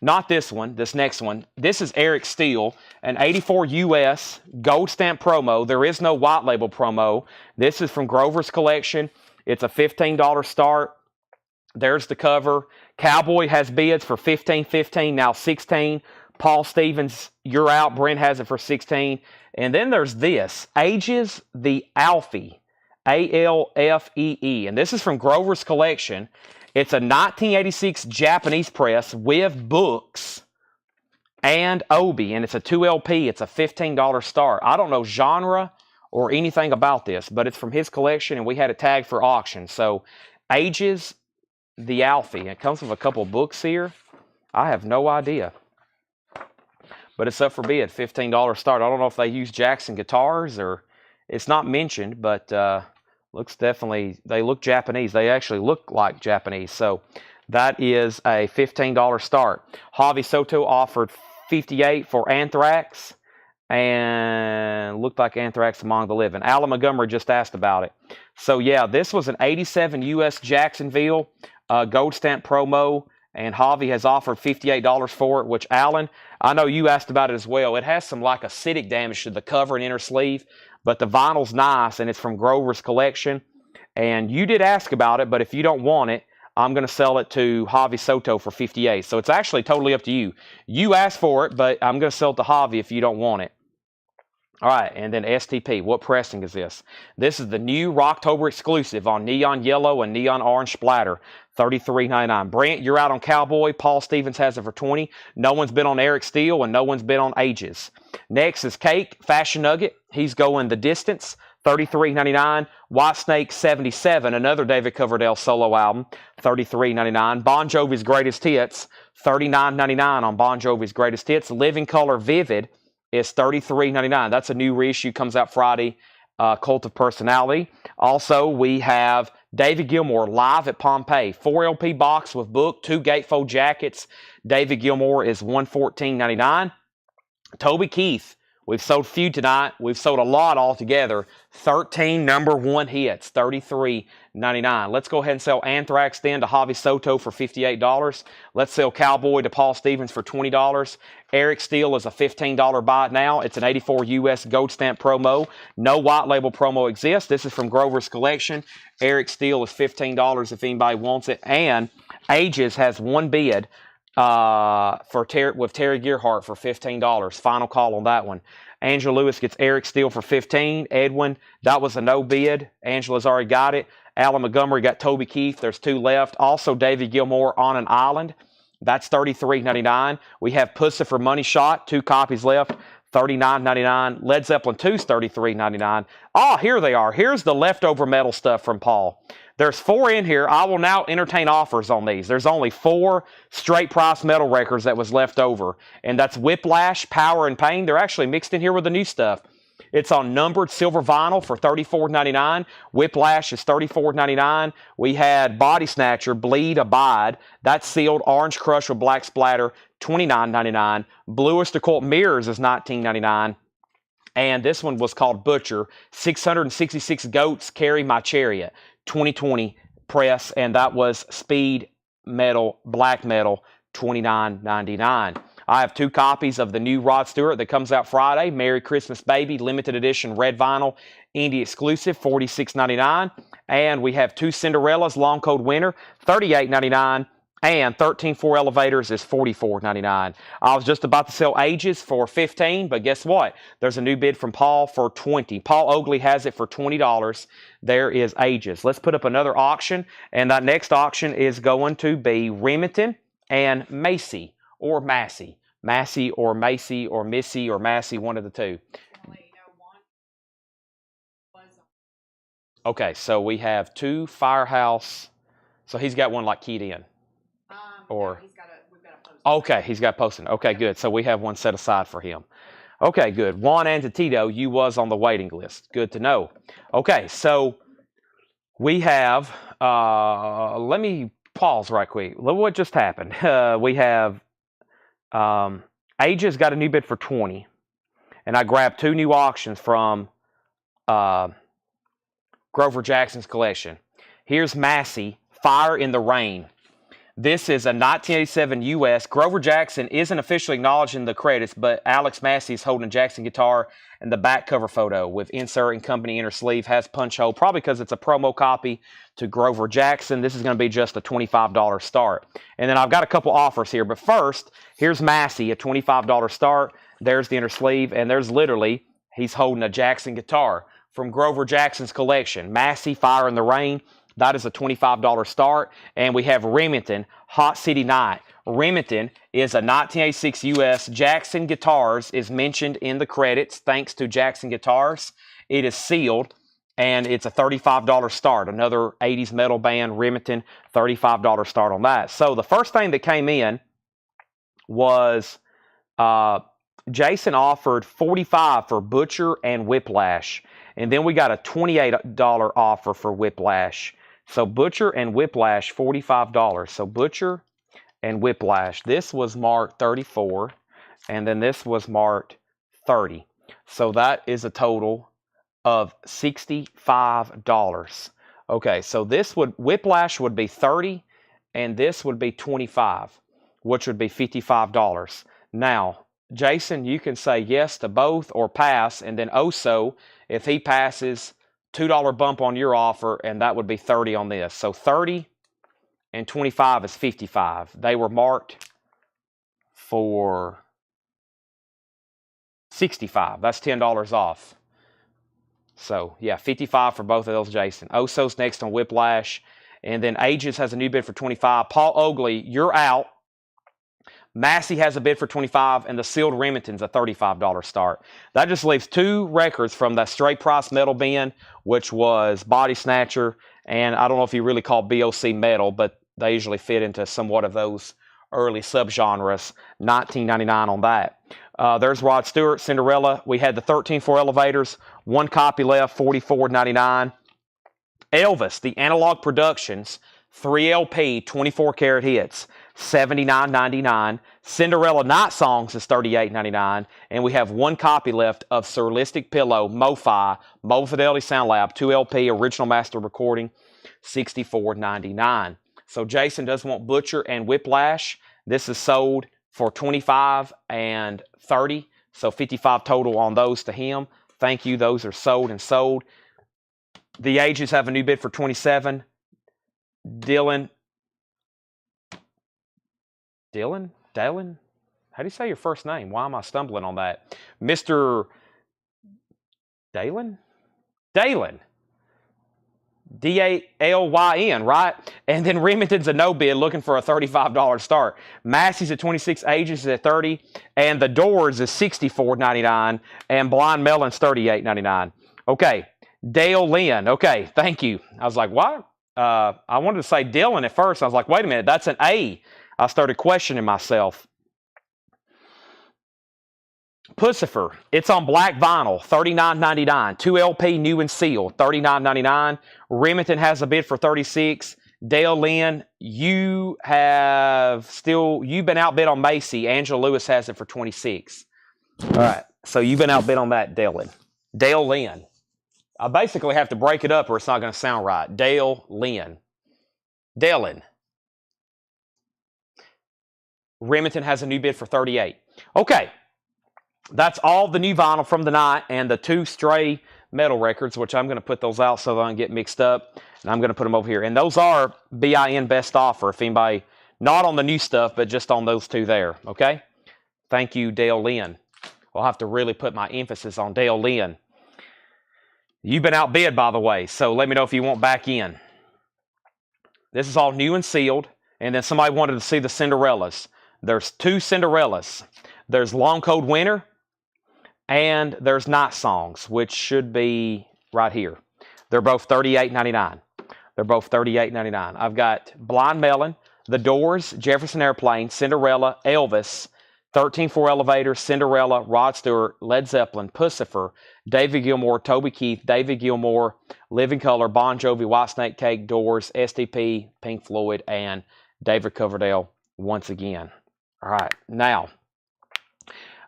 not this one, this next one. This is Eric Steele, an 84 US gold stamp promo. There is no white label promo. This is from Grover's collection. It's a $15 start. There's the cover. Cowboy has bids for $15.15, now $16. Paul Stevens, you're out. Brent has it for $16. And then there's this, Ages the Alfie, A-L-F-E-E. And this is from Grover's collection. It's a 1986 Japanese press with books and Obi, and it's a 2LP. It's a $15 start. I don't know genre or anything about this, but it's from his collection, and we had it tagged for auction. So Ages the Alfie. It comes with a couple books here. I have no idea. But it's up for bid, $15 start. I don't know if they use Jackson guitars or it's not mentioned, but looks definitely, they look Japanese. They actually look like Japanese. So that is a $15 start. Javi Soto offered $58 for Anthrax, and looked like Anthrax Among the Living. Alan Montgomery just asked about it. So yeah, this was an 87 US Jacksonville gold stamp promo, and Javi has offered $58 for it, which Alan, I know you asked about it as well. It has some like acidic damage to the cover and inner sleeve, but the vinyl's nice, and it's from Grover's collection. And you did ask about it, but if you don't want it, I'm going to sell it to Javi Soto for $58. So it's actually totally up to you. You asked for it, but I'm going to sell it to Javi if you don't want it. All right, and then STP. What pressing is this? This is the new Rocktober exclusive on neon yellow and neon orange splatter. $33.99. Brent, you're out on Cowboy. Paul Stevens has it for $20. No one's been on Eric Steele, and no one's been on Ages. Next is Cake, Fashion Nugget. He's going the distance. $33.99. White Snake 77, another David Coverdale solo album. $33.99. Bon Jovi's Greatest Hits. $39.99 on Bon Jovi's Greatest Hits. Living Color Vivid is $33.99. That's a new reissue, comes out Friday. Cult of Personality. Also, we have David Gilmour live at Pompeii. 4 LP box with book, 2 gatefold jackets. David Gilmour is $114.99. Toby Keith, we've sold few tonight. We've sold a lot altogether. 13 #1 hits, $33.99. Let's go ahead and sell Anthrax then to Javi Soto for $58. Let's sell Cowboy to Paul Stevens for $20. Eric Steele is a $15 buy now. It's an 84 US gold stamp promo. No white label promo exists. This is from Grover's collection. Eric Steele is $15 if anybody wants it. And Ages has one bid with Terry Gearhart for $15. Final call on that one. Angela Lewis gets Eric Steele for $15. Edwin, that was a no bid. Angela's already got it. Alan Montgomery got Toby Keith. There's 2 left. Also David Gilmour on an Island. That's $33.99. We have Pussy for Money Shot. 2 copies left. $39.99. Led Zeppelin 2's $33.99. Oh, here they are. Here's the leftover metal stuff from Paul. There's 4 in here. I will now entertain offers on these. There's only 4 straight price metal records that was left over. And that's Whiplash, Power, and Pain. They're actually mixed in here with the new stuff. It's on numbered silver vinyl for $34.99. Whiplash is $34.99. We had Body Snatcher, Bleed, Abide. That's sealed Orange Crush with black splatter, $29.99. Bluest Occult Mirrors is $19.99. And this one was called Butcher. 666 Goats Carry My Chariot. 2020 press, and that was Speed Metal, Black Metal, $29.99. I have 2 copies of the new Rod Stewart that comes out Friday. Merry Christmas Baby, limited edition red vinyl, indie exclusive, $46.99. And we have 2 Cinderellas, Long Cold Winter, $38.99. And 13.4 Elevators is $44.99. I was just about to sell Ages for $15, but guess what? There's a new bid from Paul for $20. Paul Oakley has it for $20. There is Ages. Let's put up another auction, and that next auction is going to be Remington and Macy or Massey. Massey or Macy or Missy or Massey, one of the 2. Okay, so we have 2 Firehouse. So he's got one like keyed in. Or we've got a post. Okay, he's got posting. Okay, good. So we have one set aside for him. Okay, good. Juan Antitito, you was on the waiting list. Good to know. Okay, so we have, let me pause right quick. Look what just happened. We have, Ages got a new bid for $20. And I grabbed 2 new auctions from Grover Jackson's collection. Here's Massey, Fire in the Rain. This is a 1987 US. Grover Jackson isn't officially acknowledged in the credits, but Alex Massey is holding a Jackson guitar, and the back cover photo with insert and company inner sleeve has punch hole, probably because it's a promo copy to Grover Jackson. This is going to be just a $25 start. And then I've got a couple offers here, but first, here's Massey, a $25 start. There's the inner sleeve, and there's literally, he's holding a Jackson guitar from Grover Jackson's collection. Massey, Fire in the Rain. That is a $25 start. And we have Remington, Hot City Night. Remington is a 1986 US. Jackson Guitars is mentioned in the credits, thanks to Jackson Guitars. It is sealed. and it's a $35 start. Another 80s metal band, Remington, $35 start on that. So the first thing that came in was Jason offered $45 for Butcher and Whiplash. And then we got a $28 offer for Whiplash. So Butcher and Whiplash, $45. So Butcher and Whiplash. This was marked 34, and then this was marked 30. So that is a total of $65. Okay, so this would, Whiplash would be 30, and this would be 25, which would be $55. Now, Jason, you can say yes to both or pass, and then also, if he passes, $2 bump on your offer, and that would be 30 on this. So 30 and 25 is 55. They were marked for 65. That's $10 off. So, yeah, 55 for both of those, Jason. Oso's next on Whiplash. And then Aegis has a new bid for 25. Paul Oakley, you're out. Massey has a bid for 25, and the sealed Remington's a $35 start. That just leaves two records from that straight price metal bin, which was Body Snatcher, and I don't know if you really call BOC metal, but they usually fit into somewhat of those early subgenres. $19.99 on that. There's Rod Stewart, Cinderella. We had the 13.4 elevators. One copy left, $44.99. Elvis, the Analog Productions, 3 LP, 24 karat hits, $79.99. Cinderella Night Songs is $38.99. And we have one copy left of Surrealistic Pillow, MoFi, Mobile Fidelity Sound Lab, 2 LP, original master recording, $64.99. So Jason does want Butcher and Whiplash. This is sold for 25 and 30, so 55 total on those to him. Thank you. Those are sold and sold. The Ages have a new bid for 27. Dylan? How do you say your first name? Why am I stumbling on that? Mr. Dalen? Dalyn, right? And then Remington's a no bid, looking for a $35 start. Massey's at 26, Aegis is at 30, and the Doors is $64.99, and Blind Melon's $38.99. Okay, Dale Lynn. Okay, thank you. I was like, what? I wanted to say Dylan at first. I was like, wait a minute, that's an A. I started questioning myself. Pussifer, it's on black vinyl, $39.99. 2 LP, new and sealed, $39.99. Remington has a bid for 36. Dale Lynn, you've been outbid on Macy. Angela Lewis has it for 26. All right, so you've been outbid on that, Dale Lynn. I basically have to break it up or it's not going to sound right. Dale Lynn. Remington has a new bid for 38. Okay. That's all the new vinyl from the night and the 2 stray metal records, which I'm going to put those out so they don't get mixed up. And I'm going to put them over here. And those are BIN best offer if anybody, not on the new stuff, but just on those 2 there. Okay? Thank you, Dale Lynn. I'll have to really put my emphasis on Dale Lynn. You've been outbid, by the way, so let me know if you want back in. This is all new and sealed. And then somebody wanted to see the Cinderellas. There's 2 Cinderellas. There's Long Cold Winter. And there's Night Songs, which should be right here. They're both $38.99. I've got Blind Melon, The Doors, Jefferson Airplane, Cinderella, Elvis, 13.4 Elevator, Cinderella, Rod Stewart, Led Zeppelin, Pussifer, David Gilmour, Toby Keith, David Gilmour, Living Colour, Bon Jovi, Whitesnake Cake, Doors, SDP, Pink Floyd, and David Coverdale once again. All right, now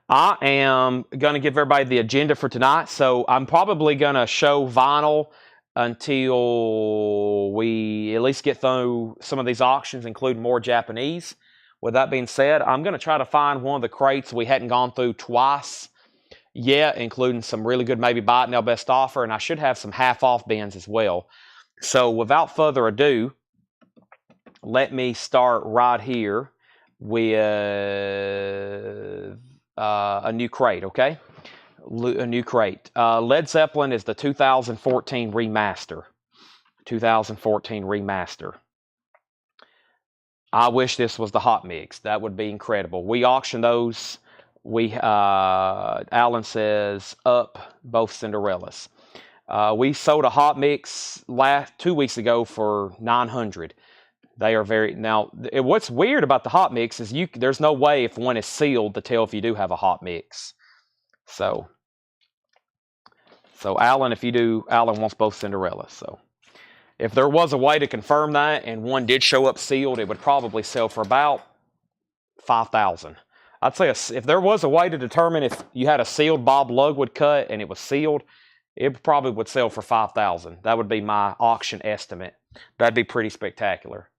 I am going to give everybody the agenda for tonight. So I'm probably going to show vinyl until we at least get through some of these auctions, including more Japanese. With that being said, I'm going to try to find one of the crates we hadn't gone through twice yet, including some really good maybe buy it now best offer, and I should have some half-off bins as well. So without further ado, let me start right here with a new crate, okay? A new crate. Led Zeppelin is the 2014 remaster. I wish this was the hot mix. That would be incredible. We auction those. Alan says up both Cinderellas. We sold a hot mix 2 weeks ago for $900. They are very now. What's weird about the hot mix is there's no way if one is sealed to tell if you do have a hot mix. So Alan, if you do, Alan wants both Cinderellas. So if there was a way to confirm that and one did show up sealed, it would probably sell for about $5,000. I'd say if there was a way to determine if you had a sealed Bob Lugwood cut and it was sealed, it probably would sell for $5,000. That would be my auction estimate. That'd be pretty spectacular.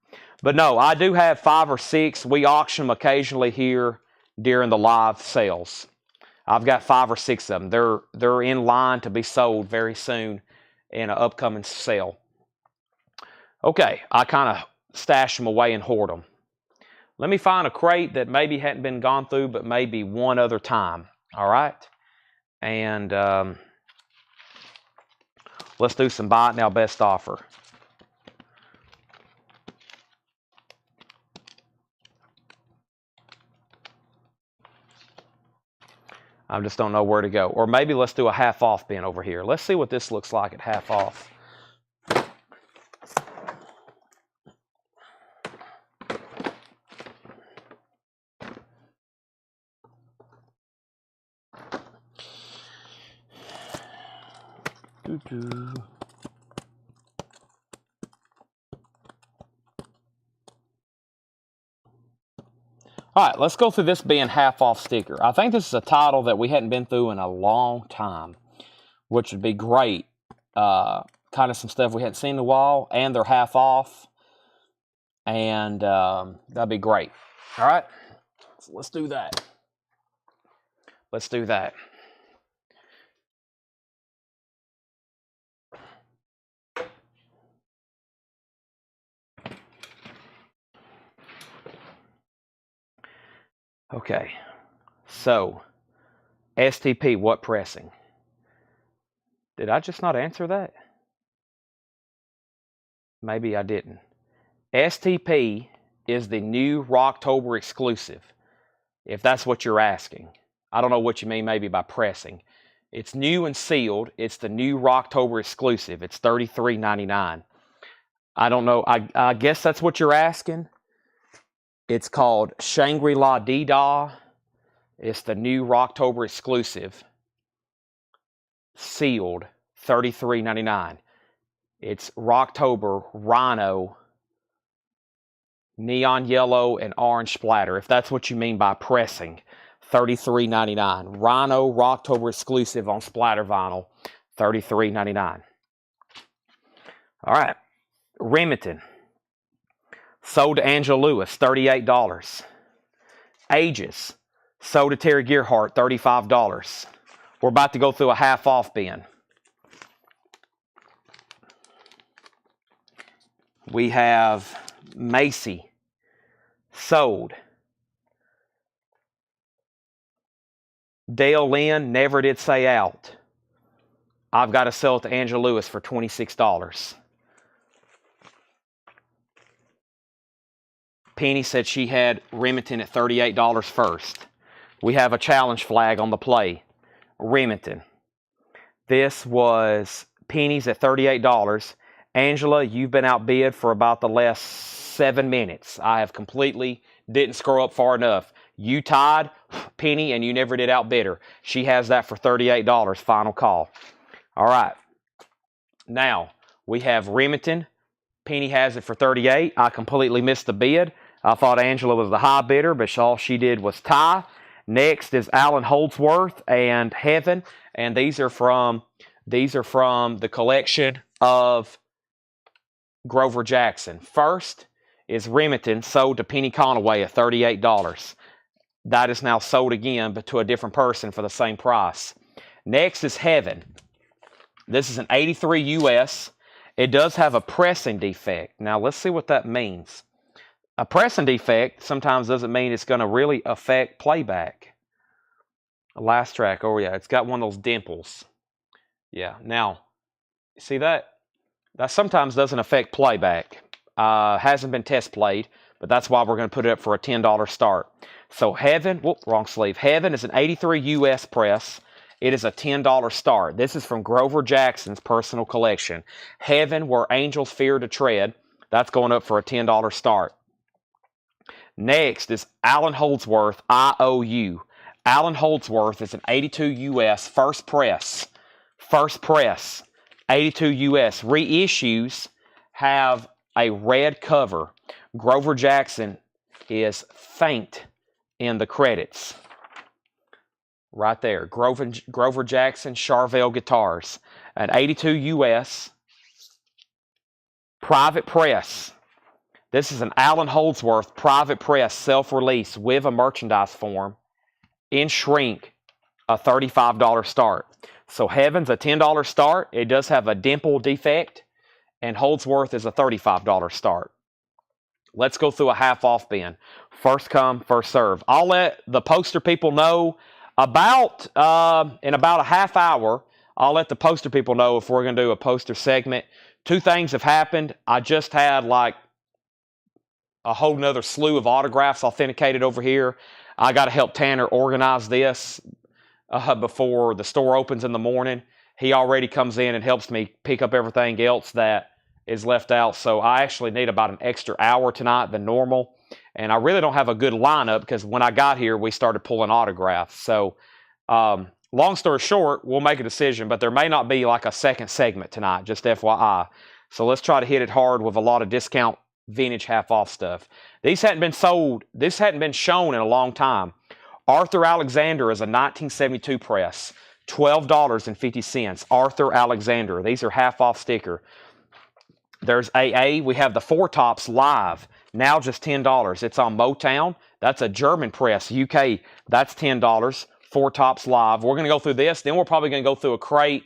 But no, I do have 5 or 6. We auction them occasionally here during the live sales. I've got 5 or 6 of them. They're in line to be sold very soon in an upcoming sale. Okay, I kind of stash them away and hoard them. Let me find a crate that maybe hadn't been gone through, but maybe one other time. All right, and let's do some buy it now best offer. I just don't know where to go. Or maybe let's do a half off bin over here. Let's see what this looks like at half off. All right, let's go through this being half off sticker. I think this is a title that we hadn't been through in a long time, which would be great. Kind of some stuff we hadn't seen in a while, and they're half off, and that'd be great. All right, so let's do that. Let's do that. Okay, so STP, what pressing? Did I just not answer that? Maybe I didn't. STP is the new Rocktober exclusive, if that's what you're asking. I don't know what you mean maybe by pressing. It's new and sealed. It's the new Rocktober exclusive. It's $33.99. I don't know. I guess that's what you're asking. It's called Shangri-La Dee-Dah. It's the new Rocktober exclusive. Sealed, $33.99. It's Rocktober Rhino, neon yellow and orange splatter, if that's what you mean by pressing. $33.99. Rhino Rocktober exclusive on splatter vinyl, $33.99. All right, Remington. Sold to Angela Lewis, $38. Ages. Sold to Terry Gearhart, $35. We're about to go through a half off bin. We have Macy. Sold. Dale Lynn, never did say out. I've got to sell it to Angela Lewis for $26. Penny said she had Remington at $38 first. We have a challenge flag on the play. Remington. This was Penny's at $38. Angela, you've been outbid for about the last 7 minutes. I have completely didn't scroll up far enough. You tied Penny and you never did outbid her. She has that for $38. Final call. All right. Now, we have Remington. Penny has it for $38. I completely missed the bid. I thought Angela was the high bidder, but all she did was tie. Next is Alan Holdsworth and Heaven, and these are from the collection of Grover Jackson. First is Remington, sold to Penny Conaway at $38. That is now sold again, but to a different person for the same price. Next is Heaven. This is an 83 US. It does have a pressing defect. Now let's see what that means. A pressing defect sometimes doesn't mean it's going to really affect playback. A last track, oh yeah, it's got one of those dimples. Yeah, now, see that? That sometimes doesn't affect playback. Hasn't been test played, but that's why we're going to put it up for a $10 start. So Heaven, whoop, wrong sleeve. Heaven is an 83 US press. It is a $10 start. This is from Grover Jackson's personal collection. Heaven Where Angels Fear to Tread. That's going up for a $10 start. Next is Allen Holdsworth IOU. Allen Holdsworth is an 82 US first press. First press. 82 US. Reissues have a red cover. Grover Jackson is faint in the credits. Right there. Grover Jackson, Charvel Guitars. An 82 US private press. This is an Allen Holdsworth private press self-release with a merchandise form in shrink, a $35 start. So Heaven's a $10 start. It does have a dimple defect, and Holdsworth is a $35 start. Let's go through a half off bin. First come, first serve. I'll let the poster people know in about a half hour. I'll let the poster people know if we're going to do a poster segment. Two things have happened. I just had like a whole nother slew of autographs authenticated over here. I got to help Tanner organize this before the store opens in the morning. He already comes in and helps me pick up everything else that is left out. So I actually need about an extra hour tonight than normal. And I really don't have a good lineup because when I got here, we started pulling autographs. So long story short, we'll make a decision, but there may not be like a second segment tonight, just FYI. So let's try to hit it hard with a lot of discount vintage half-off stuff. These hadn't been sold. This hadn't been shown in a long time. Arthur Alexander is a 1972 press. $12.50. Arthur Alexander. These are half-off sticker. There's AA. We have the Four Tops Live. Now just $10. It's on Motown. That's a German press. UK. That's $10. Four Tops Live. We're going to go through this. Then we're probably going to go through a crate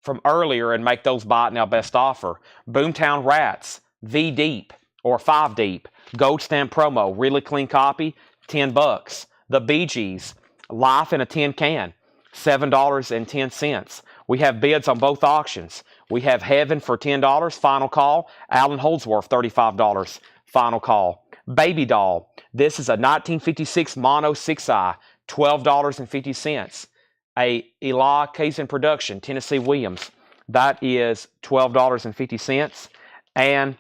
from earlier and make those buy it now best offer. Boomtown Rats. V Deep. Or 5 Deep, Gold Stamp Promo, really clean copy, $10. The Bee Gees, Life in a Tin Can, $7.10. We have bids on both auctions. We have Heaven for $10, final call. Allen Holdsworth, $35, final call. Baby Doll, this is a 1956 Mono 6-eye, $12.50. A Eli Kazan production, Tennessee Williams, that is $12.50. And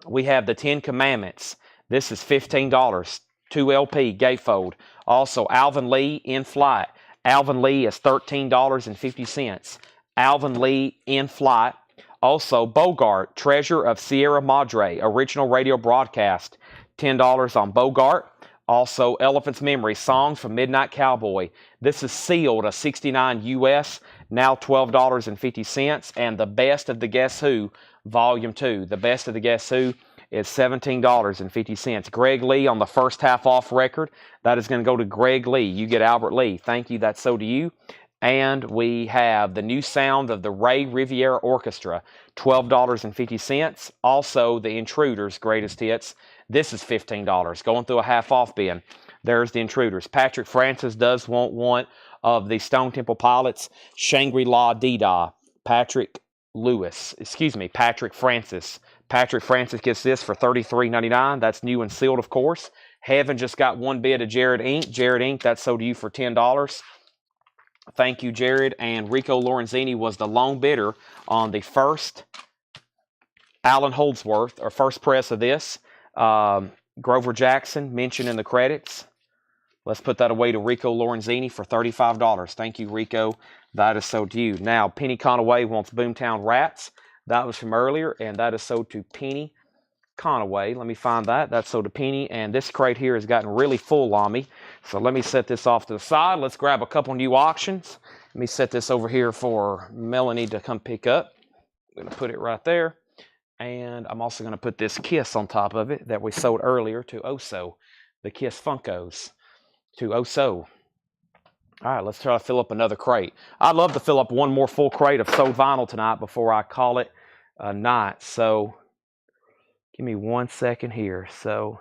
we have the 10 Commandments. This is $15. 2 LP gatefold. Also, Alvin Lee in flight. Alvin Lee is $13.50. Alvin Lee in flight. Also, Bogart, Treasure of Sierra Madre, original radio broadcast. $10 on Bogart. Also, Elephant's Memory, Songs from Midnight Cowboy. This is sealed, a 69 US, now $12.50. And The Best of the Guess Who, Volume 2. The Best of the Guess Who is $17.50. Greg Lee on the first half off record. That is going to go to Greg Lee. You get Albert Lee. Thank you. That's so to you. And we have the new sound of the Ray Riviera Orchestra, $12.50. Also, the Intruders Greatest Hits. This is $15. Going through a half off bin. There's the Intruders. Patrick Francis does want one of the Stone Temple Pilots. Shangri-La Dee-Dah. Patrick Francis. Patrick Francis gets this for $33.99. That's new and sealed, of course. Heaven just got one bid of Jared Inc. Jared Inc., that's sold to you for $10. Thank you, Jared. And Rico Lorenzini was the lone bidder on the first Allen Holdsworth, or first press of this. Grover Jackson, mentioned in the credits. Let's put that away to Rico Lorenzini for $35. Thank you, Rico. That is sold to you. Now, Penny Conaway wants Boomtown Rats. That was from earlier, and that is sold to Penny Conaway. Let me find that. That's sold to Penny, and this crate here has gotten really full on me. So let me set this off to the side. Let's grab a couple new auctions. Let me set this over here for Melanie to come pick up. I'm going to put it right there. And I'm also going to put this Kiss on top of it that we sold earlier to Oso. The Kiss Funkos to Oso. All right, let's try to fill up another crate. I'd love to fill up one more full crate of sold vinyl tonight before I call it a night. So give me 1 second here. So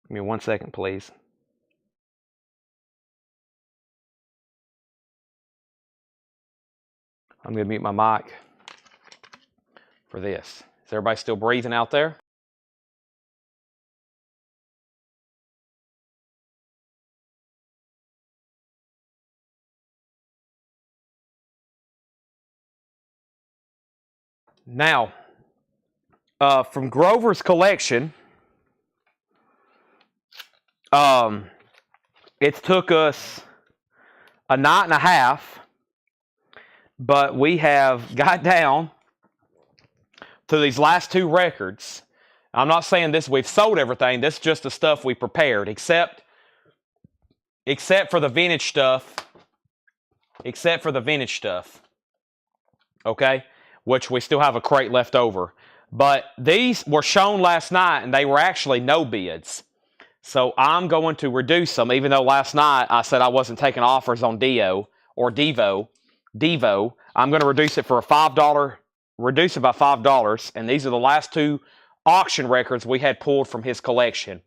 give me 1 second, please. I'm going to mute my mic for this. Is everybody still breathing out there? Now, from Grover's collection, it took us a night and a half, but we have got down to these last two records. I'm not saying this, we've sold everything. This is just the stuff we prepared, except for the vintage stuff. Except for the vintage stuff. Okay? Which we still have a crate left over. But these were shown last night, and they were actually no bids. So I'm going to reduce them, even though last night I said I wasn't taking offers on Devo. I'm going to reduce it for a $5, reduce it by $5, and these are the last two auction records we had pulled from his collection.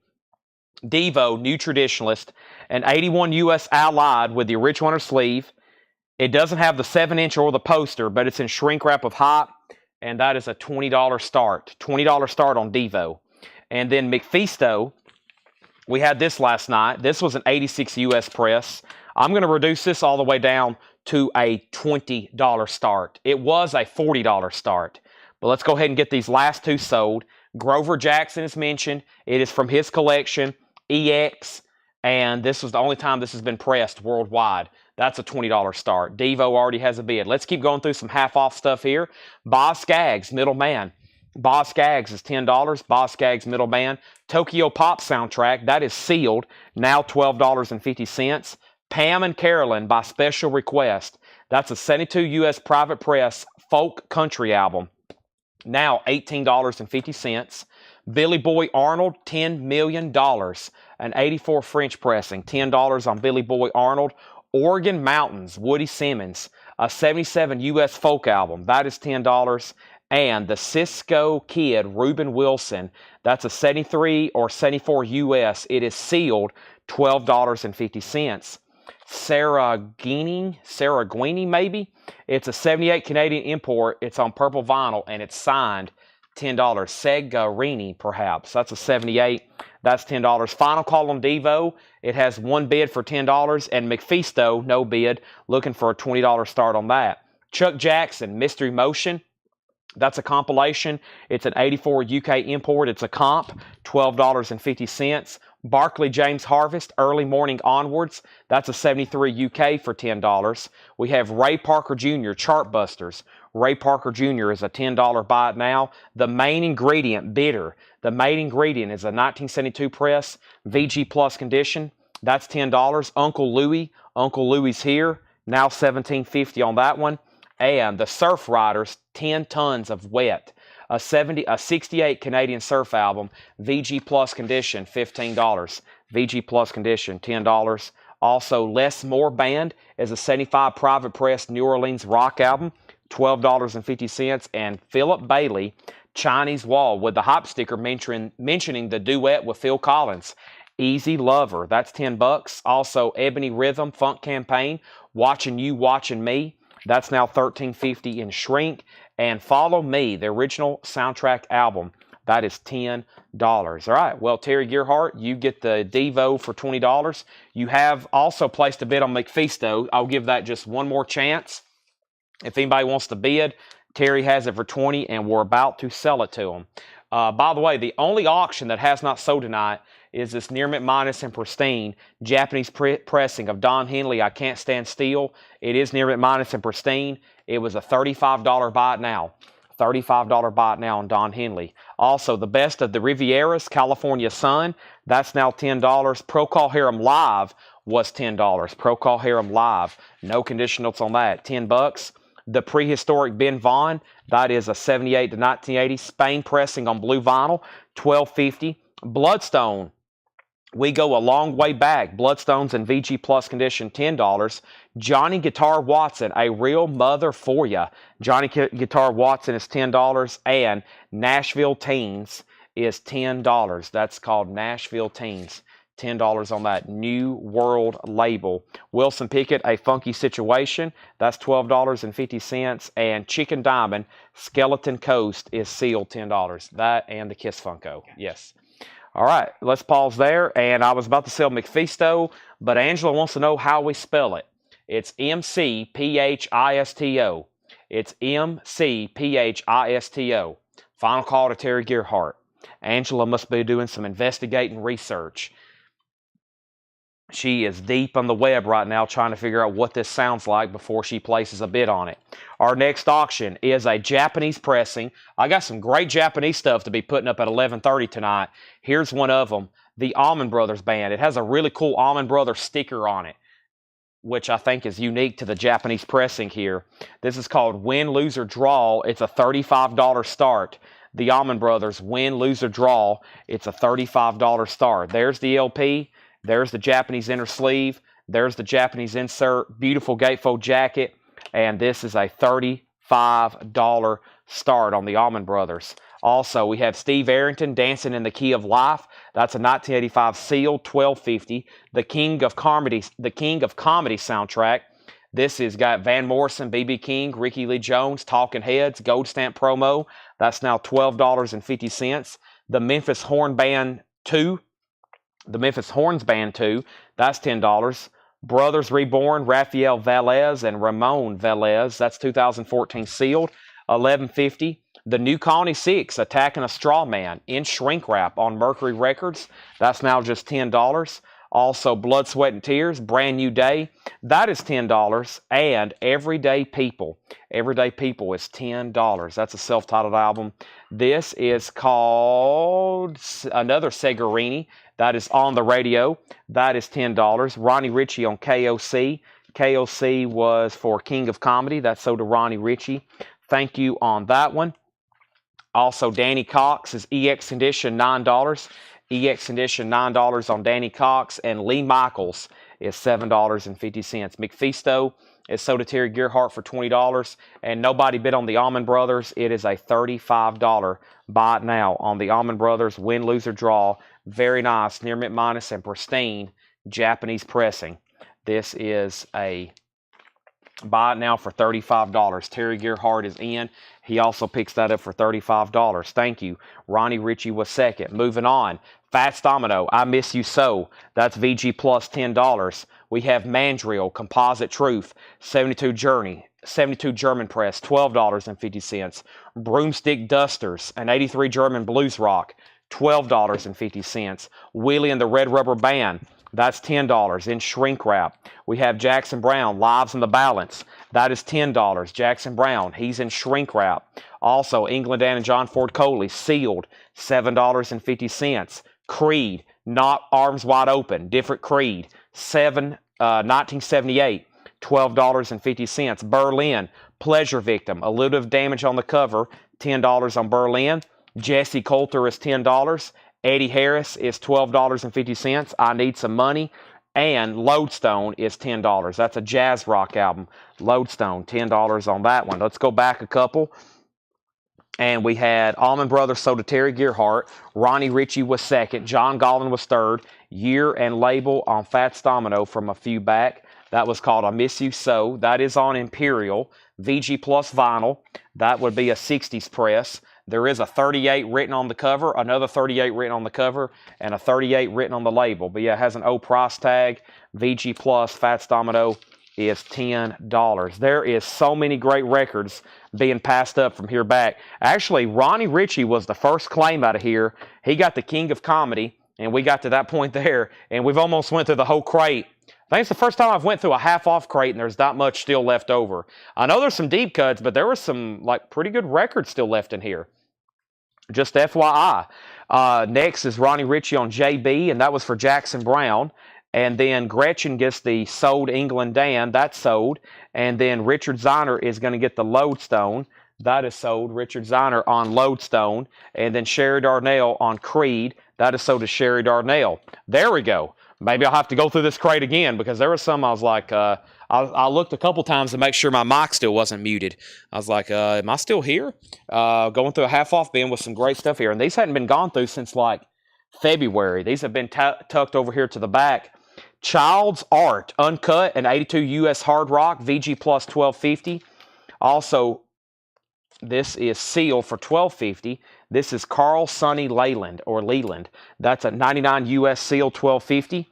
Devo, New Traditionalist, an 81 US Allied with the original inner sleeve. It doesn't have the 7-inch or the poster, but it's in shrink wrap of height, and that is a $20 start. $20 start on Devo. And then McFeasto, we had this last night. This was an 86 US press. I'm going to reduce this all the way down to a $20 start. It was a $40 start. But let's go ahead and get these last two sold. Grover Jackson is mentioned. It is from his collection, EX, and this was the only time this has been pressed worldwide. That's a $20 start. Devo already has a bid. Let's keep going through some half-off stuff here. Boz Scaggs, Middleman. Boz Scaggs is $10. Boz Scaggs, Middleman. Tokyo Pop soundtrack, that is sealed, now $12.50. Pam and Carolyn by special request. That's a 72 US private press folk country album, now $18.50. Billy Boy Arnold, $10 million. An 84 French pressing, $10 on Billy Boy Arnold. Oregon Mountains, Woody Simmons, a 77 US folk album, that is $10. And the Cisco Kid, Reuben Wilson, that's a 73 or 74 US. It is sealed, $12.50. Sarah Guiney maybe. It's a 78 Canadian import. It's on purple vinyl, and it's signed, $10. Segarini, perhaps. That's a 78. That's $10. Final call on Devo. It has one bid for $10. And McFeasto, no bid, looking for a $20 start on that. Chuck Jackson, Mystery Motion. That's a compilation. It's an 84 UK import. It's a comp, $12.50. Barclay James Harvest, Early Morning Onwards. That's a 73 UK for $10. We have Ray Parker Jr., Chartbusters. Ray Parker Jr. is a $10 buy it now. The Main Ingredient, Bitter. The Main Ingredient is a 1972 press, VG Plus condition. That's $10. Uncle Louie's Here, now $17.50 on that one. And the Surf Riders, 10 Tons of Wet. A 68 Canadian surf album, VG Plus condition, $15. VG Plus condition, $10. Also, Les Moore Band is a 75 private press New Orleans rock album, $12.50. And Philip Bailey, Chinese Wall, with the hype sticker mentioning the duet with Phil Collins, Easy Lover, that's $10. Also, Ebony Rhythm, Funk Campaign, Watching You, Watching Me, that's now $13.50 in shrink. And Follow Me, the original soundtrack album, that is $10. All right, well, Terry Gearhart, you get the Devo for $20. You have also placed a bid on McFeasto. I'll give that just one more chance. If anybody wants to bid, Terry has it for $20, and we're about to sell it to him. By the way, the only auction that has not sold tonight is this near mint minus and pristine Japanese pressing of Don Henley, I Can't Stand Still. It is near mint minus and pristine. It was a $35 buy it now. $35 buy it now on Don Henley. Also, the best of the Rivieras, California Sun, that's now $10. Procol Harum Live was $10. Procol Harum Live, no conditionals on that, $10. The Prehistoric Ben Vaughn, that is a 78 to 1980 Spain pressing on blue vinyl, $12.50. Bloodstone, we go a long way back. Bloodstones in VG Plus condition, $10. Johnny Guitar Watson, A Real Mother for Ya. Johnny Guitar Watson is $10. And Nashville Teens is $10. That's called Nashville Teens. $10 on that New World label. Wilson Pickett, A Funky Situation. That's $12.50. And Chicken Diamond, Skeleton Coast is sealed $10. That and the Kiss Funko. Yes. All right, let's pause there. And I was about to sell McFeasto, but Angela wants to know how we spell it. It's McPhisto. It's MCPHISTO. Final call to Terry Gearhart. Angela must be doing some investigating research. She is deep on the web right now trying to figure out what this sounds like before she places a bid on it. Our next auction is a Japanese pressing. I got some great Japanese stuff to be putting up at 11:30 tonight. Here's one of them, the Allman Brothers band. It has a really cool Allman Brothers sticker on it, which I think is unique to the Japanese pressing here. This is called Win, Lose, or Draw. It's a $35 start. The Allman Brothers Win, Lose, or Draw. It's a $35 start. There's the LP. There's the Japanese inner sleeve. There's the Japanese insert. Beautiful gatefold jacket. And this is a $35 start on the Allman Brothers. Also, we have Steve Arrington, Dancing in the Key of Life. That's a 1985 sealed, $12.50. The King of Comedy soundtrack. This has got Van Morrison, B.B. King, Ricky Lee Jones, Talking Heads, Gold Stamp promo. That's now $12.50. The Memphis Horn Band 2. The Memphis Horns Band 2. That's $10. Brothers Reborn, Rafael Velez and Ramon Velez. That's 2014 sealed, $11.50. The New Colony 6, Attacking a Straw Man, in shrink wrap on Mercury Records. That's now just $10. Also, Blood, Sweat, and Tears, Brand New Day. That is $10. And Everyday People. Everyday People is $10. That's a self-titled album. This is called another Segarini. That is On the Radio. That is $10. Ronnie Ritchie on KOC. KOC was for King of Comedy. That's sold to Ronnie Ritchie. Thank you on that one. Also, Danny Cox is EX Condition, $9. EX Condition, $9 on Danny Cox. And Lee Michaels is $7.50. McFeasto is sold to Terry Gearhart for $20. And nobody bid on the Allman Brothers. It is a $35 buy it now on the Allman Brothers Win, Lose, or Draw. Very nice, near mint minus and pristine Japanese pressing. This is a buy it now for $35. Terry Gearhart is in. He also picks that up for $35. Thank you. Ronnie Ritchie was second. Moving on. Fats Domino, I Miss You So. That's VG plus $10. We have Mandrill, Composite Truth, 72 German Press, $12.50. Broomstick Dusters, an 83 German Blues Rock, $12.50. Willie and the Red Rubber Band, that's $10 in shrink wrap. We have Jackson Brown, Lives in the Balance. That is $10. Jackson Brown, he's in shrink wrap. Also, England Dan and John Ford Coley, sealed, $7.50. Creed, Not Arms Wide Open, different Creed, 1978, $12.50. Berlin, Pleasure Victim, a little bit of damage on the cover, $10 on Berlin. Jesse Coulter is $10. Eddie Harris is $12.50. I Need Some Money. And Lodestone is $10. That's a jazz rock album. Lodestone, $10 on that one. Let's go back a couple. And we had Allman Brothers sold to Terry Gearhart. Ronnie Ritchie was second. John Gollin was third. Year and label on Fats Domino from a few back. That was called I Miss You So. That is on Imperial. VG Plus vinyl. That would be a 60s press. There is a 38 written on the cover, another 38 written on the cover, and a 38 written on the label. But yeah, it has an O price tag. VG Plus Fats Domino is $10. There is so many great records being passed up from here back. Actually, Ronnie Ritchie was the first claim out of here. He got the King of Comedy, and we got to that point there, and we've almost went through the whole crate. I think it's the first time I've went through a half-off crate and there's not much still left over. I know there's some deep cuts, but there were some pretty good records still left in here. Just FYI. Next is Ronnie Ritchie on JB, and that was for Jackson Brown. And then Gretchen gets the Sold England Dan. That's sold. And then Richard Ziner is going to get the Lodestone. That is sold. Richard Ziner on Lodestone. And then Sherry Darnell on Creed. That is sold to Sherry Darnell. There we go. Maybe I'll have to go through this crate again because there was some I was like, I looked a couple times to make sure my mic still wasn't muted. I was like, am I still here? Going through a half-off bin with some great stuff here. And these hadn't been gone through since like February. These have been tucked over here to the back. Child's Art, uncut, and 82 US Hard Rock, VG plus $12.50. Also, this is sealed for $12.50. This is Carl Sonny Leland. That's a 99 US seal, $12.50.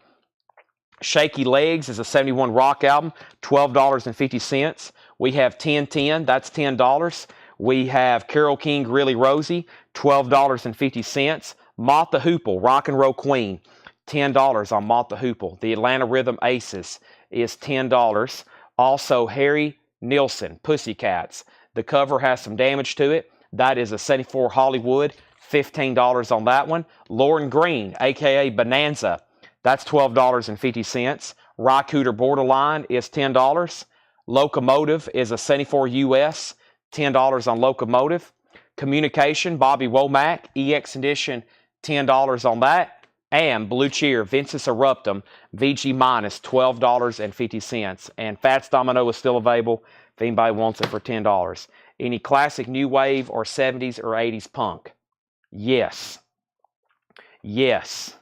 Shaky Legs is a 71 rock album, $12.50. We have 1010, that's $10. We have Carole King, Really Rosie, $12.50. Mott the Hoople, Rock and Roll Queen, $10 on Mott the Hoople. The Atlanta Rhythm Aces is $10. Also, Harry Nilsson, Pussycats. The cover has some damage to it. That is a 74 Hollywood, $15 on that one. Lauren Green, a.k.a. Bonanza, that's $12.50. Rycooter Borderline is $10. Locomotive is a 74 US, $10 on Locomotive. Communication, Bobby Womack, EX Edition, $10 on that. And Blue Cheer, Ventus Eruptum, VG minus, $12.50. And Fats Domino is still available if anybody wants it for $10. Any classic new wave or 70s or 80s punk? Yes. Yes.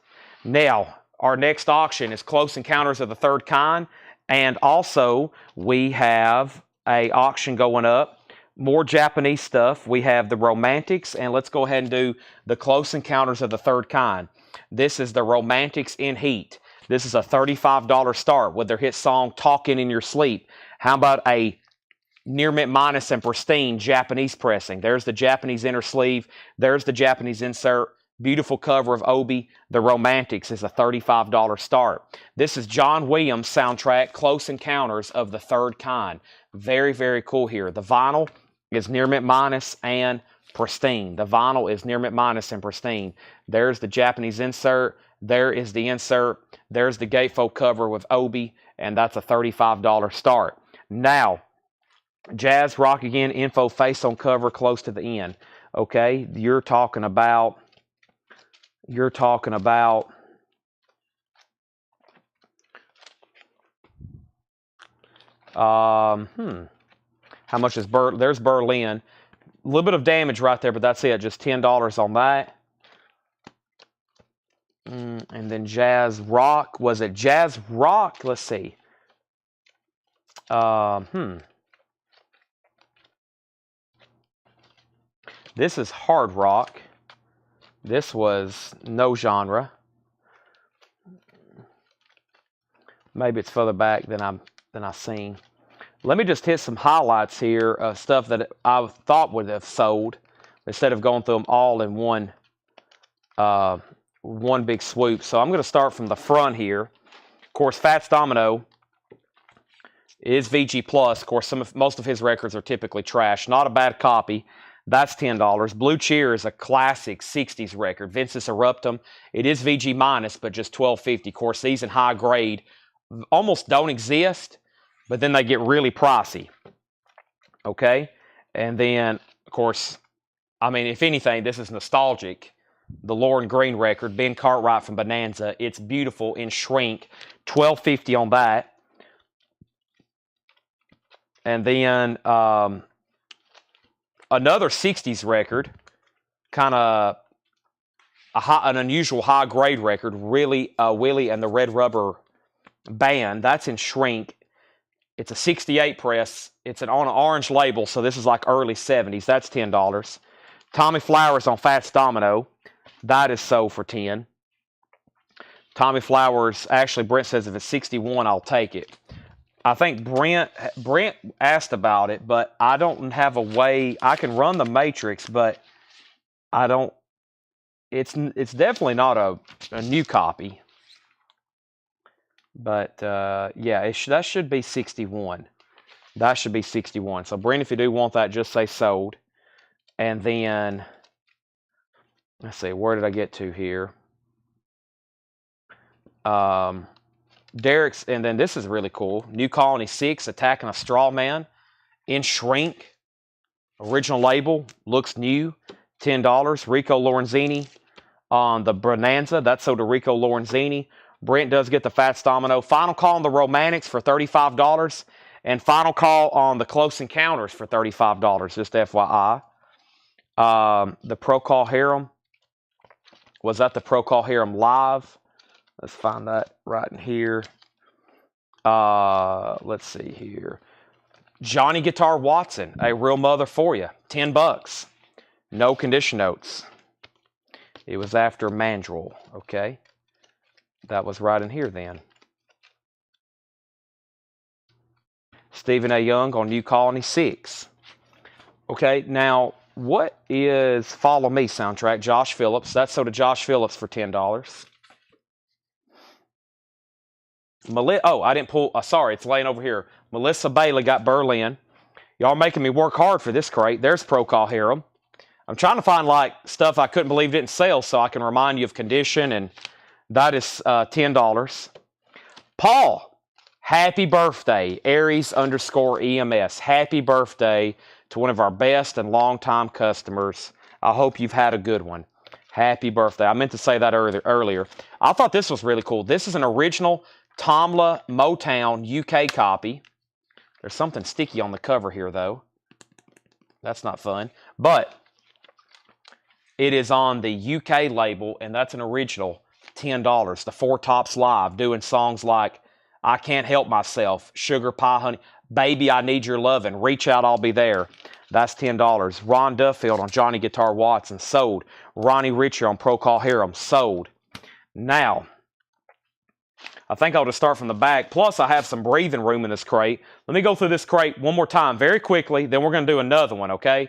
Now, our next auction is Close Encounters of the Third Kind, and also we have a auction going up. More Japanese stuff. We have the Romantics, and let's go ahead and do the Close Encounters of the Third Kind. This is the Romantics in Heat. This is a $35 start with their hit song Talking in Your Sleep. How about a Near Mint Minus and pristine Japanese pressing? There's the Japanese inner sleeve. There's the Japanese insert. Beautiful cover of Obi. The Romantics is a $35 start. This is John Williams' soundtrack, Close Encounters of the Third Kind. Very, very cool here. The vinyl is Near Mint Minus and pristine. The vinyl is Near Mint Minus and pristine. There's the Japanese insert. There is the insert. There's the gatefold cover with Obi, and that's a $35 start. Now, Jazz Rock Again info face on cover close to the end. Okay, you're talking about how much is there's Berlin. A little bit of damage right there, but that's it. Just $10 on that. And then Jazz Rock. Was it Jazz Rock? Let's see. This is Hard Rock. This was no genre. Maybe it's further back than I've seen. Let me just hit some highlights here of stuff that I thought would have sold instead of going through them all in one big swoop. So I'm going to start from the front here. Of course, Fats Domino is VG Plus. Of course, most of his records are typically trash. Not a bad copy. That's $10. Blue Cheer is a classic 60s record. Ventus Eruptum. It is VG minus, but just $12.50. Of course, these in high grade almost don't exist, but then they get really pricey. Okay? And then, of course, I mean, if anything, this is nostalgic. The Lauren Green record, Ben Cartwright from Bonanza. It's beautiful in shrink. $12.50 on that. And then another 60s record, kind of an unusual high-grade record, really, Willie and the Red Rubber Band. That's in shrink. It's a 68 press. It's on an orange label, so this is like early 70s. That's $10. Tommy Flowers on Fats Domino. That is sold for $10. Tommy Flowers, actually, Brent says if it's 61, I'll take it. I think Brent asked about it, but I don't have a way. I can run the matrix, but I don't. It's definitely not a new copy. But yeah, that should be 61. That should be 61. So Brent, if you do want that, just say sold. And then let's see, where did I get to here? Derek's, and then this is really cool. New Colony 6, Attacking a Straw Man. In shrink. Original label. Looks new. $10. Rico Lorenzini on the Bonanza. That's sold to Rico Lorenzini. Brent does get the Fats Domino. Final call on the Romantics for $35. And final call on the Close Encounters for $35. Just FYI. The Pro Call Harem. Was that the Pro Call Harem Live? Let's find that right in here. Let's see here. Johnny Guitar Watson, A Real Mother for You, $10. No condition notes. It was after Mandrill, okay? That was right in here then. Stephen A. Young on New Colony 6. Okay, now, what is Follow Me soundtrack? Josh Phillips. That's sold to Josh Phillips for $10. Oh, I didn't pull. Sorry, it's laying over here. Melissa Bailey got Berlin. Y'all making me work hard for this crate. There's Procol Harum. I'm trying to find like stuff I couldn't believe didn't sell so I can remind you of condition, and that is $10. Paul, happy birthday, Aries_EMS. Happy birthday to one of our best and longtime customers. I hope you've had a good one. Happy birthday. I meant to say that earlier. I thought this was really cool. This is an original Tomla Motown UK copy. There's something sticky on the cover here, though. That's not fun. But it is on the UK label, and that's an original, $10. The Four Tops Live, doing songs like I Can't Help Myself, Sugar Pie Honey, Baby I Need Your Lovin', Reach Out I'll Be There. That's $10. Ron Duffield on Johnny Guitar Watson, sold. Ronnie Richer on Procol Harum, sold. Now, I think I'll just start from the back. Plus, I have some breathing room in this crate. Let me go through this crate one more time very quickly. Then we're going to do another one, okay?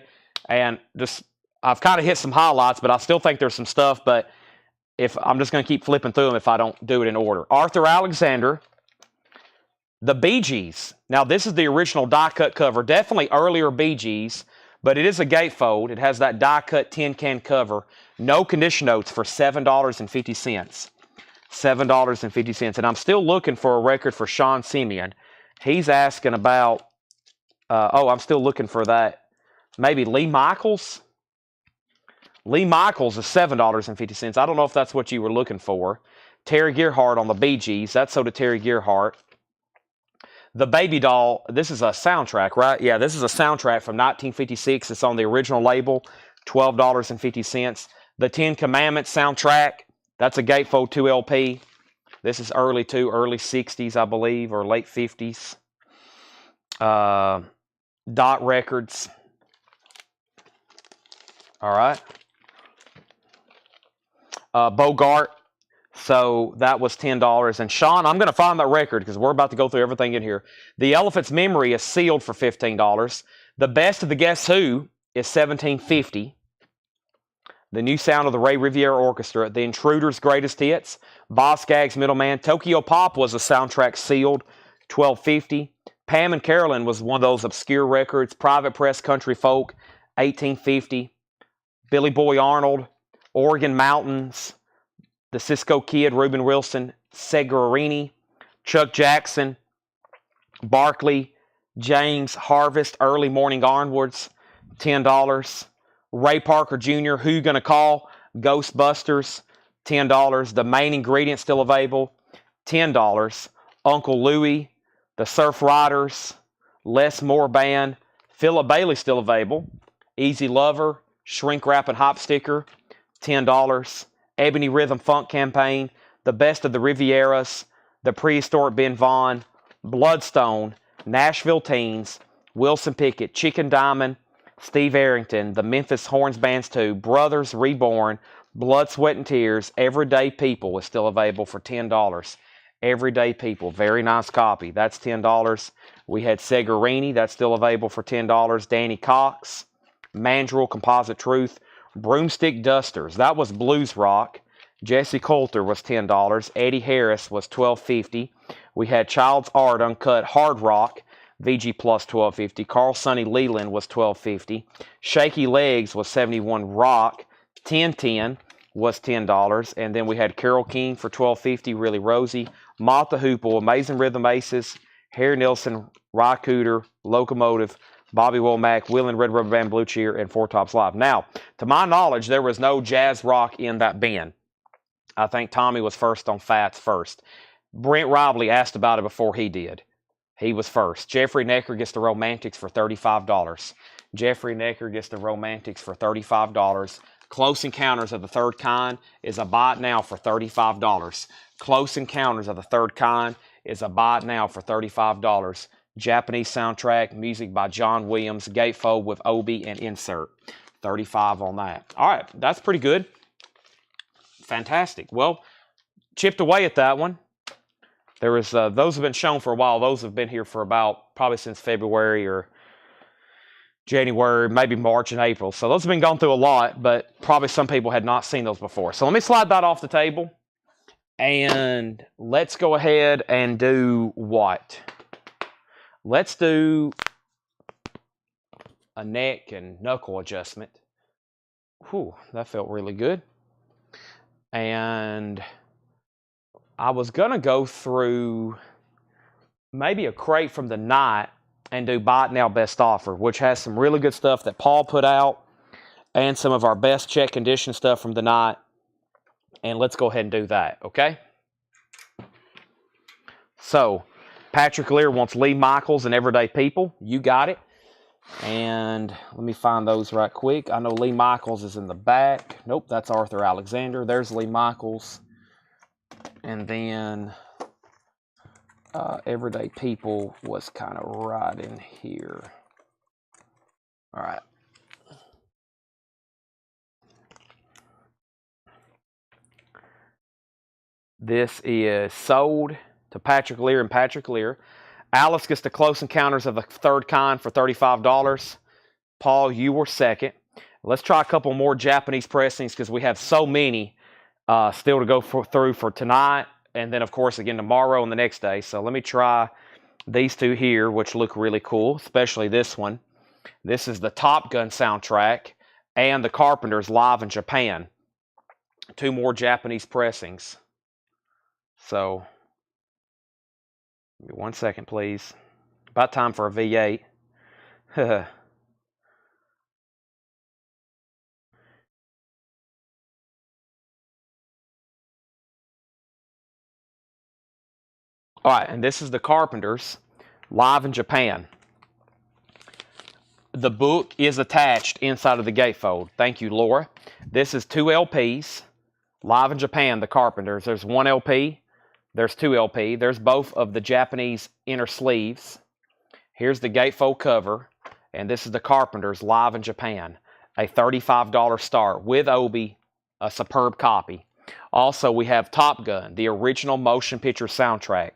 And just, I've kind of hit some highlights, but I still think there's some stuff. But if I'm just going to keep flipping through them if I don't do it in order. Arthur Alexander, the Bee Gees. Now, this is the original die-cut cover. Definitely earlier Bee Gees, but it is a gatefold. It has that die-cut tin can cover. No condition notes for $7.50. $7.50. And I'm still looking for a record for Sean Simeon. He's asking about, I'm still looking for that. Maybe Lee Michaels? Lee Michaels is $7.50. I don't know if that's what you were looking for. Terry Gearhart on the Bee Gees. That's sold to Terry Gearhart. The Baby Doll, this is a soundtrack, right? Yeah, this is a soundtrack from 1956. It's on the original label, $12.50. The Ten Commandments soundtrack, that's a Gatefold 2 LP. This is early 60s, I believe, or late 50s. Dot Records. All right. Bogart. So that was $10. And Sean, I'm going to find that record because we're about to go through everything in here. The Elephant's Memory is sealed for $15. The Best of the Guess Who is $17.50. The New Sound of the Ray Riviera Orchestra. The Intruders' Greatest Hits. Boz Scaggs' Middleman. Tokyo Pop was a soundtrack sealed, $12.50. Pam and Carolyn was one of those obscure records. Private Press Country Folk, $18.50. Billy Boy Arnold, Oregon Mountains, the Cisco Kid, Reuben Wilson, Segarini, Chuck Jackson, Barkley, James Harvest, Early Morning Onwards, $10. Ray Parker Jr., Who You Gonna Call? Ghostbusters, $10. The Main Ingredient still available, $10. Uncle Louie, the Surf Riders, Les Moore Band, Philip Bailey still available, Easy Lover, Shrink Wrap and Hop Sticker, $10. Ebony Rhythm Funk Campaign, The Best of the Rivieras, The Prehistoric Ben Vaughn, Bloodstone, Nashville Teens, Wilson Pickett, Chicken Diamond, Steve Arrington, The Memphis Horns Bands 2, Brothers Reborn, Blood, Sweat, and Tears, Everyday People is still available for $10. Everyday People, very nice copy. That's $10. We had Segarini, that's still available for $10. Danny Cox, Mandrill, Composite Truth, Broomstick Dusters, that was blues rock. Jesse Coulter was $10. Eddie Harris was $12.50. We had Child's Art Uncut Hard Rock, VG Plus $12.50. Carl Sonny Leland was $12.50. Shaky Legs was $71. Rock 1010 was $10. And then we had Carole King for $12.50. Really Rosie, Mott the Hoople, Amazing Rhythm Aces, Harry Nilsson, Ry Cooter, Locomotive, Bobby Womack, Will and Red Rubber Band, Blue Cheer, and Four Tops Live. Now, to my knowledge, there was no jazz rock in that bin. I think Tommy was first on Fats first. Brent Robley asked about it before he did. He was first. Jeffrey Necker gets the Romantics for $35. Jeffrey Necker gets the Romantics for $35. Close Encounters of the Third Kind is a buy it now for $35. Close Encounters of the Third Kind is a buy it now for $35. Japanese soundtrack, music by John Williams, gatefold with Obi and insert. $35 on that. All right, that's pretty good. Fantastic. Well, chipped away at that one. There was those have been shown for a while. Those have been here for about probably since February or January, maybe March and April. So those have been gone through a lot, but probably some people had not seen those before. So let me slide that off the table. And let's go ahead and do what? Let's do a neck and knuckle adjustment. Whew, that felt really good. And I was going to go through maybe a crate from the night and do Buy It Now Best Offer, which has some really good stuff that Paul put out and some of our best check condition stuff from the night. And let's go ahead and do that, okay? So, Patrick Lear wants Lee Michaels and Everyday People. You got it. And let me find those right quick. I know Lee Michaels is in the back. Nope, that's Arthur Alexander. There's Lee Michaels. And then Everyday People was kind of right in here. All right. This is sold to Patrick Lear and Patrick Lear. Alice gets the Close Encounters of the Third Kind for $35. Paul, you were second. Let's try a couple more Japanese pressings because we have so many still to go through for tonight. And then, of course, again tomorrow and the next day. So let me try these two here, which look really cool, especially this one. This is the Top Gun soundtrack and the Carpenters live in Japan. Two more Japanese pressings. So, give me 1 second, please. About time for a V8. All right, and this is the Carpenters live in Japan. The book is attached inside of the gatefold. Thank you, Laura. This is 2 LPs. Live in Japan, the Carpenters. There's 1 LP. There's 2 LP. There's both of the Japanese inner sleeves. Here's the gatefold cover. And this is the Carpenters live in Japan. A $35 start with Obi, a superb copy. Also, we have Top Gun, the original motion picture soundtrack.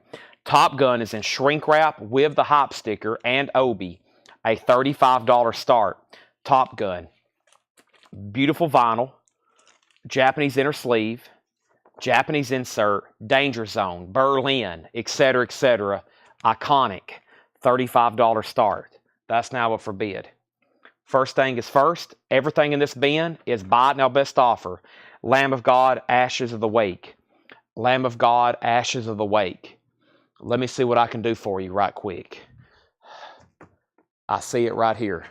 Top Gun is in shrink wrap with the hop sticker and Obi. A $35 start. Top Gun. Beautiful vinyl. Japanese inner sleeve. Japanese insert. Danger Zone. Berlin. Etc. Etc. Iconic. $35 start. That's now a forbid. First thing is first. Everything in this bin is Buy It Now Best Offer. Lamb of God, Ashes of the Wake. Lamb of God, Ashes of the Wake. Let me see what I can do for you right quick. I see it right here.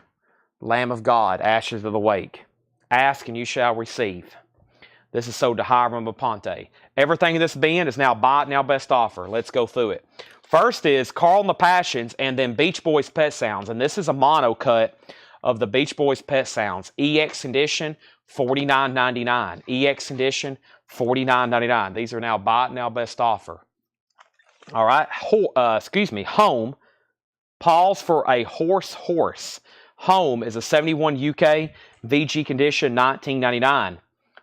Lamb of God, Ashes of the Wake. Ask and you shall receive. This is sold to Hiram Aponte. Everything in this bin is now Buy It Now Best Offer. Let's go through it. First is Carl and the Passions and then Beach Boys Pet Sounds. And this is a mono cut of the Beach Boys Pet Sounds. EX edition, $49.99. EX edition, $49.99. These are now Buy It Now Best Offer. All right. Home. Pause for a horse. Home is a 71 UK VG condition, $19.99.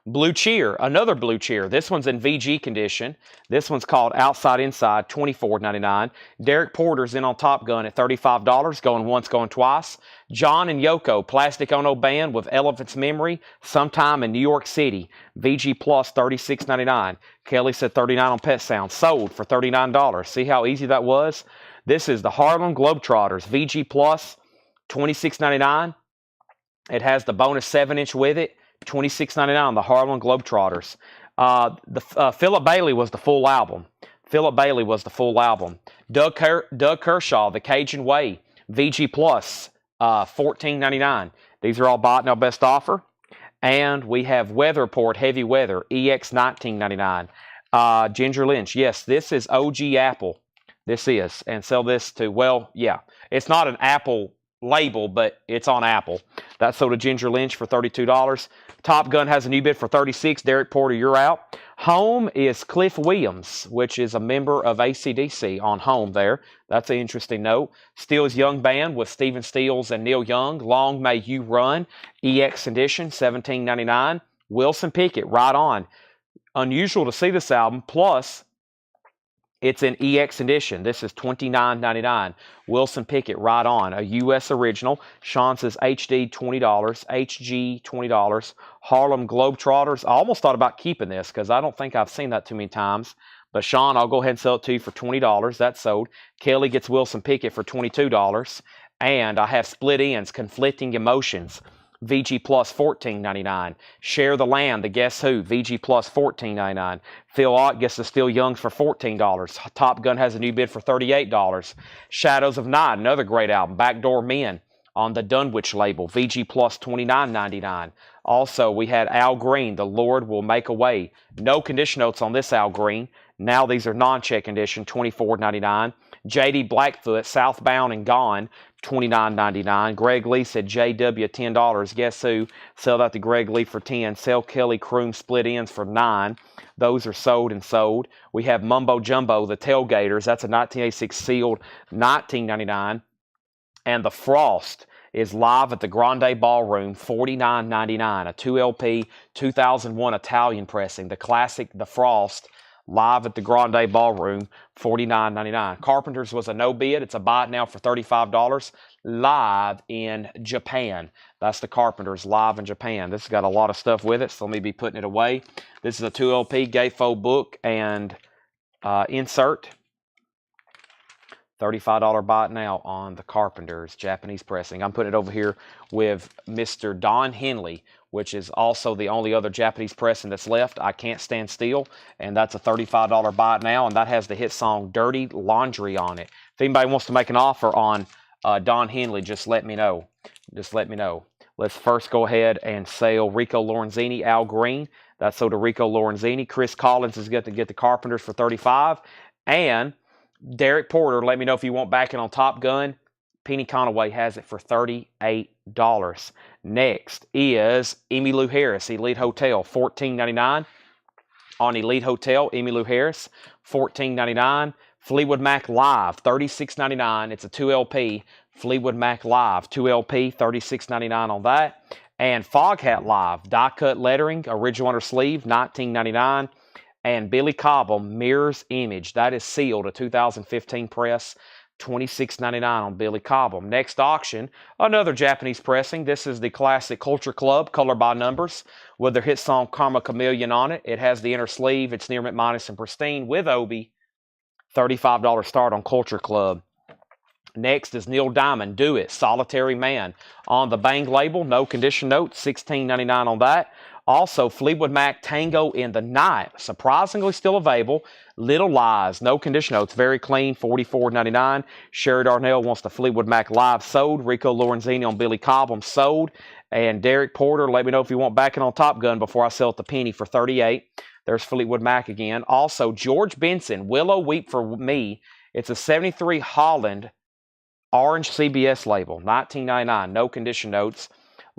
Blue Cheer, another Blue Cheer. This one's in VG condition. This one's called Outside Inside, $24.99. Derek Porter's in on Top Gun at $35, going once, going twice. John and Yoko, Plastic Ono Band with Elephant's Memory, sometime in New York City. VG Plus, $36.99. Kelly said $39 on Pet Sound. Sold for $39. See how easy that was? This is the Harlem Globetrotters, VG Plus, $26.99. It has the bonus 7-inch with it. $26.99 on the Harlem Globetrotters. Philip Bailey was the full album. Doug Kershaw, The Cajun Way, VG Plus, $14.99. These are all Buy It Now Best Offer. And we have Weather Report, Heavy Weather, EX $19.99. Ginger Lynch, yes, this is OG Apple. This is. And sell this to, well, yeah. It's not an Apple label, but it's on Apple. That's sold to Ginger Lynch for $32. Top Gun has a new bid for $36. Derek Porter, you're out. Home is Cliff Williams, which is a member of AC/DC on Home there. That's an interesting note. Steele's Young Band with Stephen Stills and Neil Young. Long May You Run. EX edition, $17.99. Wilson Pickett, Right On. Unusual to see this album. Plus, It's an EX edition. This is $29.99. Wilson Pickett Right On, a U.S. original. Sean says HD $20, HG $20. Harlem Globetrotters. I almost thought about keeping this because I don't think I've seen that too many times. But Sean, I'll go ahead and sell it to you for $20. That's sold. Kelly gets Wilson Pickett for $22. And I have Split Ends, Conflicting Emotions. VG Plus $14.99. Share the Land, the Guess Who, VG Plus $14.99. Phil Ott gets the Still Youngs for $14. Top Gun has a new bid for $38. Shadows of Night, another great album. Backdoor Men on the Dunwich label, VG Plus $29.99. Also, we had Al Green, The Lord Will Make a Way. No condition notes on this Al Green. Now these are non-check condition, $24.99. J.D. Blackfoot, Southbound and Gone, $29.99. Greg Lee said JW $10. Guess Who? Sell that to Greg Lee for $10. Sell Kelly Croom Split Ends for $9. Those are sold and sold. We have Mumbo Jumbo, the Tailgaters. That's a 1986 sealed, $19.99. And the Frost is live at the Grande Ballroom, $49.99. A 2LP 2001 Italian pressing. The classic, The Frost, live at the Grande Ballroom, $49.99. Carpenter's was a no bid. It's a buy it now for $35. Live in Japan. That's the Carpenter's live in Japan. This has got a lot of stuff with it, so let me be putting it away. This is a 2LP gatefold book and insert. $35 buy it now on the Carpenter's Japanese pressing. I'm putting it over here with Mr. Don Henley, which is also the only other Japanese pressing that's left. I Can't Stand Still, and that's a $35 buy it now, and that has the hit song Dirty Laundry on it. If anybody wants to make an offer on Don Henley, just let me know. Just let me know. Let's first go ahead and sell Rico Lorenzini, Al Green. That's sold to Rico Lorenzini. Chris Collins is going to get the Carpenters for $35. And Derek Porter, let me know if you want backing on Top Gun. Penny Conaway has it for $38. Next is Emmylou Harris, Elite Hotel, $14.99. On Elite Hotel, Emmylou Harris, $14.99. Fleetwood Mac Live, $36.99. It's a 2LP. Fleetwood Mac Live, 2LP, $36.99 on that. And Foghat Live, die cut lettering, original under sleeve, $19.99. And Billy Cobham, Mirror's Image, that is sealed, a 2015 press, $26.99 on Billy Cobham. Next auction, another Japanese pressing. This is the classic Culture Club, color by numbers, with their hit song Karma Chameleon on it. It has the inner sleeve. It's near mint minus and pristine with Obi. $35 start on Culture Club. Next is Neil Diamond, Do It, Solitary Man. On the Bang label, no condition note, $16.99 on that. Also, Fleetwood Mac Tango in the Night, surprisingly still available. Little Lies, no condition notes, very clean, $44.99. Sherry Darnell wants the Fleetwood Mac Live sold. Rico Lorenzini on Billy Cobham sold. And Derek Porter, let me know if you want backing on Top Gun before I sell it to Penny for $38. There's Fleetwood Mac again. Also, George Benson, Willow Weep for Me. It's a 73 Holland Orange CBS label, $19.99, no condition notes.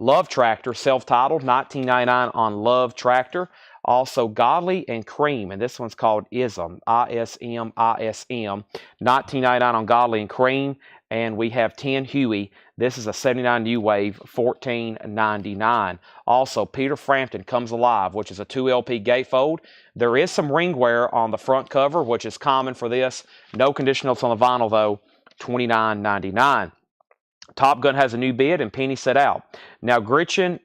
Love Tractor, self-titled, $19.99 on Love Tractor. Also, Godly and Cream, and this one's called Ism, I-S-M, I-S-M, $19.99 on Godly and Cream. And we have 10 Huey. This is a 79 New Wave, $14.99. Also, Peter Frampton Comes Alive, which is a 2LP gatefold. There is some ring wear on the front cover, which is common for this. No condition notes on the vinyl, though, $29.99. Top Gun has a new bid, and Penny set out. Now, Gretchen,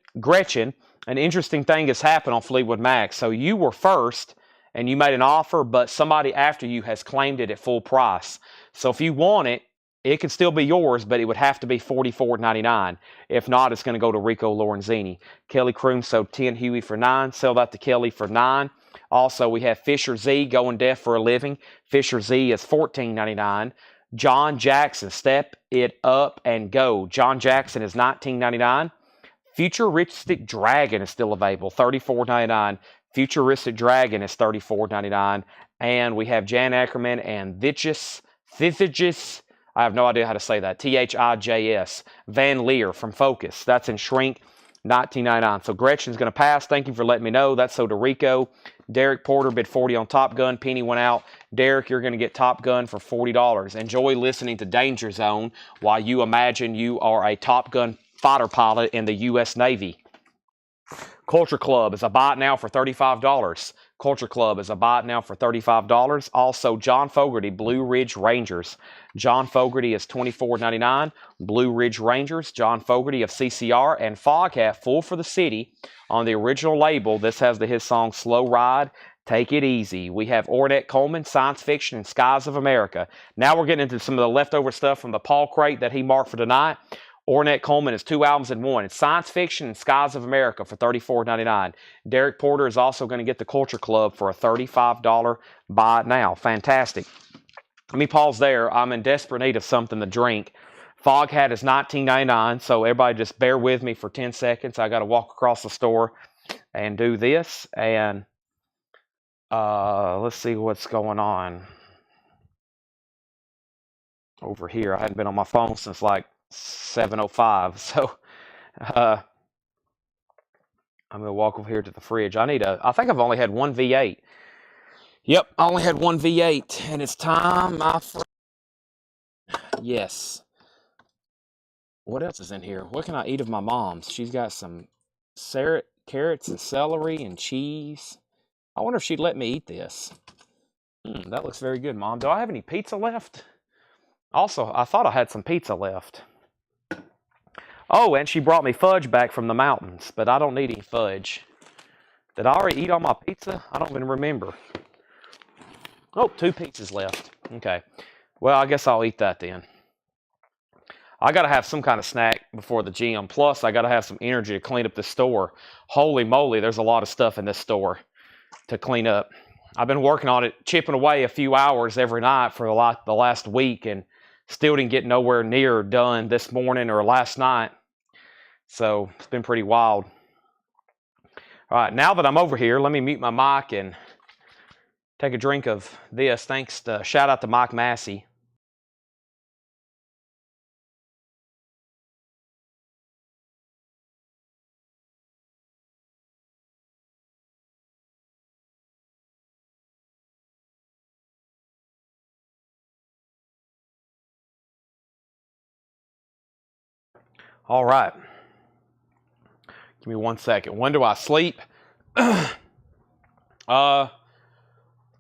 an interesting thing has happened on Fleetwood Mac. So you were first, and you made an offer, but somebody after you has claimed it at full price. So if you want it, it can still be yours, but it would have to be $44.99. If not, it's going to go to Rico Lorenzini. Kelly Croom sold 10 Huey for $9. Sell that to Kelly for $9. Also, we have Fisher Z, Going Deaf for a Living. Fisher Z is $14.99. John Jackson, Step It Up and Go. John Jackson is $19.99. Futuristic Dragon is still available, $34.99. Futuristic Dragon is $34.99. And we have Jan Ackerman and Thijs, I have no idea how to say that, Thijs, Van Leer from Focus. That's in shrink, $19.99. So Gretchen's going to pass. Thank you for letting me know. That's so to Rico. Derek Porter bid $40 on Top Gun. Penny went out. Derek, you're going to get Top Gun for $40. Enjoy listening to Danger Zone while you imagine you are a Top Gun fighter pilot in the U.S. Navy. Culture Club is a buy it now for $35. Culture Club is a buy it now for $35. Also, John Fogerty Blue Ridge Rangers. John Fogerty is $24.99. Blue Ridge Rangers, John Fogerty of CCR, and Foghat Full for the City on the original label. This has his song Slow Ride, Take It Easy. We have Ornette Coleman, Science Fiction, and Skies of America. Now we're getting into some of the leftover stuff from the Paul crate that he marked for tonight. Ornette Coleman is 2 albums in one. It's Science Fiction and Skies of America for $34.99. Derek Porter is also going to get the Culture Club for a $35 buy it now. Fantastic. Let me pause there. I'm in desperate need of something to drink. Foghat is $19.99, so everybody just bear with me for 10 seconds. I got to walk across the store and do this. And let's see what's going on over here. I hadn't been on my phone since like 7:05, so I'm gonna walk over here to the fridge. I think I've only had one V8. Yep, I only had one V8, and it's time, my friend. Yes. What else is in here? What can I eat of my mom's? She's got some carrots and celery and cheese. I wonder if she'd let me eat this. That looks very good, Mom. Do I have any pizza left? Also, I thought I had some pizza left. Oh, and she brought me fudge back from the mountains, but I don't need any fudge. Did I already eat all my pizza? I don't even remember. Oh, 2 pizzas left. Okay. Well, I guess I'll eat that then. I got to have some kind of snack before the gym. Plus, I got to have some energy to clean up the store. Holy moly, there's a lot of stuff in this store to clean up. I've been working on it, chipping away a few hours every night for the last week, and still didn't get nowhere near done this morning or last night. So it's been pretty wild. All right, now that I'm over here, let me mute my mic and take a drink of this. Shout out to Mike Massey. All right. Give me 1 second. When do I sleep?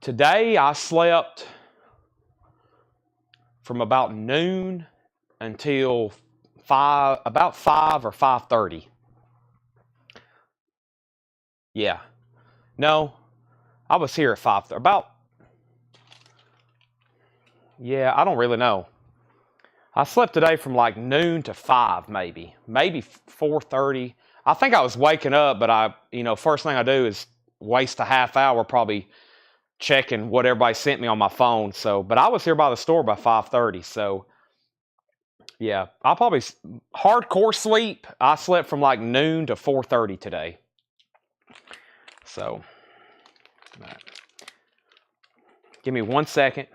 Today I slept from about noon until about 5 or 5:30. Yeah. No, I was here at 5:30. I don't really know. I slept today from like noon to 5, maybe 4:30. I think I was waking up, but first thing I do is waste a half hour probably checking what everybody sent me on my phone. But I was here by the store by 5:30. So yeah, I'll probably hardcore sleep. I slept from like noon to 4:30 today. So give me 1 second.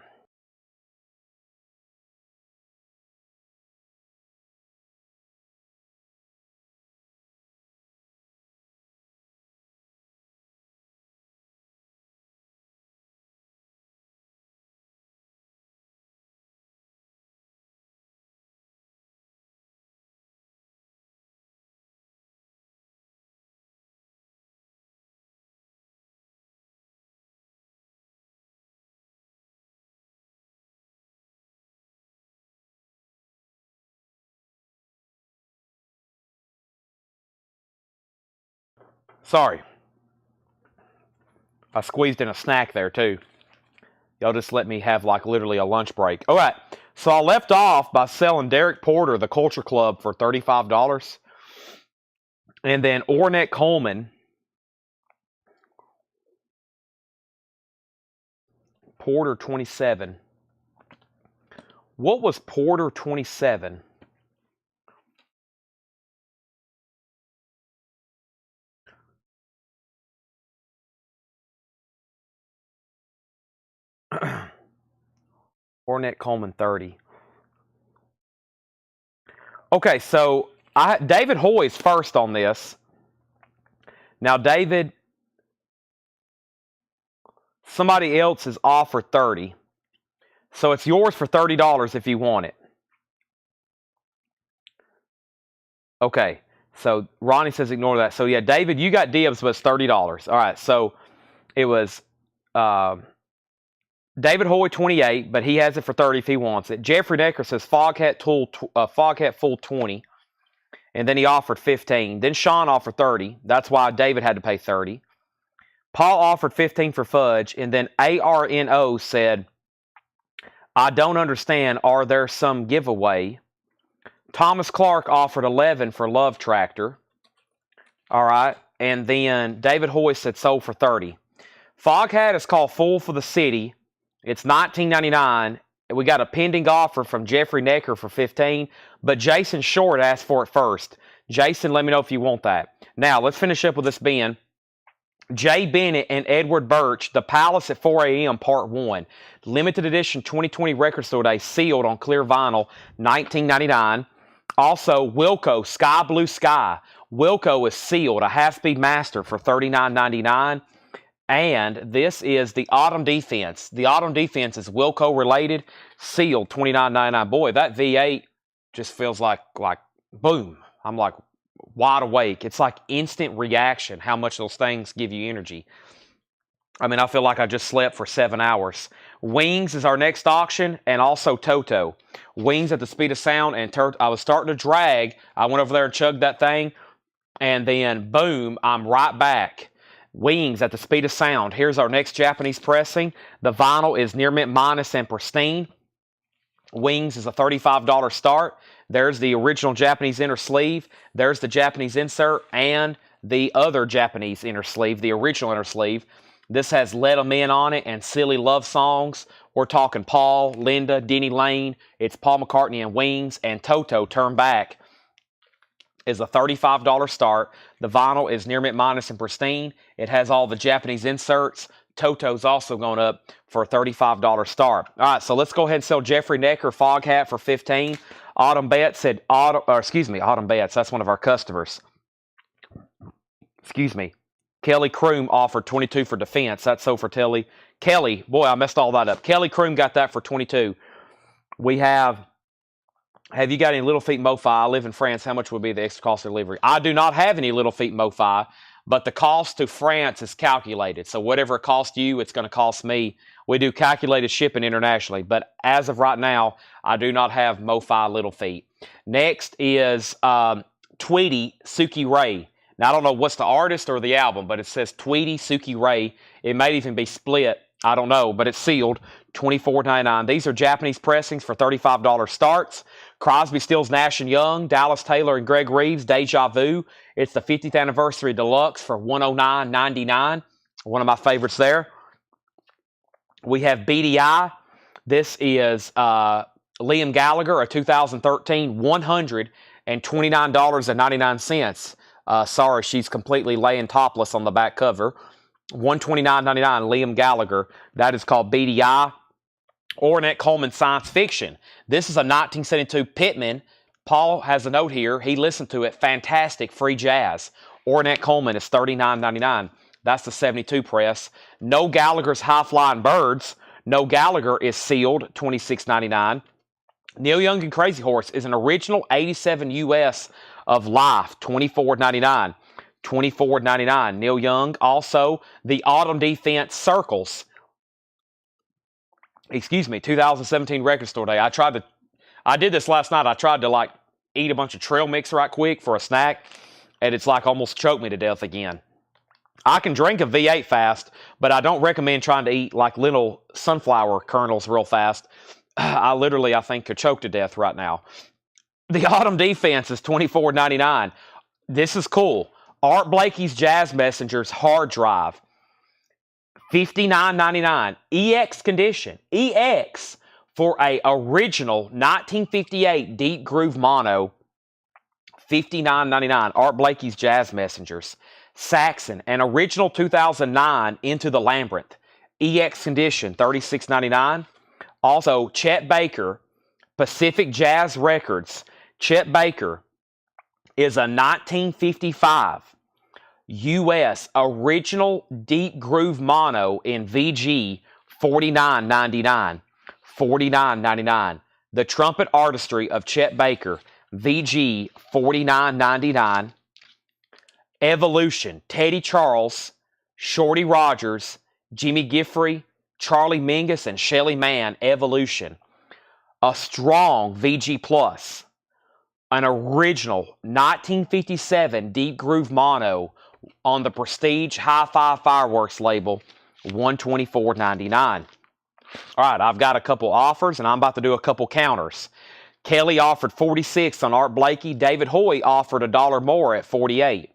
Sorry. I squeezed in a snack there too. Y'all just let me have like literally a lunch break. All right. So I left off by selling Derek Porter, the Culture Club, for $35. And then Ornette Coleman, Porter 27. What was Porter 27? Ornette Coleman 30. Okay, so David Hoy's first on this. Now, David, somebody else is offered 30. So it's yours for $30 if you want it. Okay, so Ronnie says ignore that. So yeah, David, you got dibs, but it's $30. All right, so It was David Hoy 28, but he has it for 30 if he wants it. Jeffrey Decker says Foghat Full 20, and then he offered 15. Then Sean offered 30. That's why David had to pay 30. Paul offered 15 for Fudge, and then ARNO said, I don't understand. Are there some giveaway? Thomas Clark offered 11 for Love Tractor. All right. And then David Hoy said sold for 30. Foghat is called Full for the City. It's $19.99. We got a pending offer from Jeffrey Necker for 15, but Jason Short asked for it first. Jason, let me know if you want that. Now, let's finish up with this bin. Jay Bennett and Edward Birch, The Palace at 4 a.m. Part 1. Limited edition 2020 Record Store Day, sealed on clear vinyl, $19.99. Also, Wilco, Sky Blue Sky. Wilco is sealed, a half-speed master for $39.99. And this is the Autumn Defense. The Autumn Defense is Wilco related, sealed, $29.99. Boy, that V8 just feels like boom. I'm like wide awake. It's like instant reaction, how much those things give you energy. I mean, I feel like I just slept for 7 hours. Wings is our next auction, and also Toto. Wings at the speed of sound, and I was starting to drag. I went over there and chugged that thing, and then boom, I'm right back. Wings at the speed of sound. Here's our next Japanese pressing. The vinyl is near mint minus and pristine. Wings is a $35 start. There's the original Japanese inner sleeve. There's the Japanese insert and the other Japanese inner sleeve, the original inner sleeve. This has Let 'Em In on it and silly love songs. We're talking Paul, Linda, Denny Lane. It's Paul McCartney and Wings, and Toto Turn Back is a $35 start. The vinyl is near mint minus and pristine. It has all the Japanese inserts. Toto's also going up for a $35 start. All right, so let's go ahead and sell Jeffrey Necker Foghat for 15. Autumn Betts said, Autumn Betts, that's one of our customers. Excuse me. Kelly Kroom offered 22 for Defense. That's so for Kelly. Boy, I messed all that up. Kelly Kroom got that for 22. We have you got any Little Feet MoFi? I live in France. How much would be the extra cost of delivery? I do not have any Little Feet MoFi, but the cost to France is calculated. So whatever it costs you, it's going to cost me. We do calculated shipping internationally, but as of right now, I do not have MoFi Little Feet. Next is Tweety Suki Ray. Now, I don't know what's the artist or the album, but it says Tweety Suki Ray. It may even be split. I don't know, but it's sealed, $24.99. These are Japanese pressings for $35 starts. Crosby, Stills, Nash & Young, Dallas Taylor and Greg Reeves, Deja Vu. It's the 50th anniversary deluxe for $109.99. One of my favorites there. We have BDI. This is Liam Gallagher, a 2013, $129.99. Sorry, she's completely laying topless on the back cover. $129.99, Liam Gallagher. That is called BDI. Ornette Coleman Science Fiction. This is a 1972 Pittman. Paul has a note here. He listened to it. Fantastic. Free jazz. Ornette Coleman is $39.99. That's the 72 press. No Gallagher's High Flying Birds. No Gallagher is sealed. $26.99. Neil Young and Crazy Horse is an original 87 US of Life. $24.99. $24.99. Neil Young. Also, the Autumn Defense Circles. 2017 Record Store Day. I did this last night. I tried to eat a bunch of trail mix right quick for a snack, and it's almost choked me to death again. I can drink a V8 fast, but I don't recommend trying to eat little sunflower kernels real fast. I think could choke to death right now. The Autumn Defense is $24.99. This is cool. Art Blakey's Jazz Messengers hard drive. $59.99. EX condition. EX for a original 1958 Deep Groove Mono. $59.99. Art Blakey's Jazz Messengers. Saxon, an original 2009 Into the Labyrinth. EX condition. $36.99. Also, Chet Baker, Pacific Jazz Records. Chet Baker is a 1955 U.S. original Deep Groove Mono in VG, $49.99. $49.99. The Trumpet Artistry of Chet Baker, VG, $49.99. Evolution, Teddy Charles, Shorty Rogers, Jimmy Giffrey, Charlie Mingus, and Shelly Manne, Evolution. A strong VG Plus. An original 1957 Deep Groove Mono on the Prestige Hi-Fi Fireworks label, $124.99. All right, I've got a couple offers, and I'm about to do a couple counters. Kelly offered $46 on Art Blakey. David Hoy offered $1 more at $48.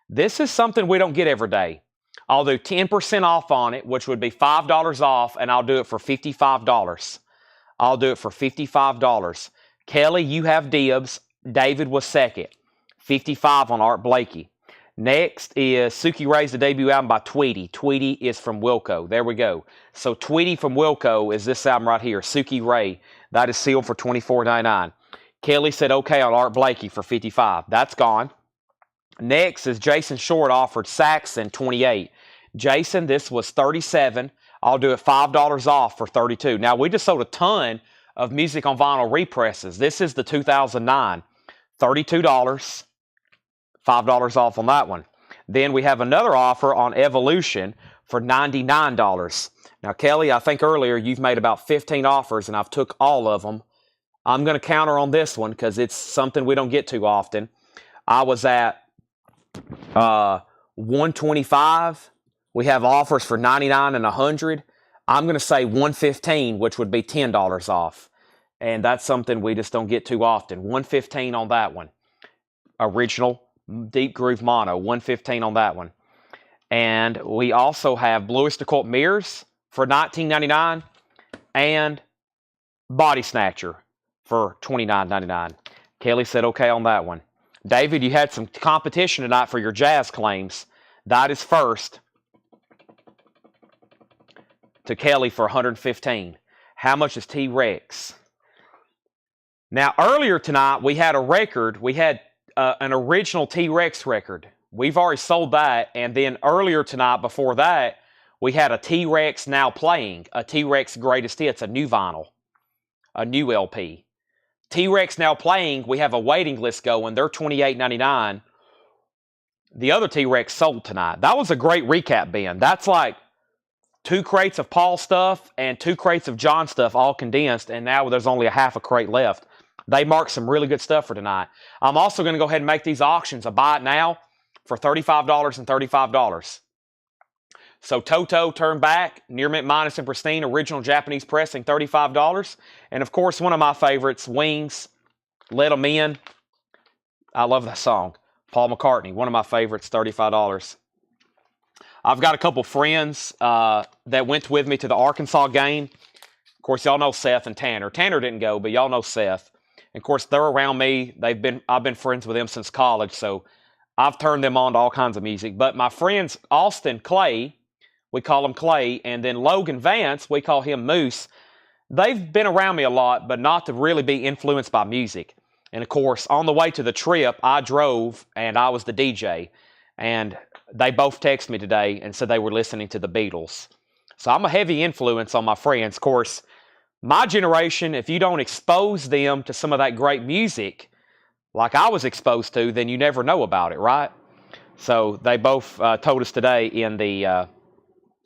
This is something we don't get every day. I'll do 10% off on it, which would be $5 off, and I'll do it for $55. I'll do it for $55. Kelly, you have dibs. David was second. $55 on Art Blakey. Next is Suki Ray's the debut album by Tweety. Tweety is from Wilco. There we go. So Tweety from Wilco is this album right here, Suki Ray. That is sealed for $24.99. Kelly said okay on Art Blakey for $55. That's gone. Next is Jason Short offered Saxon, $28. Jason, this was $37. I'll do it $5 off for $32. Now, we just sold a ton of music on vinyl represses. This is the 2009. $32. $5 off on that one. Then we have another offer on Evolution for $99. Now, Kelly, I think earlier you've made about 15 offers, and I've took all of them. I'm going to counter on this one because it's something we don't get too often. I was at $125. We have offers for $99 and $100. I'm going to say $115, which would be $10 off. And that's something we just don't get too often. $115 on that one. Original Deep Groove Mono, $115 on that one. And we also have Bluest Occult Mirrors for $19.99 and Body Snatcher for $29.99. Kelly said okay on that one. David, you had some competition tonight for your jazz claims. That is first to Kelly for $115. How much is T-Rex? Now, earlier tonight, we had a record. We had an original T-Rex record. We've already sold that. And then earlier tonight, before that, we had a T-Rex Now Playing, a T-Rex Greatest Hits, a new vinyl, a new LP. T-Rex Now Playing, we have a waiting list going. They're $28.99. The other T-Rex sold tonight. That was a great recap, Ben. That's like 2 crates of Paul stuff and 2 crates of John stuff all condensed, and now there's only a half a crate left. They marked some really good stuff for tonight. I'm also going to go ahead and make these auctions a buy it now for $35 and $35. So Toto, Turn Back, Near Mint Minus and Pristine, original Japanese pressing, $35. And of course, one of my favorites, Wings, Let 'Em In. I love that song. Paul McCartney, one of my favorites, $35. I've got a couple friends that went with me to the Arkansas game. Of course, y'all know Seth and Tanner. Tanner didn't go, but y'all know Seth. And of course, they're around me. I've been friends with them since college, so I've turned them on to all kinds of music. But my friends, Austin Clay, we call him Clay, and then Logan Vance, we call him Moose. They've been around me a lot, but not to really be influenced by music. And of course, on the way to the trip, I drove, and I was the DJ. And they both texted me today and said they were listening to the Beatles. So I'm a heavy influence on my friends. Of course, my generation, if you don't expose them to some of that great music, like I was exposed to, then you never know about it, right? So they both told us today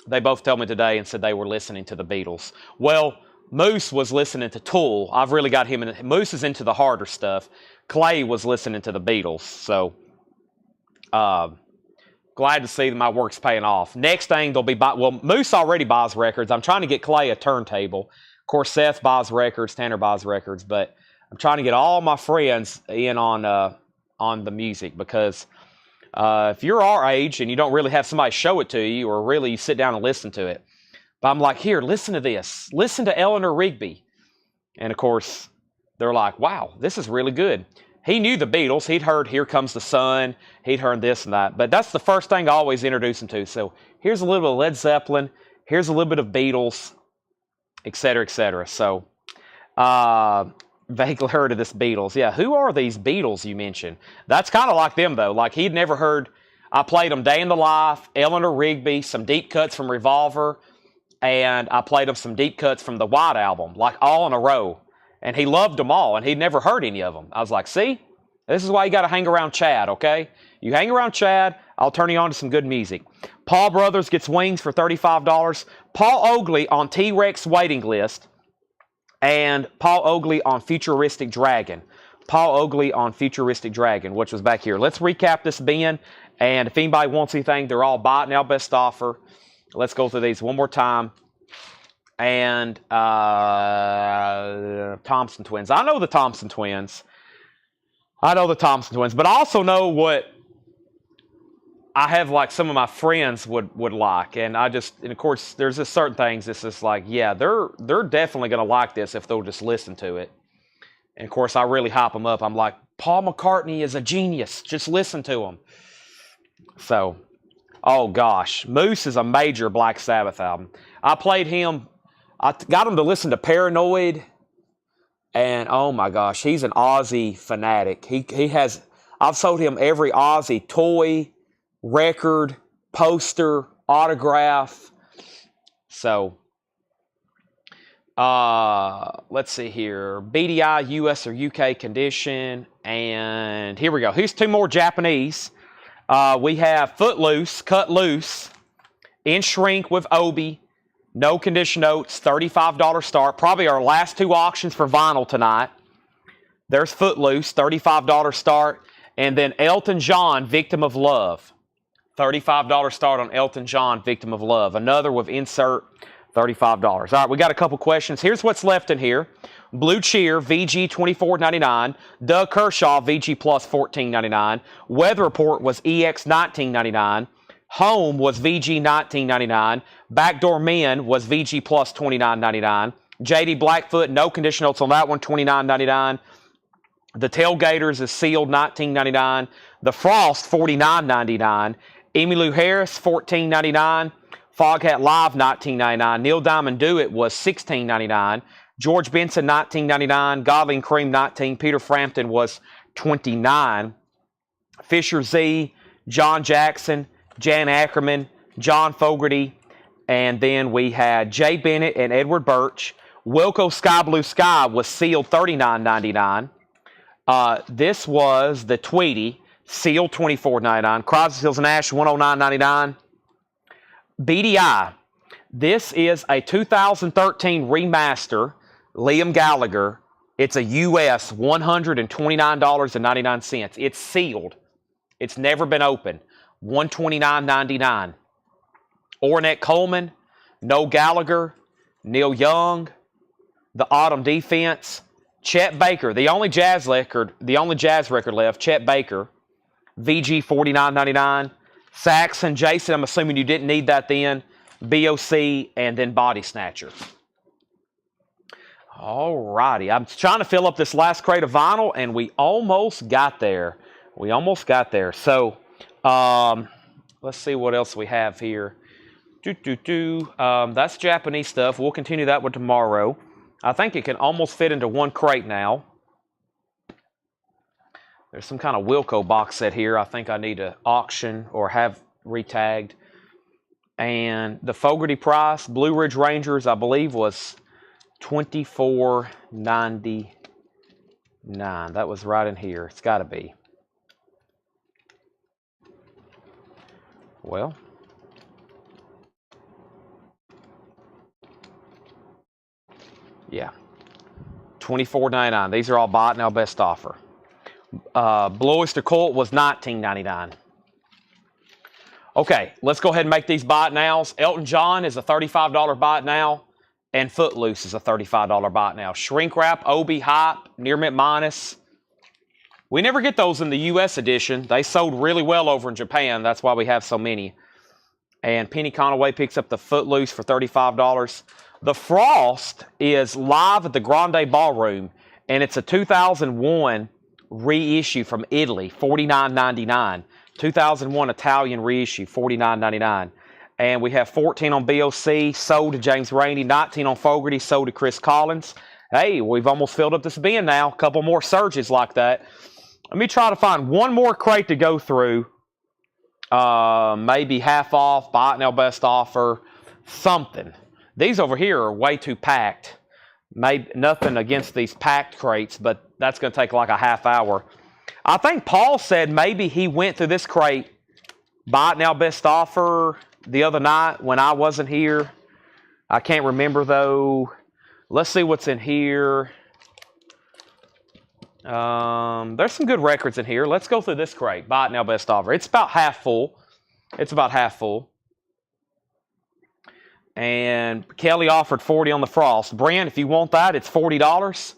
they both told me today and said they were listening to the Beatles. Well, Moose was listening to Tool. I've really got him in. Moose is into the harder stuff. Clay was listening to the Beatles. So, glad to see that my work's paying off. Next thing they'll be Moose already buys records. I'm trying to get Clay a turntable. Of course, Seth buys records, Tanner buys records, but I'm trying to get all my friends in on the music because if you're our age and you don't really have somebody show it to you or really you sit down and listen to it. But I'm like, here, listen to this. Listen to Eleanor Rigby. And of course, they're like, wow, this is really good. He knew the Beatles. He'd heard Here Comes the Sun. He'd heard this and that. But that's the first thing I always introduce him to. So here's a little bit of Led Zeppelin. Here's a little bit of Beatles, et cetera, et cetera. So vaguely heard of this Beatles. Yeah, who are these Beatles you mentioned? That's kind of like them, though. Like he'd never heard. I played them Day in the Life, Eleanor Rigby, some deep cuts from Revolver, and I played him some deep cuts from the White Album, like all in a row. And he loved them all, and he'd never heard any of them. I was like, see? This is why you got to hang around Chad, okay? You hang around Chad, I'll turn you on to some good music. Paul Brothers gets wings for $35. Paul Oakley on T-Rex waiting list. And Paul Oakley on Futuristic Dragon. Paul Oakley on Futuristic Dragon, which was back here. Let's recap this bin. And if anybody wants anything, they're all bought now, best offer. Let's go through these one more time. And Thompson twins. I know the Thompson twins. But I also know what I have, like, some of my friends would like. And of course, there's just certain things. It's just like, yeah, they're definitely going to like this if they'll just listen to it. And of course, I really hype them up. I'm like, Paul McCartney is a genius. Just listen to him. So, oh gosh, Moose is a major Black Sabbath album. I played him. I got him to listen to Paranoid. And oh my gosh, he's an Ozzy fanatic. I've sold him every Ozzy toy, record, poster, autograph. So, let's see here. BDI, US or UK condition. And here we go. Here's two more Japanese. We have Footloose, Cut Loose, in shrink with Obi. No condition notes, $35 start. Probably our last two auctions for vinyl tonight. There's Footloose, $35 start. And then Elton John, Victim of Love. $35 start on Elton John, Victim of Love. Another with insert, $35. All right, we got a couple questions. Here's what's left in here. Blue Cheer, VG $24.99. Doug Kershaw, VG Plus $14.99. Weather Report was EX $19.99. Home was VG $19.99. Backdoor Men was VG Plus $29.99. JD Blackfoot, no condition notes on that one, $29.99. The Tailgaters is sealed, $19.99. The Frost, $49.99. Emmylou Harris, $14.99. Foghat Live, $19.99. Neil Diamond Do It was $16.99. George Benson, $19.99. Godly and Cream, $19. Peter Frampton was $29. Fisher Z, John Jackson, Jan Ackerman, John Fogerty, and then we had Jay Bennett and Edward Birch. Wilco Sky Blue Sky was sealed, $39.99. This was the Tweety, sealed, $24.99. Crosby, Stills and Nash, $109.99. BDI, this is a 2013 remaster, Liam Gallagher. It's a US $129.99. It's sealed. It's never been opened. $129.99. Ornette Coleman, Noel Gallagher, Neil Young, The Autumn Defense, Chet Baker, the only jazz record left, Chet Baker, VG $49.99. Saxon, Jason, I'm assuming you didn't need that then. BOC, and then Body Snatcher. All righty. I'm trying to fill up this last crate of vinyl, and we almost got there. So, let's see what else we have here. That's Japanese stuff. We'll continue that one tomorrow. I think it can almost fit into one crate now. There's some kind of Wilco box set here. I think I need to auction or have retagged. And the Fogerty price, Blue Ridge Rangers, I believe was $24.99. That was right in here. It's got to be. Well, yeah, $24.99. These are all bought now, best offer. Blue Oyster Cult was $19.99. Okay, let's go ahead and make these buy it nows. Elton John is a $35 buy it now, and Footloose is a $35 buy it now. Shrink Wrap, Obi, Hype, Near Mint Minus. We never get those in the U.S. edition. They sold really well over in Japan. That's why we have so many. And Penny Conaway picks up the Footloose for $35. The Frost is live at the Grande Ballroom, and it's a 2001 reissue from Italy, $49.99. 2001 Italian reissue, $49.99. And we have 14 on BOC, sold to James Rainey, 19 on Fogerty, sold to Chris Collins. Hey, we've almost filled up this bin now. A couple more surges like that. Let me try to find one more crate to go through. Maybe half off, buy it now, best offer, something. These over here are way too packed. Maybe nothing against these packed crates, but that's going to take like a half hour. I think Paul said maybe he went through this crate, buy it now, best offer, the other night when I wasn't here. I can't remember though. Let's see what's in here. There's some good records in here. Let's go through this crate. Buy it now, best offer. It's about half full. It's about half full. And Kelly offered 40 on the Frost. Brent, if you want that, it's $40.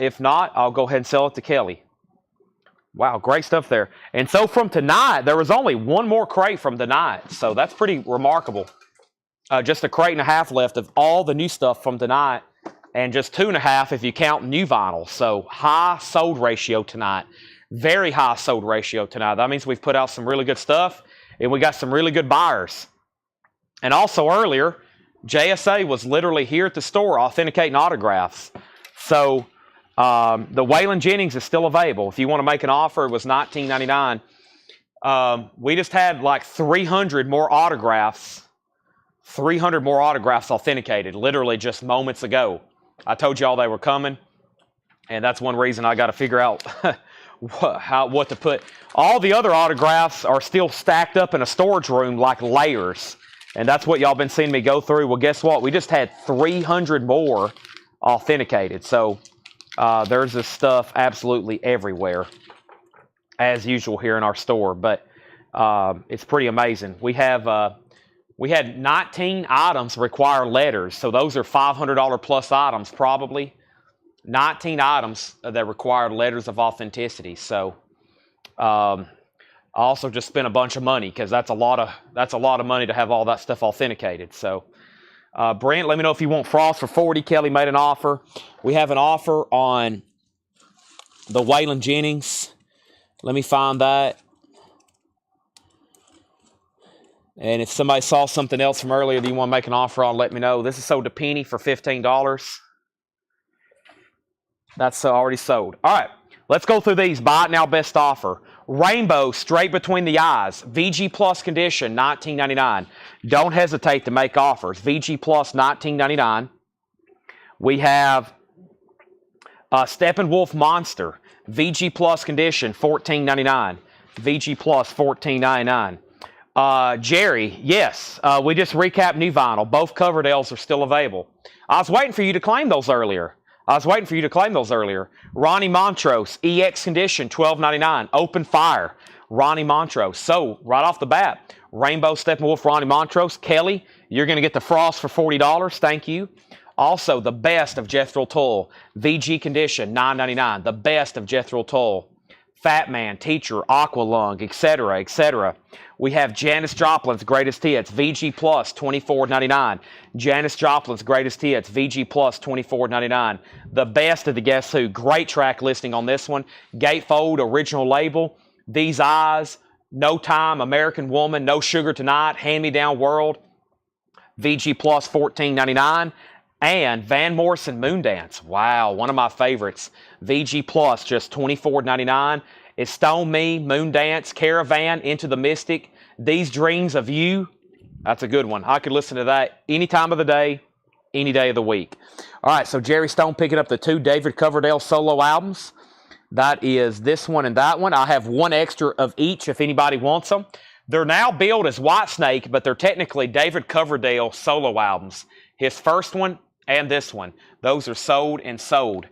If not, I'll go ahead and sell it to Kelly. Wow, great stuff there. And so from tonight, there was only one more crate from tonight. So that's pretty remarkable. Just a crate and a half left of all the new stuff from tonight. And just 2.5 if you count new vinyl. So high sold ratio tonight. Very high sold ratio tonight. That means we've put out some really good stuff. And we got some really good buyers. And also earlier, JSA was literally here at the store authenticating autographs. So the Waylon Jennings is still available. If you want to make an offer, it was $19.99. We just had like 300 more autographs. 300 more autographs authenticated, literally just moments ago. I told y'all they were coming. And that's one reason I got to figure out what to put. All the other autographs are still stacked up in a storage room like layers. And that's what y'all been seeing me go through. Well, guess what? We just had 300 more authenticated. So there's this stuff absolutely everywhere, as usual here in our store. But it's pretty amazing. We had 19 items require letters. So those are $500 plus items probably. 19 items that require letters of authenticity. So I also just spent a bunch of money because that's a lot of money to have all that stuff authenticated. So Brent, let me know if you want Frost for 40. Kelly made an offer. We have an offer on the Waylon Jennings. Let me find that. And if somebody saw something else from earlier that you want to make an offer on, let me know. This is sold to Penny for $15. That's already sold. All right, let's go through these. Buy it now, best offer. Rainbow, straight between the eyes. VG Plus condition, $19.99. Don't hesitate to make offers. VG Plus, $19.99. We have Steppenwolf Monster. VG Plus condition, $14.99. VG Plus, $14.99. Jerry, yes, we just recapped new vinyl. Both Coverdales are still available. I was waiting for you to claim those earlier. Ronnie Montrose, EX condition, $12.99. Open fire, Ronnie Montrose. So, right off the bat, Rainbow Steppenwolf, Ronnie Montrose. Kelly, you're going to get the Frost for $40. Thank you. Also, the best of Jethro Tull, VG condition, $9.99. The best of Jethro Tull. Fat Man, Teacher, Aqualung, etc., etc. We have Janis Joplin's Greatest Hits, VG Plus, $24.99. Janis Joplin's Greatest Hits, VG Plus, $24.99. The best of the Guess Who. Great track listing on this one. Gatefold, original label. These Eyes, No Time, American Woman, No Sugar Tonight, Hand Me Down World, VG Plus, $14.99. And Van Morrison Moondance. Wow, one of my favorites. VG Plus, just $24.99. It's Stone Me, Moondance, Caravan, Into the Mystic, These Dreams of You. That's a good one. I could listen to that any time of the day, any day of the week. All right, so Jerry Stone picking up the 2 David Coverdale solo albums. That is this one and that one. I have one extra of each if anybody wants them. They're now billed as Whitesnake, but they're technically David Coverdale solo albums. His first one and this one. Those are sold and sold.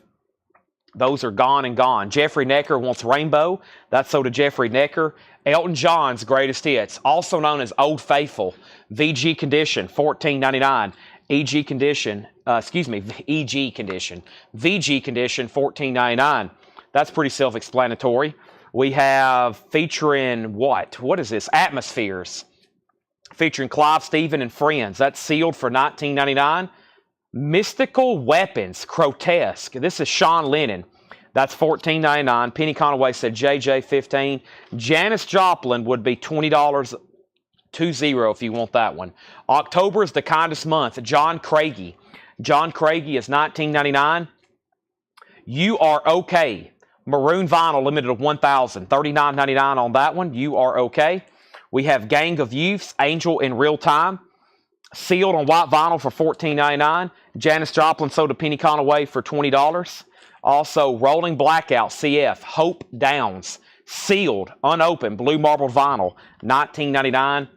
Those are gone and gone. Jeffrey Necker wants Rainbow. That's sold to Jeffrey Necker. Elton John's Greatest Hits, also known as Old Faithful. VG condition, $14.99. EG condition, VG condition, $14.99. That's pretty self-explanatory. We have featuring what? What is this? Atmospheres. Featuring Clive Stephen and Friends. That's sealed for $19.99. Mystical Weapons, Grotesque. This is Sean Lennon. That's $14.99. Penny Conaway said JJ $15. Janis Joplin would be $20, 20 if you want that one. October is the kindest month. John Craigie. John Craigie is $19.99. You Are Okay. Maroon vinyl limited to 1,000. $39.99 on that one. You Are Okay. We have Gang of Youths, Angel in Real Time. Sealed on white vinyl for $14.99. Janis Joplin sold to Penny Conaway for $20. Also, Rolling Blackout, CF, Hope Downs. Sealed, unopened, blue marble vinyl, $19.99.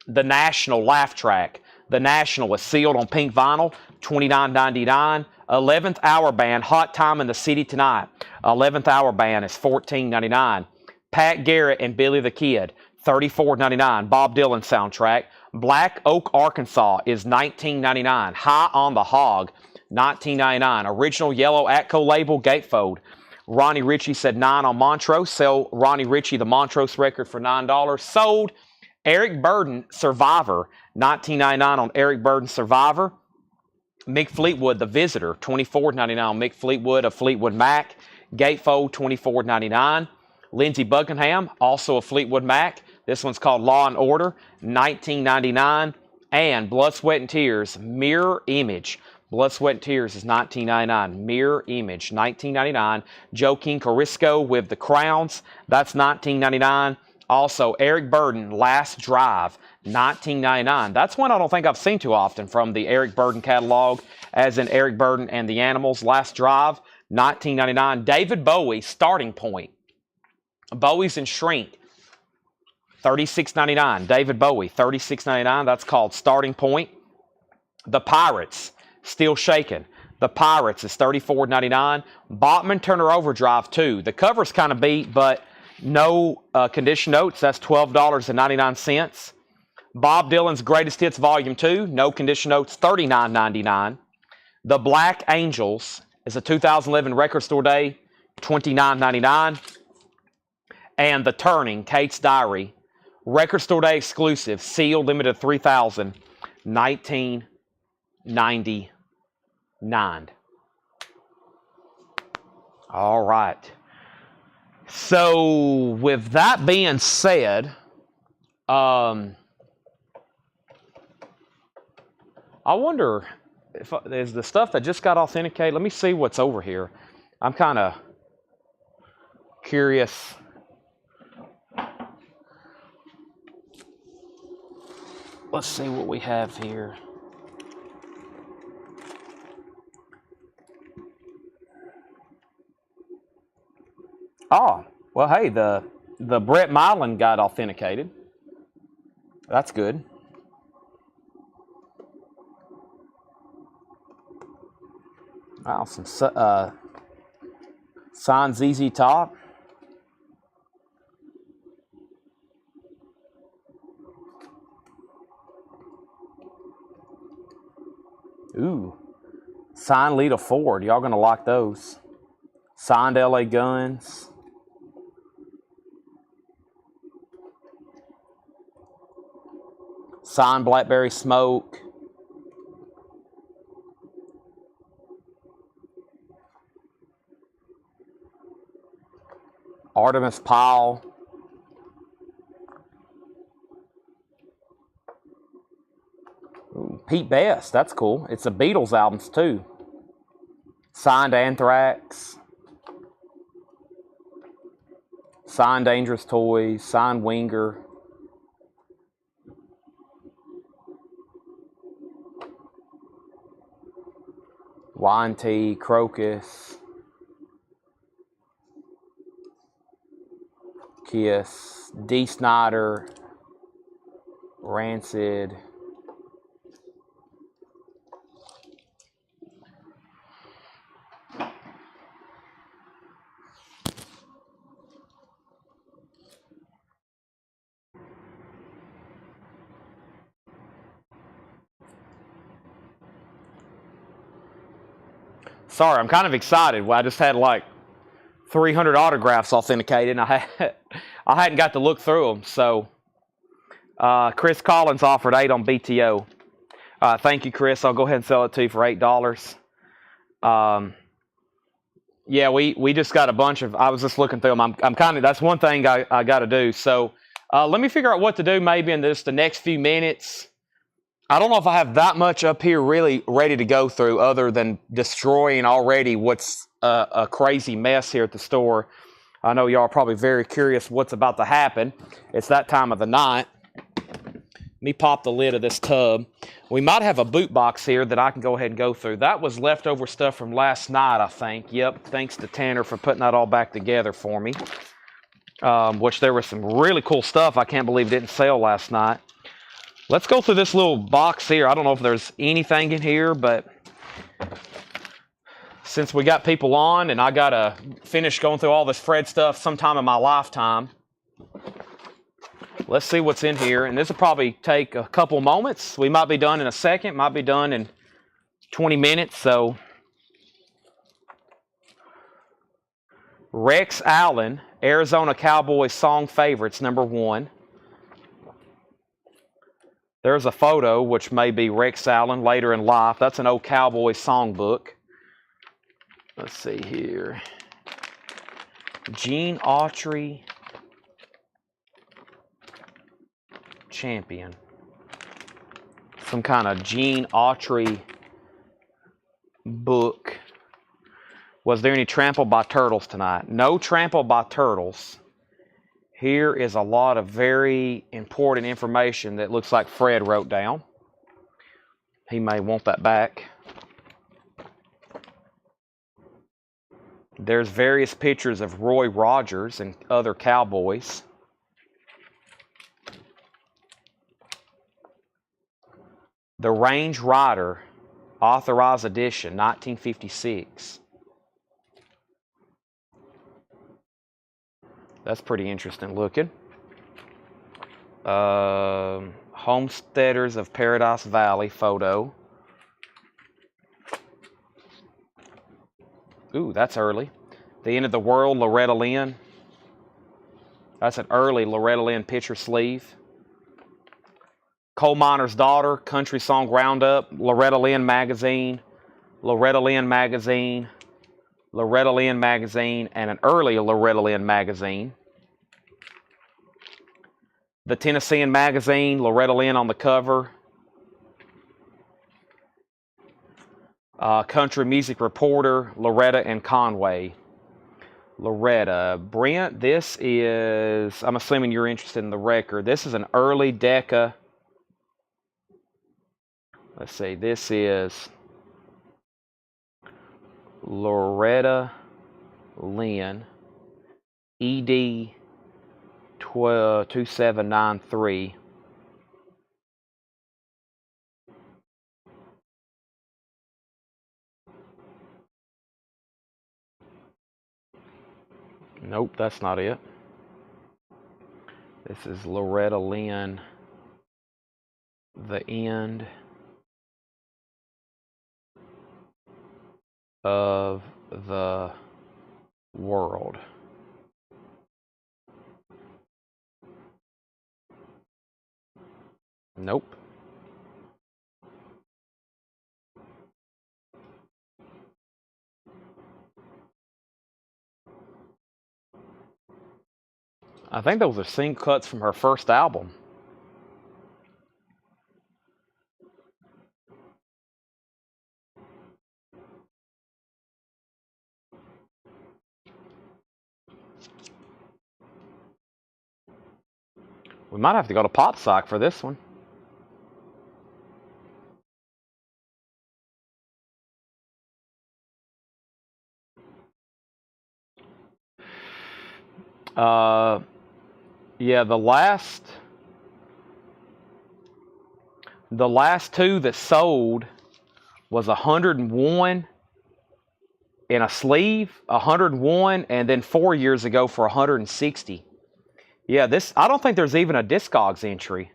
the National Laugh Track. The National is sealed on pink vinyl, $29.99. 11th Hour Band, Hot Time in the City Tonight. 11th Hour Band is $14.99. Pat Garrett and Billy the Kid, $34.99. Bob Dylan soundtrack. Black Oak, Arkansas is $19.99. High on the Hog, $19.99. Original yellow Atco label gatefold. Ronnie Ritchie said $9 on Montrose. Sell Ronnie Ritchie the Montrose record for $9. Sold. Eric Burden Survivor, $19.99 on Eric Burden Survivor. Mick Fleetwood The Visitor, $24.99 on Mick Fleetwood of Fleetwood Mac. Gatefold, $24.99. Lindsey Buckingham, also a Fleetwood Mac. This one's called Law and Order, $19.99. And Blood, Sweat, and Tears Mirror Image. Blood, Sweat, and Tears is $19.99. Mirror Image, $19.99. Joe King Carisco with The Crowns, that's $19.99. Also, Eric Burden, Last Drive, $19.99. That's one I don't think I've seen too often from the Eric Burden catalog, as in Eric Burden and the Animals. Last Drive, $19.99. David Bowie, Starting Point. Bowie's and Shrink, $36.99. David Bowie, $36.99. That's called Starting Point. The Pirates, Still Shakin'. The Pirates is $34.99. Bachman Turner Overdrive 2. The cover's kind of beat, but no condition notes. That's $12.99. Bob Dylan's Greatest Hits Volume 2. No condition notes, $39.99. The Black Angels is a 2011 Record Store Day, $29.99. And The Turning, Kate's Diary, Record Store Day exclusive, sealed, limited 3,000, $19.99. All right. So, with that being said, I wonder if there's the stuff that just got authenticated. Let me see what's over here. I'm kind of curious. Let's see what we have here. Oh, well, hey, the Brett Milan got authenticated. That's good. Wow, some signed ZZ Top. Ooh, signed Lita Ford. Y'all gonna like those. Signed LA Guns. Signed Blackberry Smoke. Artemis Pyle. Ooh, Pete Best, that's cool. It's the Beatles albums too. Signed Anthrax. Signed Dangerous Toys. Signed Winger. Y&T, Crocus. Kiss. D. Snyder. Rancid. Sorry, I'm kind of excited. Well, I just had like 300 autographs authenticated, and I hadn't got to look through them. So, Chris Collins offered 8 on BTO. Thank you, Chris. I'll go ahead and sell it to you for $8. Yeah, we just got a bunch of. I was just looking through them. I'm kind of. That's one thing I got to do. So, let me figure out what to do. Maybe in just the next few minutes. I don't know if I have that much up here really ready to go through other than destroying already what's a crazy mess here at the store. I know y'all are probably very curious what's about to happen. It's that time of the night. Let me pop the lid of this tub. We might have a boot box here that I can go ahead and go through. That was leftover stuff from last night, I think. Yep, thanks to Tanner for putting that all back together for me. Which there was some really cool stuff I can't believe didn't sell last night. Let's go through this little box here. I don't know if there's anything in here, but since we got people on and I got to finish going through all this Fred stuff sometime in my lifetime, let's see what's in here. And this will probably take a couple moments. We might be done in a second, might be done in 20 minutes. So Rex Allen, Arizona Cowboys song favorites, #1. There's a photo, which may be Rex Allen later in life. That's an old Cowboys songbook. Let's see here. Gene Autry, champion. Some kind of Gene Autry book. Was there any trampled by turtles tonight? No trampled by turtles. Here is a lot of very important information that looks like Fred wrote down. He may want that back. There's various pictures of Roy Rogers and other Cowboys. The Range Rider, authorized edition, 1956. That's pretty interesting looking. Homesteaders of Paradise Valley photo. Ooh, that's early. The End of the World, Loretta Lynn. That's an early Loretta Lynn picture sleeve. Coal Miner's Daughter, Country Song Roundup, Loretta Lynn Magazine, Loretta Lynn Magazine, Loretta Lynn Magazine, and an early Loretta Lynn Magazine. The Tennessean Magazine, Loretta Lynn on the cover. Country Music Reporter, Loretta and Conway. Loretta. Brent, this is, I'm assuming you're interested in the record. This is an early Decca. Let's see, this is Loretta Lynn, ED 2793. Nope, that's not it. This is Loretta Lynn, The End of the World. Nope. I think those are scene cuts from her first album. We might have to go to Pop Sock for this one. Yeah, the last two that sold was 101 in a sleeve, 101, and then 4 years ago for 160. Yeah, this, I don't think there's even a Discogs entry.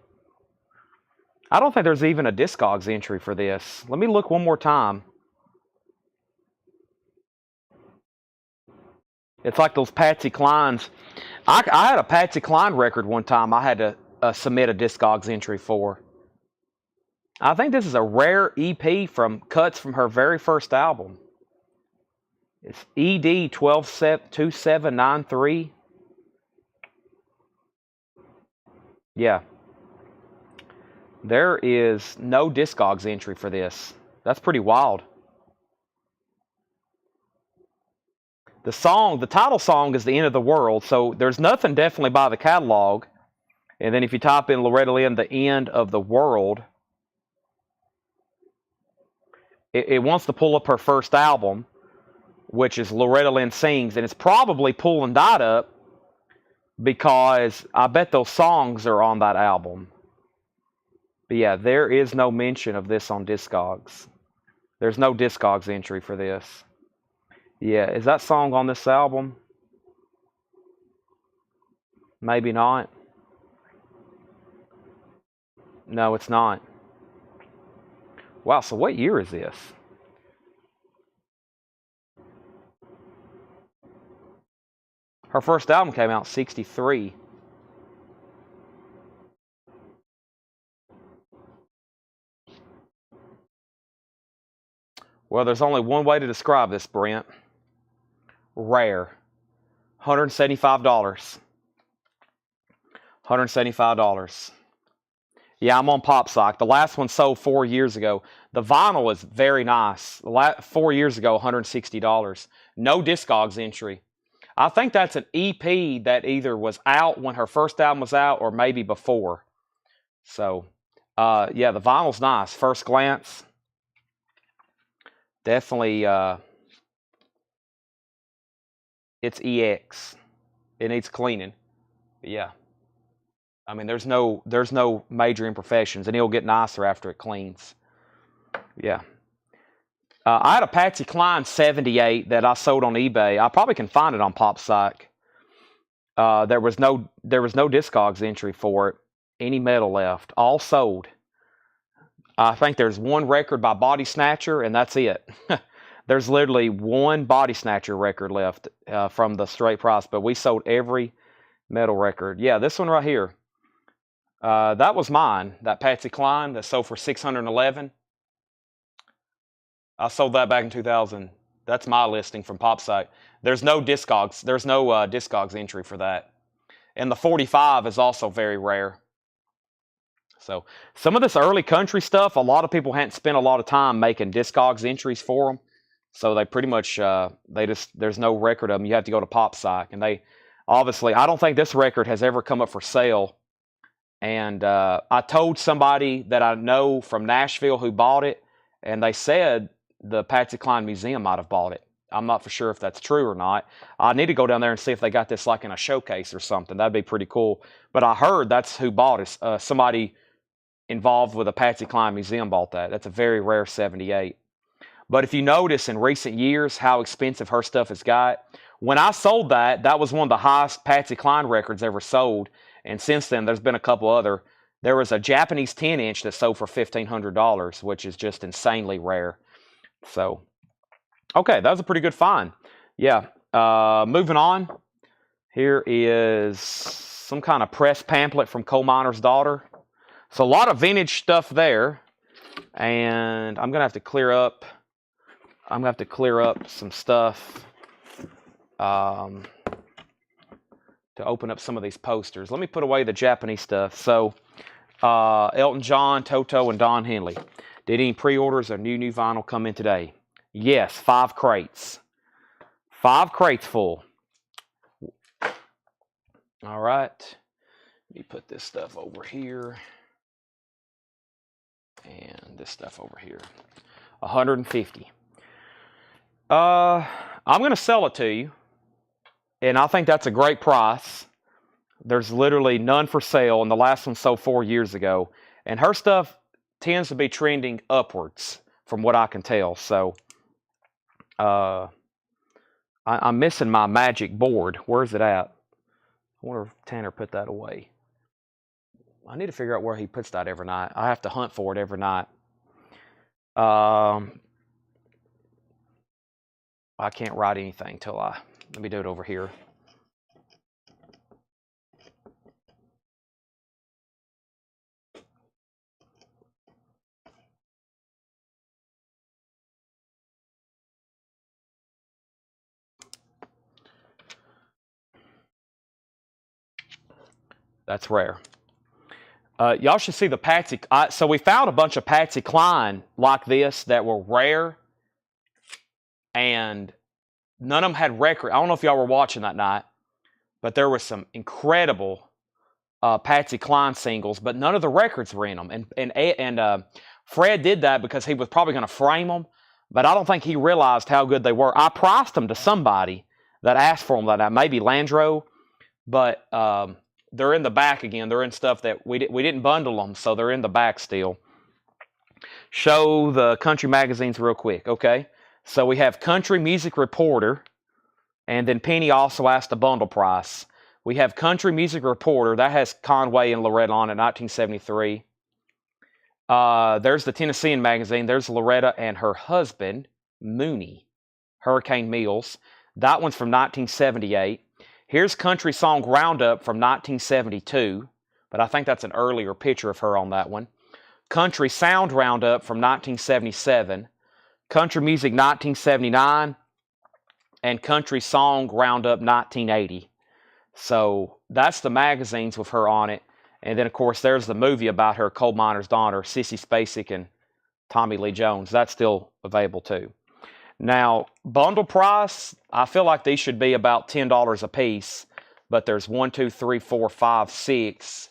I don't think there's even a Discogs entry for this. Let me look one more time. It's like those Patsy Clines. I had a Patsy Cline record one time I had to submit a Discogs entry for. I think this is a rare EP from cuts from her very first album. It's ED 2793. Yeah. There is no Discogs entry for this. That's pretty wild. The song, the title song is The End of the World, so there's nothing definitely by the catalog. And then if you type in Loretta Lynn, The End of the World, it wants to pull up her first album, which is Loretta Lynn Sings, and it's probably pulling that up because I bet those songs are on that album. But yeah, there is no mention of this on Discogs. There's no Discogs entry for this. Yeah, is that song on this album? Maybe not. No, it's not. Wow, so what year is this? Her first album came out in 63. Well, there's only one way to describe this, Brent. Rare. $175. $175. Yeah, I'm on PopSock. The last one sold 4 years ago. The vinyl is very nice. 4 years ago, $160. No Discogs entry. I think that's an EP that either was out when her first album was out or maybe before. So, yeah, the vinyl's nice. First glance, definitely, it's EX. It needs cleaning. But yeah. I mean, there's no major imperfections, and it'll get nicer after it cleans. Yeah. I had a Patsy Cline 78 that I sold on eBay. I probably can find it on PopSock. There was no Discogs entry for it. Any metal left. All sold. I think there's one record by Body Snatcher, and that's it. There's literally one Body Snatcher record left from the straight price, but we sold every metal record. Yeah, this one right here. That was mine. That Patsy Cline that sold for $611. I sold that back in 2000. That's my listing from PopSite. There's no Discogs. There's no Discogs entry for that. And the 45 is also very rare. So some of this early country stuff, a lot of people hadn't spent a lot of time making Discogs entries for them. So they pretty much, there's no record of them. You have to go to PopSite. And they, obviously, I don't think this record has ever come up for sale. And I told somebody that I know from Nashville who bought it, and they said the Patsy Cline Museum might have bought it. I'm not for sure if that's true or not. I need to go down there and see if they got this like in a showcase or something. That'd be pretty cool. But I heard that's who bought it. Somebody involved with a Patsy Cline Museum bought that. That's a very rare 78. But if you notice in recent years how expensive her stuff has got, when I sold that, that was one of the highest Patsy Cline records ever sold. And since then, there's been a couple other. There was a Japanese 10-inch that sold for $1,500, which is just insanely rare. So, okay, that was a pretty good find. Yeah, moving on. Here is some kind of press pamphlet from Coal Miner's Daughter. So a lot of vintage stuff there. And I'm going to have to clear up. I'm going to have to clear up some stuff. To open up some of these posters. Let me put away the Japanese stuff. So, Elton John, Toto, and Don Henley. Did any pre-orders or new vinyl come in today? Yes, 5 crates. 5 crates full. All right. Let me put this stuff over here. And this stuff over here. 150. I'm going to sell it to you. And I think that's a great price. There's literally none for sale, and the last one sold 4 years ago. And her stuff tends to be trending upwards, from what I can tell. So, I'm missing my magic board. Where's it at? I wonder if Tanner put that away. I need to figure out where he puts that every night. I have to hunt for it every night. I can't write anything till let me do it over here. That's rare. Y'all should see the Patsy. So we found a bunch of Patsy Cline like this that were rare, and none of them had record. I don't know if y'all were watching that night, but there were some incredible Patsy Cline singles, but none of the records were in them. And Fred did that because he was probably going to frame them, but I don't think he realized how good they were. I priced them to somebody that asked for them that night, maybe Landro, but they're in the back again. They're in stuff that we didn't bundle them, so they're in the back still. Show the country magazines real quick, okay? So we have Country Music Reporter, and then Penny also asked the bundle price. We have Country Music Reporter. That has Conway and Loretta on it, 1973. There's the Tennessean magazine. There's Loretta and her husband, Mooney, Hurricane Mills. That one's from 1978. Here's Country Song Roundup from 1972, but I think that's an earlier picture of her on that one. Country Sound Roundup from 1977. Country Music 1979. And Country Song Roundup 1980. So that's the magazines with her on it. And then, of course, there's the movie about her, Coal Miner's Daughter, Sissy Spacek and Tommy Lee Jones. That's still available too. Now, bundle price, I feel like these should be about $10 a piece, but there's 1, 2, 3, 4, 5, 6.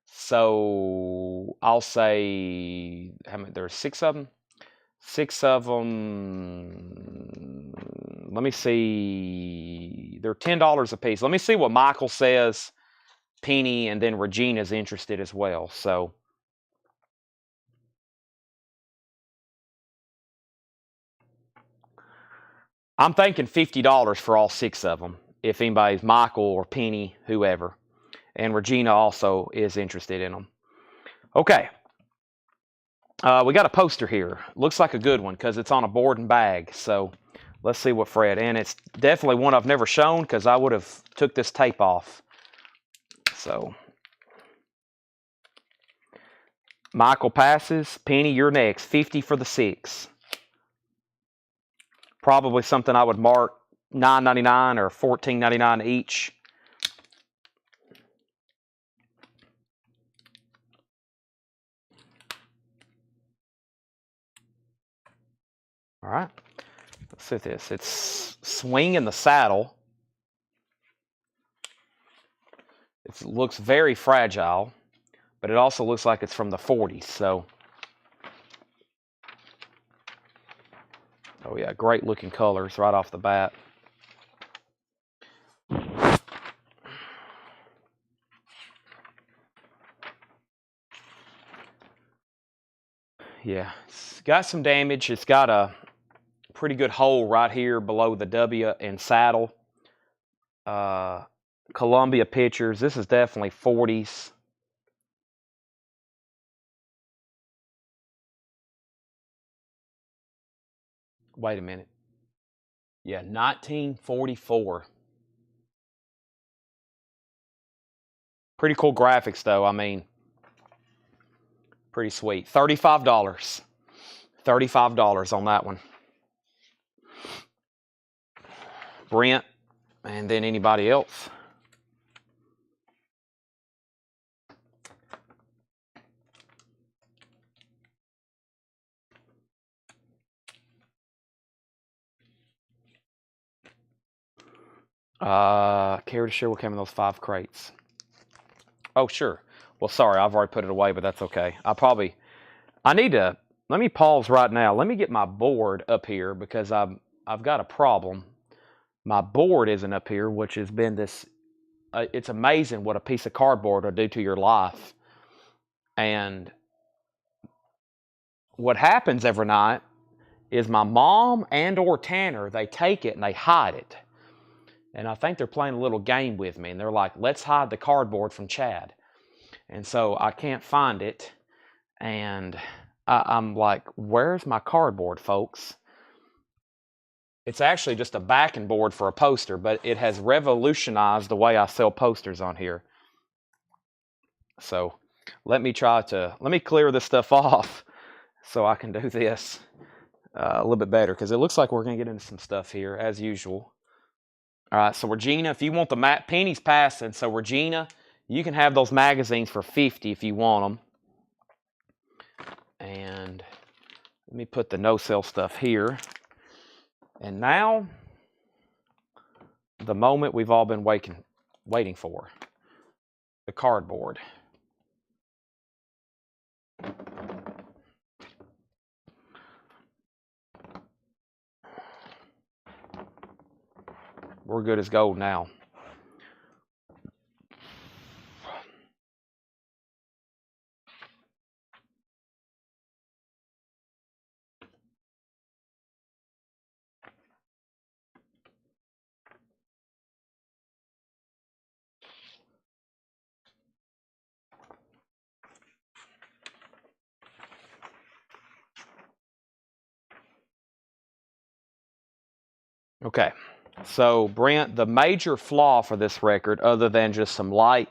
So I'll say, how many? There's 6 of them. 6 of them. Let me see. They're $10 a piece. Let me see what Michael says. Penny and then Regina's interested as well. So I'm thinking $50 for all 6 of them. If anybody's Michael or Penny, whoever. And Regina also is interested in them. Okay. We got a poster here. Looks like a good one because it's on a board and bag. So let's see what Fred. And it's definitely one I've never shown because I would have took this tape off. So Michael passes. Penny, you're next. 50 for the 6. Probably something I would mark $9.99 or $14.99 each. All right. Let's see this. It's Swing in the Saddle. It looks very fragile, but it also looks like it's from the 40s. So, oh yeah, great looking colors right off the bat. Yeah, it's got some damage. It's got a pretty good hole right here below the W and saddle. Columbia Pictures. This is definitely 40s. Wait a minute. Yeah, 1944. Pretty cool graphics, though. I mean, pretty sweet. $35. $35 on that one. Brent, and then anybody else. Care to share what came in those 5 crates? Oh, sure. Well, sorry, I've already put it away, but that's okay. I need to, let me pause right now. Let me get my board up here because I've got a problem. My board isn't up here, which has been this, it's amazing what a piece of cardboard will do to your life. And what happens every night is my mom and or Tanner, they take it and they hide it. And I think they're playing a little game with me. And they're like, let's hide the cardboard from Chad. And so I can't find it. And I'm like, where's my cardboard, folks? It's actually just a backing board for a poster, but it has revolutionized the way I sell posters on here. So let me clear this stuff off so I can do this a little bit better because it looks like we're going to get into some stuff here as usual. All right, so Regina, if you want the Penny's passing, so Regina, you can have those magazines for $50 if you want them. And let me put the no-sell stuff here. And now, the moment we've all been waiting for, the cardboard. We're good as gold now. Okay, so Brent, the major flaw for this record, other than just some light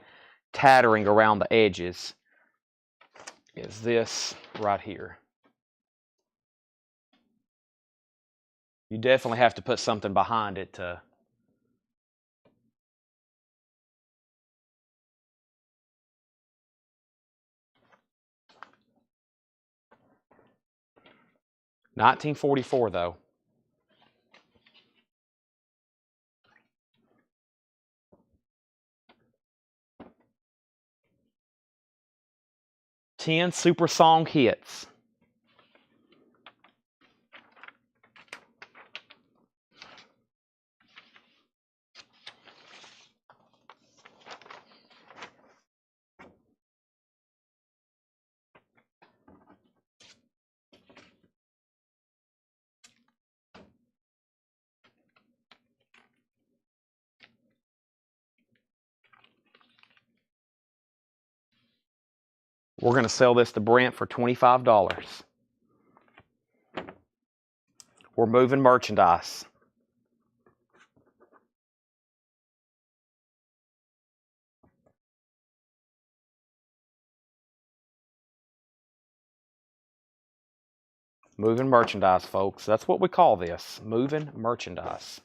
tattering around the edges, is this right here. You definitely have to put something behind it to... $1944 though. Ten super song hits. We're going to sell this to Brent for $25. We're moving merchandise. Moving merchandise, folks. That's what we call this. Moving merchandise.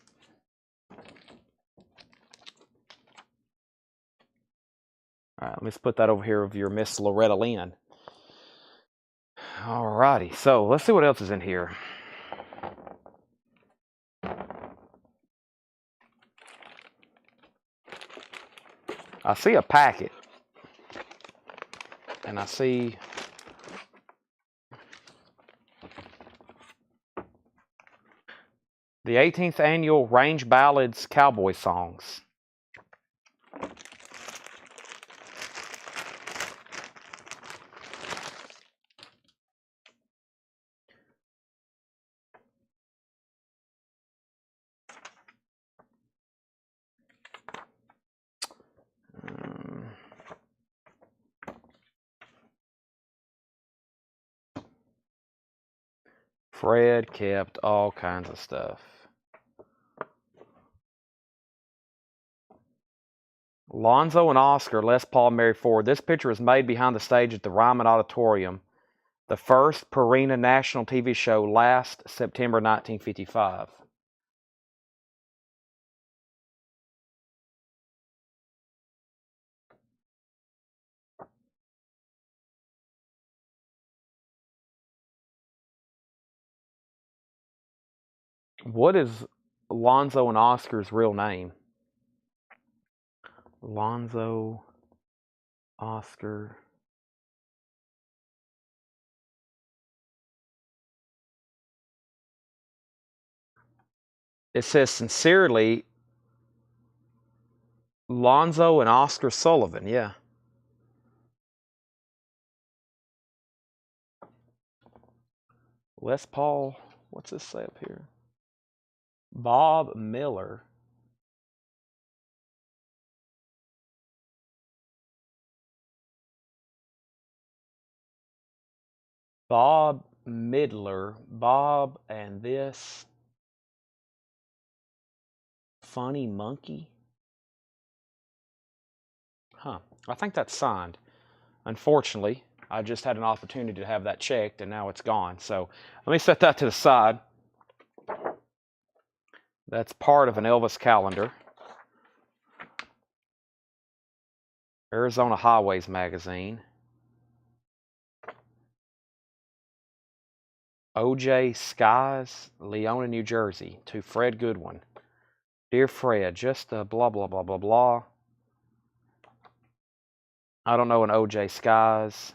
All right, let's put that over here of your Miss Loretta Lynn. All righty, so let's see what else is in here. I see a packet, and I see the 18th Annual Range Ballads Cowboy Songs. Fred kept all kinds of stuff. Lonzo and Oscar, Les Paul, Mary Ford. This picture is made behind the stage at the Ryman Auditorium, the first Purina national TV show last September 1955. What is Lonzo and Oscar's real name? Lonzo, Oscar. It says sincerely, Lonzo and Oscar Sullivan. Yeah. Les Paul. What's this say up here? Bob Miller. Bob Midler. Bob and this funny monkey. Huh. I think that's signed. Unfortunately, I just had an opportunity to have that checked, and now it's gone. So let me set that to the side. That's part of an Elvis calendar. Arizona Highways magazine. O.J. Skies, Leona, New Jersey, to Fred Goodwin. Dear Fred, just blah, blah, blah, blah, blah. I don't know an O.J. Skies.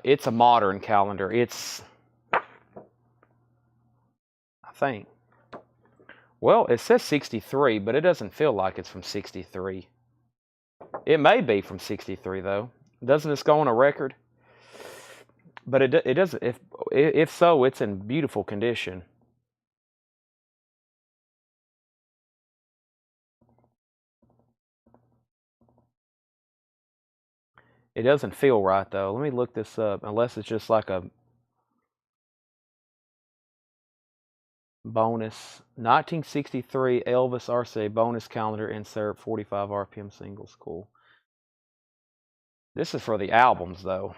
It's a modern calendar. It's, I think. Well, it says 63, but it doesn't feel like it's from 63. It may be from 63, though. Doesn't this go on a record? But it doesn't. If so, it's in beautiful condition. It doesn't feel right though. Let me look this up. Unless it's just like a bonus 1963 Elvis RCA bonus calendar insert 45 RPM singles. Cool. This is for the albums though.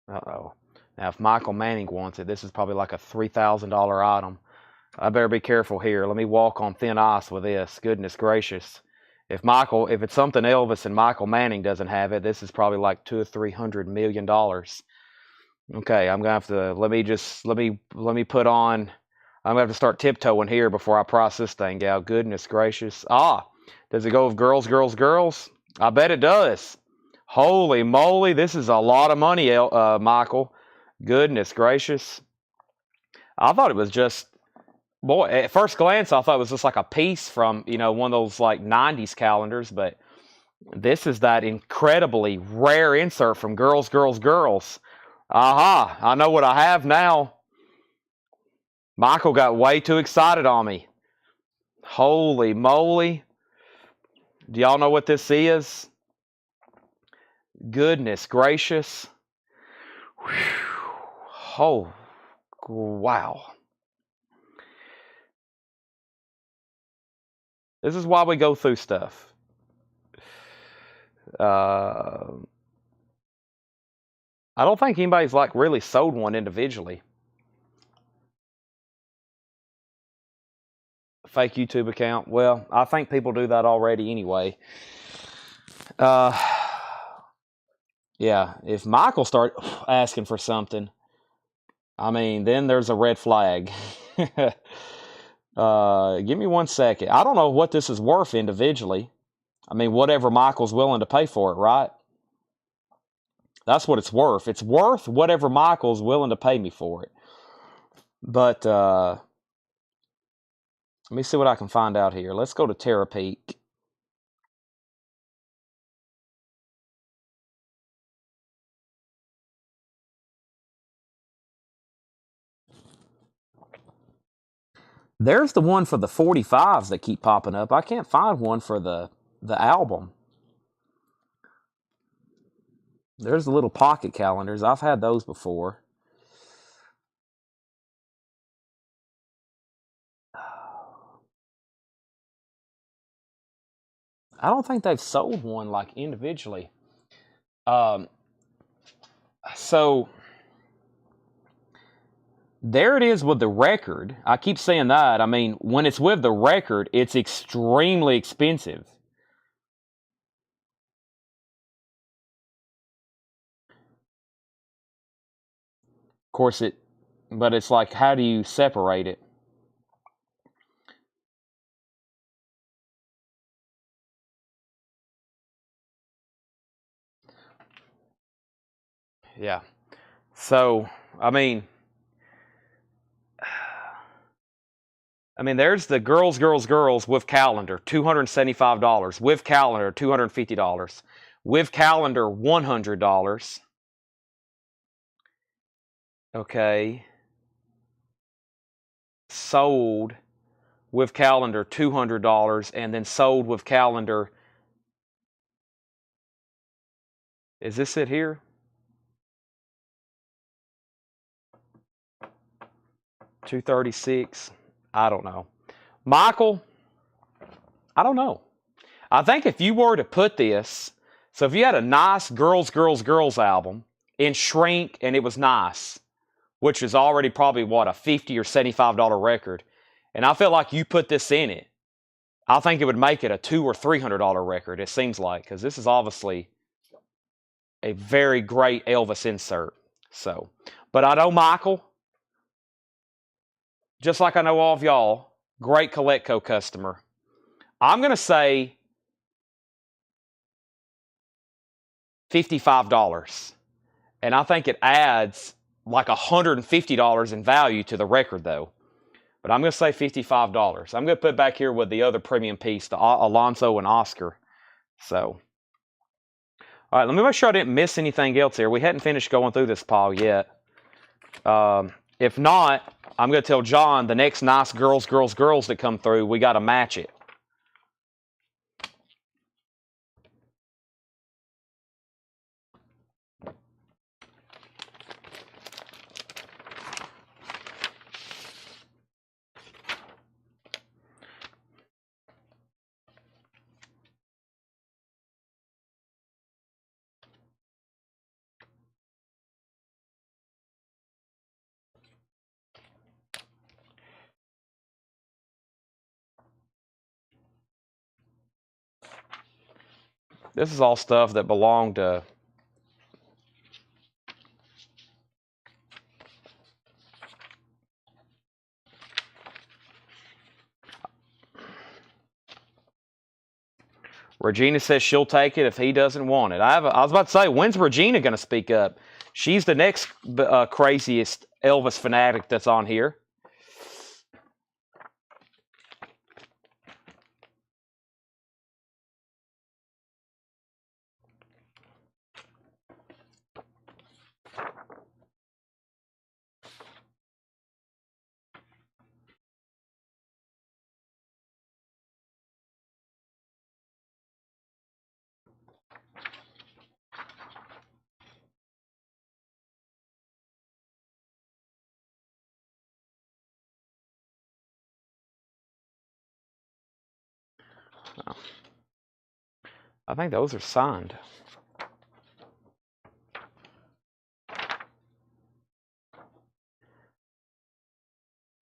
Uh-oh. Now if Michael Manning wants it, this is probably like a $3,000 item. I better be careful here. Let me walk on thin ice with this. Goodness gracious. If it's something Elvis and Michael Manning doesn't have it, this is probably like $200-300 million. Okay, I'm gonna have to let me put on. I'm gonna have to start tiptoeing here before I price this thing out. Goodness gracious. Does it go with girls, girls, girls? I bet it does. Holy moly, this is a lot of money, Michael. Goodness gracious. I thought it was just, boy, at first glance, I thought it was just like a piece from, one of those like 90s calendars, but this is that incredibly rare insert from Girls, Girls, Girls. Aha, I know what I have now. Michael got way too excited on me. Holy moly. Do y'all know what this is? Goodness gracious. Whew. Oh, wow. This is why we go through stuff. I don't think anybody's like really sold one individually. Fake YouTube account. Well, I think people do that already anyway. Yeah, if Michael start asking for something, I mean, then there's a red flag. Give me 1 second. I don't know what this is worth individually. I mean, whatever Michael's willing to pay for it, right? That's what it's worth. It's worth whatever Michael's willing to pay me for it. But let me see what I can find out here. Let's go to Terapeak. There's the one for the 45s that keep popping up. I can't find one for the album. There's the little pocket calendars. I've had those before. I don't think they've sold one like individually. So there it is with the record. I keep saying that. I mean, when it's with the record, it's extremely expensive. Of course, but it's like, how do you separate it? Yeah. So, I mean, there's the girls, girls, girls with calendar, $275. With calendar, $250. With calendar, $100. Okay. Sold with calendar, $200, and then sold with calendar. Is this it here? $236. I don't know. Michael, I don't know. I think if you were to put this, so if you had a nice girls, girls, girls album in shrink and it was nice, which is already probably what, a $50 or $75 record, and I feel like you put this in it, I think it would make it a $200 or $300 record. It seems like, because this is obviously a very great Elvis insert. So, but I know Michael, just like I know all of y'all, great Collectco customer. I'm going to say $55. And I think it adds like $150 in value to the record, though. But I'm going to say $55. I'm going to put it back here with the other premium piece, the Alonso and Oscar. So, all right, let me make sure I didn't miss anything else here. We hadn't finished going through this pile yet. If not, I'm going to tell John the next nice girls that come through, we got to match it. This is all stuff that belonged to Regina. Says she'll take it if he doesn't want it. I was about to say, when's Regina going to speak up? She's the next craziest Elvis fanatic that's on here. I think those are signed.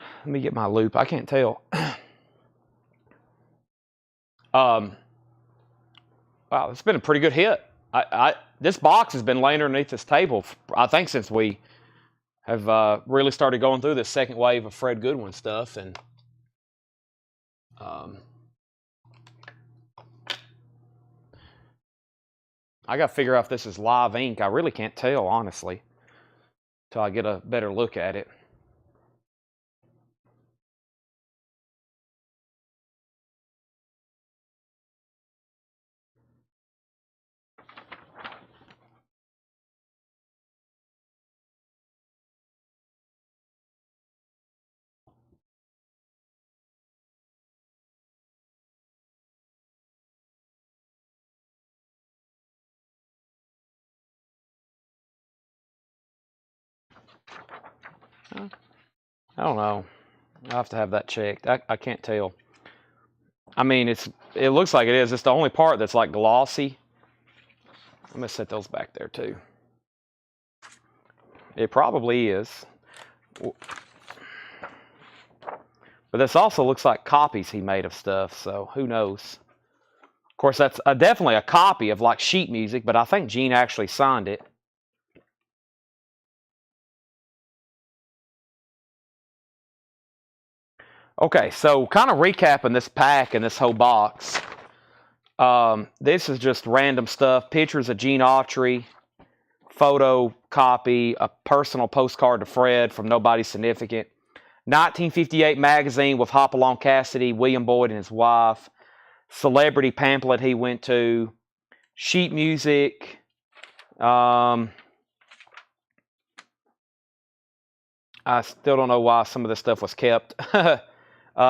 Let me get my loop. I can't tell. Wow, it's been a pretty good hit. This box has been laying underneath this table, I think, since we have really started going through this second wave of Fred Goodwin stuff. And I got to figure out if this is live ink. I really can't tell, honestly, until I get a better look at it. I don't know. I'll have to have that checked. I can't tell. I mean, it looks like it is. It's the only part that's like glossy. I'm going to set those back there too. It probably is. But this also looks like copies he made of stuff, so who knows. Of course, that's definitely a copy of like sheet music, but I think Gene actually signed it. Okay, so kind of recapping this pack and this whole box. This is just random stuff. Pictures of Gene Autry, photo copy, a personal postcard to Fred from Nobody Significant, 1958 magazine with Hopalong Cassidy, William Boyd and his wife, celebrity pamphlet he went to, sheet music, I still don't know why some of this stuff was kept.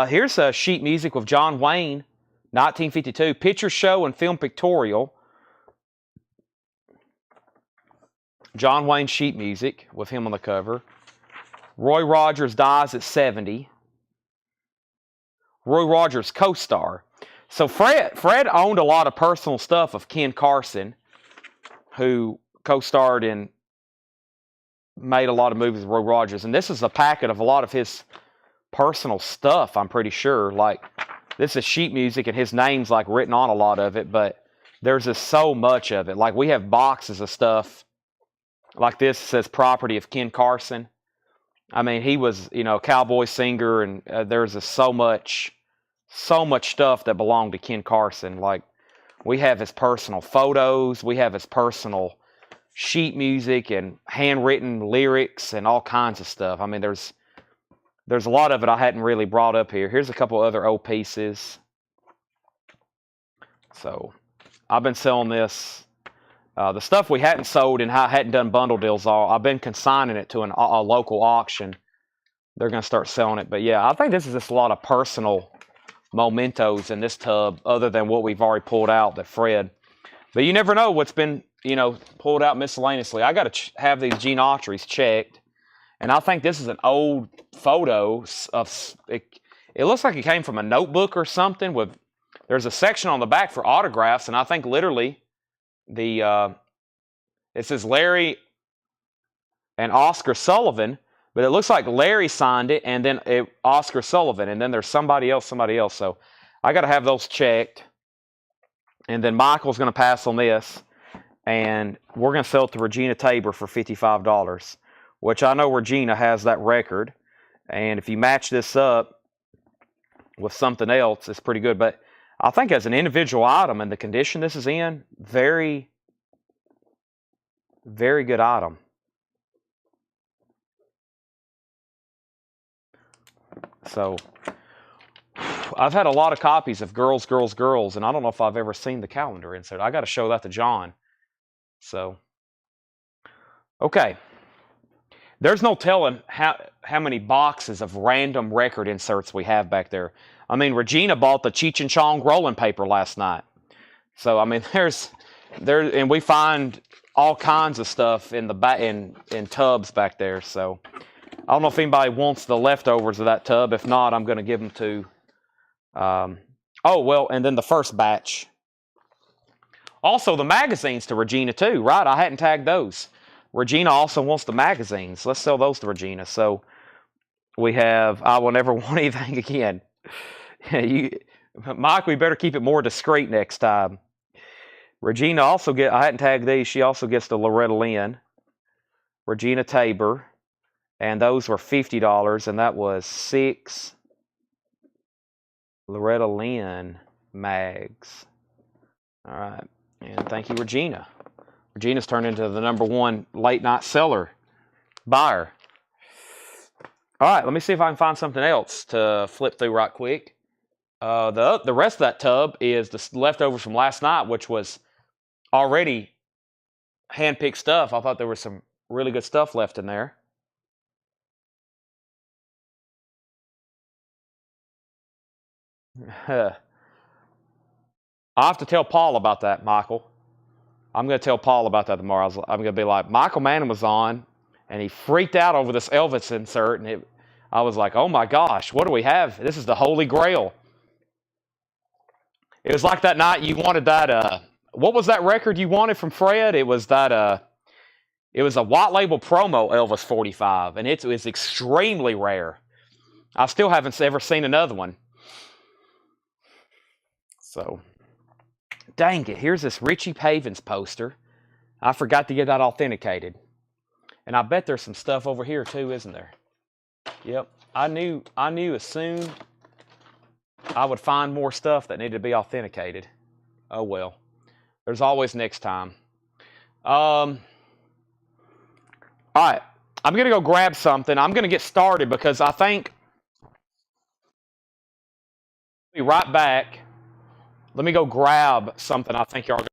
Here's a sheet music with John Wayne, 1952, picture show and film pictorial. John Wayne sheet music with him on the cover. Roy Rogers dies at 70. Roy Rogers co-star. So Fred owned a lot of personal stuff of Ken Carson, who co-starred and made a lot of movies with Roy Rogers. And this is a packet of a lot of his personal stuff, I'm pretty sure. Like, this is sheet music and his name's like written on a lot of it, but there's just so much of it. Like, we have boxes of stuff like this says property of Ken Carson. I mean, he was, a cowboy singer, and there's just so much stuff that belonged to Ken Carson. Like, we have his personal photos, we have his personal sheet music and handwritten lyrics and all kinds of stuff. I mean, there's a lot of it I hadn't really brought up here. Here's a couple other old pieces. So I've been selling this. The stuff we hadn't sold and hadn't done bundle deals I've been consigning it to a local auction. They're going to start selling it. But yeah, I think this is just a lot of personal mementos in this tub other than what we've already pulled out that Fred. But you never know what's been, pulled out miscellaneously. I got to have these Gene Autry's checked. And I think this is an old photo of it. It looks like it came from a notebook or something. There's a section on the back for autographs, and I think literally it says Larry and Oscar Sullivan, but it looks like Larry signed it, and then Oscar Sullivan, and then there's somebody else. So I got to have those checked, and then Michael's going to pass on this, and we're going to sell it to Regina Tabor for $55, which I know Regina has that record, and if you match this up with something else, it's pretty good. But I think as an individual item and the condition this is in, very, very good item. So I've had a lot of copies of Girls, Girls, Girls, and I don't know if I've ever seen the calendar insert. I got to show that to John. So, okay. There's no telling how many boxes of random record inserts we have back there. I mean, Regina bought the Cheech and Chong rolling paper last night. So, I mean, and we find all kinds of stuff in tubs back there. So, I don't know if anybody wants the leftovers of that tub. If not, I'm going to give them to. And then the first batch. Also, the magazines to Regina too, right? I hadn't tagged those. Regina also wants the magazines. Let's sell those to Regina. So we have I Will Never Want Anything Again. Mike, we better keep it more discreet next time. Regina also I hadn't tagged these. She also gets the Loretta Lynn, Regina Tabor, and those were $50, and that was 6 Loretta Lynn mags. All right, and thank you, Regina. Regina's turned into the #1 late night seller buyer. All right, let me see if I can find something else to flip through right quick. The rest of that tub is the leftovers from last night, which was already hand-picked stuff. I thought there was some really good stuff left in there. I'll have to tell Paul about that, Michael. I'm going to tell Paul about that tomorrow. I'm going to be like, Michael Manning was on, and he freaked out over this Elvis insert, and I was like, oh my gosh, what do we have? This is the Holy Grail. It was like that night you wanted that, what was that record you wanted from Fred? It was that, it was a white label promo Elvis 45, and it was extremely rare. I still haven't ever seen another one. So, dang it, here's this Richie Pavins poster. I forgot to get that authenticated. And I bet there's some stuff over here too, isn't there? Yep, I knew as soon I would find more stuff that needed to be authenticated. Oh well, there's always next time. All right, I'm gonna go grab something. I'm gonna get started because I think I'll be right back. Let me go grab something I think y'all are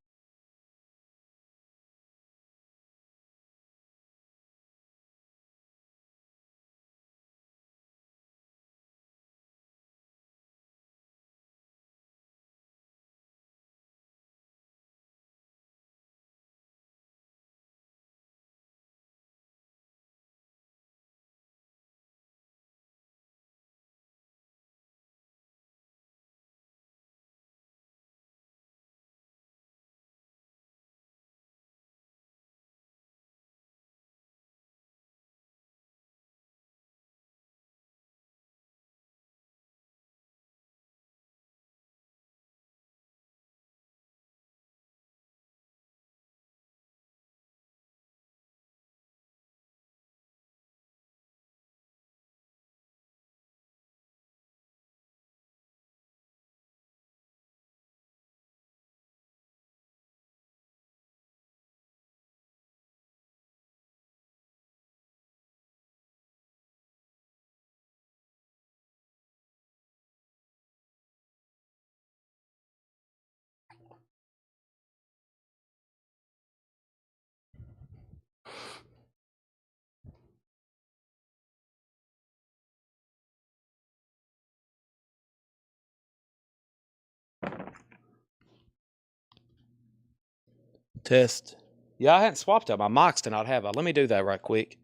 Test. Yeah, I hadn't swapped out my mics tonight, have I? Let me do that right quick.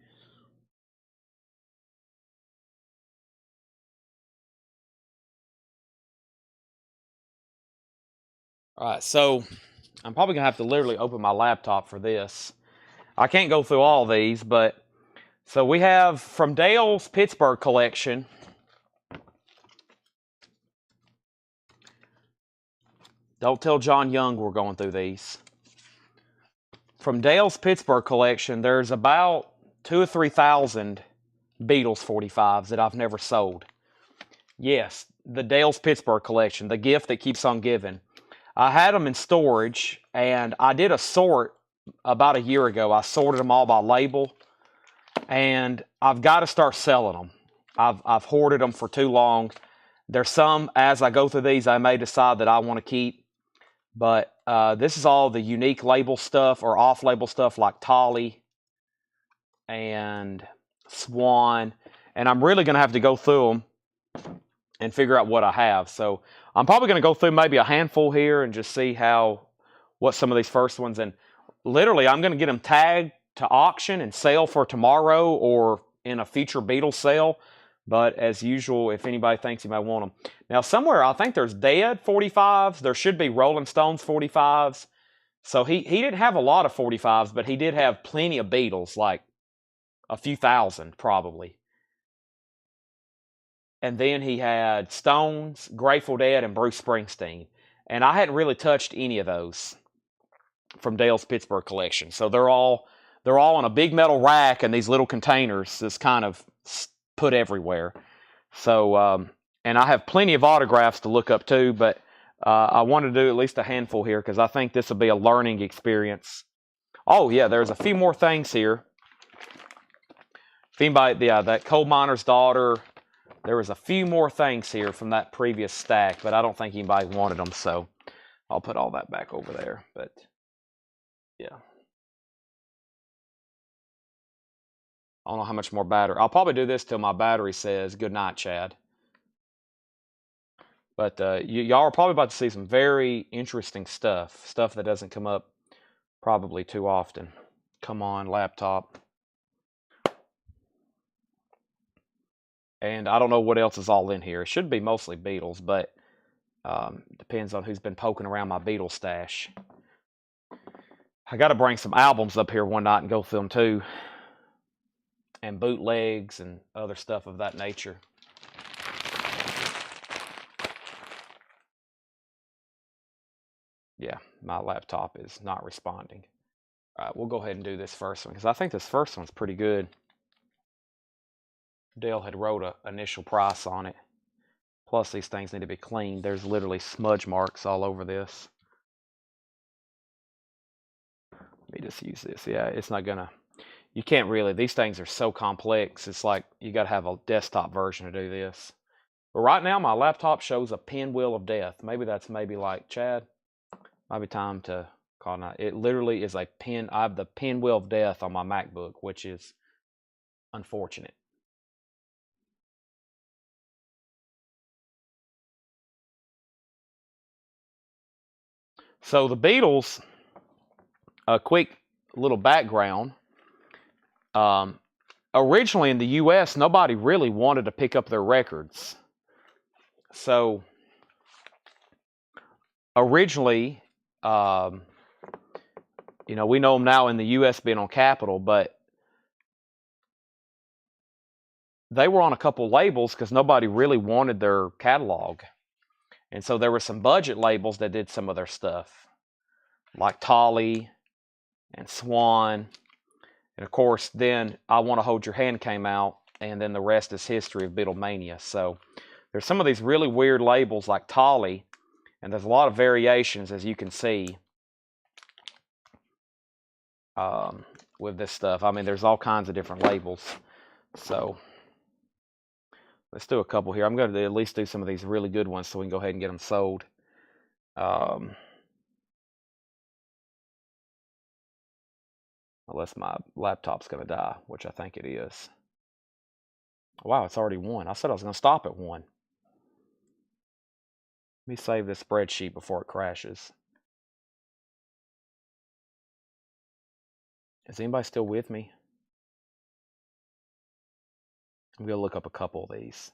All right, so I'm probably gonna have to literally open my laptop for this. I can't go through all these, but so we have from Dale's Pittsburgh collection. Don't tell John Young we're going through these. From Dale's Pittsburgh collection, there's about 2,000 or 3,000 Beatles 45s that I've never sold. Yes, the Dale's Pittsburgh collection, the gift that keeps on giving. I had them in storage, and I did a sort about a year ago. I sorted them all by label, and I've got to start selling them. I've hoarded them for too long. There's some, as I go through these, I may decide that I want to keep, but this is all the unique label stuff or off-label stuff like Tolly and Swan, and I'm really going to have to go through them and figure out what I have. So I'm probably going to go through maybe a handful here and just see what some of these first ones, and literally I'm going to get them tagged to auction and sale for tomorrow or in a future Beatles sale. But as usual, if anybody thinks you might want them. Now somewhere I think there's Dead 45s. There should be Rolling Stones 45s. So he didn't have a lot of 45s, but he did have plenty of Beatles, like a few thousand probably. And then he had Stones, Grateful Dead, and Bruce Springsteen. And I hadn't really touched any of those from Dale's Pittsburgh collection. So they're all on a big metal rack in these little containers that's kind of put everywhere. So, and I have plenty of autographs to look up too, but I wanted to do at least a handful here because I think this will be a learning experience. Oh yeah, there's a few more things here. If anybody, yeah, that coal miner's daughter. There was a few more things here from that previous stack, but I don't think anybody wanted them, so I'll put all that back over there. But yeah, I don't know how much more battery. I'll probably do this till my battery says good night, Chad. But y'all are probably about to see some very interesting stuff that doesn't come up probably too often. Come on, laptop. And I don't know what else is all in here. It should be mostly Beatles, but depends on who's been poking around my Beatles stash. I got to bring some albums up here one night and go through them too. And bootlegs and other stuff of that nature. Yeah, my laptop is not responding. All right, we'll go ahead and do this first one because I think this first one's pretty good. Dale had wrote an initial price on it. Plus, these things need to be cleaned. There's literally smudge marks all over this. Let me just use this. Yeah, it's not gonna. You can't really. These things are so complex. It's like you got to have a desktop version to do this. But right now, my laptop shows a pinwheel of death. Maybe that's like Chad. Might be time to call it. It literally is a pin. I have the pinwheel of death on my MacBook, which is unfortunate. So the Beatles, a quick little background. Originally in the U.S., nobody really wanted to pick up their records. So originally, we know them now in the U.S. being on Capitol, but they were on a couple labels because nobody really wanted their catalog. And so there were some budget labels that did some of their stuff, like Tolly and Swan. And of course, then I Want to Hold Your Hand came out, and then the rest is history of Beatlemania. So there's some of these really weird labels like Tolly, and there's a lot of variations, as you can see, with this stuff. I mean, there's all kinds of different labels. So let's do a couple here. I'm going to at least do some of these really good ones so we can go ahead and get them sold. Unless my laptop's going to die, which I think it is. Wow, it's already 1. I said I was going to stop at 1. Let me save this spreadsheet before it crashes. Is anybody still with me? I'm going to look up a couple of these.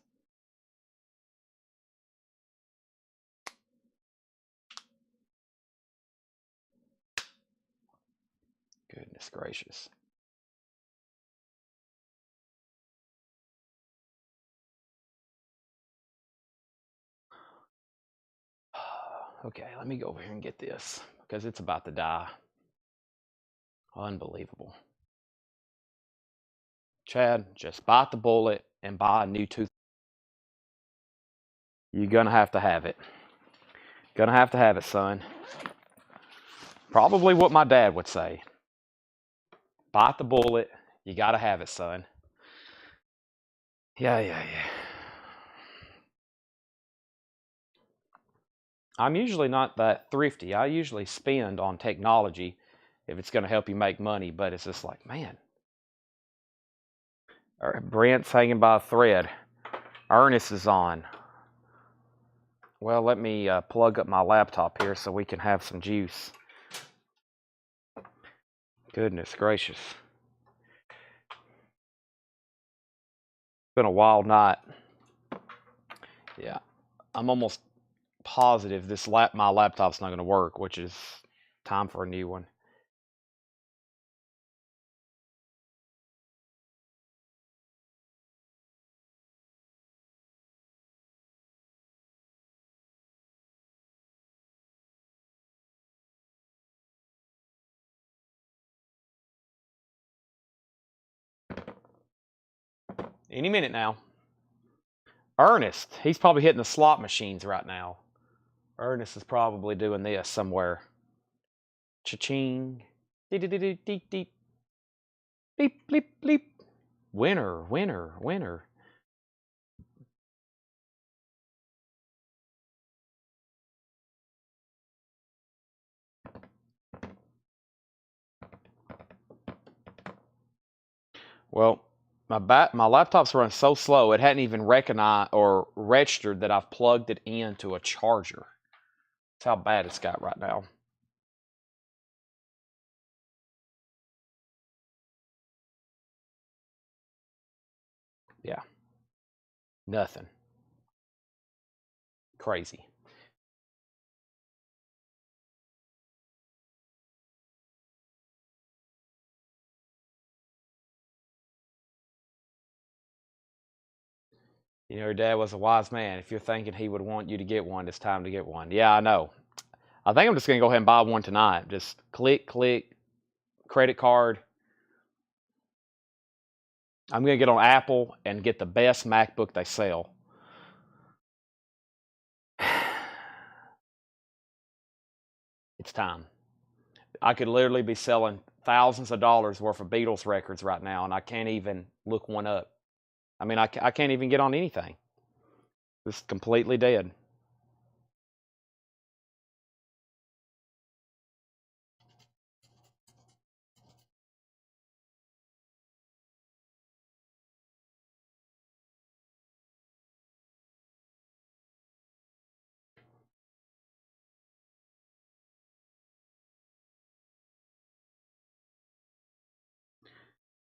Goodness gracious. Okay, let me go over here and get this because it's about to die. Unbelievable. Chad, just bite the bullet and buy a new tooth. You're going to have it. Gonna have to have it, son. Probably what my dad would say. Bite the bullet. You got to have it, son. Yeah. I'm usually not that thrifty. I usually spend on technology if it's going to help you make money, but it's just like, man. Brent's hanging by a thread. Ernest is on. Well, let me plug up my laptop here so we can have some juice. Goodness gracious. It's been a wild night. Yeah. I'm almost positive my laptop's not going to work, which is time for a new one. Any minute now. Ernest, he's probably hitting the slot machines right now. Ernest is probably doing this somewhere. Cha-ching. Deep, deep, deep. Bleep, bleep, bleep. Winner. Well, my laptop's running so slow it hadn't even recognized or registered that I've plugged it into a charger. That's how bad it's got right now. Yeah. Nothing. Crazy. You know, your dad was a wise man. If you're thinking he would want you to get one, it's time to get one. Yeah, I know. I think I'm just going to go ahead and buy one tonight. Just click, credit card. I'm going to get on Apple and get the best MacBook they sell. It's time. I could literally be selling thousands of dollars worth of Beatles records right now, and I can't even look one up. I mean, I can't even get on anything. It's completely dead.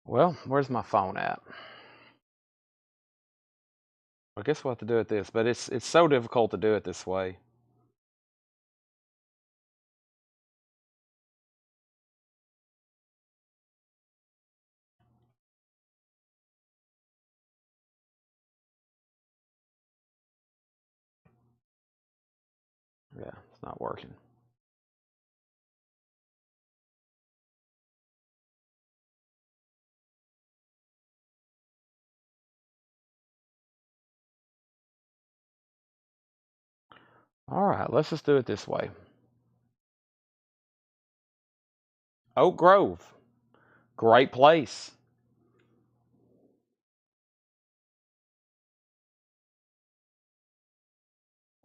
Well, where's my phone at? I guess we'll have to do it this, but it's so difficult to do it this way. Yeah, it's not working. All right, let's just do it this way. Oak Grove, great place.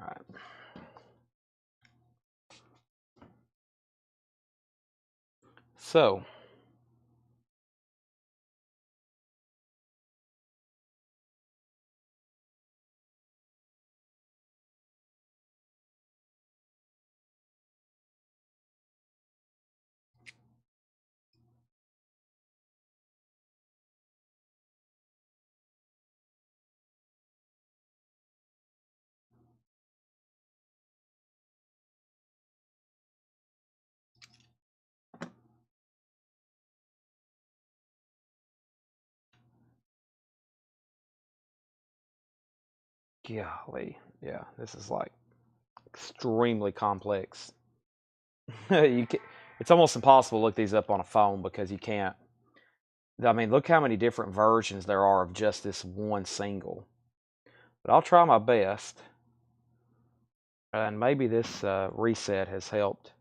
All right. So, golly, yeah, this is like extremely complex. It's almost impossible to look these up on a phone because you can't. I mean, look how many different versions there are of just this one single. But I'll try my best. And maybe this reset has helped.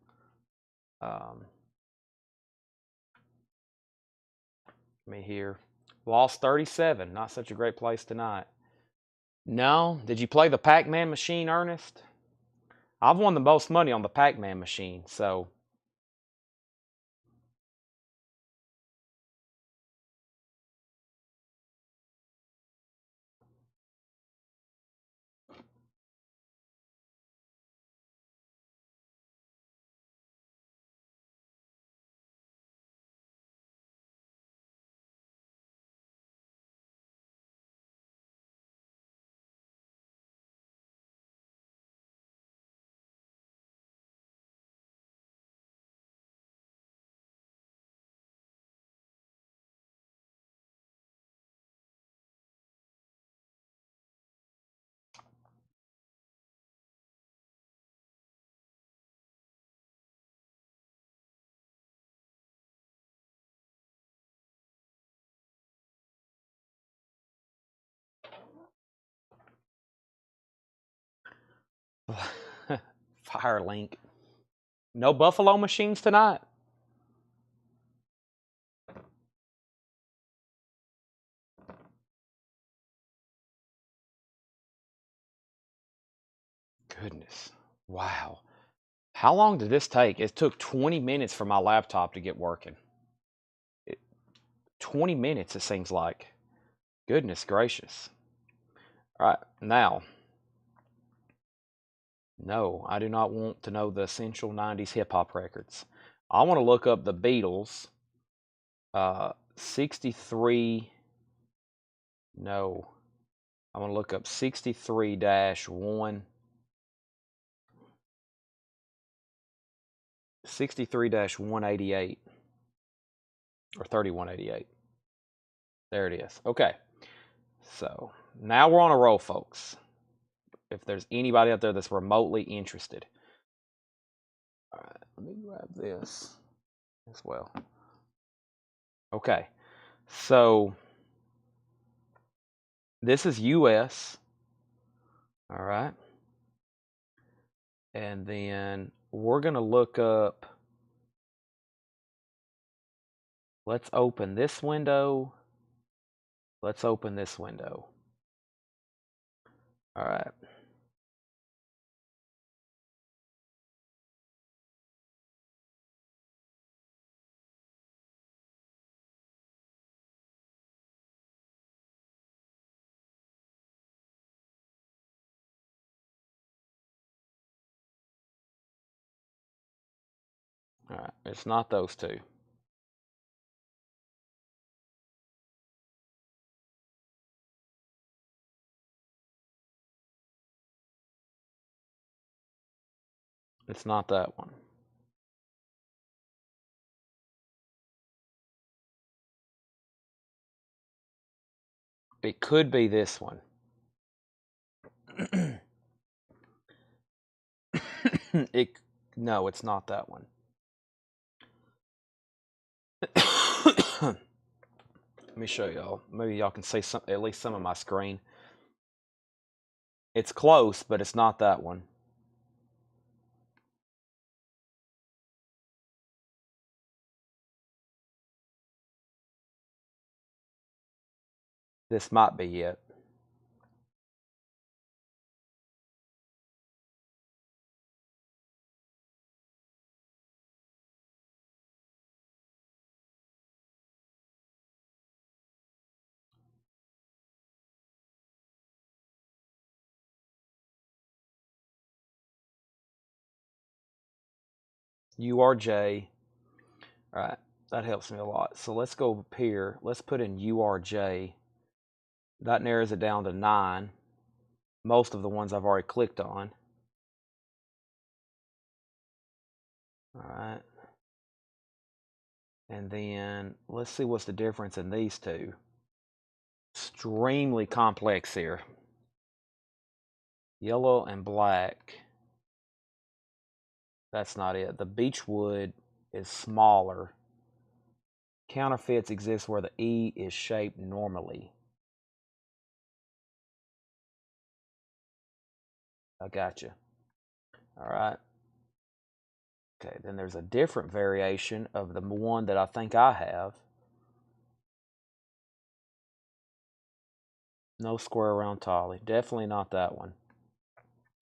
Me here. Lost 37. Not such a great place tonight. No? Did you play the Pac-Man machine, Ernest? I've won the most money on the Pac-Man machine, so. Firelink. No Buffalo machines tonight? Goodness. Wow. How long did this take? It took 20 minutes for my laptop to get working. 20 minutes, it seems like. Goodness gracious. All right, now. No, I do not want to know the essential 90s hip hop records. I want to look up the Beatles. 63. No. I want to look up 63-1. 63-188. Or 3188. There it is. Okay. So now we're on a roll, folks. If there's anybody out there that's remotely interested. All right, let me grab this as well. Okay. So this is US. All right. And then we're going to look up. Let's open this window. Let's open this window. All right. All right. It's not those two. It's not that one. It could be this one. No, it's not that one. Let me show y'all. Maybe y'all can see some, at least some of my screen. It's close, but it's not that one. This might be it. URJ. All right, that helps me a lot. So let's go up here. Let's put in URJ. That narrows it down to 9. Most of the ones I've already clicked on. All right. And then let's see what's the difference in these two. Extremely complex here. Yellow and black. That's not it. The Beechwood is smaller. Counterfeits exist where the E is shaped normally. I got you. All right. Okay, then there's a different variation of the one that I think I have. No square round Tolly. Definitely not that one.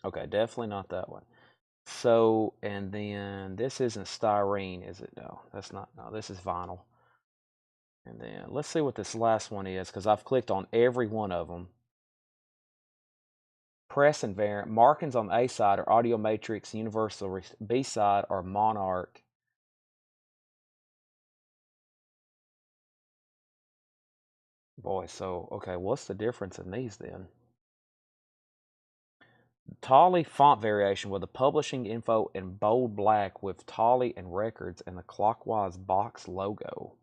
Okay, definitely not that one. So, and then this isn't styrene, is it? No, that's not. No, this is vinyl. And then let's see what this last one is, because I've clicked on every one of them. Press and variant. Markings on the A side are Audio Matrix, Universal. B side are Monarch. Boy, so, okay, what's the difference in these then? Tolly font variation with the publishing info in bold black with Tolly and records and the clockwise box logo.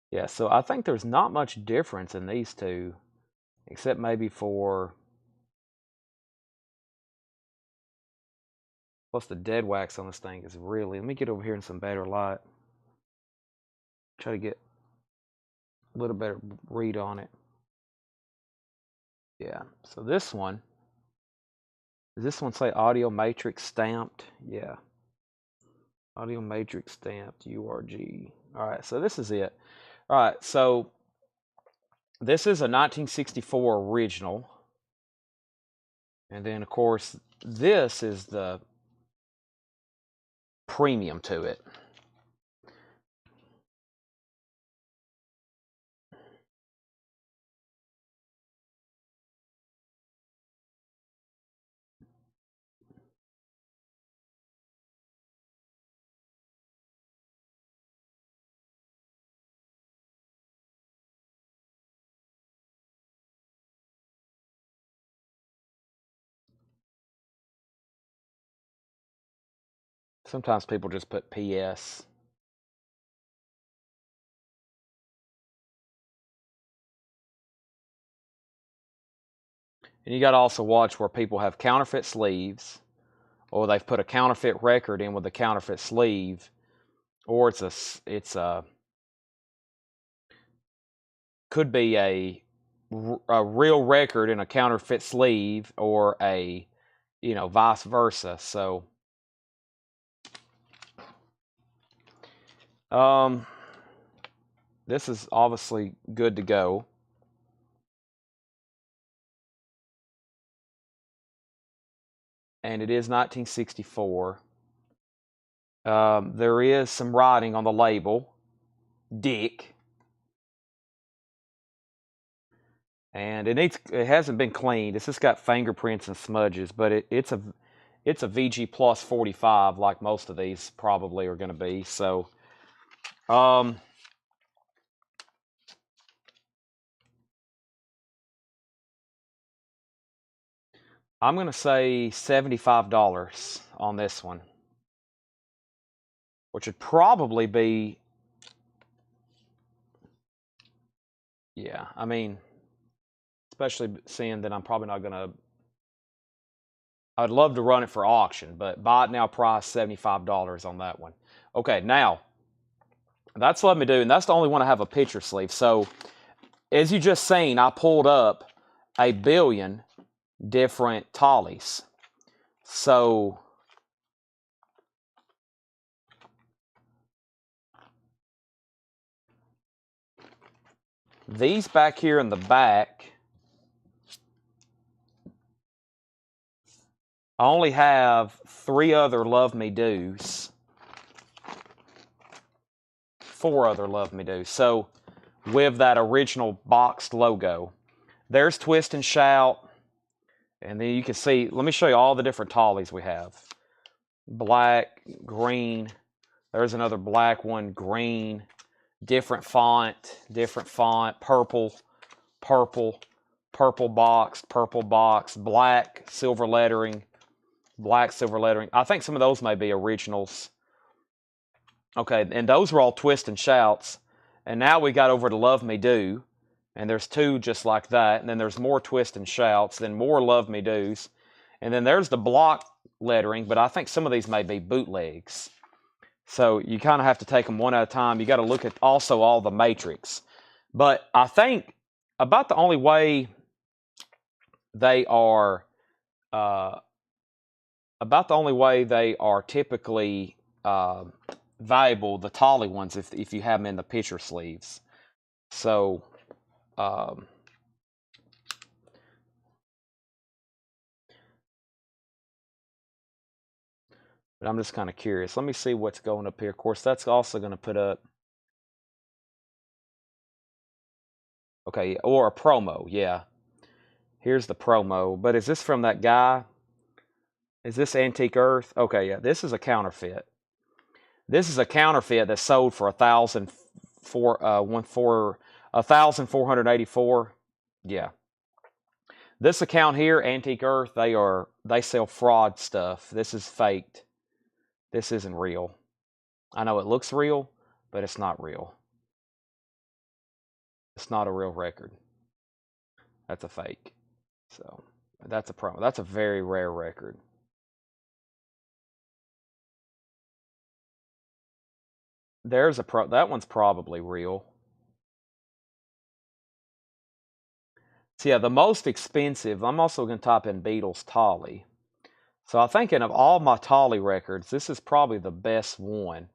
Yeah, so I think there's not much difference in these two, except maybe for, plus the dead wax on this thing is really, let me get over here in some better light. Try to get a little better read on it. Yeah, so this one, does this one say Audio Matrix stamped? Yeah. Audio Matrix stamped, URG. All right, so this is it. All right, so this is a 1964 original. And then, of course, this is the premium to it. Sometimes people just put PS. And you got to also watch where people have counterfeit sleeves, or they've put a counterfeit record in with a counterfeit sleeve, or could be a real record in a counterfeit sleeve, or a, vice versa. So, this is obviously good to go. And it is 1964. There is some writing on the label, Dick. And it hasn't been cleaned. It's just got fingerprints and smudges, but it's a VG Plus 45, like most of these probably are going to be. So, I'm going to say $75 on this one, which would probably be, yeah, I mean, especially seeing that I'm probably not going to, I'd love to run it for auction, but buy it now price $75 on that one. Okay, now, that's what let me do, and that's the only one I have a picture sleeve. So, as you just seen, I pulled up a billion different Tollies. So, these back here in the back, I only have 3 other Love Me Do's. 4 other Love Me Do's. So, with that original boxed logo. There's Twist and Shout. And then you can see, let me show you all the different Tollies we have. Black, green. There's another black one, green. Different font, purple, purple box, black, silver lettering, black silver lettering. I think some of those may be originals. Okay, and those were all Twist and Shouts. And now we got over to Love Me Do. And there's two just like that. And then there's more Twist and Shouts, then more Love Me Do's. And then there's the block lettering, but I think some of these may be bootlegs. So you kind of have to take them one at a time. You got to look at also all the matrix. But I think about the only way they are typically valuable, the Tolly ones, if you have them in the picture sleeves. So but I'm just kind of curious. Let me see what's going up here. Of course, that's also going to put up, okay, or a promo, yeah. Here's the promo. But is this from that guy? Is this Antique Earth? Okay, yeah, this is a counterfeit. This is a counterfeit that sold for $1,484. Yeah. This account here, Antique Earth, they sell fraud stuff. This is faked. This isn't real. I know it looks real, but it's not real. It's not a real record. That's a fake. So that's a promo. That's a very rare record. There's that one's probably real. So yeah, the most expensive, I'm also going to type in Beatles Tolly. So I'm thinking of all my Tolly records, this is probably the best one.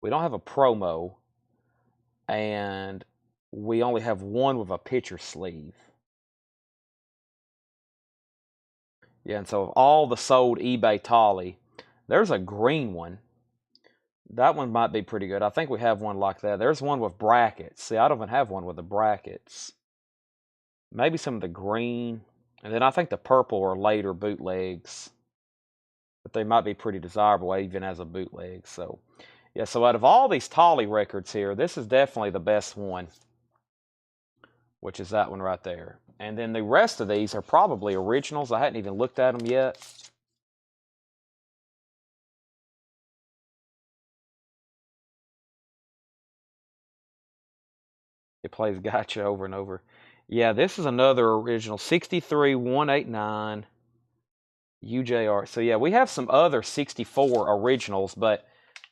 We don't have a promo, and we only have one with a picture sleeve. Yeah, and so of all the sold eBay Tolly, there's a green one. That one might be pretty good. I think we have one like that. There's one with brackets. See, I don't even have one with the brackets. Maybe some of the green. And then I think the purple are later bootlegs. But they might be pretty desirable even as a bootleg. So, yeah, so out of all these Tolly records here, this is definitely the best one, which is that one right there. And then the rest of these are probably originals. I hadn't even looked at them yet. It plays Gotcha over and over. Yeah, this is another original, 63189 UJR. So yeah, we have some other 64 originals, but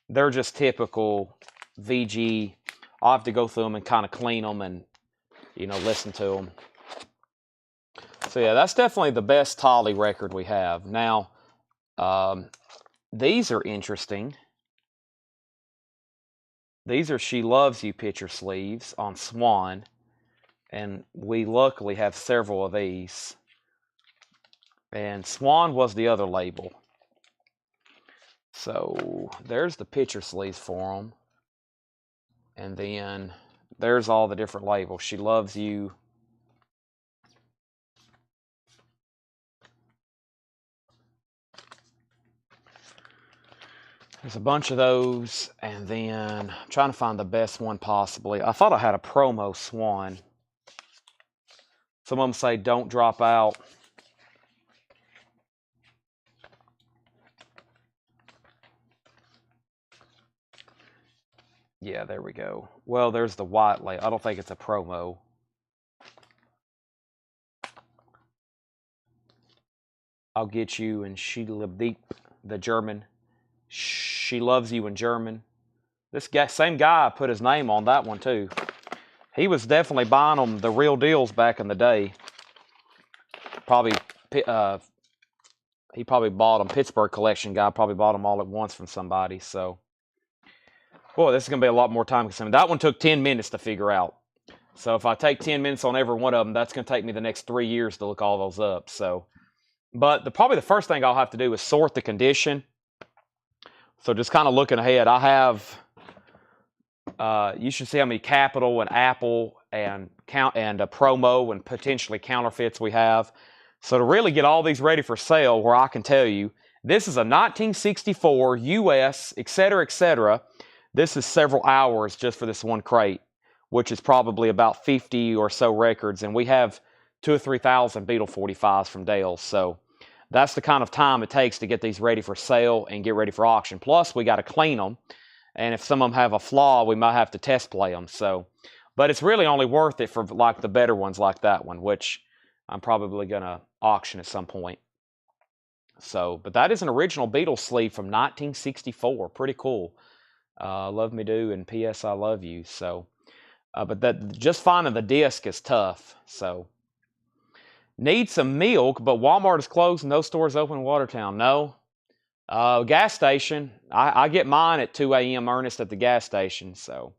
they're just typical VG. I'll have to go through them and kind of clean them and, you know, listen to them. So yeah, that's definitely the best Tolly record we have. Now, these are interesting. These are She Loves You picture sleeves on Swan, and we luckily have several of these. And Swan was the other label. So there's the picture sleeves for them. And then there's all the different labels. She Loves You. There's a bunch of those, and then I'm trying to find the best one possibly. I thought I had a promo Swan. Some of them say don't drop out. Yeah, there we go. Well, there's the white label. I don't think it's a promo. I'll Get You and She Live Deep, the German. She Loves You in German. This guy, same guy, put his name on that one too. He was definitely buying them the real deals back in the day. Probably, he probably bought them. Pittsburgh collection guy probably bought them all at once from somebody. So, boy, this is gonna be a lot more time consuming. That one took 10 minutes to figure out. So if I take 10 minutes on every one of them, that's gonna take me the next 3 years to look all those up. So, but probably the first thing I'll have to do is sort the condition. So just kind of looking ahead, I have, you should see how many Capital and Apple and a promo and potentially counterfeits we have. So to really get all these ready for sale, where I can tell you, this is a 1964 US, etc. This is several hours just for this one crate, which is probably about 50 or so records. And we have 2,000 or 3,000 Beetle 45s from Dale's. So that's the kind of time it takes to get these ready for sale and get ready for auction. Plus, we got to clean them. And if some of them have a flaw, we might have to test play them. So, but it's really only worth it for like the better ones like that one, which I'm probably going to auction at some point. So, but that is an original Beatles sleeve from 1964. Pretty cool. Love Me Do and P.S. I Love You. So, but that just finding the disc is tough. So, need some milk, but Walmart is closed and no stores open in Watertown. No. Gas station. I get mine at 2 a.m. earnest at the gas station. So,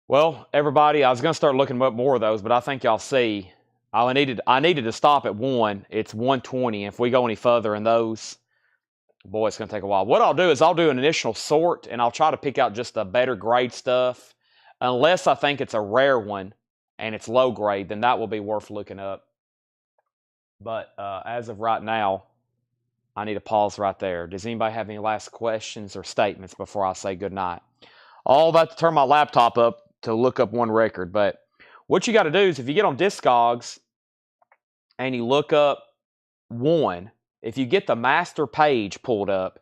well, everybody, I was going to start looking up more of those, but I think y'all see. I needed to stop at 1. It's 1:20. If we go any further in those, boy, it's going to take a while. What I'll do is I'll do an initial sort, and I'll try to pick out just the better grade stuff. Unless I think it's a rare one and it's low grade, then that will be worth looking up. But as of right now, I need to pause right there. Does anybody have any last questions or statements before I say goodnight? All about to turn my laptop up to look up one record. But what you got to do is if you get on Discogs and you look up one, if you get the master page pulled up,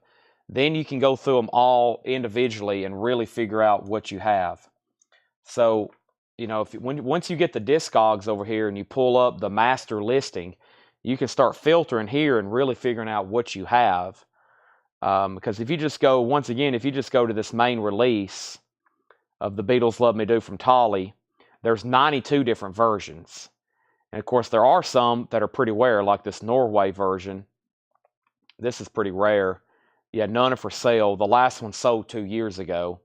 then you can go through them all individually and really figure out what you have. So, you know, once you get the Discogs over here and you pull up the master listing, you can start filtering here and really figuring out what you have. Because if you just go, once again, if you just go to this main release of the Beatles Love Me Do from Tolly, there's 92 different versions. And of course, there are some that are pretty rare, like this Norway version. This is pretty rare. Yeah, none are for sale. The last one sold 2 years ago.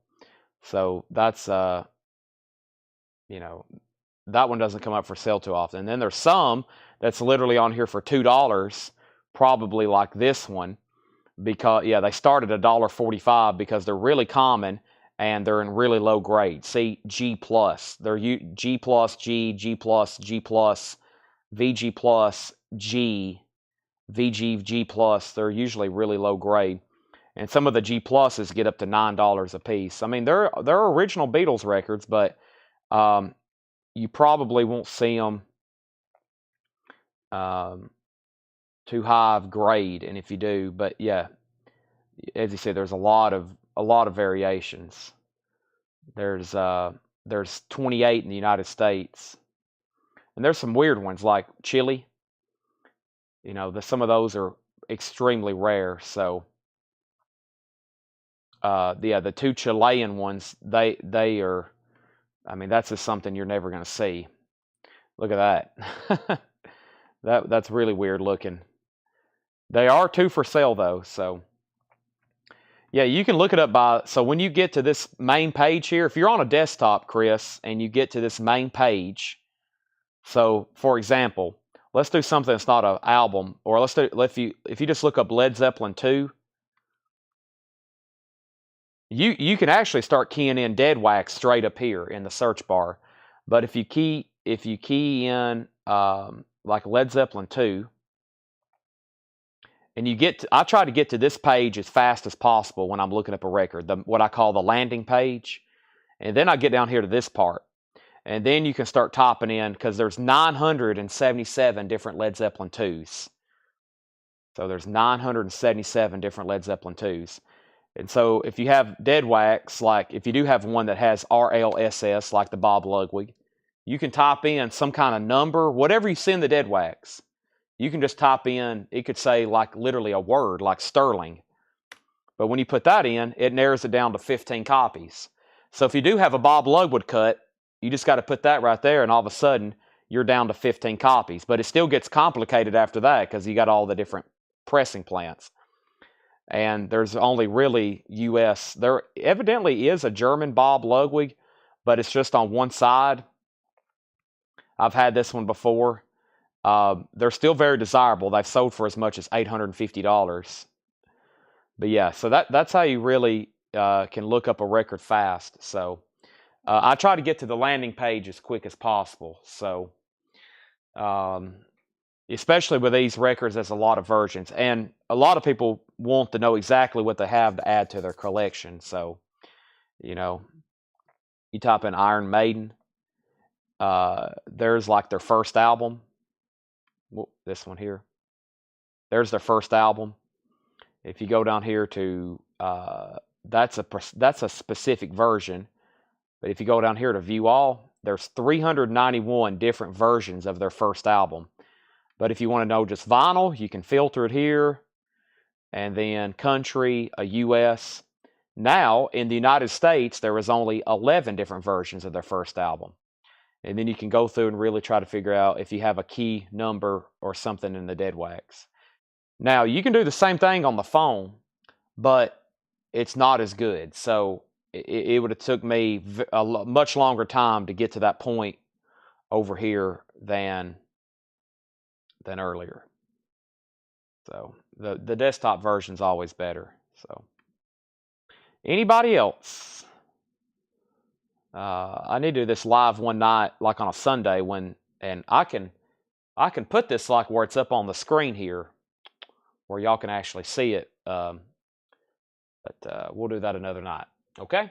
So that's, you know, that one doesn't come up for sale too often. And then there's some that's literally on here for $2, probably like this one, because yeah, they start at $1.45 because they're really common and they're in really low grade. See, G plus, they're G plus, G plus, G plus, VG plus, G, VG, G plus. They're usually really low grade, and some of the G pluses get up to $9 a piece. I mean, they're original Beatles records, but you probably won't see them too high of grade, and if you do, but yeah, as you said, there's a lot of variations. There's 28 in the United States, and there's some weird ones like Chile. You know, some of those are extremely rare. So, yeah, the 2 Chilean ones, they are. I mean, that's just something you're never going to see. Look at that. That's really weird looking. They are 2 for sale though, so yeah, you can look it up by. So when you get to this main page here, if you're on a desktop, Chris, and you get to this main page, so for example, let's do something that's not an album, or if you just look up Led Zeppelin 2, you can actually start keying in Dead Wax straight up here in the search bar. But if you key in like Led Zeppelin 2, and I try to get to this page as fast as possible when I'm looking up a record, what I call the landing page, and then I get down here to this part, and then you can start typing in, because there's 977 different Led Zeppelin 2s. So there's 977 different Led Zeppelin 2s. And so if you have Dead Wax, like if you do have one that has RLSS, like the Bob Ludwig, you can type in some kind of number, whatever you see in the Dead Wax. You can just type in, it could say like literally a word, like Sterling. But when you put that in, it narrows it down to 15 copies. So if you do have a Bob Ludwig cut, you just got to put that right there, and all of a sudden, you're down to 15 copies. But it still gets complicated after that because you got all the different pressing plants. And there's only really U.S. There evidently is a German Bob Ludwig, but it's just on one side. I've had this one before. They're still very desirable. They've sold for as much as $850. But yeah, so that's how you really can look up a record fast. So I try to get to the landing page as quick as possible. So especially with these records, there's a lot of versions. And a lot of people want to know exactly what they have to add to their collection. So, you know, you type in Iron Maiden. There's like their first album. This one here. There's their first album. If you go down here to that's a specific version. But if you go down here to view all, there's 391 different versions of their first album. But if you want to know just vinyl, you can filter it here, and then country, a US. Now, in the United States, there is only 11 different versions of their first album. And then you can go through and really try to figure out if you have a key number or something in the dead wax. Now, you can do the same thing on the phone, but it's not as good. So it would have took me a much longer time to get to that point over here than earlier. So the desktop version is always better. So anybody else? I need to do this live one night, like on a Sunday, and I can put this like where it's up on the screen here, where y'all can actually see it. But we'll do that another night. Okay.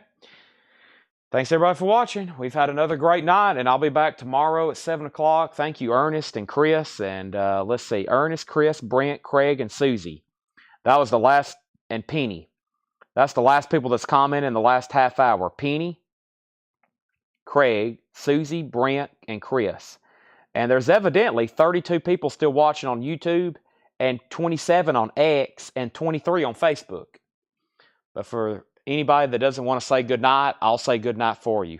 Thanks everybody for watching. We've had another great night, and I'll be back tomorrow at 7 o'clock. Thank you, Ernest and Chris. And let's see, Ernest, Chris, Brent, Craig, and Susie. That was the last, and Penny. That's the last people that's commented in the last half hour. Penny, Craig, Susie, Brent, and Chris. And there's evidently 32 people still watching on YouTube, and 27 on X, and 23 on Facebook. But for anybody that doesn't want to say good night, I'll say good night for you.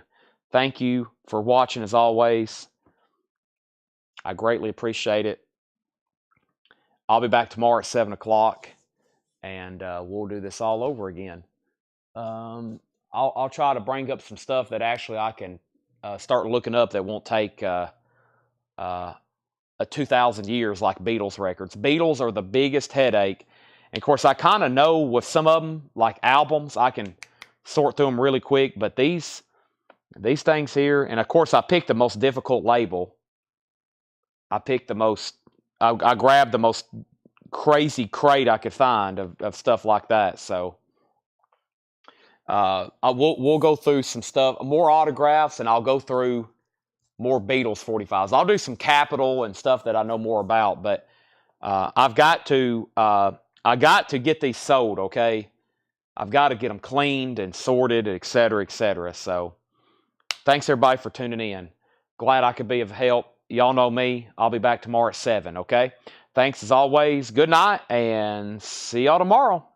Thank you for watching as always. I greatly appreciate it. I'll be back tomorrow at 7 o'clock, and we'll do this all over again. I'll try to bring up some stuff that actually I can start looking up that won't take 2,000 years like Beatles records. Beatles are the biggest headache. And of course, I kind of know with some of them, like albums, I can sort through them really quick. But these things here, and of course, I picked the most difficult label. I picked the most, I grabbed the most crazy crate I could find of stuff like that. So we'll go through some stuff, more autographs, and I'll go through more Beatles 45s. I'll do some Capitol and stuff that I know more about, but I got to get these sold, okay? I've got to get them cleaned and sorted, et cetera, et cetera. So thanks, everybody, for tuning in. Glad I could be of help. Y'all know me. I'll be back tomorrow at 7, okay? Thanks, as always. Good night, and see y'all tomorrow.